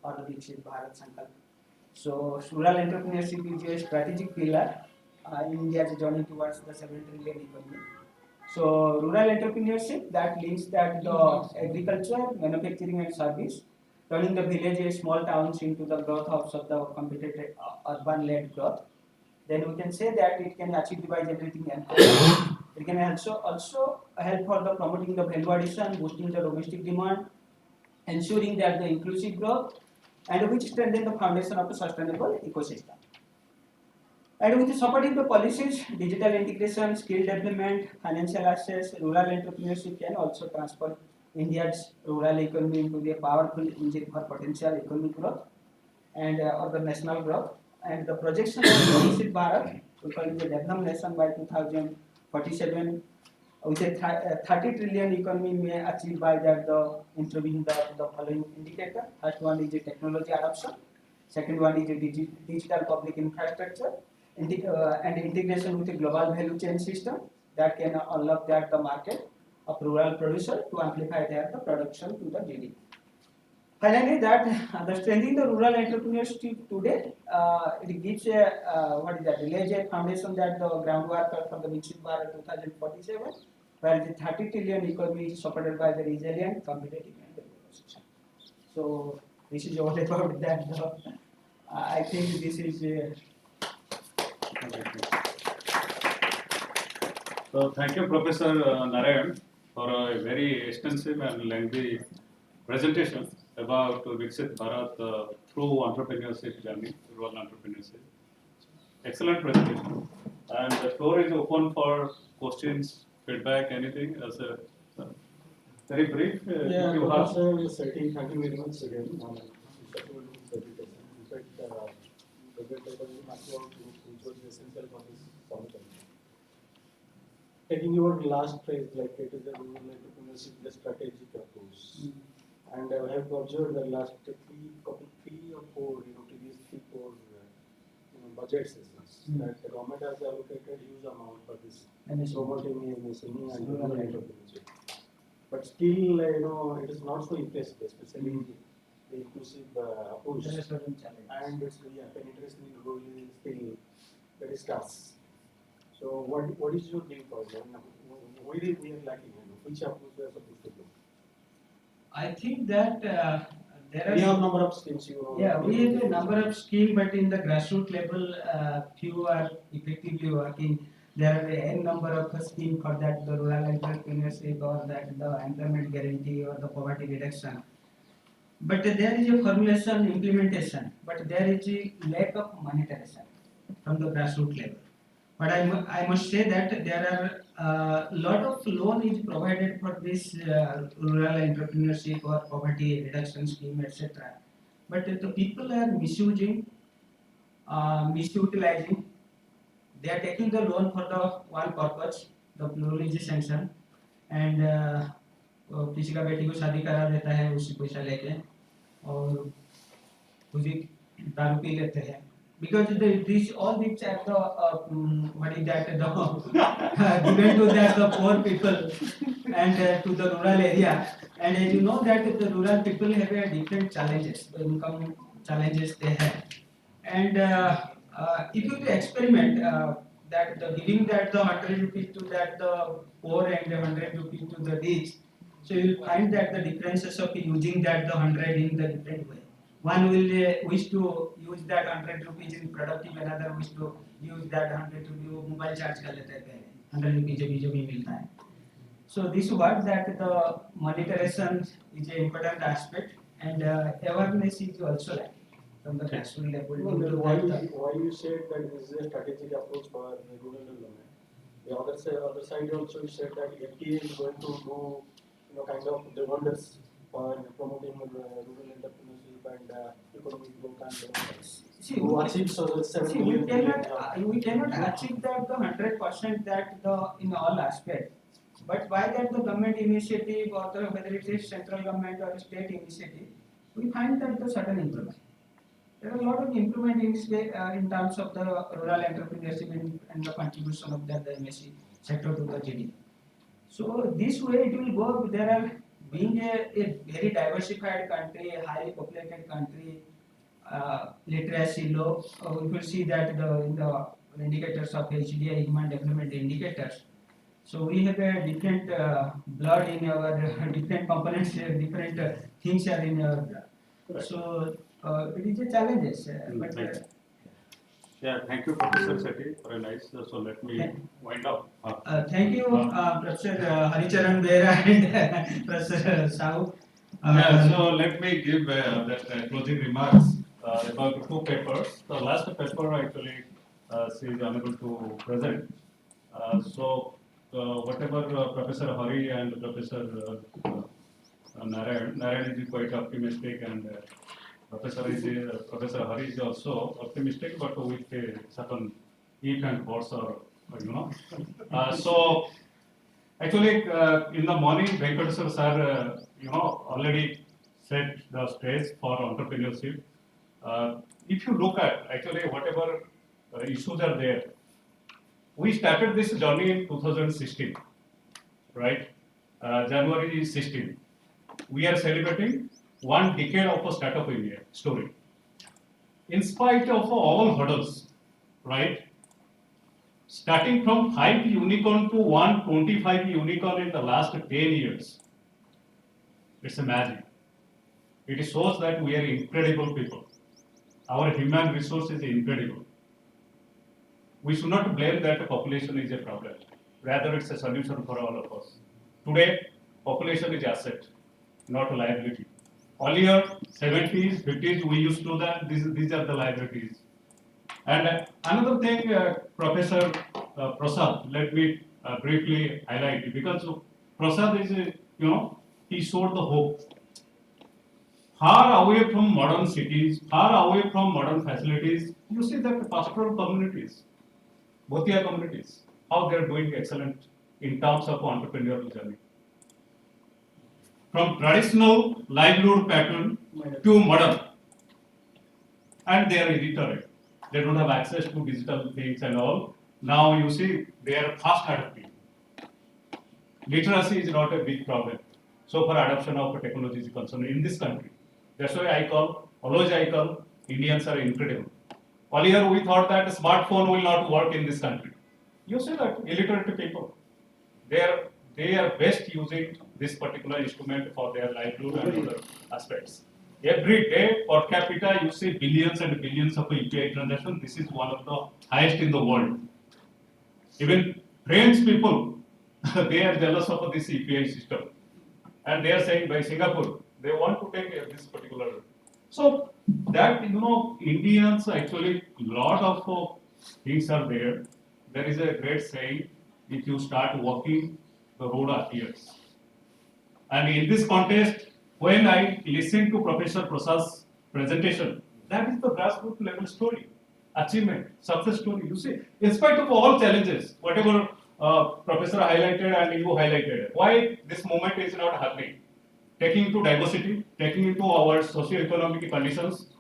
or the Viksit Bharat Sankalp. So rural entrepreneurship is a strategic pillar in India's journey towards the 7 trillion economy. So rural entrepreneurship that links that the agriculture, manufacturing and service, turning the villages, small towns into the growth hubs of the competitive urban-led growth. Then we can say that it can achieve by generating employment. It can also help for the promoting the value addition, boosting the domestic demand, ensuring that the inclusive growth, and which strengthen the foundation of a sustainable ecosystem. And with supporting the policies, digital integration, skill development, financial access, rural entrepreneurship can also transform India's rural economy into a powerful engine for potential economic growth and or the national growth. And the projection of Viksit Bharat, we call it the developed nation by 2047, with a 30 trillion economy may achieve by that the improving the following indicator. First one is the technology adoption. Second one is the digital public infrastructure and integration with a global value chain system that can unlock that the market of rural producer to amplify their the production to the GDP. Finally, that the strengthening the rural entrepreneurship today, it gives a what is that? Lays a foundation that the groundwork for the Viksit Bharat 2047, where the 30 trillion economy is supported by the resilient, competitive, and global system. So this is all about that. I think this is. So thank you, Professor Narayan, for a very extensive and lengthy presentation about Viksit Bharat through entrepreneurship journey, rural entrepreneurship. Excellent presentation. And the floor is open for questions, feedback, anything as a very brief. Yeah, you have. Professor, thank you very much again. In fact, the paper which was essential for this summit. Taking your last phrase, like it is a rural entrepreneurship, the strategic approach. And I have observed the last three or four, previous 3-4 budget sessions that the government has allocated huge amount for this promoting MSME and rural entrepreneurship. But still, it is not so impressive, especially the inclusive approach. And it's penetration in rural is still very scarce. So what is your view for that? Where we are lacking? Which approach we are supposed to do? I think that there are. We have number of schemes. Yeah, we have a number of schemes, but in the grassroots level, few are effectively working. There are n number of schemes for that the rural entrepreneurship or that the employment guarantee or the poverty reduction. But there is a formulation implementation, but there is a lack of monetization from the grassroots level. But I must say that there are a lot of loan is provided for this rural entrepreneurship or poverty reduction scheme, etc. But the people are misusing, misutilizing. They are taking the loan for the one purpose, the pluralism sanction, and किसी का बेटी को शादी करा देता है उसी पैसा लेके और उसी दारू पी लेते हैं. Because all these are the what is that the given to that the poor people and to the rural area, and as you know that the rural people have different challenges, the income challenges they have, and if you experiment that the giving that the 100 rupees to that the poor and the 100 rupees to the rich, so you will find that the differences of using that the 100 in the different way. One will wish to use that 100 rupees in productive, another wish to use that 100 rupees mobile charge कर लेते हैं 100 rupees जो भी मिलता है. So this what that the monetization is an important aspect, and awareness is also like from the grassroots level. Why you said that this is a strategic approach for rural development? The other side also you said that FTA is going to do kind of the wonders for promoting rural entrepreneurship and economic growth and development. See, to achieve so 7 see, billion. we cannot achieve that the 100% that the in all aspects. But why that the government initiative or whether it is central government or state initiative, we find that the certain improvement. There are a lot of improvement in terms of the rural entrepreneurship and the contribution of that the MSC sector to the GDP. So this way it will go. There are being a very diversified country, a highly populated country, literacy low. We will see that in the indicators of HDI, human development indicators. So we have a different blood in our different components, different things are in our blood. Right. So it is a challenge. Yeah, thank you, Professor Sethi, very nice. So let me wind up. Thank you, Professor Haricharan Behra and Professor Sahu. Yeah, so let me give that closing remarks about the two papers. The last paper actually she is unable to present. Whatever Professor Hari and Professor Narayan is quite optimistic, and Professor Hari is also optimistic, but with a certain if and buts or so actually in the morning Venkateswar sir already set the stage for entrepreneurship. If you look at actually whatever issues are there, we started this journey in 2016, right? January 16. We are celebrating 1 decade of a startup India story. In spite of all hurdles, right? Starting from 5 unicorn to 125 unicorn in the last 10 years. It's a magic. It shows that we are incredible people. Our human resource is incredible. We should not blame that population is a problem. Rather, it's a solution for all of us. Today, population is asset, not a liability. Earlier, 70s, 50s, we used to do that. These are the liabilities. And another thing, Professor Prasad, let me briefly highlight, because Prasad is, he showed the hope. Far away from modern cities, far away from modern facilities, you see that pastoral communities, Bhotia communities, how they are doing excellent in terms of entrepreneurial journey. From traditional livelihood pattern to modern, and they are illiterate. They don't have access to digital things and all. Now you see they are fast adapting. Literacy is not a big problem. So for adoption of technology is concerned in this country. That's why always I call Indians are incredible. Earlier we thought that a smartphone will not work in this country. You see that illiterate people, they are best using this particular instrument for their livelihood and other aspects. Every day per capita you see billions and billions of UPI transactions. This is one of the highest in the world. Even French people, they are jealous of this UPI system. And they are saying by Singapore, they want to take this particular. So that, Indians actually, lot of things are there. There is a great saying, if you start walking, the road appears. And in this context, when I listened to Professor Prasad's presentation, that is the grassroots level story, achievement, success story. You see, in spite of all challenges, whatever Professor highlighted and you highlighted, why this movement is not happening? Taking into diversity, taking into our socio-economic conditions,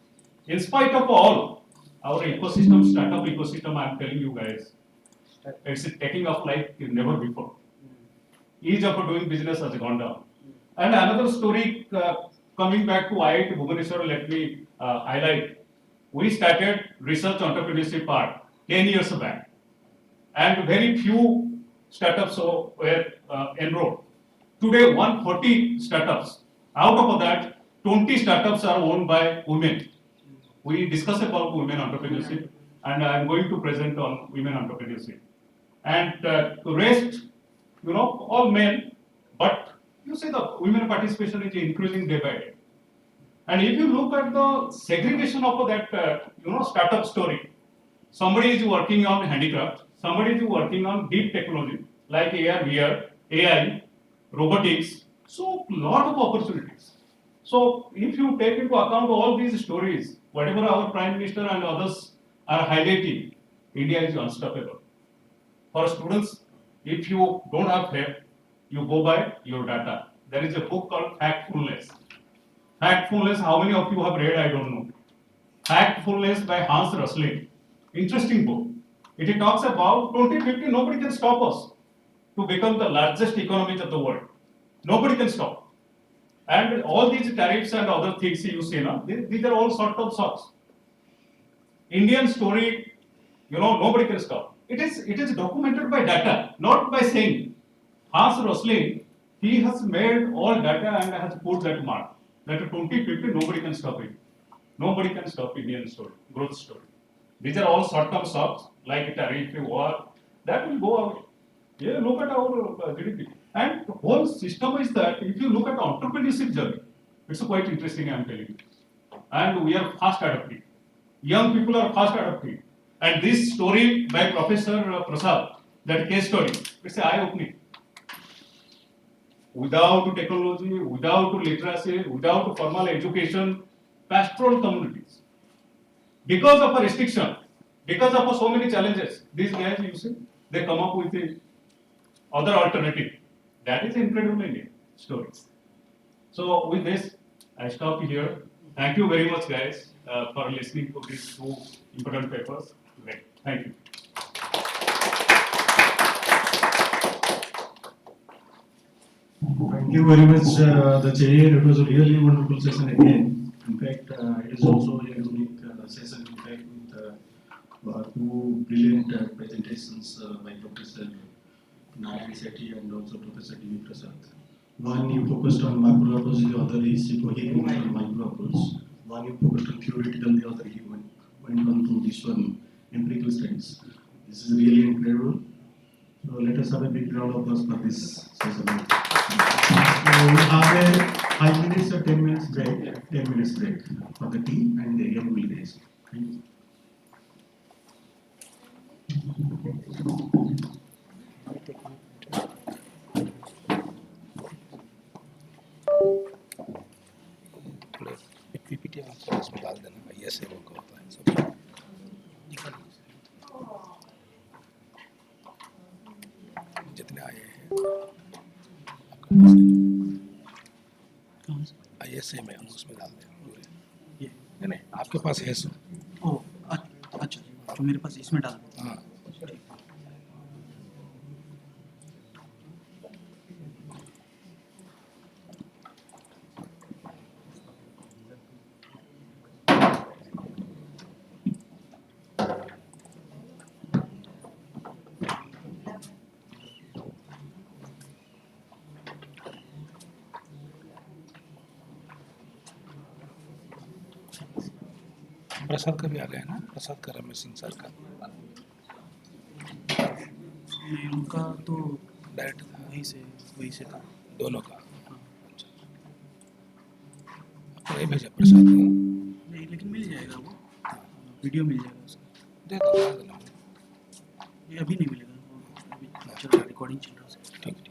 in spite of all, our ecosystem, startup ecosystem, I am telling you guys, it's taking off like never before. Ease of doing business has gone down. And another story, coming back to IIT Bhubaneswar, let me highlight. We started research entrepreneurship part 10 years back, and very few startups were enrolled. Today, 140 startups. Out of that, 20 startups are owned by women. We discuss about women entrepreneurship, and I am going to present on women entrepreneurship. And the rest, all men, But you see the women participation is increasing day by day. And if you look at the segregation of that startup story, somebody is working on handicraft, somebody is working on deep technology like AR, VR, AI, robotics. So lot of opportunities. So if you take into account all these stories, whatever our Prime Minister and others are highlighting, India is unstoppable. For students, if you don't have faith, you go by your data. There is a book called Factfulness. Factfulness, how many of you have read? I don't know. Factfulness by Hans Rosling. Interesting book. It talks about 2050, nobody can stop us to become the largest economies of the world. Nobody can stop. And all these tariffs and other things you see now, these are all sort of shocks. Indian story, nobody can stop. It is documented by data, not by saying. Hans Rosling, he has made all data and has put that mark. That 2050, nobody can stop it. Nobody can stop Indian story, growth story. These are all short-term shocks, like tariff, war, that will go away. Yeah, look at our GDP. And the whole system is that if you look at entrepreneurship journey, it's quite interesting, I'm telling you. And we are fast adapting. Young people are fast adapting. And this story by Professor Prasad, that case story, it's eye-opening. Without technology, without literacy, without formal education, pastoral communities. Because of a restriction, because of so many challenges, these guys, you see, they come up with a other alternative. That is incredible Indian story. So with this, I stop here. Thank you very much, guys, for listening to these two important papers. Great. Thank you. Thank you very much, the chair. It was a really wonderful session again. In fact, it is also a unique session. In fact, with two brilliant presentations by Professor Narayan Sethi and also Professor D. Prasad. One you focused on macro approach, the other is coherent on micro approach. One you focused on theoretical, the other he went on to this one empirical studies. This is really incredible. So let us have a big round of applause for this session. So we have a 5 minutes or 10 minutes break, 10 minutes break for the tea, and again we will raise. Thank you. PPT आपको इसमें डाल देना ये से होगा होता है सब जितने आए हैं ISA में हम उसमें डाल दें पूरे नहीं नहीं आपके पास है सो ओ अच्छा जो मेरे पास इसमें डाल हाँ प्रसाद का भी आ गया ना प्रसाद का रमेश सिंह सर का नहीं उनका तो डायरेक्ट था वहीं से था दोनों का अच्छा आपको नहीं भेजा प्रसाद को नहीं लेकिन मिल जाएगा वो वीडियो मिल जाएगा उसका दे दो ये अभी नहीं मिलेगा अभी चल रहा रिकॉर्डिंग चल रहा है ठीक ठीक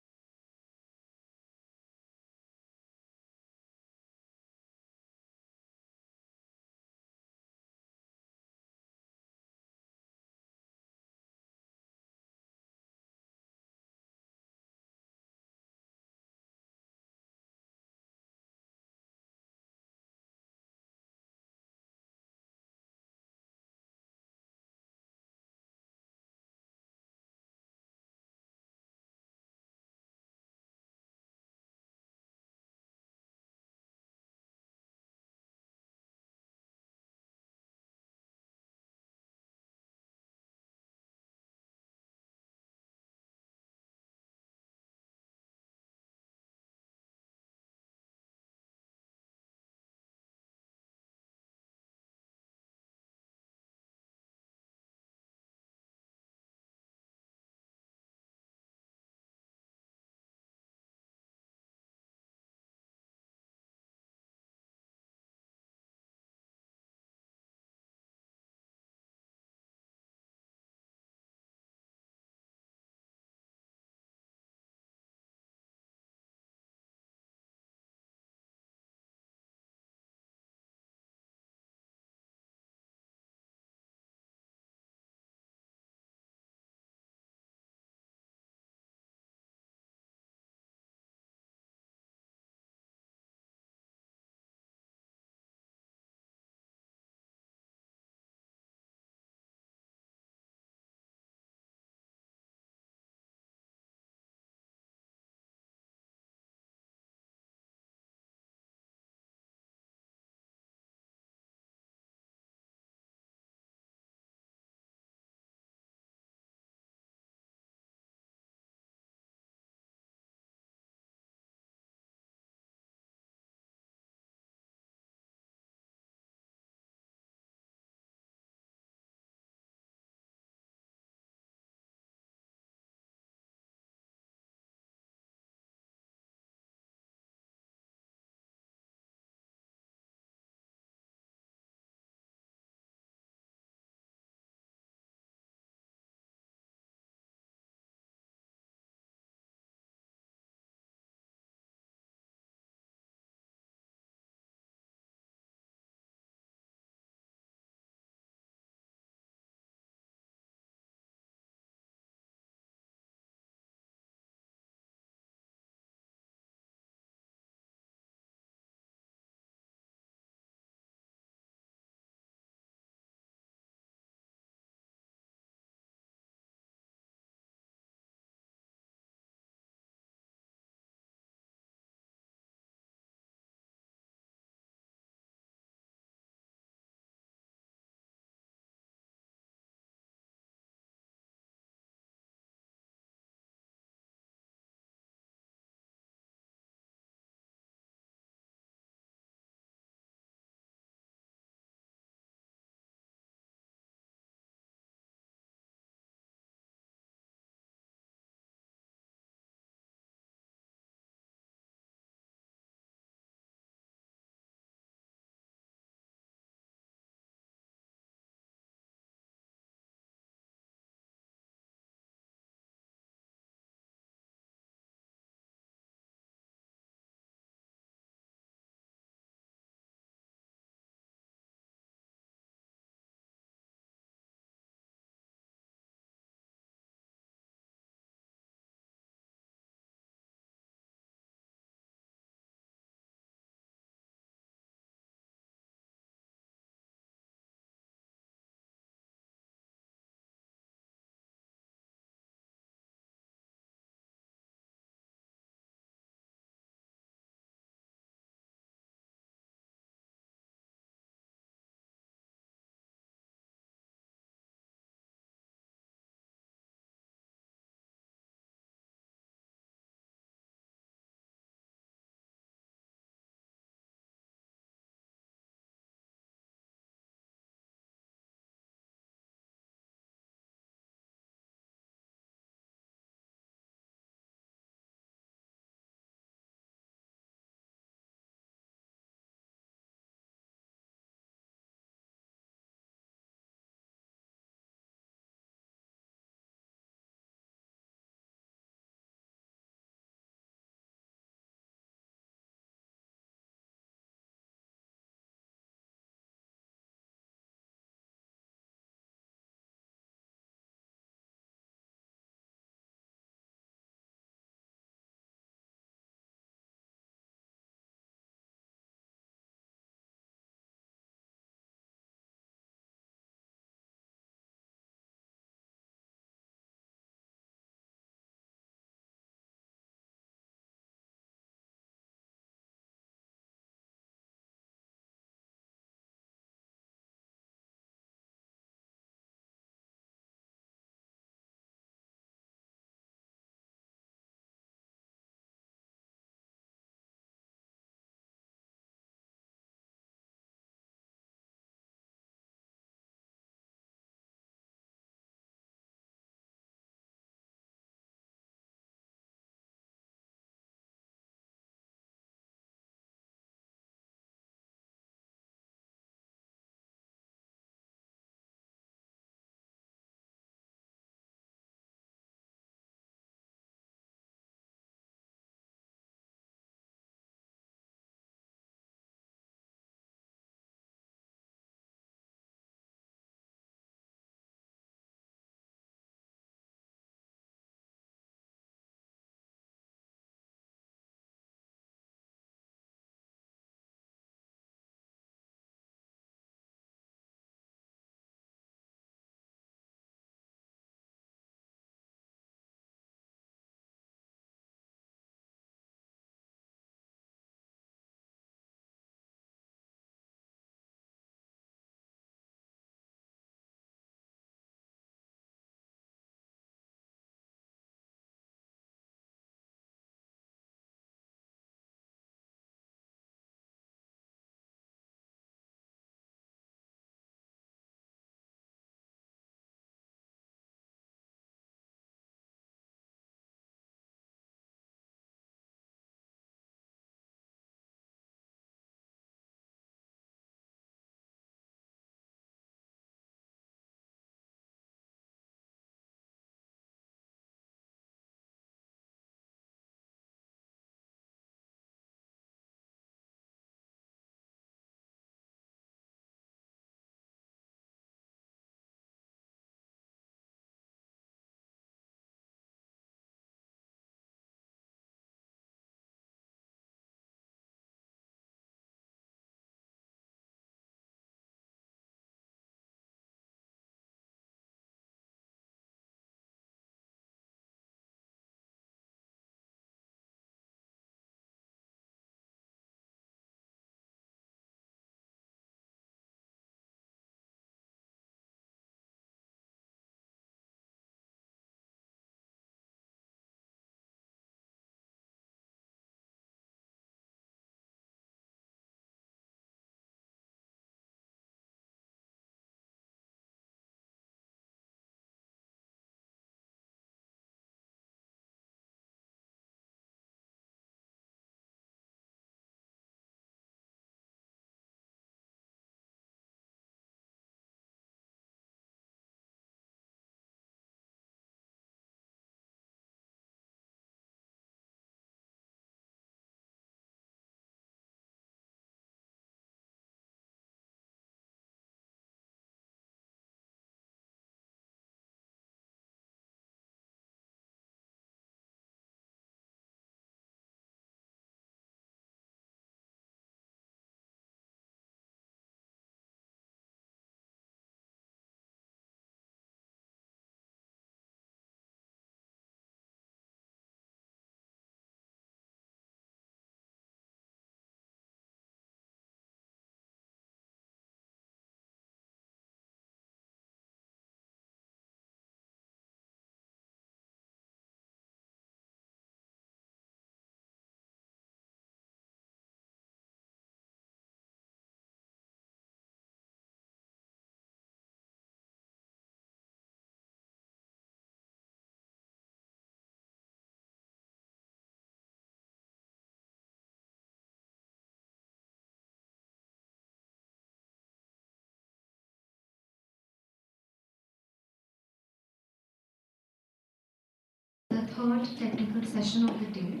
third technical session of the day,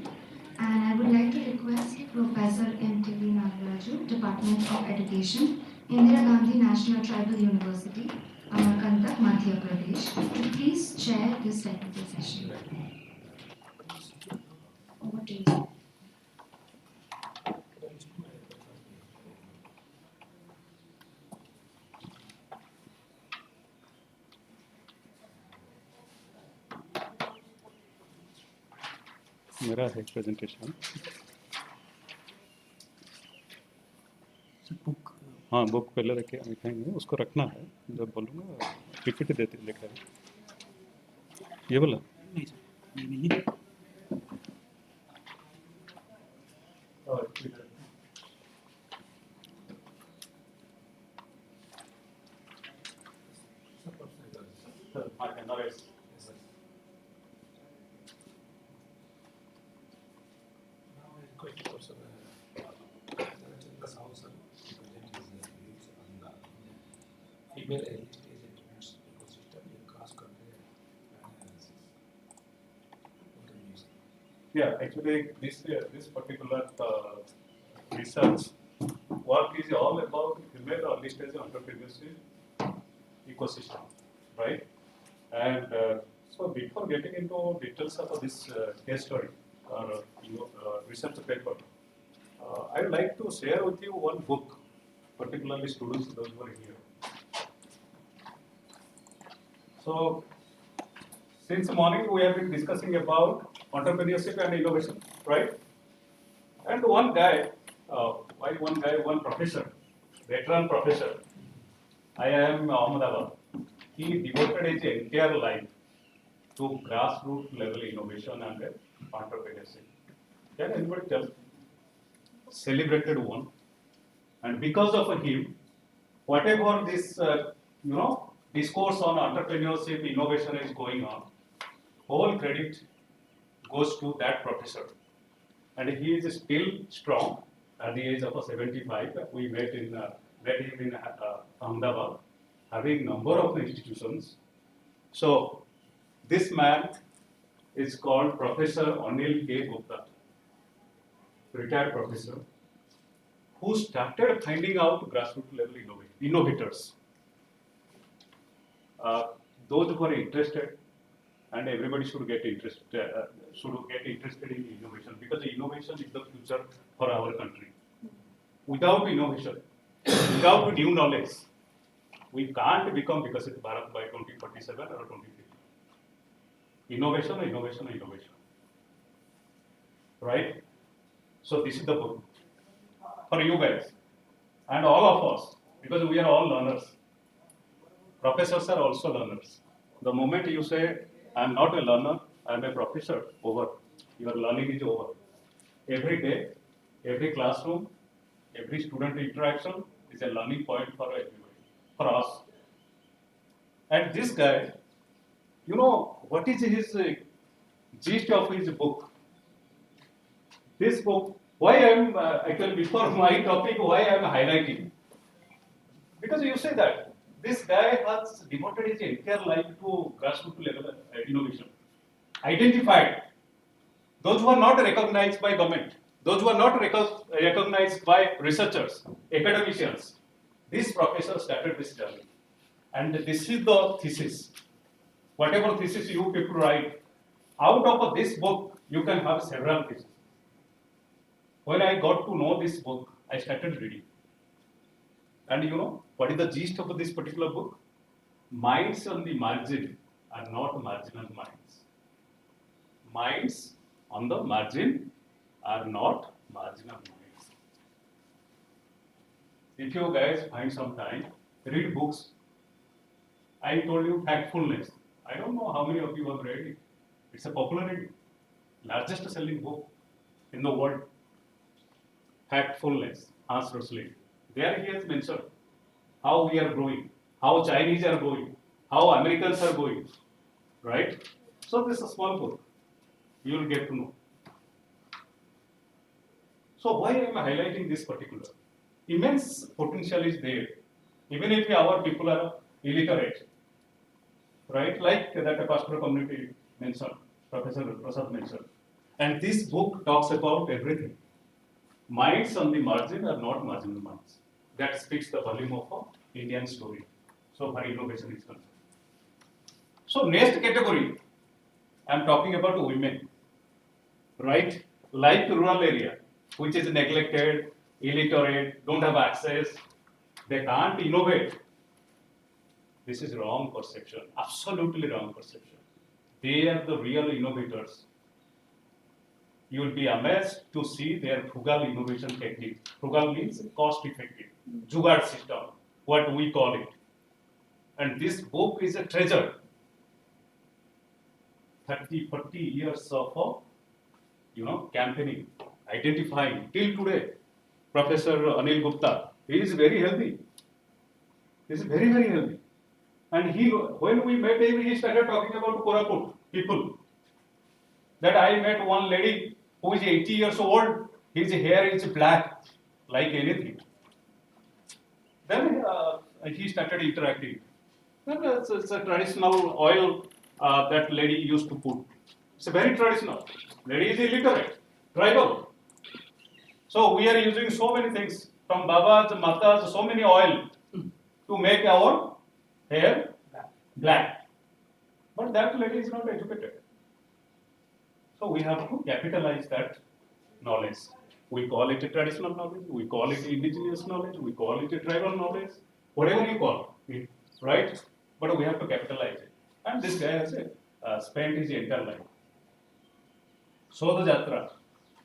and I would like to request Professor M.T.V. Nagaraju, Department of Education, Indira Gandhi National Tribal University, Amarkantak, Madhya Pradesh, to please chair this technical session. Over to you. मेरा है presentation. हाँ book पहले रखे दिखाएंगे, उसको रखना है, जब बोलूँगा रिपीट देते लिखा है. ये बोला नहीं सर, ये नहीं. Female early stage entrepreneurs ecosystem in cross-country analysis. Yeah, actually, this particular research work is all about female early stage entrepreneurship ecosystem, right? And so, before getting into details of this case study or research paper, I would like to share with you one book, particularly students those who are here. So, since morning we have been discussing about entrepreneurship and innovation, right? And one professor, veteran professor, IIM Ahmedabad, he devoted his entire life to grassroots level innovation and entrepreneurship. Can anybody tell? Celebrated one, and because of him, whatever this discourse on entrepreneurship innovation is going on, whole credit goes to that professor, and he is still strong at the age of 75. We met him in Ahmedabad, having number of institutions. So this man is called Professor Anil K. Gupta, retired professor, who started finding out grassroots level innovators. Those who are interested, and everybody should get interested in innovation, because the innovation is the future for our country. Without innovation, without new knowledge, we can't become Vikasit Bharat by 2047 or 2050. Innovation, innovation, innovation. Right? So this is the book for you guys and all of us, because we are all learners. Professors are also learners. The moment you say, I am not a learner, I am a professor, over. Your learning is over. Every day, every classroom, every student interaction is a learning point for everybody, for us. And this guy, what is his gist of his book? This book, why I am actually before my topic, why I am highlighting? Because you say that this guy has devoted his entire life to grassroots level innovation. Identified those who are not recognized by government, those who are not recognized by researchers, academicians. This professor started this journey. And this is the thesis. Whatever thesis you people write, out of this book, you can have several theses. When I got to know this book, I started reading. And what is the gist of this particular book? Minds on the margin are not marginal minds. Minds on the margin are not marginal minds. If you guys find some time, read books. I told you Factfulness. I don't know how many of you have read it. It's a popular reading, largest selling book in the world. Factfulness, Hans Rosling. There he has mentioned how we are growing, how Chinese are growing, how Americans are going, right? So this is a small book. You will get to know. So why am I highlighting this particular? Immense potential is there, even if our people are illiterate, right? Like that pastoral community mentioned, Professor Prasad mentioned. And this book talks about everything. Minds on the margin are not marginal minds. That speaks the volume of an Indian story. So far innovation is concerned. So next category, I am talking about women, right? Like rural area, which is neglected, illiterate, don't have access, they can't innovate. This is wrong perception, absolutely wrong perception. They are the real innovators. You will be amazed to see their frugal innovation technique. Frugal means cost effective, jugaad system, what we call it. And this book is a treasure. 30, 40 years of, campaigning, identifying. Till today, Professor Anil Gupta, he is very healthy. He is very, very healthy. And when we met him, he started talking about Koraput people. That I met one lady who is 80 years old, his hair is black, like anything. Then he started interacting. Then it's a traditional oil that lady used to put. It's very traditional. Lady is illiterate, tribal. So we are using so many things from babas, matas, so many oil to make our hair black. But that lady is not educated. So we have to capitalize that knowledge. We call it a traditional knowledge, we call it indigenous knowledge, we call it a tribal knowledge, whatever you call it, right? But we have to capitalize it. And this guy has spent his entire life. So the Jatra,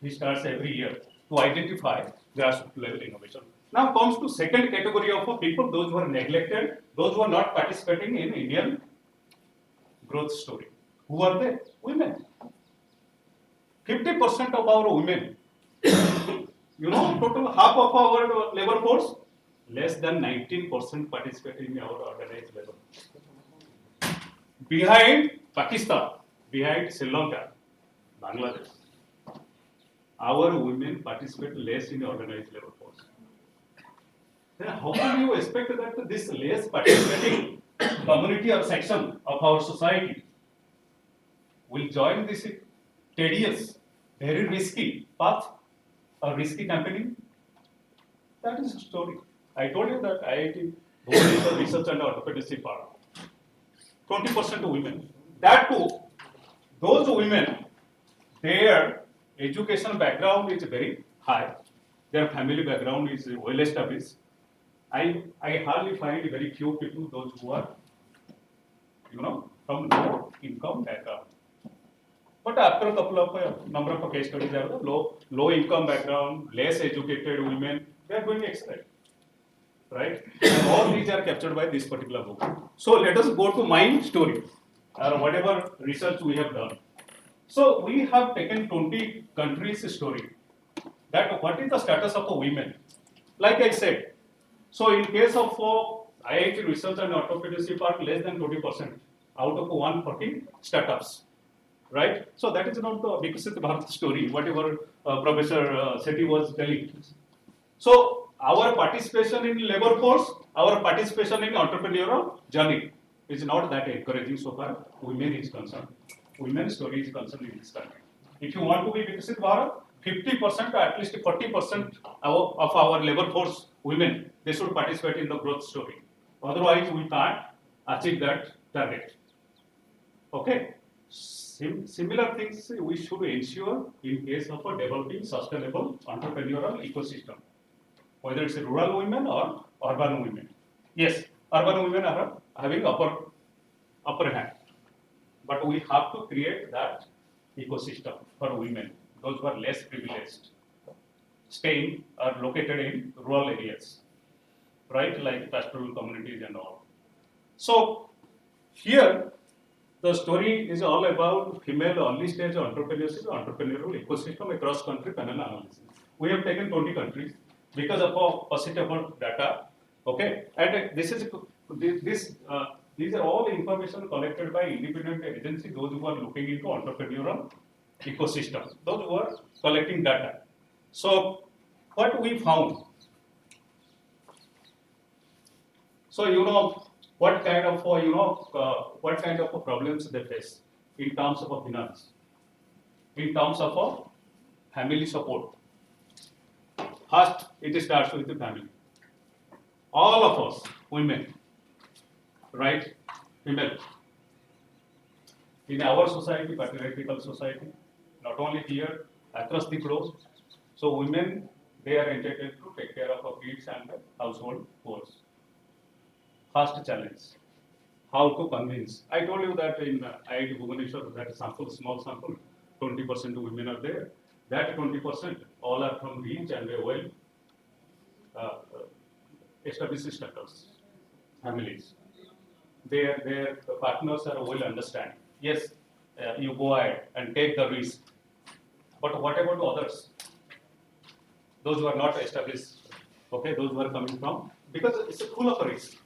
he starts every year to identify grassroots level innovation. Now comes to second category of people, those who are neglected, those who are not participating in Indian growth story. Who are they? Women. 50% of our women, total half of our labor force, less than 19% participate in our organized labor. Behind Pakistan, behind Sri Lanka, Bangladesh, our women participate less in the organized labor force. Then how can you expect that this less participating community or section of our society will join this tedious, very risky path or risky campaigning? That is the story. I told you that IIT Bhubaneswar is the research and entrepreneurship part. 20% women. That too, those women, their education background is very high. Their family background is well established. I hardly find very few people, those who are, from low income background. But after a couple of number of case studies, there are low income background, less educated women, they are going to excel, right? And all these are captured by this particular book. So let us go to my story, or whatever research we have done. So we have taken 20 countries' story. That what is the status of the women? Like I said, so in case of IIT research and entrepreneurship are less than 20% out of 140 startups. Right? So that is not the Vikasit Bharat story, whatever Professor Sethi was telling. So our participation in labor force, our participation in entrepreneurial journey is not that encouraging so far women is concerned. Women's story is concerned in this country. If you want to be Vikasit Bharat, 50% or at least 40% of our labor force women, they should participate in the growth story. Otherwise, we can't achieve that target. Okay? Similar things we should ensure in case of a developing sustainable entrepreneurial ecosystem, whether it's rural women or urban women. Yes, urban women are having upper hand, but we have to create that ecosystem for women, those who are less privileged, staying or located in rural areas, right, like pastoral communities and all. So here, the story is all about female early stage entrepreneurship, entrepreneurial ecosystem across country panel analysis. We have taken 20 countries because of our paucity of data. Okay, and these are all information collected by independent agencies, those who are looking into entrepreneurial ecosystem, those who are collecting data. So what we found. So what kind of problems they face in terms of finance. in terms of a family support. First, it starts with the family. All of us, women, right, female, in our society, patriarchal society, not only here, across the globe. So women, they are entitled to take care of our kids and the household chores. First challenge, how to convince. I told you that in IIT Bhubaneswar, that sample, small sample, 20% women are there. That 20% all are from rich and well established status families. Their partners are well understand. Yes, you go ahead and take the risk. But what about others? Those who are not established, okay, those who are coming from, because it's full of risk.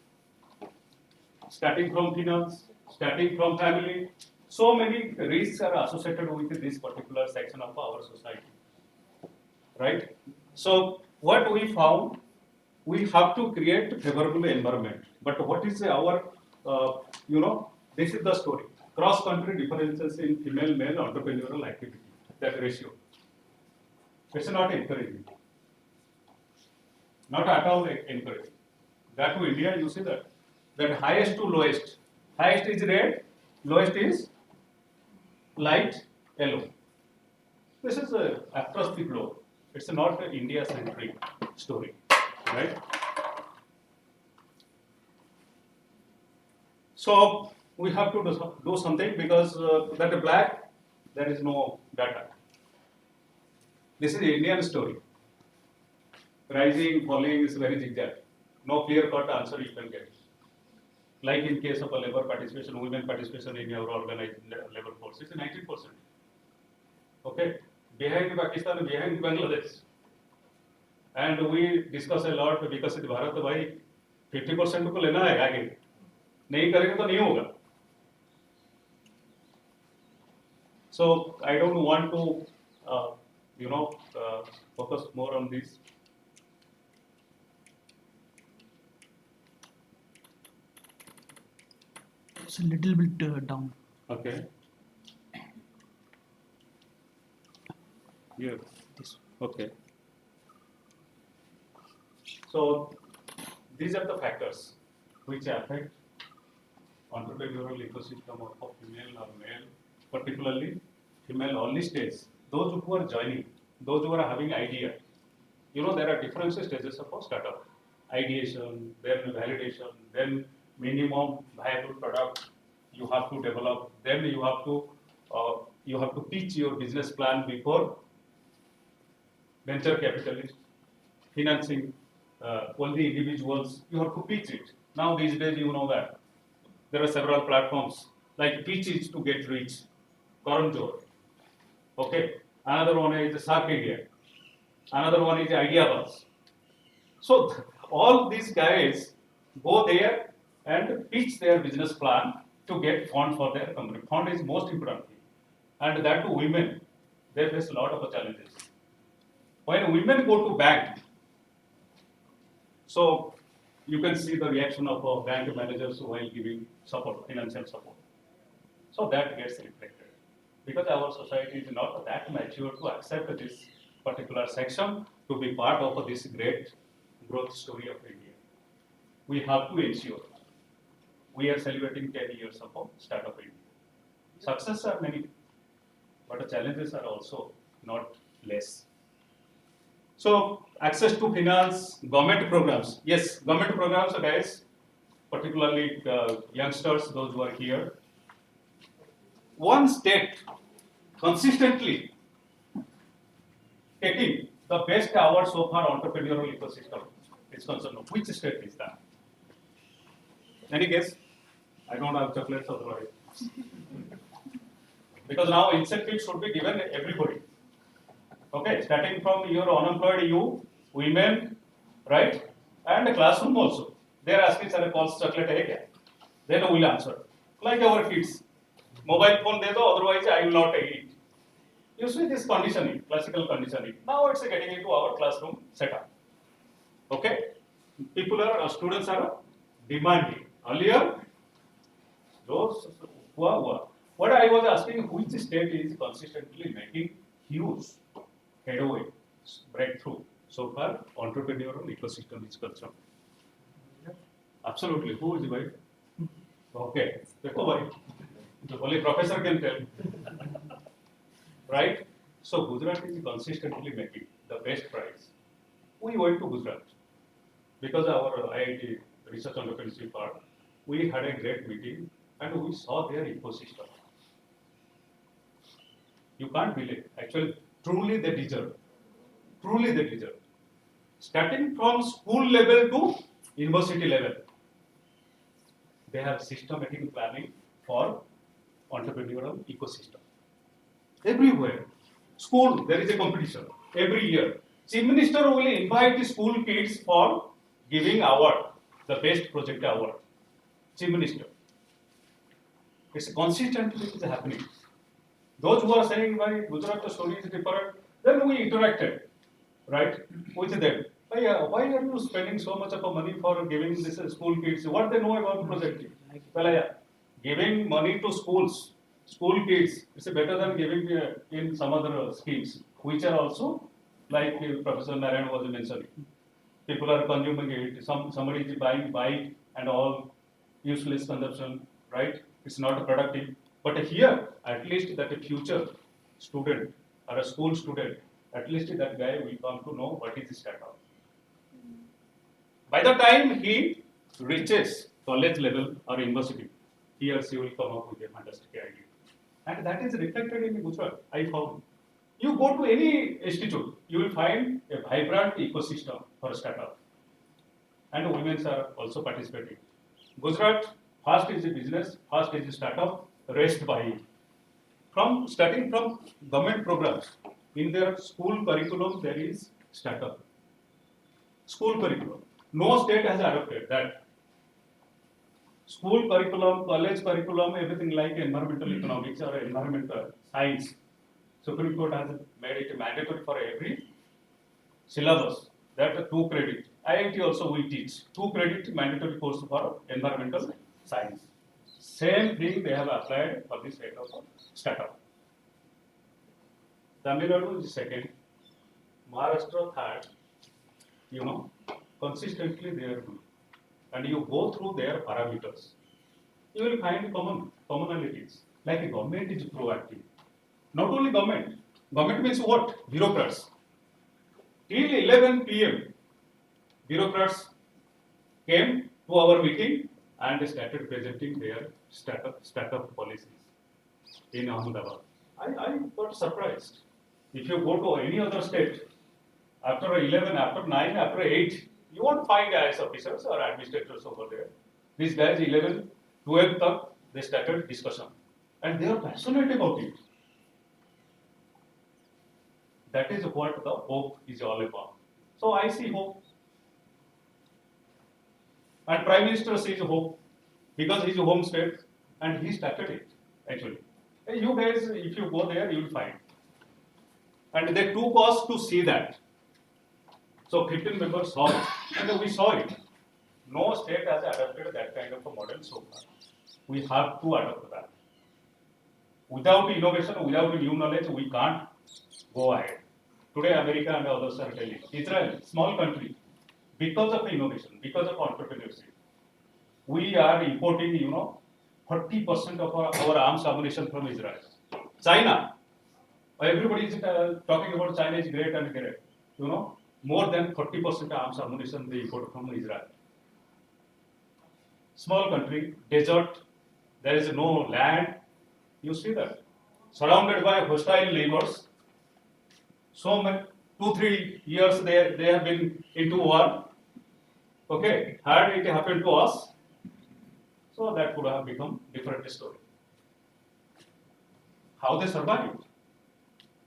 Starting from finance, starting from family, so many risks are associated with this particular section of our society, right? So what we found, we have to create favorable environment. But what is our, this is the story. Cross-country differences in female-male entrepreneurial activity, that ratio. It's not encouraging. Not at all encouraging. That to India, you see that highest to lowest. Highest is red, lowest is light yellow. This is across the globe. It's not an India-centric story, right? So we have to do something because that black, there is no data. This is Indian story. Rising, falling is very zigzag. No clear-cut answer you can get. Like in case of a labor participation, women participation in our organized labor force, it's 19%. Okay, behind Pakistan, behind Bangladesh. And we discuss a lot because in Bharat, bhai, 50% को लेना है आगे. नहीं करेंगे तो नहीं होगा. So I don't want to, focus more on this. It's a little bit down. Okay. Here. Okay. So these are the factors which affect entrepreneurial ecosystem of female or male, particularly female early stage. Those who are joining, those who are having idea. There are different stages of a startup. Ideation, then validation, then minimum viable product you have to develop. Then you have to pitch your business plan before venture capitalists, financing, all the individuals. You have to pitch it. Now these days you know that there are several platforms like Pitch It to Get Rich, Karanjor. Okay, another one is Shark India. Another one is IdeaBuzz. So all these guys go there and pitch their business plan to get fund for their company. Fund is most important thing. And that to women, they face a lot of challenges. When women go to bank, so you can see the reaction of bank managers while giving support, financial support. So that gets reflected. Because our society is not that mature to accept this particular section to be part of this great growth story of India. We have to ensure. We are celebrating 10 years of Startup India. Successes are many, but the challenges are also not less. So, access to finance, government programs. Yes, government programs, guys, particularly youngsters, those who are here. One state consistently taking the best award so far entrepreneurial ecosystem is concerned. Which state is that? Any guess? I don't have chocolates otherwise. Because now incentives should be given everybody. Okay, starting from your unemployed youth, women, right? And the classroom also. They are asking, sir, calls chocolate hai kya? Then we will answer. Like our kids. Mobile phone de do, otherwise I will not eat. You see this conditioning, classical conditioning. Now it's getting into our classroom setup. Okay? Students are demanding. Earlier, those what What I was asking, which state is consistently making huge headway, breakthrough so far entrepreneurial ecosystem is concerned? Absolutely. Who is right? Okay. Dekho bhai. Only professor can tell. Right? So Gujarat is consistently making the best price. We went to Gujarat because our IIT research entrepreneurship part, we had a great meeting and we saw their ecosystem. You can't believe. Actually, truly they deserve. Truly they deserve. Starting from school level to university level, they have systematic planning for entrepreneurial ecosystem. Everywhere. School, there is a competition every year. Chief Minister will invite the school kids for giving award, the best project award. Chief Minister. It's consistently it is happening. Those who are saying why Gujarat story is different, then we interacted, right, with them. Why are you spending so much of money for giving this school kids? What they know about project? Well, giving money to schools, school kids, it's better than giving in some other schemes, which are also, like Professor Narayan was mentioning. People are consuming it. Somebody is buying bike and all useless consumption, right? It's not productive. But here, at least that a future student or a school student, at least that guy will come to know what is the startup. By the time he reaches college level or university, he or she will come up with a fantastic idea. And that is reflected in Gujarat, I found. You go to any institute, you will find a vibrant ecosystem for startup. And women are also participating. Gujarat, first is a business, first is a startup, rest by starting from government programs. In their school curriculum, there is startup. School curriculum. No state has adopted that. School curriculum, college curriculum, everything like environmental economics or environmental science. Supreme Court has made it mandatory for every syllabus. That 2 credit. IIT also will teach 2 credit mandatory course for environmental science. Same thing they have applied for this kind of startup. Tamil Nadu is second, Maharashtra third. Consistently they are doing. And you go through their parameters, you will find commonalities. Like a government is proactive. Not only government. Government means what? Bureaucrats. Till 11 p.m., bureaucrats came to our meeting and started presenting their startup policies in Ahmedabad. I got surprised. If you go to any other state, after 11, after 9, after 8, you won't find IAS officers or administrators over there. These guys, 11, 12, they started discussion. And they are passionate about it. That is what the hope is all about. So I see hope. And Prime Minister sees hope because he's a home state and he started it actually. And you guys, if you go there, you will find. And they took us to see that. So 15 members saw it and we saw it. No state has adopted that kind of a model so far. We have to adopt that. Without innovation, without new knowledge, we can't go ahead. Today, America and others are telling. Israel, small country, because of innovation, because of entrepreneurship, we are importing, 40% of our arms ammunition from Israel. China, everybody is talking about China is great and great. More than 40% arms ammunition they import from Israel. Small country, desert, there is no land. You see that. Surrounded by hostile neighbors. So many, 2-3 years they have been into war. Okay, had it happened to us, so that could have become different story. How they survived?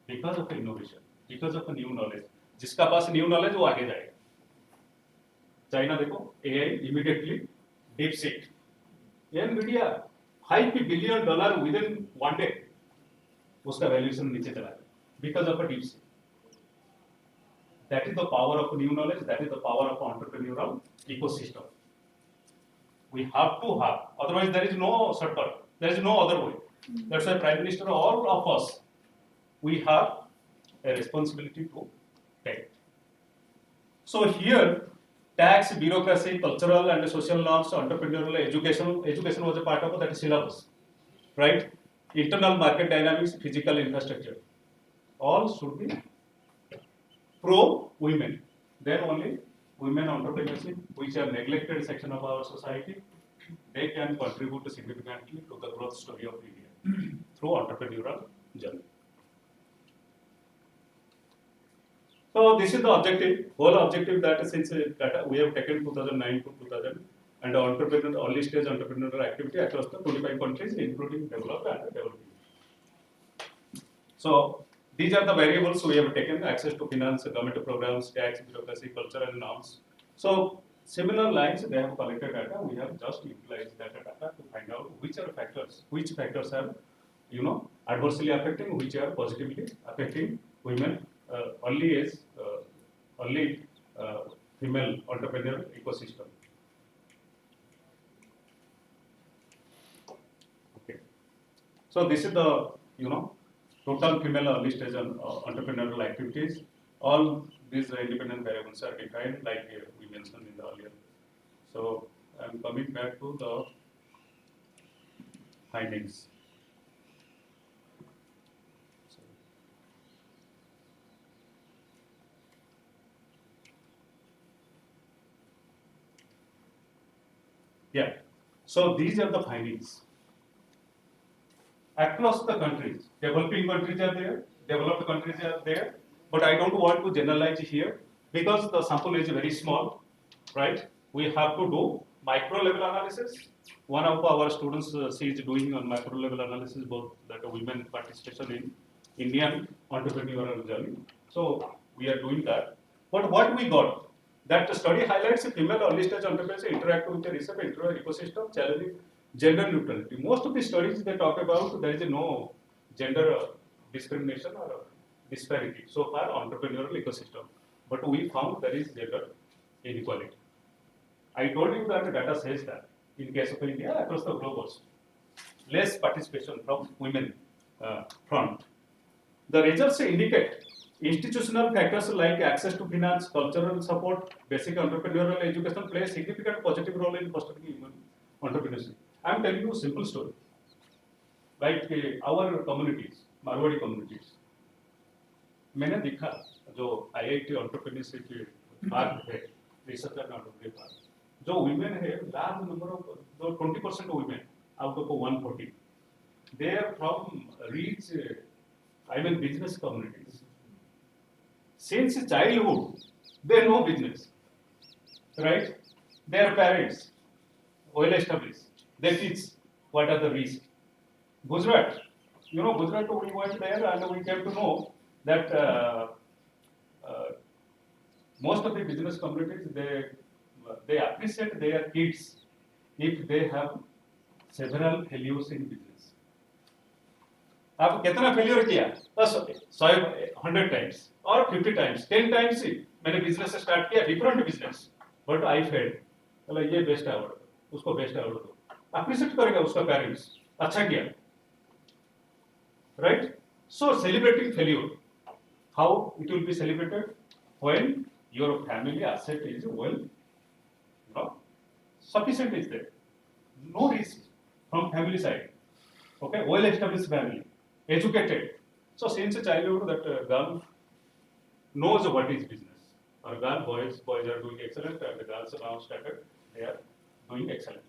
Because of innovation, because of a new knowledge. जिसका पास new knowledge वो आगे जाएगा. China देखो, AI immediately DeepSeek. NVIDIA $5 billion within 1 day. उसका valuation नीचे चला गया because of a DeepSeek. That is the power of new knowledge. That is the power of entrepreneurial ecosystem. We have to have. Otherwise, there is no shortcut. There is no other way. That's why Prime Minister, all of us, we have a responsibility to take. So here, tax, bureaucracy, cultural and social norms, entrepreneurial education was a part of that syllabus, right? Internal market dynamics, physical infrastructure, all should be pro women. Then only women entrepreneurship, which are neglected section of our society, they can contribute significantly to the growth story of India through entrepreneurial journey. So this is the objective, whole objective that since that we have taken 2009 to 2000 and early stage entrepreneurial activity across the 25 countries, including developed and developing. So these are the variables we have taken: access to finance, government programs, tax, bureaucracy, culture, and norms. So similar lines, they have collected data. We have just utilized that data to find out which factors are, adversely affecting, which are positively affecting women, early female entrepreneurial ecosystem. Okay. So this is the, total female early stage entrepreneurial activities. All these independent variables are defined like we mentioned in the earlier. So I'm coming back to the findings. Yeah. So these are the findings. Across the countries, developing countries are there, developed countries are there, but I don't want to generalize here because the sample is very small, right? We have to do micro level analysis. One of our students she is doing on micro level analysis both that women participation in Indian entrepreneurial journey. So we are doing that. But what we got, that study highlights female early stage entrepreneurs interact with the research ecosystem, challenging gender neutrality. Most of the studies they talk about there is no gender discrimination or disparity so far entrepreneurial ecosystem, but we found there is gender inequality. I told you that the data says that in case of India across the globe also, less participation from women front. The results indicate institutional factors like access to finance, cultural support, basic entrepreneurial education play a significant positive role in fostering human entrepreneurship. I am telling you a simple story. Like our communities, Marwadi communities, मैंने देखा जो IIT entrepreneurship park है, research and entrepreneurship park, जो women है, large number of, जो 20% women out of 140, they are from rich, business communities. Since childhood, they know business, right? Their parents, well established, they teach what are the risks. Gujarat, Gujarat, we went there and we came to know that most of the business communities, they appreciate their kids if they have several failures in business. आप कितना failure किया? बस 100 times और 50 times, 10 times ही मैंने business start किया, different business, but I failed. मतलब ये best award, उसको बेस्ट अवार्ड दो, अप्रिशिएट करेगा उसका पेरेंट्स, अच्छा किया, right? So celebrating failure, how it will be celebrated? When your family asset is well, sufficient is there, no risk from family side, okay, well established family, educated. So since childhood that girl knows what is business. Or boys are doing excellent and the girls now started, they are doing excellent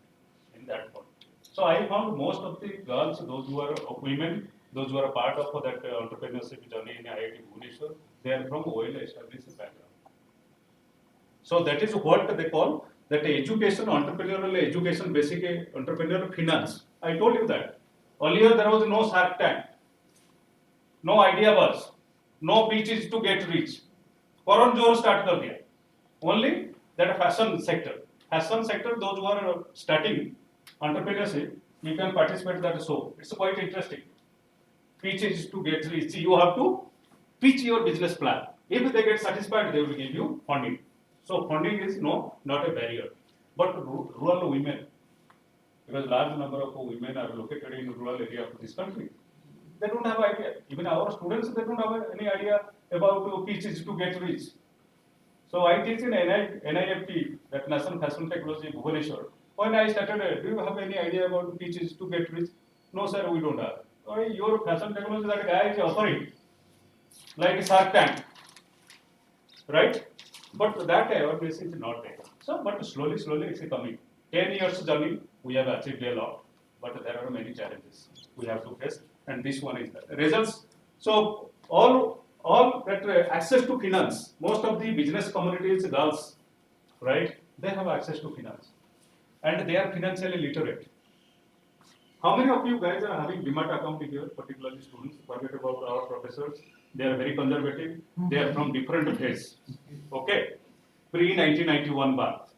in that point. So I found most of the girls, those who are women, those who are a part of that entrepreneurship journey in IIT Bhubaneswar, they are from well established background. So that is what they call that education, entrepreneurial education, basic entrepreneurial finance. I told you that. Earlier there was no Shark Tank, no idea buzz, no pitches to get rich. Koron जोर start कर दिया. Only that fashion sector, those who are starting entrepreneurship, you can participate that show. It's quite interesting. Pitches to get rich. You have to pitch your business plan. If they get satisfied, they will give you funding. So funding is not a barrier. But rural women, because large number of women are located in rural area of this country. They don't have idea. Even our students, they don't have any idea about pitches to get rich. So I teach in NIFT, that National Fashion Technology Bhubaneswar. When I started, do you have any idea about pitches to get rich? No, sir, we don't have. Oh, your fashion technology, that guy is offering, like a Shark Tank, right? But that awareness is not there. So, but slowly, it's coming. 10 years journey, we have achieved a lot, but there are many challenges we have to face, and this one is the results. So, all that access to finance, most of the business communities, girls, right? They have access to finance, and they are financially literate. How many of you guys are having Demat account here, particularly students? Forget about our professors. They are very conservative. They are from different phase. Okay, pre-1991 birth.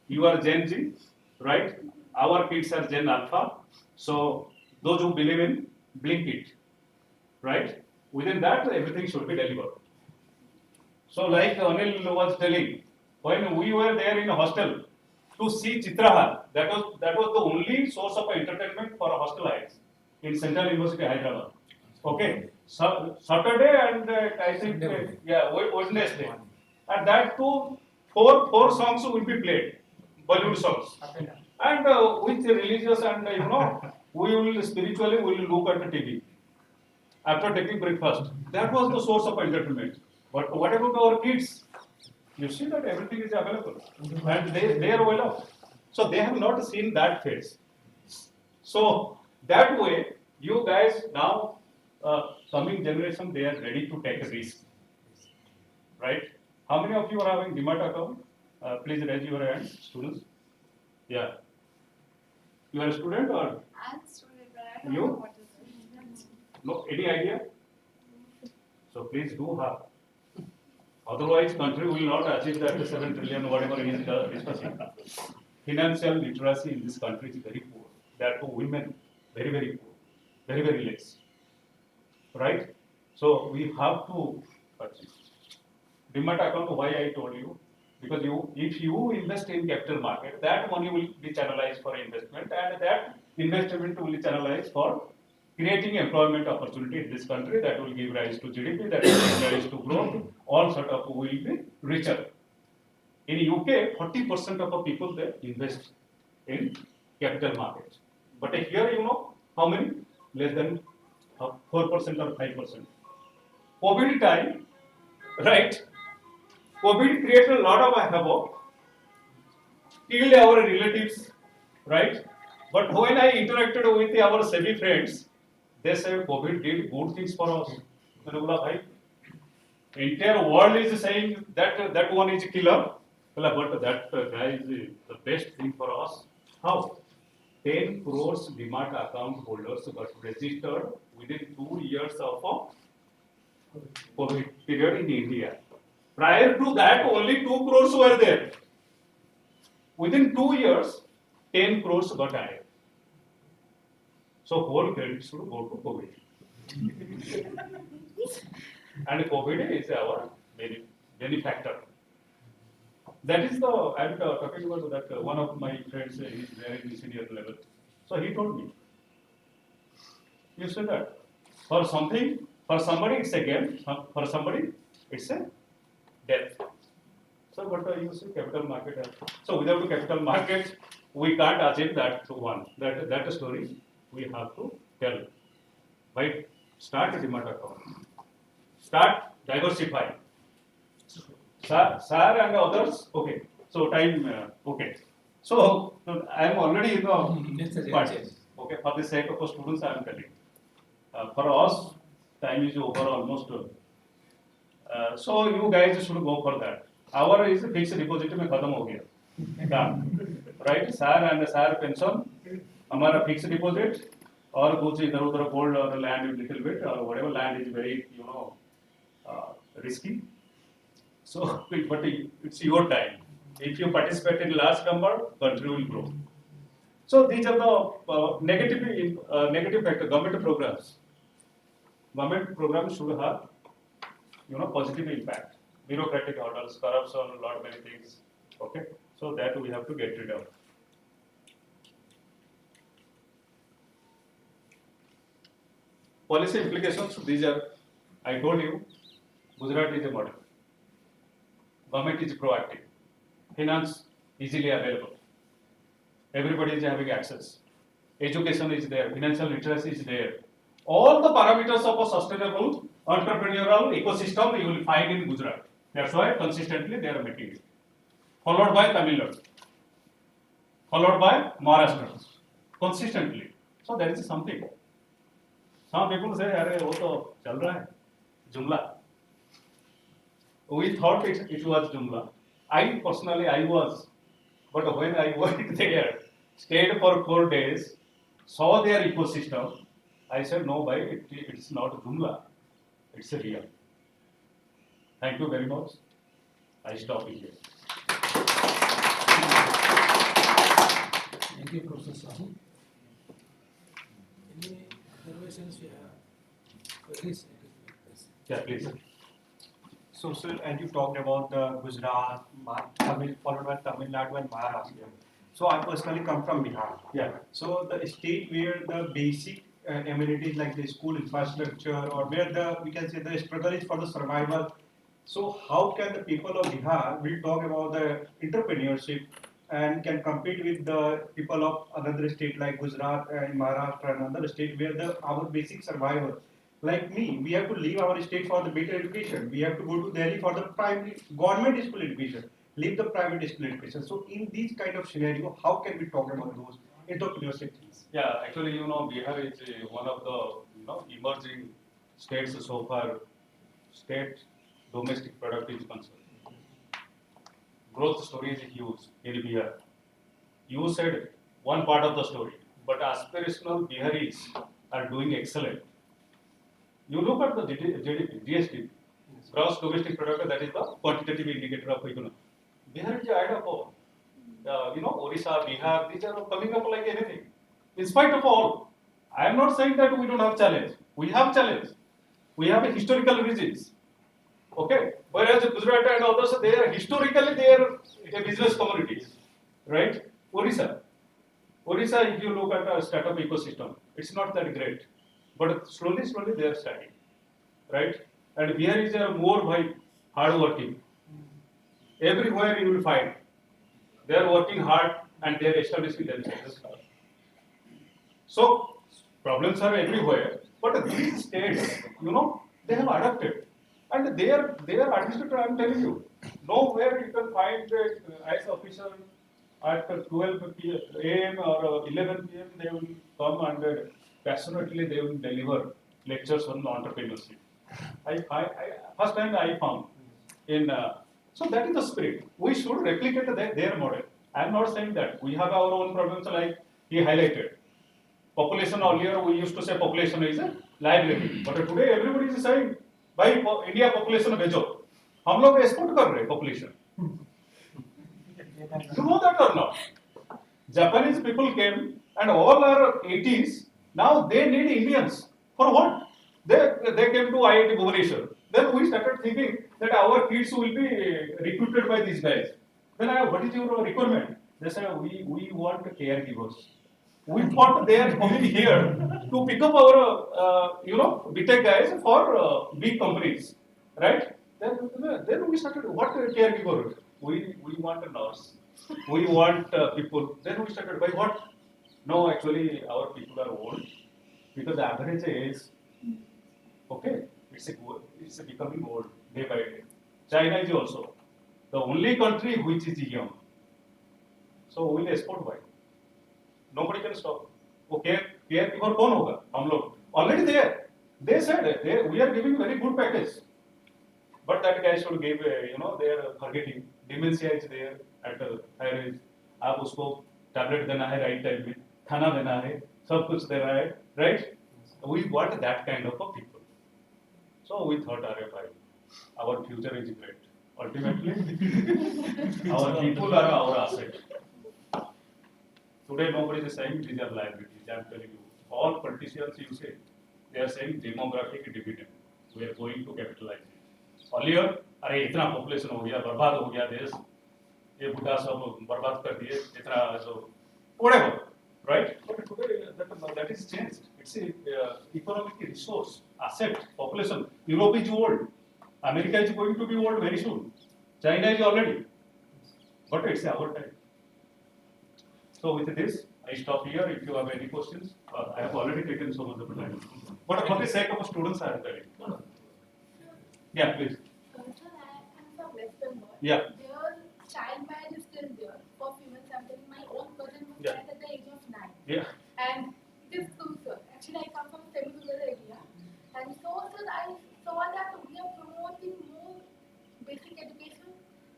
You are Gen Z, right? Our kids are Gen Alpha. So those who believe in blink it, right? Within that, everything should be delivered. So like Anil was telling, when we were there in a hostel to see Chitrahar, that was the only source of entertainment for hostelites in Central University, Hyderabad. Okay, Saturday and I think Wednesday. At that too, four songs will be played, Bollywood songs, and with religious and we will spiritually will look at the TV after taking breakfast. That was the source of entertainment. But what about our kids? You see that everything is available, and they are well off. So they have not seen that phase. So that way, you guys now, coming generation, they are ready to take a risk, right? How many of you are having Demat account? Please raise your hands, students. Yeah. You are a student or? I'm a student, but I don't You? know what is it. No, any idea? So please do have. Otherwise, country will not achieve that 7 trillion, whatever he is discussing. Financial literacy in this country is very poor. Therefore, women, very, very poor, very, very less. Right? So we have to achieve. Demat account, why I told you? Because if you invest in capital market, that money will be channelized for investment, and that investment will be channelized for creating employment opportunity in this country that will give rise to GDP, that will give rise to growth, all sort of will be richer. In UK, 40% of the people there invest in capital markets. But here, how many? Less than 4% or 5%. COVID time, right? COVID created a lot of havoc, killed our relatives, right? But when I interacted with our savvy friends, they said COVID did good things for us. Entire world is saying that one is a killer, but that guy is the best thing for us. How? 10 crores Demat account holders got registered within 2 years of a COVID period in India. Prior to that, only 2 crores were there. Within 2 years, 10 crores got added. So whole credit should go to COVID. And COVID is our benefactor. That is I'm talking about that one of my friends is there in the senior level. So he told me, you said that for somebody it's a game, for somebody it's a death. So but you see capital market. So without the capital market, we can't achieve that one. That story we have to tell. Right? Start a Demat account. Start diversify. Sir and others, okay. So time, okay. So I am already in the part. Okay, for the sake of the students, I am telling. For us, time is over almost. So you guys should go for that. Our is fixed deposit में खत्म हो गया, right? Sir and sir pension, हमारा fixed deposit और कुछ इधर-उधर gold or land little bit or whatever land is very risky. So, but it's your time. If you participate in large number, country will grow. So these are the negative factor. Government programs. Government programs should have, positive impact. Bureaucratic hurdles, corruption, lot many things. Okay, so that we have to get rid of. Policy implications, these are, I told you, Gujarat is a model. Government is proactive. Finance easily available. Everybody is having access. Education is there. Financial literacy is there. All the parameters of a sustainable entrepreneurial ecosystem you will find in Gujarat. That's why consistently they are making it. Followed by Tamil Nadu. Followed by Maharashtra. Consistently. So there is something. Some people say, "Arey, wo to chal raha hai, Jumla." We thought it was Jumla. I personally, I was, but when I worked there, stayed for 4 days, saw their ecosystem, I said, no, bhai, it's not Jumla, it's a real. Thank you very much. I stop here. Thank you, Professor Sahu. Any observations you have? Please. Yeah, please. So, sir, and you talked about Gujarat, Tamil, followed by Tamil Nadu and Maharashtra. So, I personally come from Bihar. Yeah. So, the state where the basic amenities like the school infrastructure, or where the we can say the struggle is for the survival. So, how can the people of Bihar will talk about the entrepreneurship and can compete with the people of another state like Gujarat and Maharashtra and another state where our basic survival. Like me, we have to leave our state for the better education. We have to go to Delhi for the primary government school education, leave the private school education. So in these kind of scenario, how can we talk about those entrepreneurship things? Yeah, actually, Bihar is one of the, emerging states so far. State domestic product is concerned. Growth story is huge in Bihar. You said one part of the story, but aspirational Biharis are doing excellent. You look at the GDP, GST, gross domestic product, that is the quantitative indicator of economy. Bihar is ahead of all. Orissa, Bihar, these are coming up like anything. In spite of all, I am not saying that we don't have challenge. We have challenge. We have a historical reasons. Okay, whereas Gujarat and others, they are historically a business communities, right? Orissa, if you look at a startup ecosystem, it's not that great, but slowly they are starting, right? And Bihar is more hard working. Everywhere you will find they are working hard and they are establishing themselves. So problems are everywhere, but these states, they have adapted. And they are administrator, I am telling you, nowhere you can find the IS officer at 12 a.m. or 11 p.m. they will come and passionately they will deliver lectures on entrepreneurship. First time I found in, so that is the spirit. We should replicate their model. I am not saying that. We have our own problems like he highlighted. Population earlier we used to say population is a liability, but today everybody is saying, भाई India population भेजो हम लोग export कर रहे हैं population you know that or not? Japanese people came and all are 80s, now they need Indians for what? They came to IIT Bhubaneswar. Then we started thinking that our kids will be recruited by these guys. Then what is your requirement? They said we want caregivers. We thought they are coming here to pick up our, BTech guys for big companies, right? Then we started, what caregiver? We want a nurse. We want people. Then we started, by what? No, actually, our people are old because the average age, okay, it's becoming old day by day. China is also the only country which is young. So we will export why? Nobody can stop. Okay, caregiver कौन होगा? हम लोग already there. They said we are giving very good package, but that guy should give they are forgetting. Dementia is there at higher age. आप उसको tablet देना है right time में, खाना देना है, सब कुछ देना है, right? We want that kind of a people. So we thought, our future is great. Ultimately, our people are our asset. Today nobody is saying these are liabilities. I am telling you, all politicians you say, they are saying demographic dividend. We are going to capitalize it. Earlier, अरे इतना population हो गया, बर्बाद हो गया देश, ये बुढ़ा सब बर्बाद कर दिए, इतना so whatever, right? But today that is changed. it's a economic resource, asset, population. Europe is old. America is going to be old very soon. China is already. But it's our time. So with this, I stop here. If you have any questions, I have already taken so much of time. But for the sake of students, I am telling. Yeah, please. Sir, I'm from West Bengal. Yeah. Their child marriage is still there for females. I'm telling my own cousin was Yeah. married at the age of 9. Yeah. And it is true, sir. Actually, I come from a semi-rural area. And so, sir, I saw that we are promoting more basic education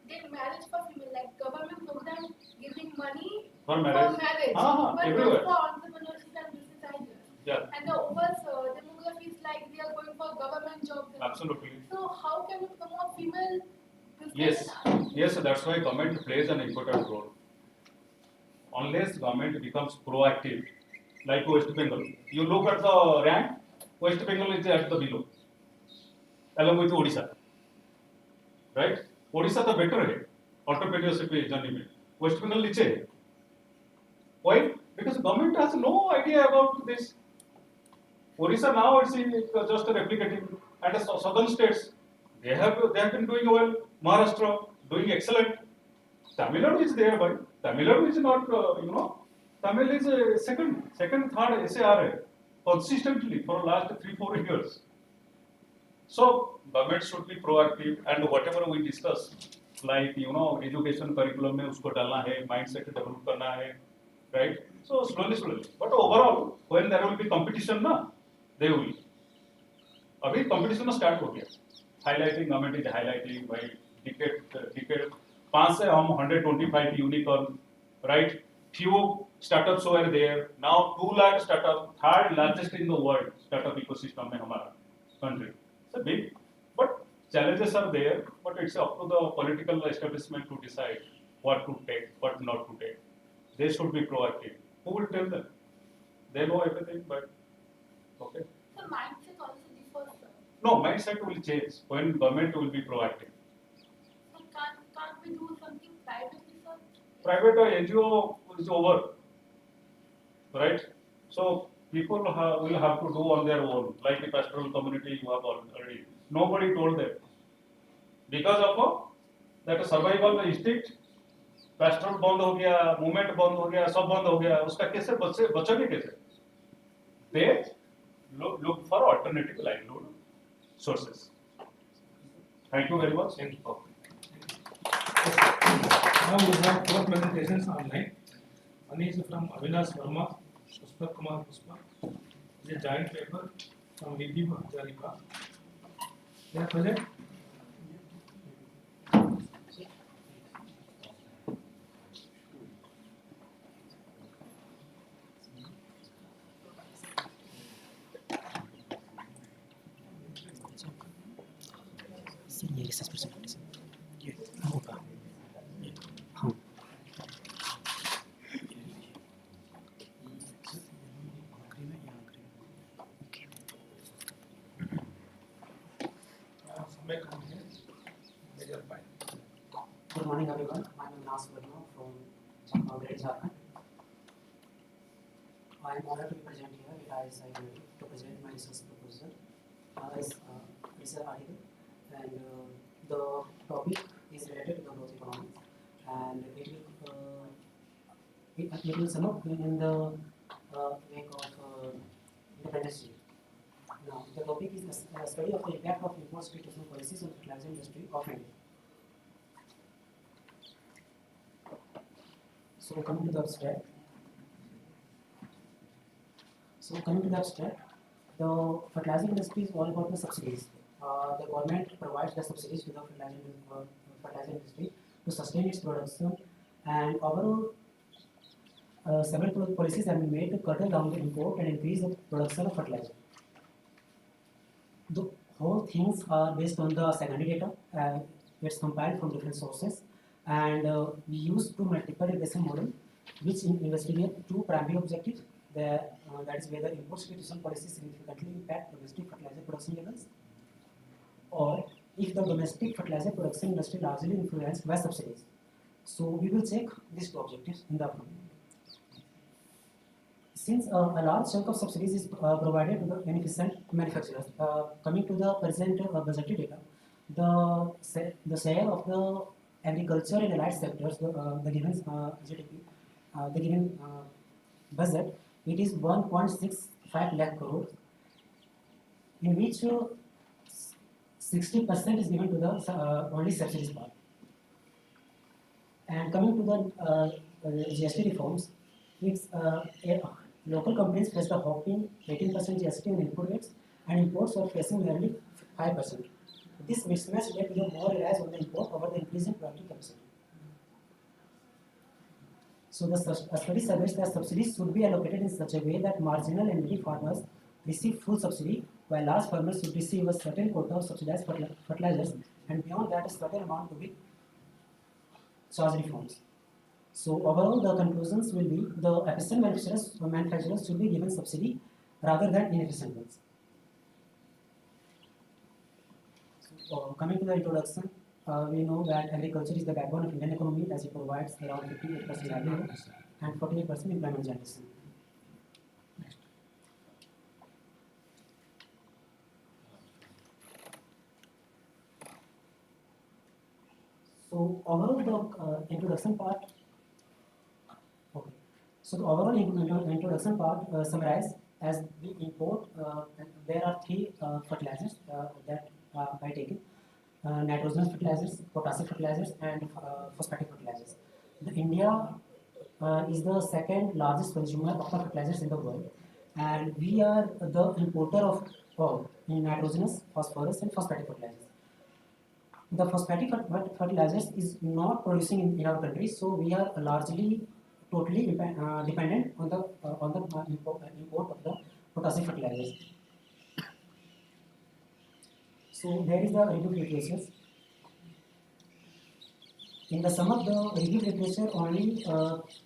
than marriage for female, like government program giving money For marriage. but Everywhere. not for entrepreneurship and business ideas. Yeah. And the overall demography is like they are going for government jobs. Absolutely. So how can we promote female business? Yes. Yes, that's why government plays an important role. Unless government becomes proactive, like West Bengal, you look at the rank, West Bengal is at the below, along with Odisha. Right? Odisha the better है, entrepreneurship journey में. West Bengal नीचे है. Why? Because government has no idea about this. Odisha now it's just replicating, and the southern states they have been doing well. Maharashtra doing excellent. Tamil Nadu is there, but Tamil Nadu is not Tamil is second, third SAR है, consistently for the last 3-4 years. So government should be proactive, and whatever we discuss, like education curriculum में उसको डालना है, mindset develop करना है, right? So slowly. But overall, when there will be competition ना, they will. अभी competition start हो गया. Highlighting, government is highlighting by decade. 5 से हम 125 unicorn, right? Few startups were there. Now 2 lakh startup, third largest in the world startup ecosystem में हमारा country. It's a big, but challenges are there. But it's up to the political establishment to decide what to take, what not to take. They should be proactive. Who will tell them? They know everything, but okay. The mindset also differs, sir. No, mindset will change when government will be proactive. So can't we do something privately, sir? Private NGO is over, right? So people will have to do on their own, like the pastoral community you have already. Nobody told them. Because of that survival instinct, pastoral बंद हो गया, movement बंद हो गया, सब बंद हो गया, उसका कैसे बचोगे कैसे? They look for alternative livelihood sources. Thank you very much. Thank you. Now we have 4 presentations online. One is from Avinash Verma, Pushpa Kumar Pushpa. It is a joint paper from VP Harika. They are present. Sir ये research presentation ये होगा हाँ Good morning, everyone. My name is Avinash Verma from Great Jharkhand. I am honored to be present here. It is to present my research proposal as research article, and the topic is related to the growth economy, and it will sum up in the wake of independence day. Now, the topic is a study of the impact of import substitution policies on the fertilizer industry of India. So coming to the abstract. The fertilizer industry is all about the subsidies. The government provides the subsidies to the fertilizer industry to sustain its production, and overall several policies have been made to curtail down the import and increase the production of fertilizer. The whole things are based on the secondary data. It's compiled from different sources, and we use two multiple regression model which investigate 2 primary objectives. That is whether import substitution policies significantly impact domestic fertilizer production levels, or if the domestic fertilizer production industry largely influenced by subsidies. So we will check these 2 objectives in the upcoming. Since a large chunk of subsidies is provided to the inefficient manufacturers, coming to the present budgetary data, the share of the agriculture and allied sectors, the given GDP, the given budget, it is 1.65 lakh crores, in which 60% is given to the only subsidies part. And coming to the GST reforms, it's local companies face the whopping 18% GST on input rates, and imports are facing nearly 5%. This mismatch led to the more reliance on the import over the increasing production capacity. So the study suggests that subsidies should be allocated in such a way that marginal and needy farmers receive full subsidy, while large farmers should receive a certain quota of subsidized fertilizers, and beyond that a certain amount to be charged reforms. So overall, the conclusions will be the efficient manufacturers should be given subsidy rather than inefficient ones. So, coming to the introduction, we know that agriculture is the backbone of Indian economy, as it provides around 58% livelihood and 48% employment generation. So overall, the introduction part. Okay. So the overall introduction part summarized as we import. There are three fertilizers that I taken: nitrogenous fertilizers, potassic fertilizers, and phosphatic fertilizers. India is the second largest consumer of the fertilizers in the world, and we are the importer of all in nitrogenous, phosphorus, and phosphatic fertilizers. The phosphatic fertilizers is not producing in our country, so we are largely totally dependent on the import of the potassic fertilizers. So there is the review literature. In the sum of the review literature only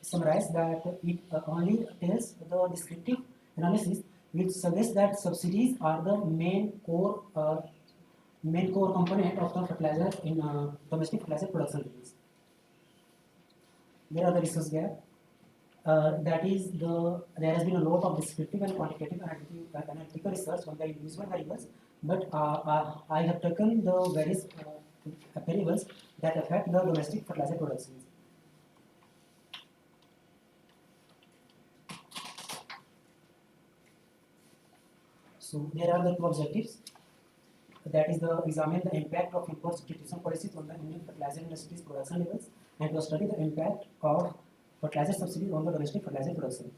summarize that it only tells the descriptive analysis, which suggests that subsidies are the main core component of the fertilizer in domestic fertilizer production levels. There are the resource gap. That is there has been a lot of descriptive and quantitative analytical research on the individual variables, but I have taken the various variables that affect the domestic fertilizer production. So there are the two objectives. That is the examine the impact of import substitution policies on the Indian fertilizer industry's production levels, and to study the impact of fertilizer subsidies on the domestic fertilizer production.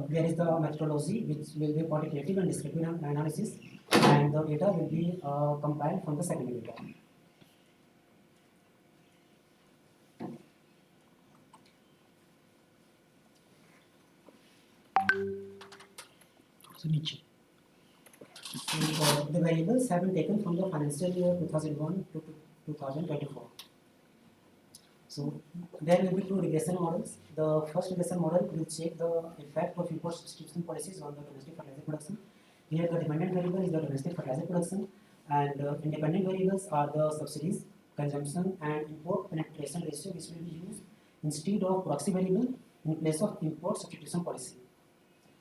There is the methodology, which will be quantitative and descriptive analysis, and the data will be compiled from the secondary data. So, the variables have been taken from the financial year 2001 to 2024. So there will be two regression models. The first regression model will check the effect of import substitution policies on the domestic fertilizer production. Here the dependent variable is the domestic fertilizer production, and independent variables are the subsidies, consumption, and import penetration ratio, which will be used instead of proxy variable in place of import substitution policy,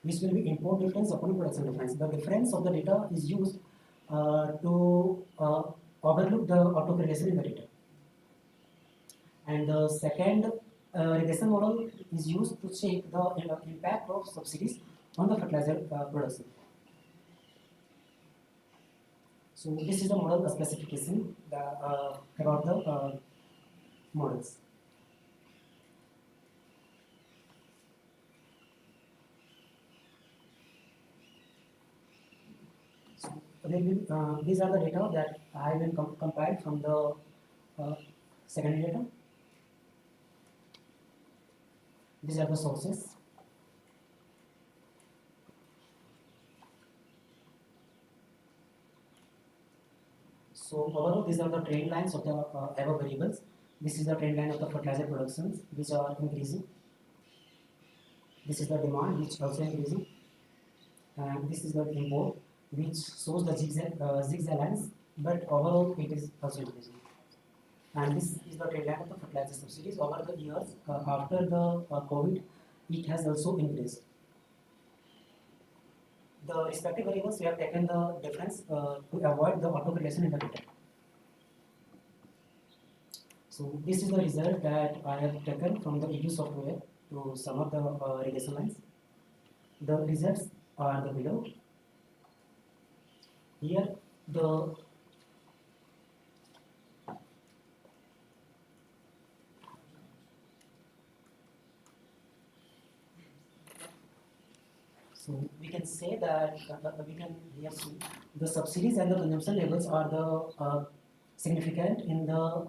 which will be import difference upon production difference. The difference of the data is used to overlook the auto correlation in the data. And the second regression model is used to check the impact of subsidies on the fertilizer production. So this is the model specification about the models. So these are the data that I have compiled from the secondary data. These are the sources. So overall, these are the trend lines of the above variables. This is the trend line of the fertilizer productions, which are increasing. This is the demand, which also increasing. And this is the import, which shows the zigzag lines, but overall it is also increasing. And this is the trend line of the fertilizer subsidies over the years after the COVID. it has also increased. The respective variables, we have taken the difference to avoid the auto correlation in the data. So this is the result that I have taken from the EU software to sum up the regression lines. The results are the below. Here the so we can say that we can here see the subsidies and the consumption levels are the significant in the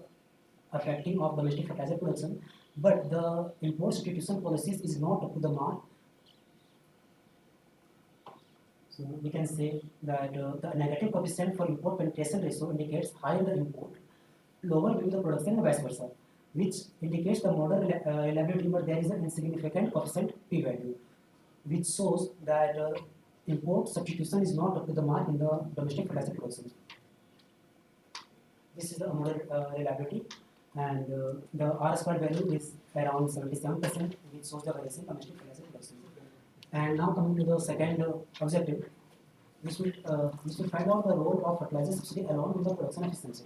affecting of domestic fertilizer production, but the import substitution policies is not up to the mark. So we can say that the negative coefficient for import penetration ratio indicates higher the import, lower will be the production and vice versa, which indicates the model reliability, but there is an insignificant coefficient p value, which shows that import substitution is not up to the mark in the domestic fertilizer production. This is the model reliability, and the R square value is around 77%, which shows the variation in domestic fertilizer production. And now coming to the second objective, we should find out the role of fertilizer subsidy along with the production efficiency.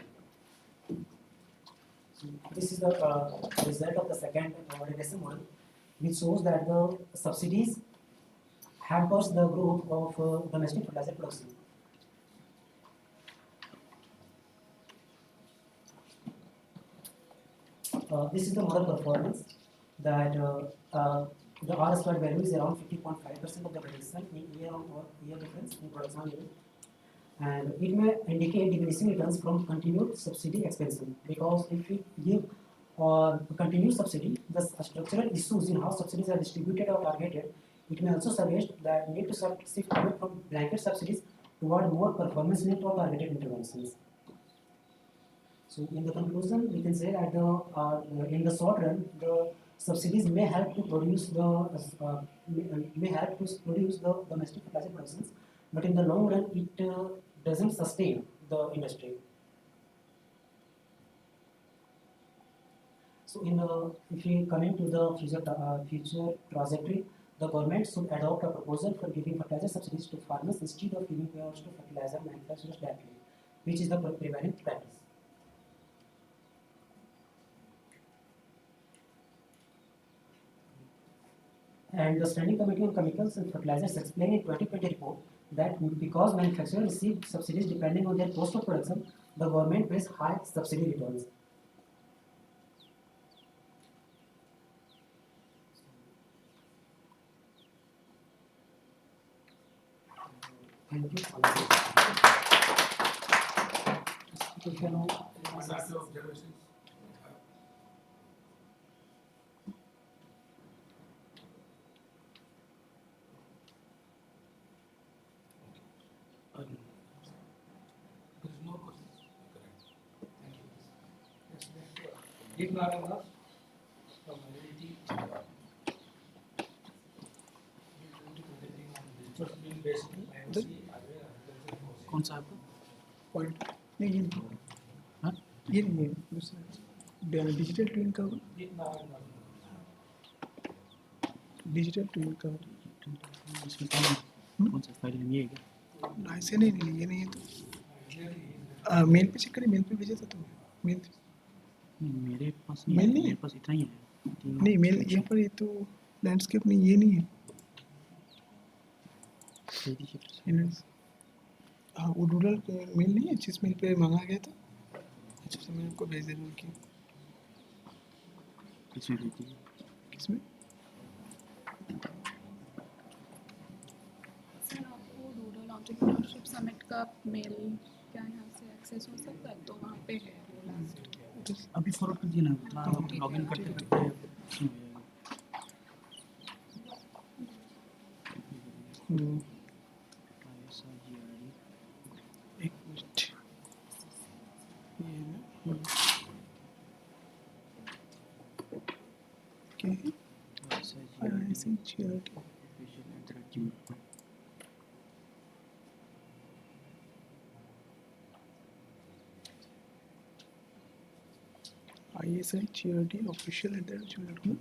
So this is the result of the second regression model, which shows that the subsidies hampers the growth of domestic fertilizer production. This is the model performance that the R squared value is around 50.5% of the variation in year difference in production level, and it may indicate diminishing returns from continued subsidy expansion, because if we give continued subsidy, the structural issues in how subsidies are distributed or targeted, it may also suggest that need to shift away from blanket subsidies toward more performance-linked or targeted interventions. So in the conclusion, we can say that in the short run, the subsidies may help to produce the domestic fertilizer productions, but in the long run, it doesn't sustain the industry. So if we come into the future trajectory, the government should adopt a proposal for giving fertilizer subsidies to farmers instead of giving payouts to fertilizer manufacturers directly, which is the prevailing practice. And the Standing Committee on Chemicals and Fertilizers explained in 2020 report that because manufacturers receive subsidies depending on their cost of production, the government pays high subsidy returns. Thank you. Observations. There is no questions. Correct. Thank you. Yes, Deep Naranga from IIT. कौन सा आपका point नहीं ये नहीं हाँ ये नहीं है दूसरा डिजिटल ट्विन का डिजिटल ट्विन का इसमें कौन सा फाइल ये है क्या ऐसे नहीं ये नहीं है तो मेल पे चेक करें, मेल पे भेजा था तो मेल मेरे पास मेल नहीं मेरे पास इतना ही है नहीं मेल यहाँ पर ये तो लैंडस्केप में ये नहीं है हाँ वो रूरल मेल नहीं है जिस मेल पे मंगा गया था। अच्छा तो मैं आपको भेज दे रहा हूँ कि किसमें भेजिए किसमें सर आपको रूरल एंटरप्रेन्योरशिप समिट का मेल क्या यहाँ से एक्सेस हो सकता है? तो वहाँ पे है लास्ट अभी फॉरवर्ड कर दिया ना लॉगिन करते एक मिनट ये ना ISI charity official@gmail.com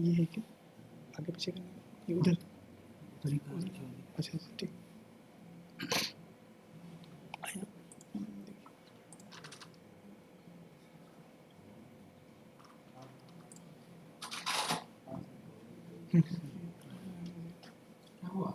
ये है क्या आगे पीछे करने का? ये उधर अच्छा ठीक क्या हुआ?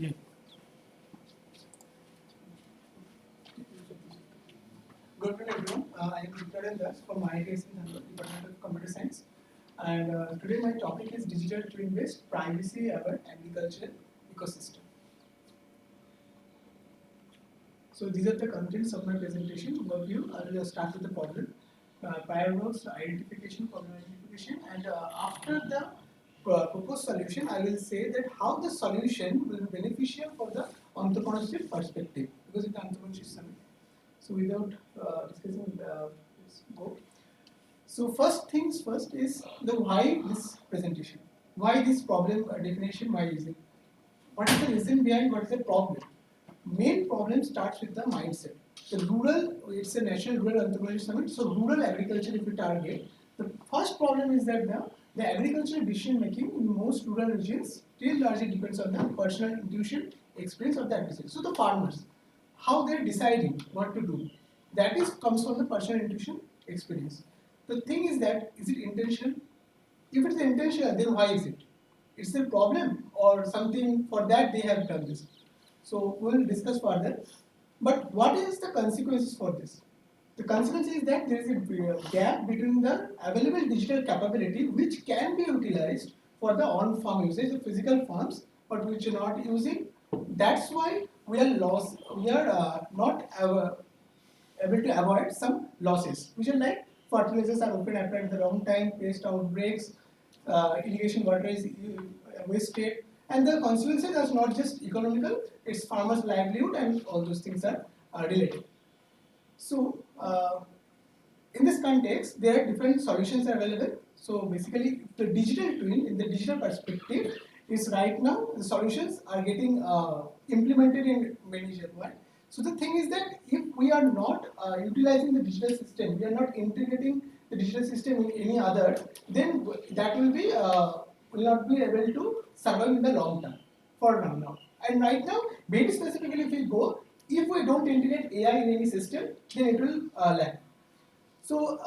ये Good afternoon, everyone. I am Vikram Das from IIT Department of Computer Science, and today my topic is digital twin-based privacy-aware agriculture ecosystem. So these are the contents of my presentation. Overview. I will start with the problem, paradox, identification, problem identification, and after the proposed solution, I will say that how the solution will be beneficial for the entrepreneurship perspective, because it's the entrepreneurship summit. So without discussing, let's go. So first things first is the why this presentation, why this problem definition, why is it? What is the reason behind? What is the problem? Main problem starts with the mindset. The rural, it's a national rural entrepreneurship summit. So rural agriculture, if we target, the first problem is that the agricultural decision making in most rural regions still largely depends on the personal intuition, experience of the agriculture. So the farmers, how they're deciding what to do, that is comes from the personal intuition, experience. The thing is that is it intentional? If it's intentional, then why is it? It's a problem or something for that they have done this. So we will discuss further. But what is the consequences for this? The consequence is that there is a gap between the available digital capability which can be utilized for the on-farm usage of physical farms, but which are not using. That's why we are not able to avoid some losses, which are like fertilizers are often applied at the wrong time, pest outbreaks, irrigation water is wasted, and the consequences are not just economical, it's farmers' livelihood and all those things are related. So, in this context, there are different solutions available. So basically, the digital twin, in the digital perspective, is right now the solutions are getting implemented in many regions. So the thing is that if we are not utilizing the digital system, we are not integrating the digital system in any other, then that will not be able to survive in the long term. For now. And right now, very specifically, if we go, if we don't integrate AI in any system, then it will lag. So,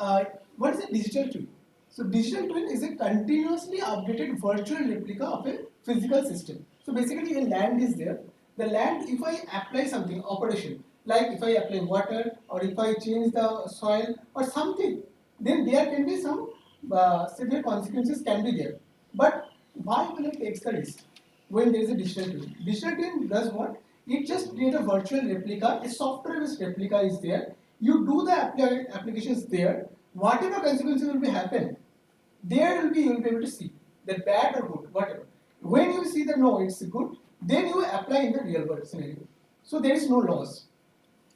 what is a digital twin? So, digital twin is a continuously updated virtual replica of a physical system. So, basically, a land is there. The land, if I apply something, operation, like if I apply water or if I change the soil or something, then there can be some severe consequences can be there. But why will it take the risk when there is a digital twin? Digital twin does what? It just creates a virtual replica, a software-based replica is there. You do the applications there. Whatever consequences will be happen, there will be you will be able to see the bad or good, whatever. When you see that no, it's good, then you apply in the real world scenario. So there is no loss.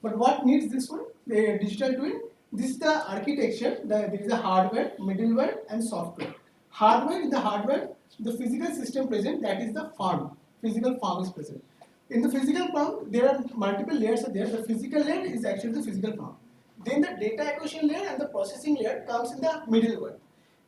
But what needs this one? The digital twin. This is the architecture. There is a hardware, middleware, and software. Hardware is the hardware, the physical system present, that is the farm. Physical farm is present. In the physical farm, there are multiple layers are there. The physical layer is actually the physical farm. Then the data acquisition layer and the processing layer comes in the middleware.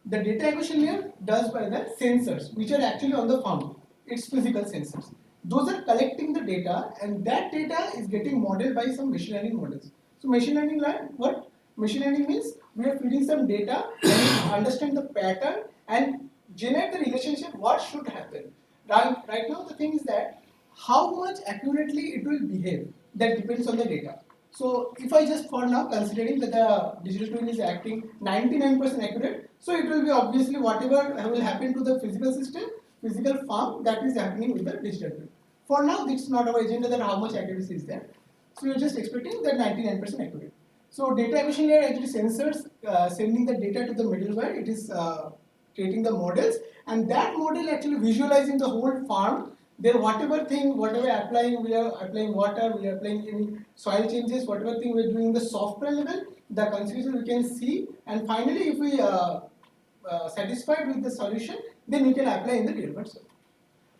The data acquisition layer does by the sensors, which are actually on the farm. It's physical sensors. Those are collecting the data, and that data is getting modeled by some machine learning models. So machine learning, what? Machine learning means we are feeding some data and understand the pattern and generate the relationship what should happen. Right now the thing is that how much accurately it will behave, that depends on the data. So if I just for now considering that the digital twin is acting 99% accurate, so it will be obviously whatever will happen to the physical system, physical farm, that is happening with the digital twin. For now, it's not our agenda that how much accuracy is there. So we're just expecting that 99% accurate. So data acquisition layer actually sensors sending the data to the middleware. It is creating the models, and that model actually visualizing the whole farm. There, whatever thing, whatever applying, we are applying water, we are applying any soil changes, whatever thing we're doing in the software level, the consequences we can see, and finally, if we satisfied with the solution, then we can apply in the real world.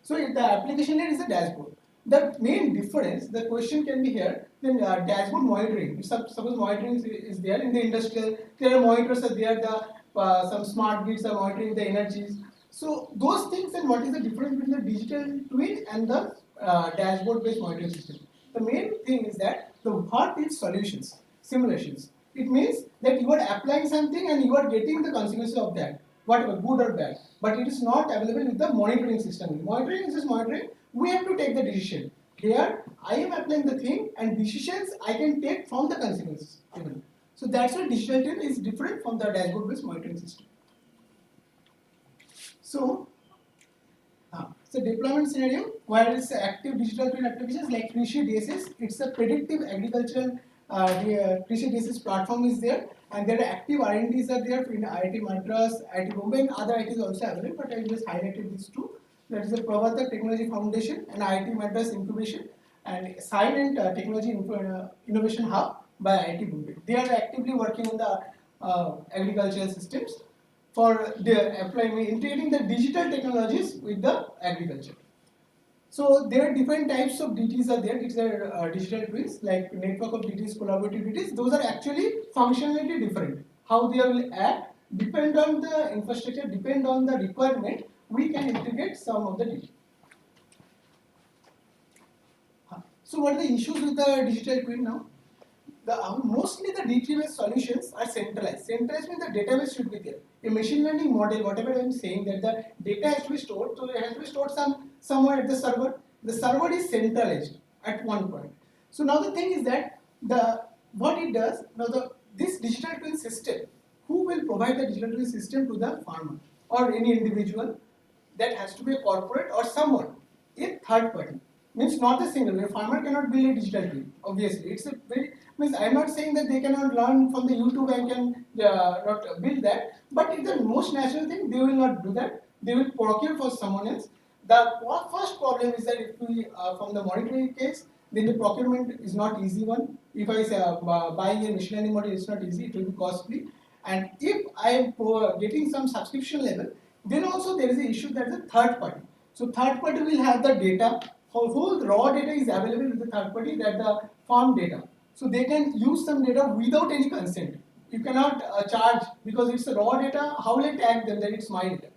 So if the application layer is a dashboard. The main difference, the question can be here, then dashboard monitoring. If suppose monitoring is there in the industrial, there are monitors are there, the some smart grids are monitoring the energies. So those things, and what is the difference between the digital twin and the dashboard based monitoring system? The main thing is that the what is solutions, simulations. It means that you are applying something and you are getting the consequences of that, whatever, good or bad. But it is not available with the monitoring system. Monitoring is just monitoring. We have to take the decision. Here, I am applying the thing, and decisions I can take from the consequences. So that's why digital twin is different from the dashboard-based monitoring system. So, deployment scenario where it's active digital twin applications like Krishi DSS. It's a predictive agricultural Krishi DSS platform is there, and there are active R&Ds are there in IIT Madras, IIT Bombay, and other IITs also available. But I just highlighted these two. That is the Pravata Technology Foundation and IIT Madras Incubation, and Silent Technology Innovation Hub by IIT Bombay. They are actively working on the agricultural systems for applying, integrating the digital technologies with the agriculture. So there are different types of DTs are there. These are digital twins, like network of DTs, collaborative DTs. Those are actually functionality different. How they will act depend on the infrastructure, depend on the requirement. We can integrate some of the DT. So what are the issues with the digital twin now? Mostly the DT-based solutions are centralized. Centralized means the database should be there. A machine learning model, whatever I am saying, that the data has to be stored, so it has to be stored somewhere at the server. The server is centralized at one point. So now the thing is that what it does, this digital twin system, who will provide the digital twin system to the farmer or any individual? That has to be a corporate or someone, a third party. Means not a single. A farmer cannot build a digital twin. Obviously, it's a very means. I'm not saying that they cannot learn from the YouTube and can not build that. But it's the most natural thing. They will not do that. They will procure for someone else. The first problem is that if we from the monitoring case, then the procurement is not easy one. If I say buying a machine learning model, it's not easy. It will be costly. And if I am getting some subscription level, then also there is an issue that is a third party. So third party will have the data. Whole raw data is available with the third party, that the farm data. So they can use some data without any consent. You cannot charge because it's a raw data. How will I tag them that it's my data?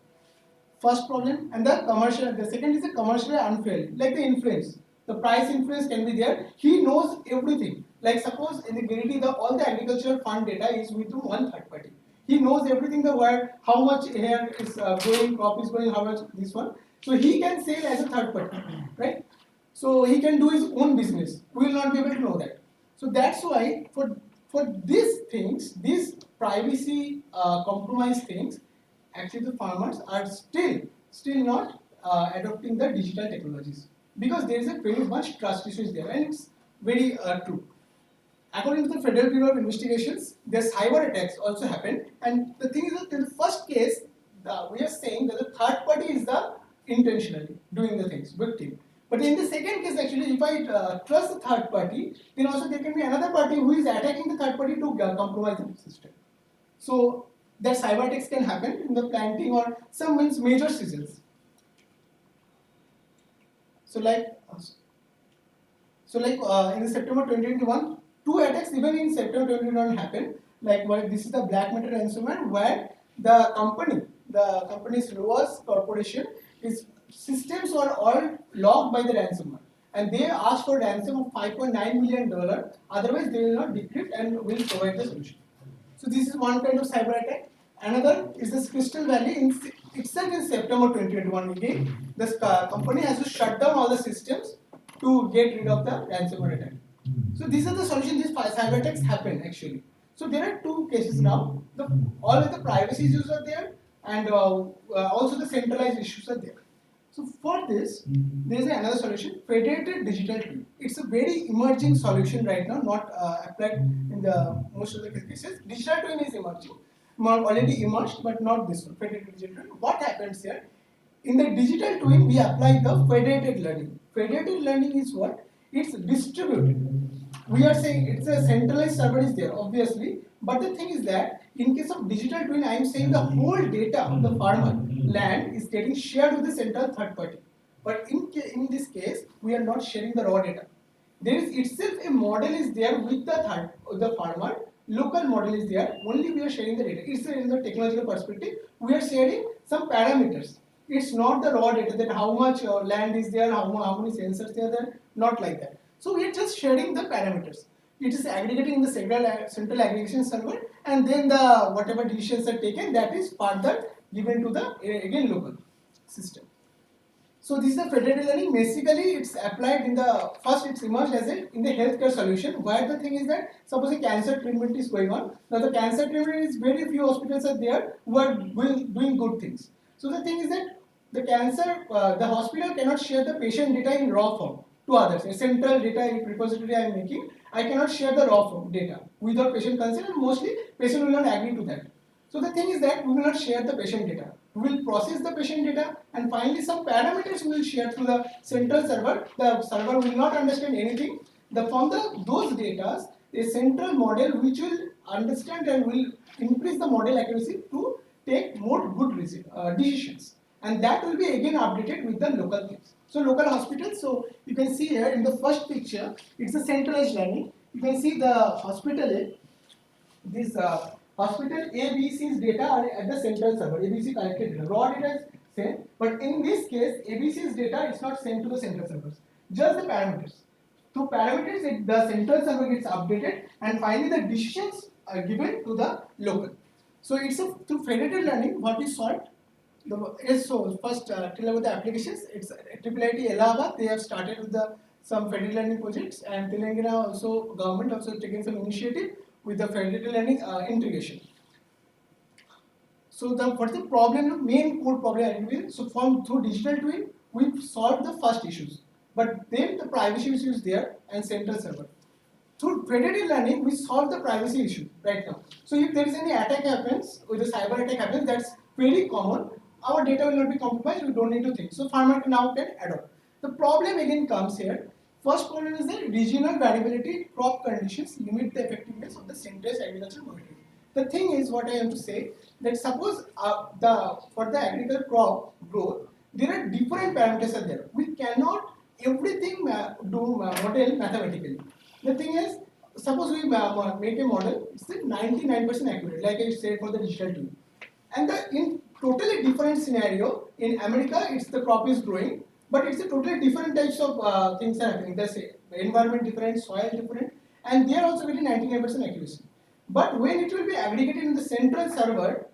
First problem. And the commercial. The second is the commercially unfair, like the influence. The price influence can be there. He knows everything. Like suppose in the Giridi, all the agricultural fund data is with one third party. He knows everything, the where, how much here is going, crop is going, how much this one. So he can sell as a third party, right? So he can do his own business. We will not be able to know that. So that's why for these things, these privacy compromise things, actually the farmers are still not adopting the digital technologies because there is a very much trust issues there, and it's very true. According to the Federal Bureau of Investigations, their cyber attacks also happened, and the thing is that in the first case, we are saying that the third party is the intentionally doing the things, victim. But in the second case, actually, if I trust the third party, then also there can be another party who is attacking the third party to compromise the system. So that cyber attacks can happen in the planting or some major seasons. So like in the September 2021, 2 attacks even in September 2021 happened. Like this is the black metal ransomware where the company's Loas Corporation, its systems were all locked by the ransomware, and they asked for ransom of $5.9 million. Otherwise, they will not decrypt and will provide the solution. So this is one kind of cyber attack. Another is this Crystal Valley. Itself in September 2021 again, this company has to shut down all the systems to get rid of the ransomware attack. So these are the solutions. These cyber attacks happen actually. So there are two cases now. All of the privacy issues are there, and also the centralized issues are there. So for this, there is another solution: federated digital twin. It's a very emerging solution right now, not applied in the most of the cases. Digital twin is emerging, already emerged, but not this one. Federated digital twin. What happens here? In the digital twin, we apply the federated learning. Federated learning is what? It's distributed. We are saying it's a centralized server is there, obviously. But the thing is that in case of digital twin, I am saying the whole data of the farmer land is getting shared with the central third party. But in this case, we are not sharing the raw data. There is itself a model is there with the farmer. Local model is there. Only we are sharing the data. It's in the technological perspective. We are sharing some parameters. It's not the raw data that how much land is there, how many sensors are there. Not like that. So we are just sharing the parameters. It is aggregating in the central aggregation server, and then the whatever decisions are taken, that is further given to the again local system. So this is the federated learning. Basically, it's applied in the first. It's emerged as in the healthcare solution. Where the thing is that suppose a cancer treatment is going on. Now the cancer treatment is very few hospitals are there who are doing good things. So the thing is that the hospital cannot share the patient data in raw form to others. A central data repository I am making, I cannot share the raw form data without patient consent, and mostly patient will not agree to that. So the thing is that we will not share the patient data. We will process the patient data, and finally some parameters we will share through the central server. The server will not understand anything. From those data, a central model which will understand and will increase the model accuracy to take more good decisions. And that will be again updated with the local things. So local hospitals, so you can see here in the first picture, it's a centralized learning. You can see the hospital, this hospital ABC's data are at the central server. ABC collected data. Raw data is sent, but in this case, ABC's data is not sent to the central servers, just the parameters. Through parameters, the central server gets updated, and finally the decisions are given to the local. So it's through federated learning what is solved. So first tell about the applications. It's IIIT Allahabad. They have started with some federated learning projects, and Telangana also government also taken some initiative with the federated learning integration. So what's the problem? Main core problem. So through digital twin, we solved the first issues, but then the privacy issue is there and central server. Through federated learning, we solve the privacy issue right now. So if there is any attack happens, with the cyber attack happens, that's very common. Our data will not be compromised. We don't need to think. So farmer now can adopt. The problem again comes here. First problem is that regional variability, crop conditions limit the effectiveness of the centralized agriculture monitoring. The thing is, what I am to say, that suppose for the agricultural crop growth, there are different parameters are there. We cannot everything do model mathematically. The thing is, suppose we make a model, it's 99% accurate, like I said for the digital tool. And in totally different scenario, in America, it's the crop is growing, but it's a totally different types of things are happening. The environment different, soil different, and they are also getting 99% accuracy. But when it will be aggregated in the central server,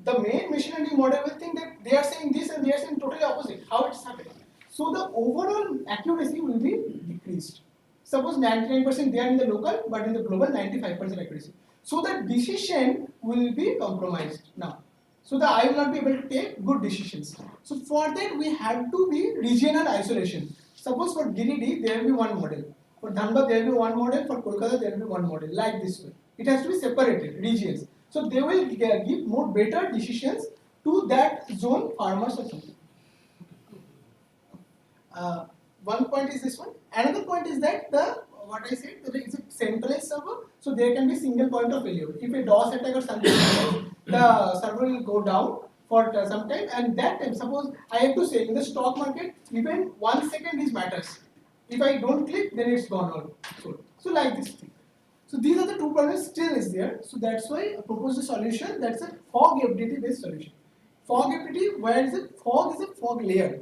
the main machine learning model will think that they are saying this and they are saying totally opposite. How it's happening? So the overall accuracy will be decreased. Suppose 99% they are in the local, but in the global 95% accuracy. So the decision will be compromised now. So the I will not be able to take good decisions. So for that we have to be regional isolation. Suppose for Giridih there will be one model. For Dhanbad there will be one model. For Kolkata there will be one model. Like this way. It has to be separated, regions. So they will give more better decisions to that zone farmers or something. One point is this one. Another point is that what I said, there is a centralized server, so there can be single point of failure. If a DOS attack or something happens, the server will go down for some time, and that time, suppose I have to say in the stock market, even 1 second is matters. If I don't click, then it's gone all. So like this thing. So these are the two problems still is there. So that's why I proposed a solution that's a fog FDT based solution. Fog FDT, where is it? Fog is a fog layer.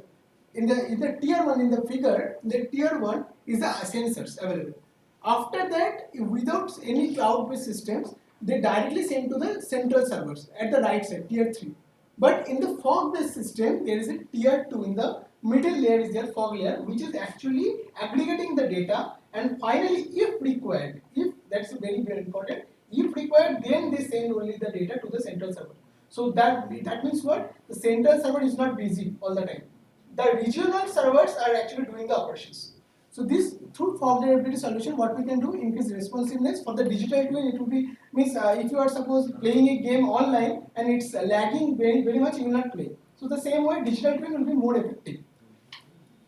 In the tier 1 in the figure, the tier 1 is the sensors available. After that, without any cloud-based systems, they directly send to the central servers at the right side, tier 3. But in the fog-based system, there is a tier 2 in the middle layer is their fog layer, which is actually aggregating the data And finally, if required, if that's very very important, if required, then they send only the data to the central server. So that means what? The central server is not busy all the time. The regional servers are actually doing the operations. So this through fog reliability solution, what we can do, increase responsiveness for the digital twin. It will be means if you are suppose playing a game online and it's lagging very much, you will not play. So the same way, digital twin will be more effective.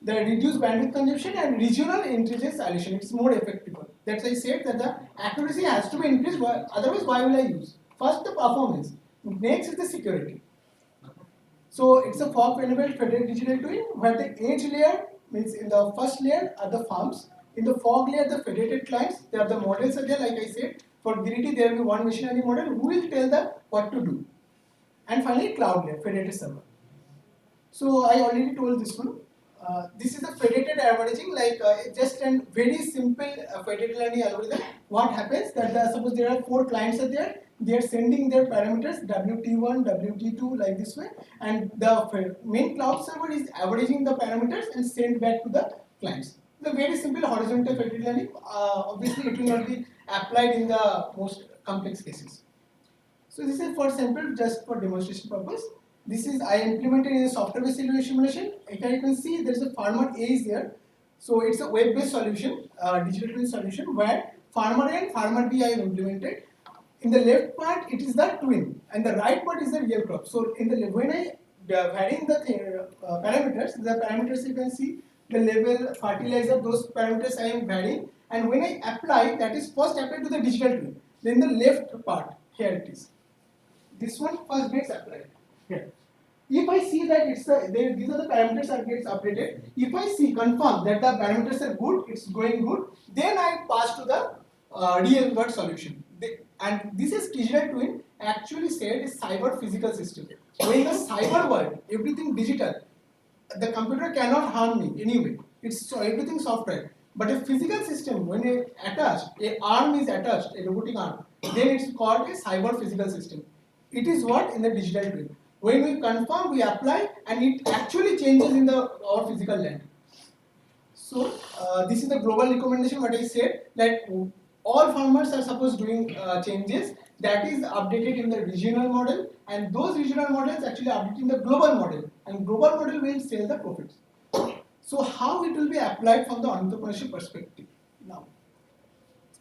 The reduced bandwidth consumption and regional intelligence solution, it's more effective. That's why I said that the accuracy has to be increased. Otherwise, why will I use? First, the performance. Next is the security. So it's a fog-enabled federated digital twin where the edge layer means in the first layer are the farms. In the fog layer, the federated clients. There are the models are there. Like I said, for Giriti, there will be one machinery model who will tell them what to do. And finally, cloud layer, federated server. So I already told this one. This is a federated averaging, like just a very simple federated learning algorithm. What happens that suppose there are 4 clients are there, they are sending their parameters WT1, WT2 like this way, and the main cloud server is averaging the parameters and send back to the clients. The very simple horizontal federated learning. Obviously, it will not be applied in the most complex cases. So this is for sample, just for demonstration purpose. This is I implemented in a software-based simulation. Here you can see there is a farmer A is there. So it's a web-based solution, digital twin solution where farmer A and farmer B I have implemented. In the left part, it is the twin, and the right part is the real crop. So in the when I varying the parameters you can see the level, fertilizer, those parameters I am varying. And when I apply, that is first applied to the digital twin. Then the left part, here it is. This one first gets applied here. If I see that it's these are the parameters that gets updated. If I see confirm that the parameters are good, it's going good, then I pass to the real world solution. And this is digital twin actually said is cyber physical system. So in the cyber world, everything digital. The computer cannot harm me anyway. It's everything software. But a physical system, when a arm is attached, a robotic arm, then it's called a cyber physical system. It is what in the digital twin. When we confirm, we apply, and it actually changes in our physical land. So this is the global recommendation. What I said that all farmers are supposed doing changes that is updated in the regional model, and those regional models actually update in the global model, and global model will sell the profits. So how it will be applied from the entrepreneurship perspective? Now,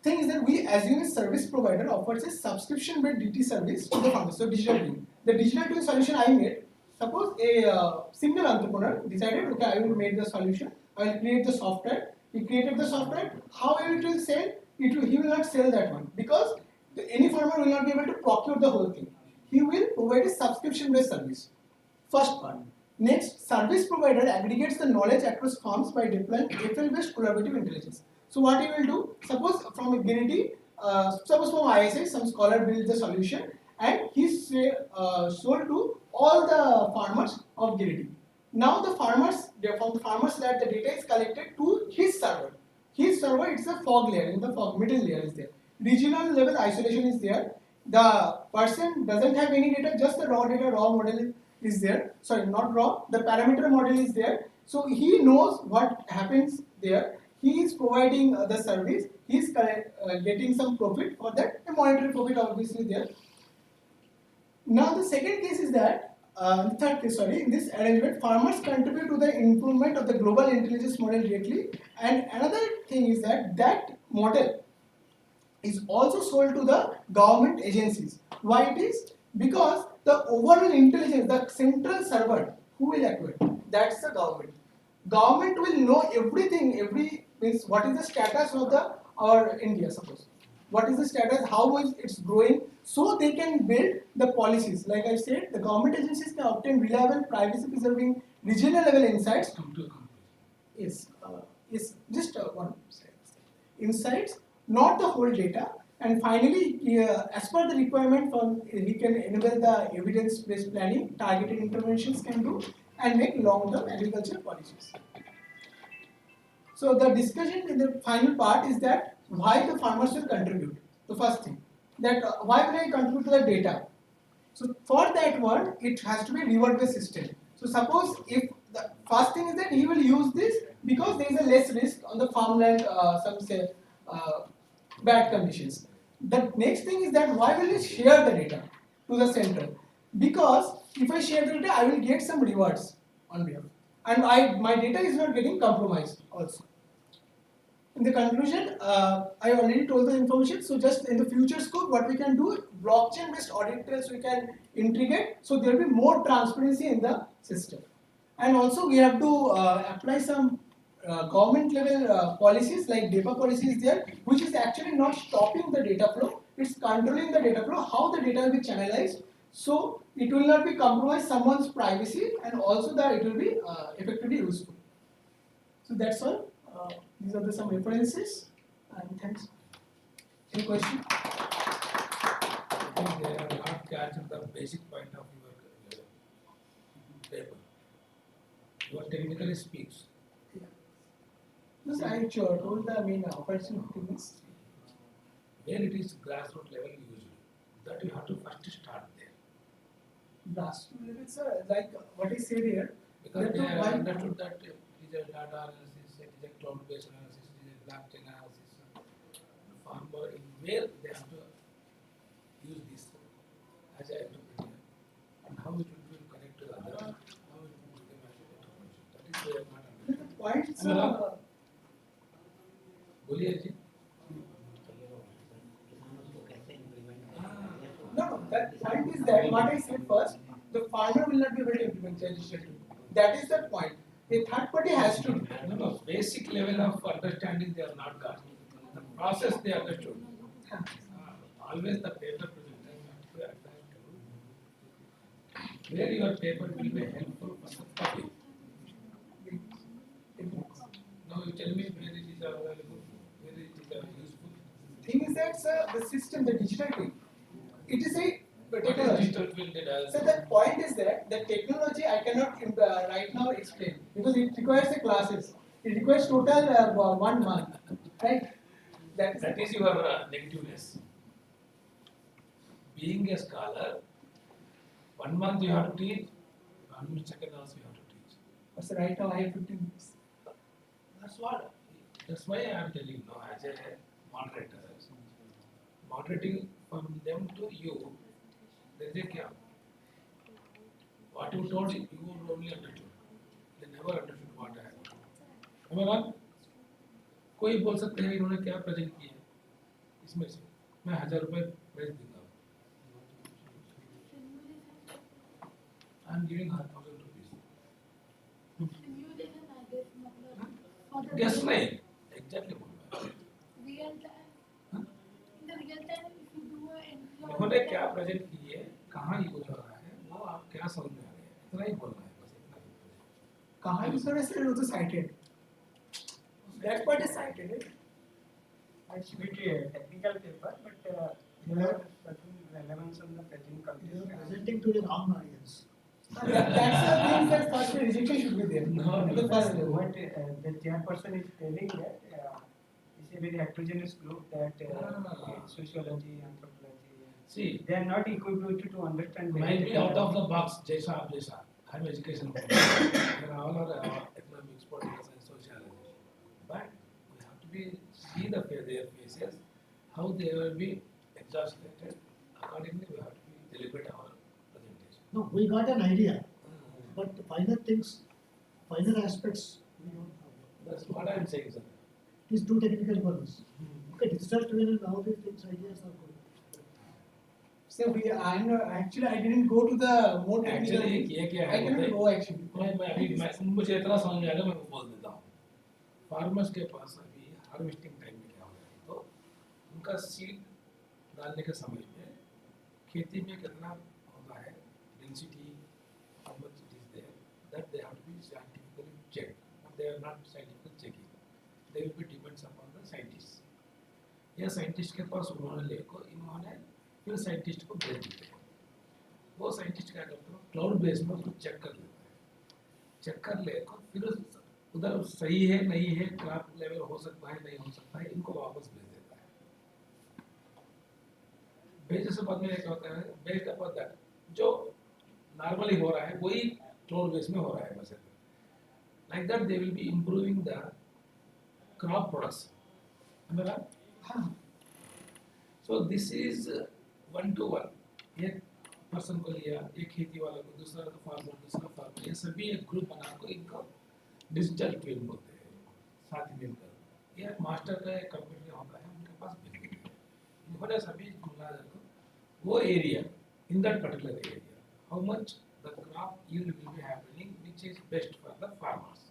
thing is that we assume a service provider offers a subscription-based DT service to the farmer. So digital twin. The digital twin solution I made. Suppose a single entrepreneur decided, okay, I will make the solution. I will create the software. He created the software. How it will sell? He will not sell that one because any farmer will not be able to procure the whole thing. He will provide a subscription-based service. First part. Next, service provider aggregates the knowledge across farms by deploying FL-based collaborative intelligence. So what he will do, suppose from a Giriti, suppose from ISI, some scholar builds the solution and he's sold to all the farmers of Giriti. Now the farmers, from the farmers that the data is collected to his server. His server, it's a fog layer, in the fog middle layer is there. Regional level isolation is there. The person doesn't have any data, just the raw data, raw model is there. Sorry, not raw, the parameter model is there. So he knows what happens there. He is providing the service. He is getting some profit for that. A monetary profit obviously there. Now the second case is that, third case, sorry, in this arrangement, farmers contribute to the improvement of the global intelligence model directly. And another thing is that that model is also sold to the government agencies. Why it is? Because the overall intelligence, the central server, who will acquire? That's the government. Government will know everything, means what is the status of our India, suppose. What is the status, how much it's growing, so they can build the policies. Like I said, the government agencies can obtain reliable, privacy-preserving, regional level insights. Yes, just one insights, not the whole data. And finally, as per the requirement, we can enable the evidence-based planning, targeted interventions can do, and make long-term agriculture policies. So the discussion in the final part is that why the farmers will contribute. The first thing, that why will I contribute to the data? So for that one, it has to be reward-based system. So suppose if the first thing is that he will use this because there is a less risk on the farmland, some say bad conditions. The next thing is that why will he share the data to the center? Because if I share the data, I will get some rewards on behalf, and my data is not getting compromised also. In the conclusion, I already told the information. So just in the future scope, what we can do, blockchain-based audit trails we can integrate. So there will be more transparency in the system. And also we have to apply some government level policies like DEPA policies there, which is actually not stopping the data flow. It's controlling the data flow, how the data will be channelized. So it will not be compromise someone's privacy, and also that it will be effectively useful. So that's all. These are some references, and thanks. Any question? I think they have not captured the basic point of your paper. Your technically speaks. Yes, I told the main opportunity is Where it is grassroots level usually, that you have to first start there. grassroots level, sir. Like what is said here. Because they have understood that it is a data analysis, it is a cloud-based analysis, it is a blockchain analysis. Farmer, in where they have to use this as a entrepreneur, and how it will connect to others, how it will become as entrepreneurship. That is they have not understood. The point, Am I wrong? बोलिए जी. No, that point is that what I said first, the farmer will not be able to implement legislation. That is the point. A third party has to do. No, basic level of understanding they are not got. The process they understood. Always the paper presentation has to be attached to where your paper will be helpful for the public. Now you tell me where it is available, where it is useful. Thing is that, sir, the system, the digital thing, it is a technology. So the point is that the technology I cannot right now explain because it requires a classes. It requires total 1 month, right? That is your negativeness. Being a scholar, 1 month you have to teach, 1 second also you have to teach. So right now I have 15 minutes. That's what. That's why I am telling now as a moderator. Moderating from them to you, there is a gap. What you told, you only understood. They never understood what I have. Am I wrong? कोई बोल सकते हैं इन्होंने क्या present किया इसमें से मैं 1000 रुपए भेज दूंगा. I am giving her 1000 rupees. Guess नहीं, exactly बोल रहा है. Real time. In the real time, if you do a entry. उन्होंने क्या प्रेजेंट किए, कहाँ यूज हो रहा है, वो आप क्या समझ में आ रहा है, इतना ही बोलना है बस इतना ही. कहाँ यूज हो रहा है सर, वो तो cited. That part is cited, right? I submit a technical paper, but there are certain relevance on the present context. You are presenting to the wrong audience. That's the thing that first rejection should be there. No, the first what the chairperson is telling that it's a very heterogeneous group that sociology, anthropology. See, they are not equipped to understand. Might be out of the box, Jaisa, I'm education. There all are economics, politics, and sociology. But we have to see their faces, how they will be exhausted. Accordingly, we have to be deliberate our presentation. No, we got an idea, but the finer things, finer aspects, we don't have. That's what I'm saying, sir. It is too technical for us. Okay, digital twin and all these things, ideas are good. So actually I didn't go to the more technical. Actually, क्या है? I didn't go actually. मुझे इतना समझ में आ गया, मैं बोल देता हूँ. फार्मर्स के पास अभी हार्वेस्टिंग टाइम में क्या हो रहा है, तो उनका सीड डालने के समय में खेती में कितना होता है, density, how much it is there, that they have to be scientifically checked. But they are not scientifically checking. They will be depends upon the scientists. यह साइंटिस्ट के पास उन्होंने लेको इन्होंने फिर साइंटिस्ट को भेज देते हैं. वो साइंटिस्ट क्या करते हैं, क्लाउड बेस में उसको चेक कर लेता है. चेक कर लेको फिर उधर सही है नहीं है, क्रॉप लेवल हो सकता है नहीं हो सकता है, इनको वापस भेज देता है. भेजने से बाद में क्या होता है, बेस्ड अपॉन दैट जो नॉर्मली हो रहा है वही क्लाउड बेस में हो रहा है बस. Like that, they will be improving the crop products. Am I right? So this is one to one. एक पर्सन को लिया, एक खेती वाला को, दूसरा फार्मर, दूसरा फार्मर, ये सभी एक ग्रुप बना को इनको डिजिटल ट्विन बोलते हैं, साथ ही मिलकर। ये मास्टर का एक कंप्यूटर होता है, उनके पास बिल्डिंग है, इन्होंने सभी मिला कर वो area, in that particular area, how much the crop yield will be happening, which is best for the farmers.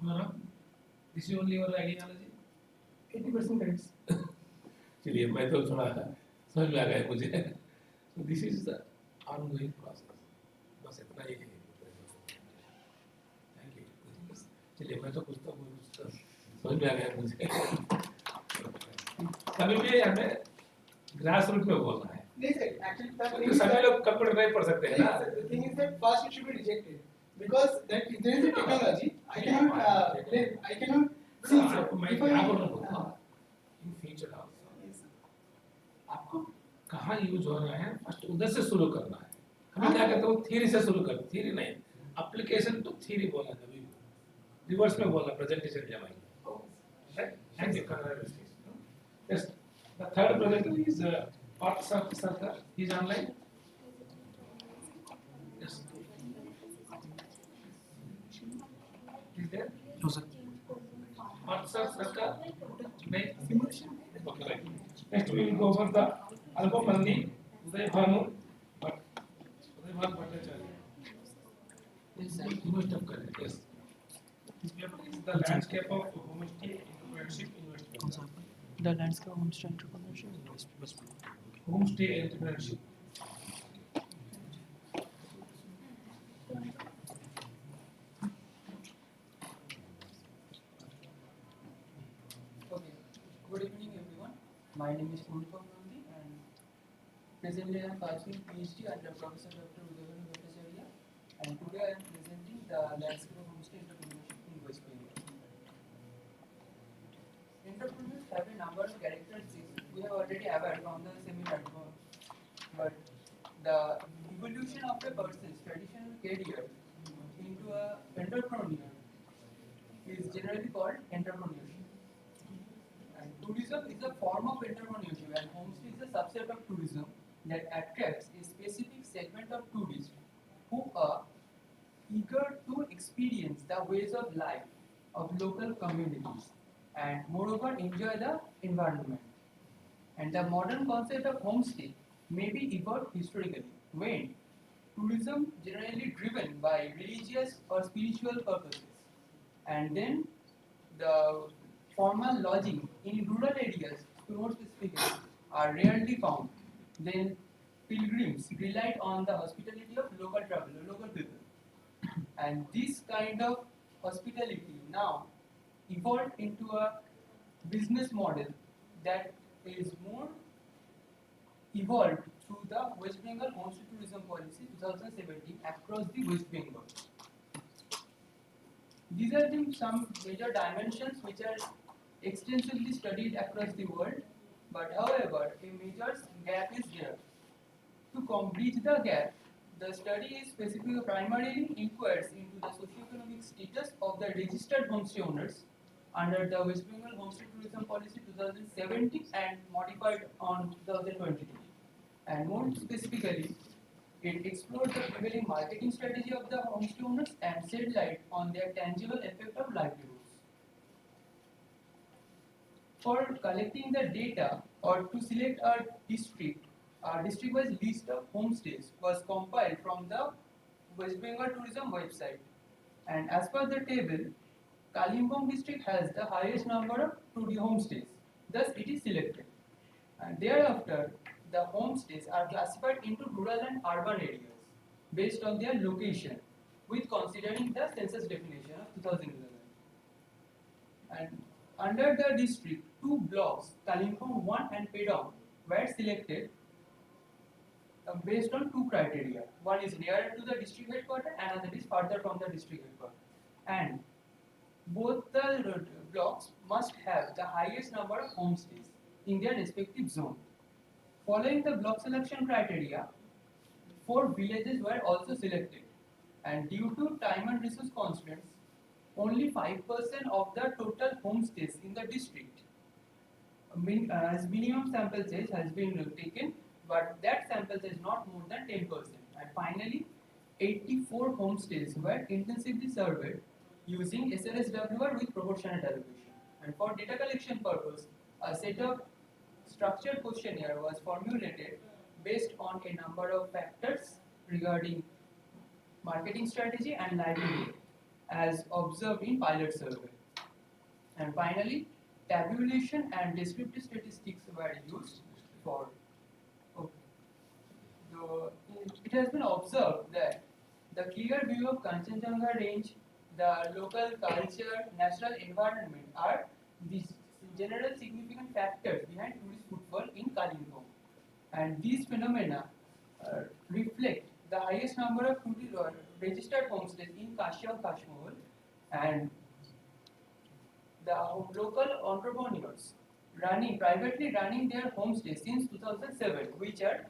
Am I wrong? This is only your ideology. 80% correct. चलिए मैं तो थोड़ा समझ में आ गया मुझे। So this is the ongoing process. बस इतना ही है। Thank you. चलिए मैं तो कुछ समझ में आ गया मुझे। कभी भी हमें ग्रास रूट में बोलना है। नहीं सर, actually तो सभी लोग कंप्यूटर नहीं पढ़ सकते हैं ना। The thing is that first it should be rejected because that there is a technology. I cannot see sir. मैं क्या बोलूँगा? In future also. आपको कहाँ यूज हो रहा है, फर्स्ट उधर से शुरू करना है। हमें क्या कहते हैं, थ्योरी से शुरू कर, थ्योरी नहीं, एप्लीकेशन तो थ्योरी बोला कभी रिवर्स में बोला प्रेजेंटेशन जमाएंगे। Thank you. Yes, the third presenter is Partha Sarkar, he is online. Yes, is there? No sir, Partha Sarkar नहीं। Okay, right. Next we will go for the Alpha Mandi, Uday Bhanu, Uday Bhanu Bhattacharya. Yes, sir. You must have got it. Yes. This paper is the landscape of homestay entrepreneurship investment. The landscape of homestay entrepreneurship. Homestay entrepreneurship. Okay. Good evening, everyone. My name is Purnipam Nandi, and presently I am pursuing PhD under Professor Dr. Uday Bhattacharya, and today I am presenting the landscape of homestay entrepreneurship in West Bengal. Entrepreneurs have a number of characteristics we have already covered from the seminar, but the evolution of a person's traditional career into an entrepreneur is generally called entrepreneurship. And tourism is a form of entrepreneurship, and homestay is a subset of tourism that attracts a specific segment of tourists who are eager to experience the ways of life of local communities and moreover enjoy the environment. And the modern concept of homestay may be evolved historically when tourism generally driven by religious or spiritual purposes, and then the formal lodging in rural areas, to more specifically, are rarely found. Then pilgrims relied on the hospitality of local travelers, local people. And this kind of hospitality now evolved into a business model that is more evolved through the West Bengal Homestay Tourism Policy 2017 across the West Bengal. These are some major dimensions which are extensively studied across the world, but however, a major gap is there. To bridge the gap, the study is specifically primarily inquires into the socio-economic status of the registered homestay owners under the West Bengal Homestay Tourism Policy 2017 and modified on 2022. And more specifically, it explores the prevailing marketing strategy of the homestay owners and shed light on their tangible effect of livelihoods. For collecting the data or to select a district-wise list of homestays was compiled from the West Bengal Tourism website. And as per the table, Kalimpong district has the highest number of 2D homestays. Thus, it is selected. And thereafter, the homestays are classified into rural and urban areas based on their location, with considering the census definition of 2011. And under the district, two blocks, Kalimpong 1 and Pedong, were selected based on two criteria. One is nearer to the district headquarters and another is further from the district headquarters. And both the blocks must have the highest number of homestays in their respective zone. Following the block selection criteria, 4 villages were also selected. And due to time and resource constraints, only 5% of the total homestays in the district. As minimum sample size has been taken, but that sample size not more than 10%. And finally, 84 homestays were intensively surveyed using SLSWR with proportionate allocation. And for data collection purpose, a set of structured questionnaire was formulated based on a number of factors regarding marketing strategy and livelihood as observed in pilot survey. And finally, tabulation and descriptive statistics were used for. It has been observed that the clear view of Kanchenjunga range, the local culture, natural environment are the general significant factors behind tourist footfall in Kalimpong. And these phenomena reflect the highest number of registered homestays in Kashi and Kashmir, and the local entrepreneurs privately running their homestays since 2007, which are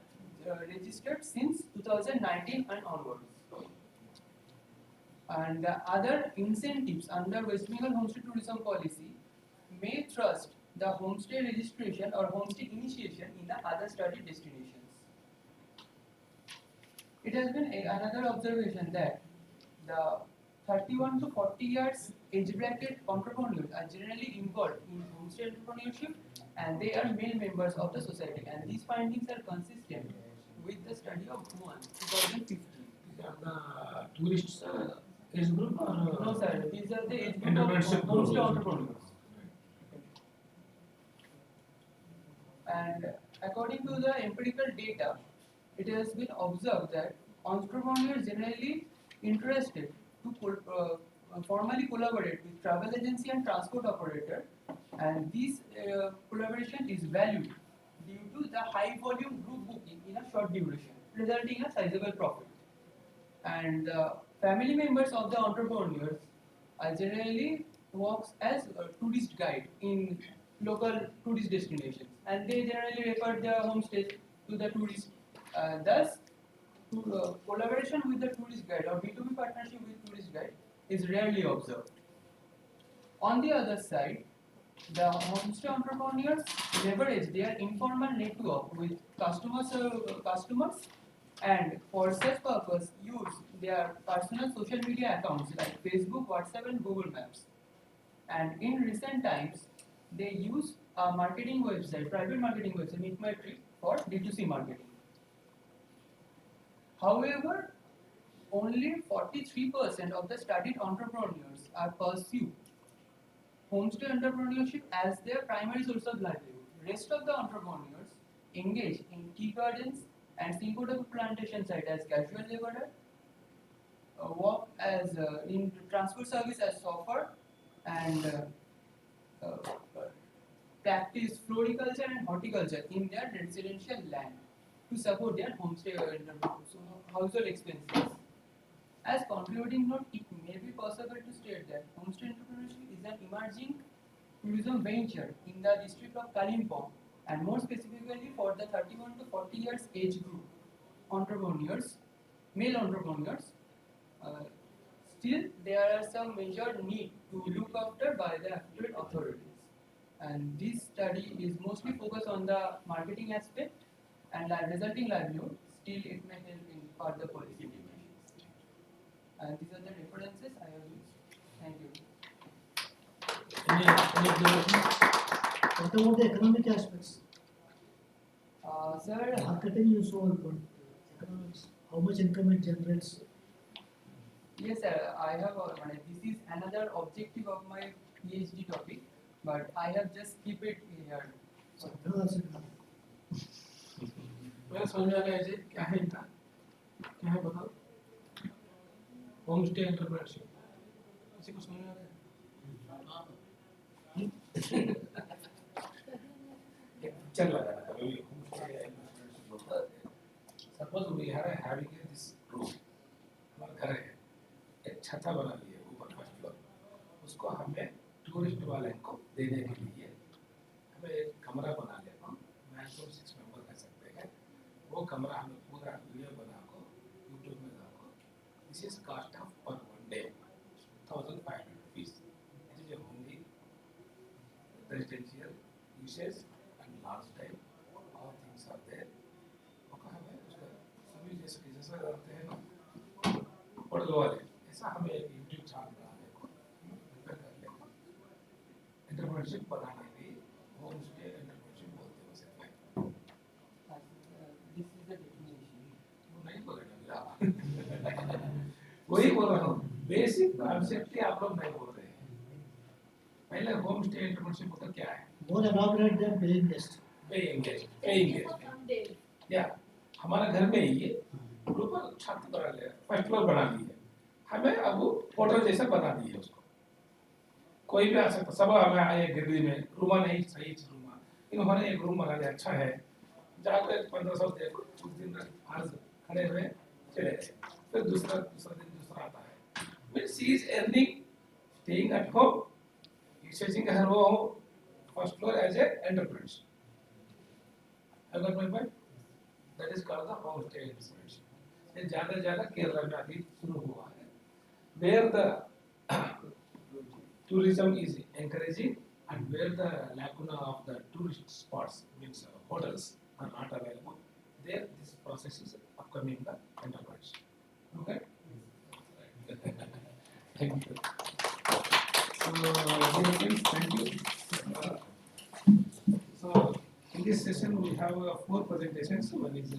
registered since 2019 and onwards. And the other incentives under West Bengal homestay tourism policy may thrust the homestay registration or homestay initiation in the other study destinations. It has been another observation that the 31 to 40 years age bracket entrepreneurs are generally involved in homestay entrepreneurship, and they are male members of the society. And these findings are consistent with the study of Bhuan 2015. Tourists age group or no sir, these are the age group of entrepreneurship homestay entrepreneurs. And according to the empirical data, it has been observed that entrepreneurs generally interested to formally collaborate with travel agency and transport operator, and this collaboration is valued due to the high volume group booking in a short duration, resulting in a sizable profit. And family members of the entrepreneurs are generally works as a tourist guide in local tourist destinations, and they generally refer their homestays to the tourists. Thus, collaboration with the tourist guide or B2B partnership with tourist guide is rarely observed. On the other side, the homestay entrepreneurs leverage their informal network with customers, and for such purpose use their personal social media accounts like Facebook, WhatsApp, and Google Maps. And in recent times, they use a marketing website, private marketing website, Meet My Trip, for D2C marketing. However, only 43% of the studied entrepreneurs are pursue homestay entrepreneurship as their primary source of livelihood. Rest of the entrepreneurs engage in tea gardens and seafood plantation site as casual laborer, work as in transport service as chauffeur, and practice floriculture and horticulture in their residential land to support their homestay household expenses. As contributing note, it may be possible to state that homestay entrepreneurship is an emerging tourism venture in the district of Kalimpong, and more specifically for the 31 to 40 years age group entrepreneurs, male entrepreneurs. Still, there are some major need to look after by the appropriate authorities. And this study is mostly focused on the marketing aspect and resulting livelihood. Still, it may help in further policy implications. And these are the references I have used. Thank you. What about the economic aspects? Sir, Marketing is so important. Economics, how much income it generates? Yes, sir. I have. This is another objective of my PhD topic, but I have just keep it here. मेरा समझ में आ गया है क्या है इनका क्या है बताओ होमस्टे एंटरप्रेन्योरशिप किसी को समझ में आ रहा है चल रहा है suppose we are having this room हमारा घर है एक छत बना ली है ऊपर फर्स्ट फ्लोर उसको हमें टूरिस्ट वाले को देने के लिए हमें एक कमरा बना लेना मैक्सिमम 6 मेंबर कर सकते हैं वो कमरा हमें पूरा वीडियो बना को यूट्यूब में डाल को दिस इज कॉस्ट ऑफ पर one day 1500 rupees large type, all things are there. और कहाँ है उसका सभी जैसा करते हैं ना पढ़ने वाले ऐसा हमें एक यूट्यूब चैनल बनाने को प्रिपेयर कर ले एंटरप्रेन्योरशिप बनाने के लिए होम स्टे एंटरप्रेन्योरशिप बोलते हैं उसे This is the definition. वो नहीं बोलेगा वही बोल रहा हूँ बेसिक कॉन्सेप्ट ही आप लोग नहीं बोल रहे हैं पहले होम स्टे एंटरप्रेन्योरशिप मतलब क्या है More elaborate than paying guest. Paying guest या हमारा घर में ही ये ऊपर छत बना लिया फर्स्ट फ्लोर बना लिया हमें अब होटल जैसा बना दिए उसको कोई भी आ सकता सब हमें आए गिरदी में रूम नहीं सही रूम इन्होंने एक रूम बना लिया अच्छा है जाकर 1500 देखो कुछ दिन आज खड़े हुए चले गए फिर दूसरा दिन दूसरा आता है means she is earning staying at home using her home first floor as a entrepreneur I got my point? That is called the homestay inspiration. ये ज़्यादा केरला में अभी शुरू हुआ है, where the tourism is encouraging and where the lacuna of the tourist spots means hotels are not available. There, this process is upcoming the enterprise. Okay. Thank you. So, dear friends, thank you. So. In this session, we have 4 presentations. One is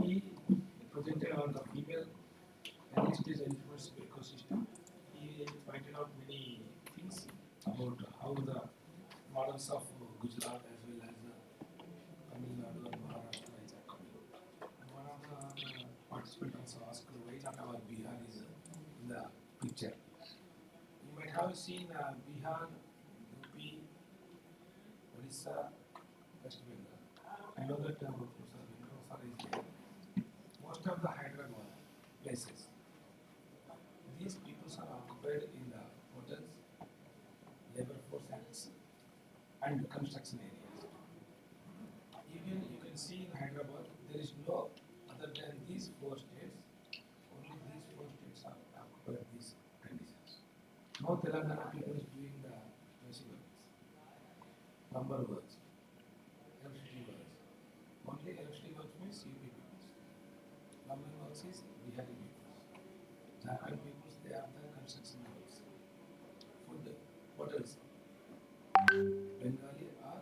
he presented on the female early stage entrepreneurship ecosystem. He pointed out many things about how the models of Gujarat as well as Tamil Nadu and Maharashtra is coming. And one of the participants also asked why not our Bihar is in the picture. You might have seen Bihar, UP, Odisha, West Bengal. I know that Professor is there. Most of the Hyderabad places, these people are occupied in the hotels, labor force acts, and construction areas. Even you can see in Hyderabad, there is no other than these 4 states. Only these 4 states are occupied these conditions. No Telangana people is doing the basic works, lumber works, electricity works. Only electricity works means UP peoples. Lumber works is Bihari peoples. Jharkhand peoples, they are the construction works. Food, hotels, Bengali or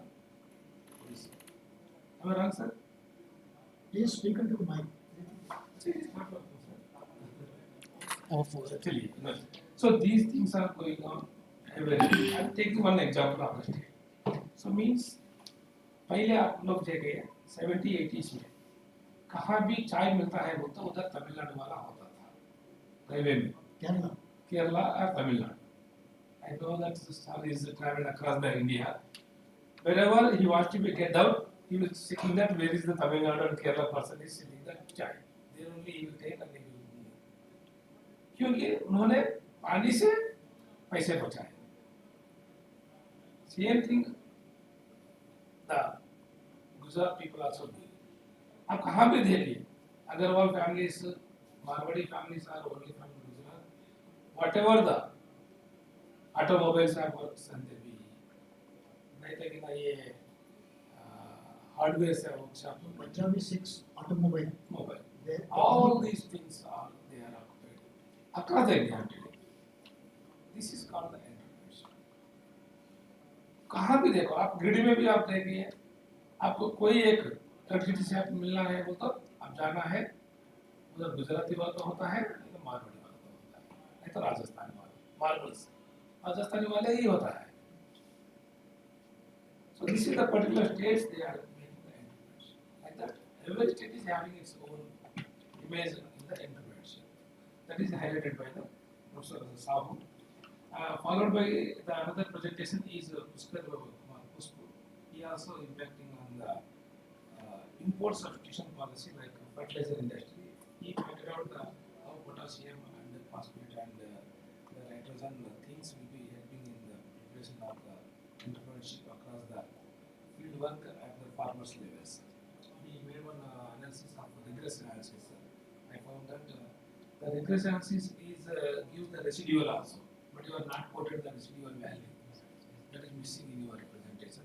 Odisha. Am I wrong, sir? Please speak into the mic. Actually, no. So these things are going on everywhere. I'll take one example of the state. So means पहले आप लोग देखे 70-80s में कहाँ भी चाय मिलता है वो तो उधर तमिलनाडु वाला होता था रेलवे में केरला और Tamil Nadu. I know that the star is traveled across the India. Wherever he wants to be get out, he will sitting that where is the Tamil Nadu and Kerala person is sitting that chai. There only he will take and he will move. क्योंकि उन्होंने पानी से पैसे बचाए. Same thing the Gujarat people also do. आप कहाँ भी देखिए, Agarwal families, Marwadi families are only from Gujarat. Whatever the automobiles have works and they be नहीं तो कि ना ये hardware से workshop. Punjabi 6 automobile. Mobile. All these things are they are occupied across the India today. This is called the entrepreneurship. कहाँ भी देखो आप ग्रिड में भी आप देखिए आपको कोई एक इलेक्ट्रिसिटी से आप मिलना है वो तो आप जाना है उधर गुजराती वाला तो होता है नहीं तो मारवाड़ी वाला तो होता है नहीं तो राजस्थानी वाला मार्बल्स राजस्थानी वाले ही होता है. So this is the particular states they are making the entrepreneurship. Like that, every state is having its own image in the entrepreneurship. That is highlighted by the Professor Sahu. Followed by the another presentation is Pushkar Kumar Pushpu. He also impacting on the import substitution policy like fertilizer industry. He pointed out the how potassium and the phosphate and the nitrogen things will be helping in the preparation of the entrepreneurship across the field work at the farmers levels. He made one analysis of regression analysis. I found that the regression analysis is gives the residual also, but you are not quoted the residual value. That is missing in your presentation.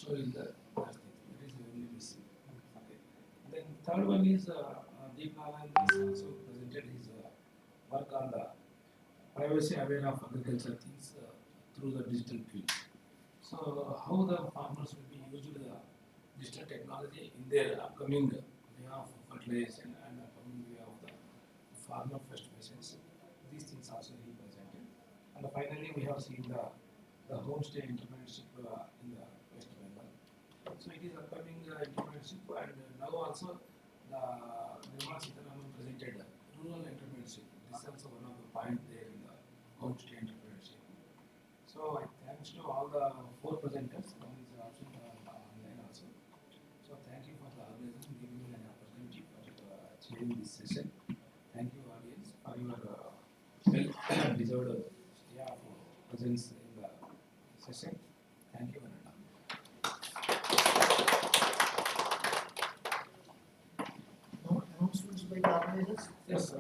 So is the last thing. It is only missing. Okay. Then third one is Deep Narayan has also presented his work on the privacy aware of agriculture things through the digital field. So how the farmers will be using the digital technology in their upcoming way of fertilization and upcoming way of the farmer first machines. These things also he presented. And finally we have seen the homestay entrepreneurship in the West Bengal. So it is upcoming entrepreneurship and now also the Nirmala Sitharaman presented rural entrepreneurship. This is also one of the points there in the homestay entrepreneurship. So thanks to all the four presenters, one is also online also. So thank you for the organization, giving me an opportunity for chairing this session. Thank you audience for your well-deserved presence in the session. Thank you, Ananda. Announcements by the organizers? Yes, sir.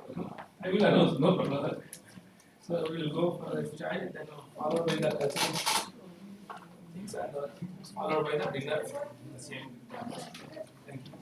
I will announce, no problem. So we will go for a chai, then followed by the cultural things and followed by the dinner in the same time. Thank you.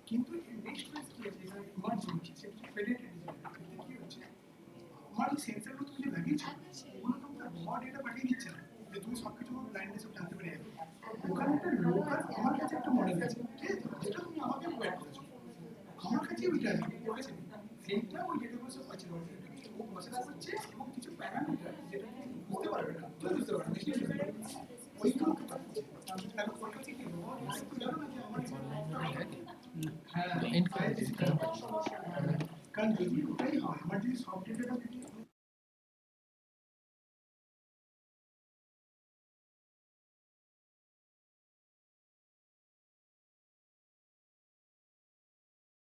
কিন্তু next phase কি আছে এটা emerge হচ্ছে সেটা predicted কি হচ্ছে আমার সেন্সরগুলো তুমি যে লাগিয়েছো ওগুলো তো র ডেটা পাঠিয়ে দিচ্ছে না যে তুমি সব কিছু ব্লাইন্ডনেস সব জানতে পেরে যাবে ওখানে একটা লোকাল আমার কাছে একটা মডেল আছে ঠিক আছে যেটা তুমি আমাকে প্রোভাইড করেছো আমার কাছে ওইটা আছে ওর কাছে সেইটা ওই ডেটাবেসে আছে ও প্রসেস করছে এবং কিছু প্যারামিটার যেটা তুমি বুঝতে পারবে না বুঝতে পারবে না ওইগুলো পাঠাচ্ছে তাহলে ওর কাছে কি জানো না যে আমার কারণ যদি ওটাই হয় আমার যদি সফট ডেটা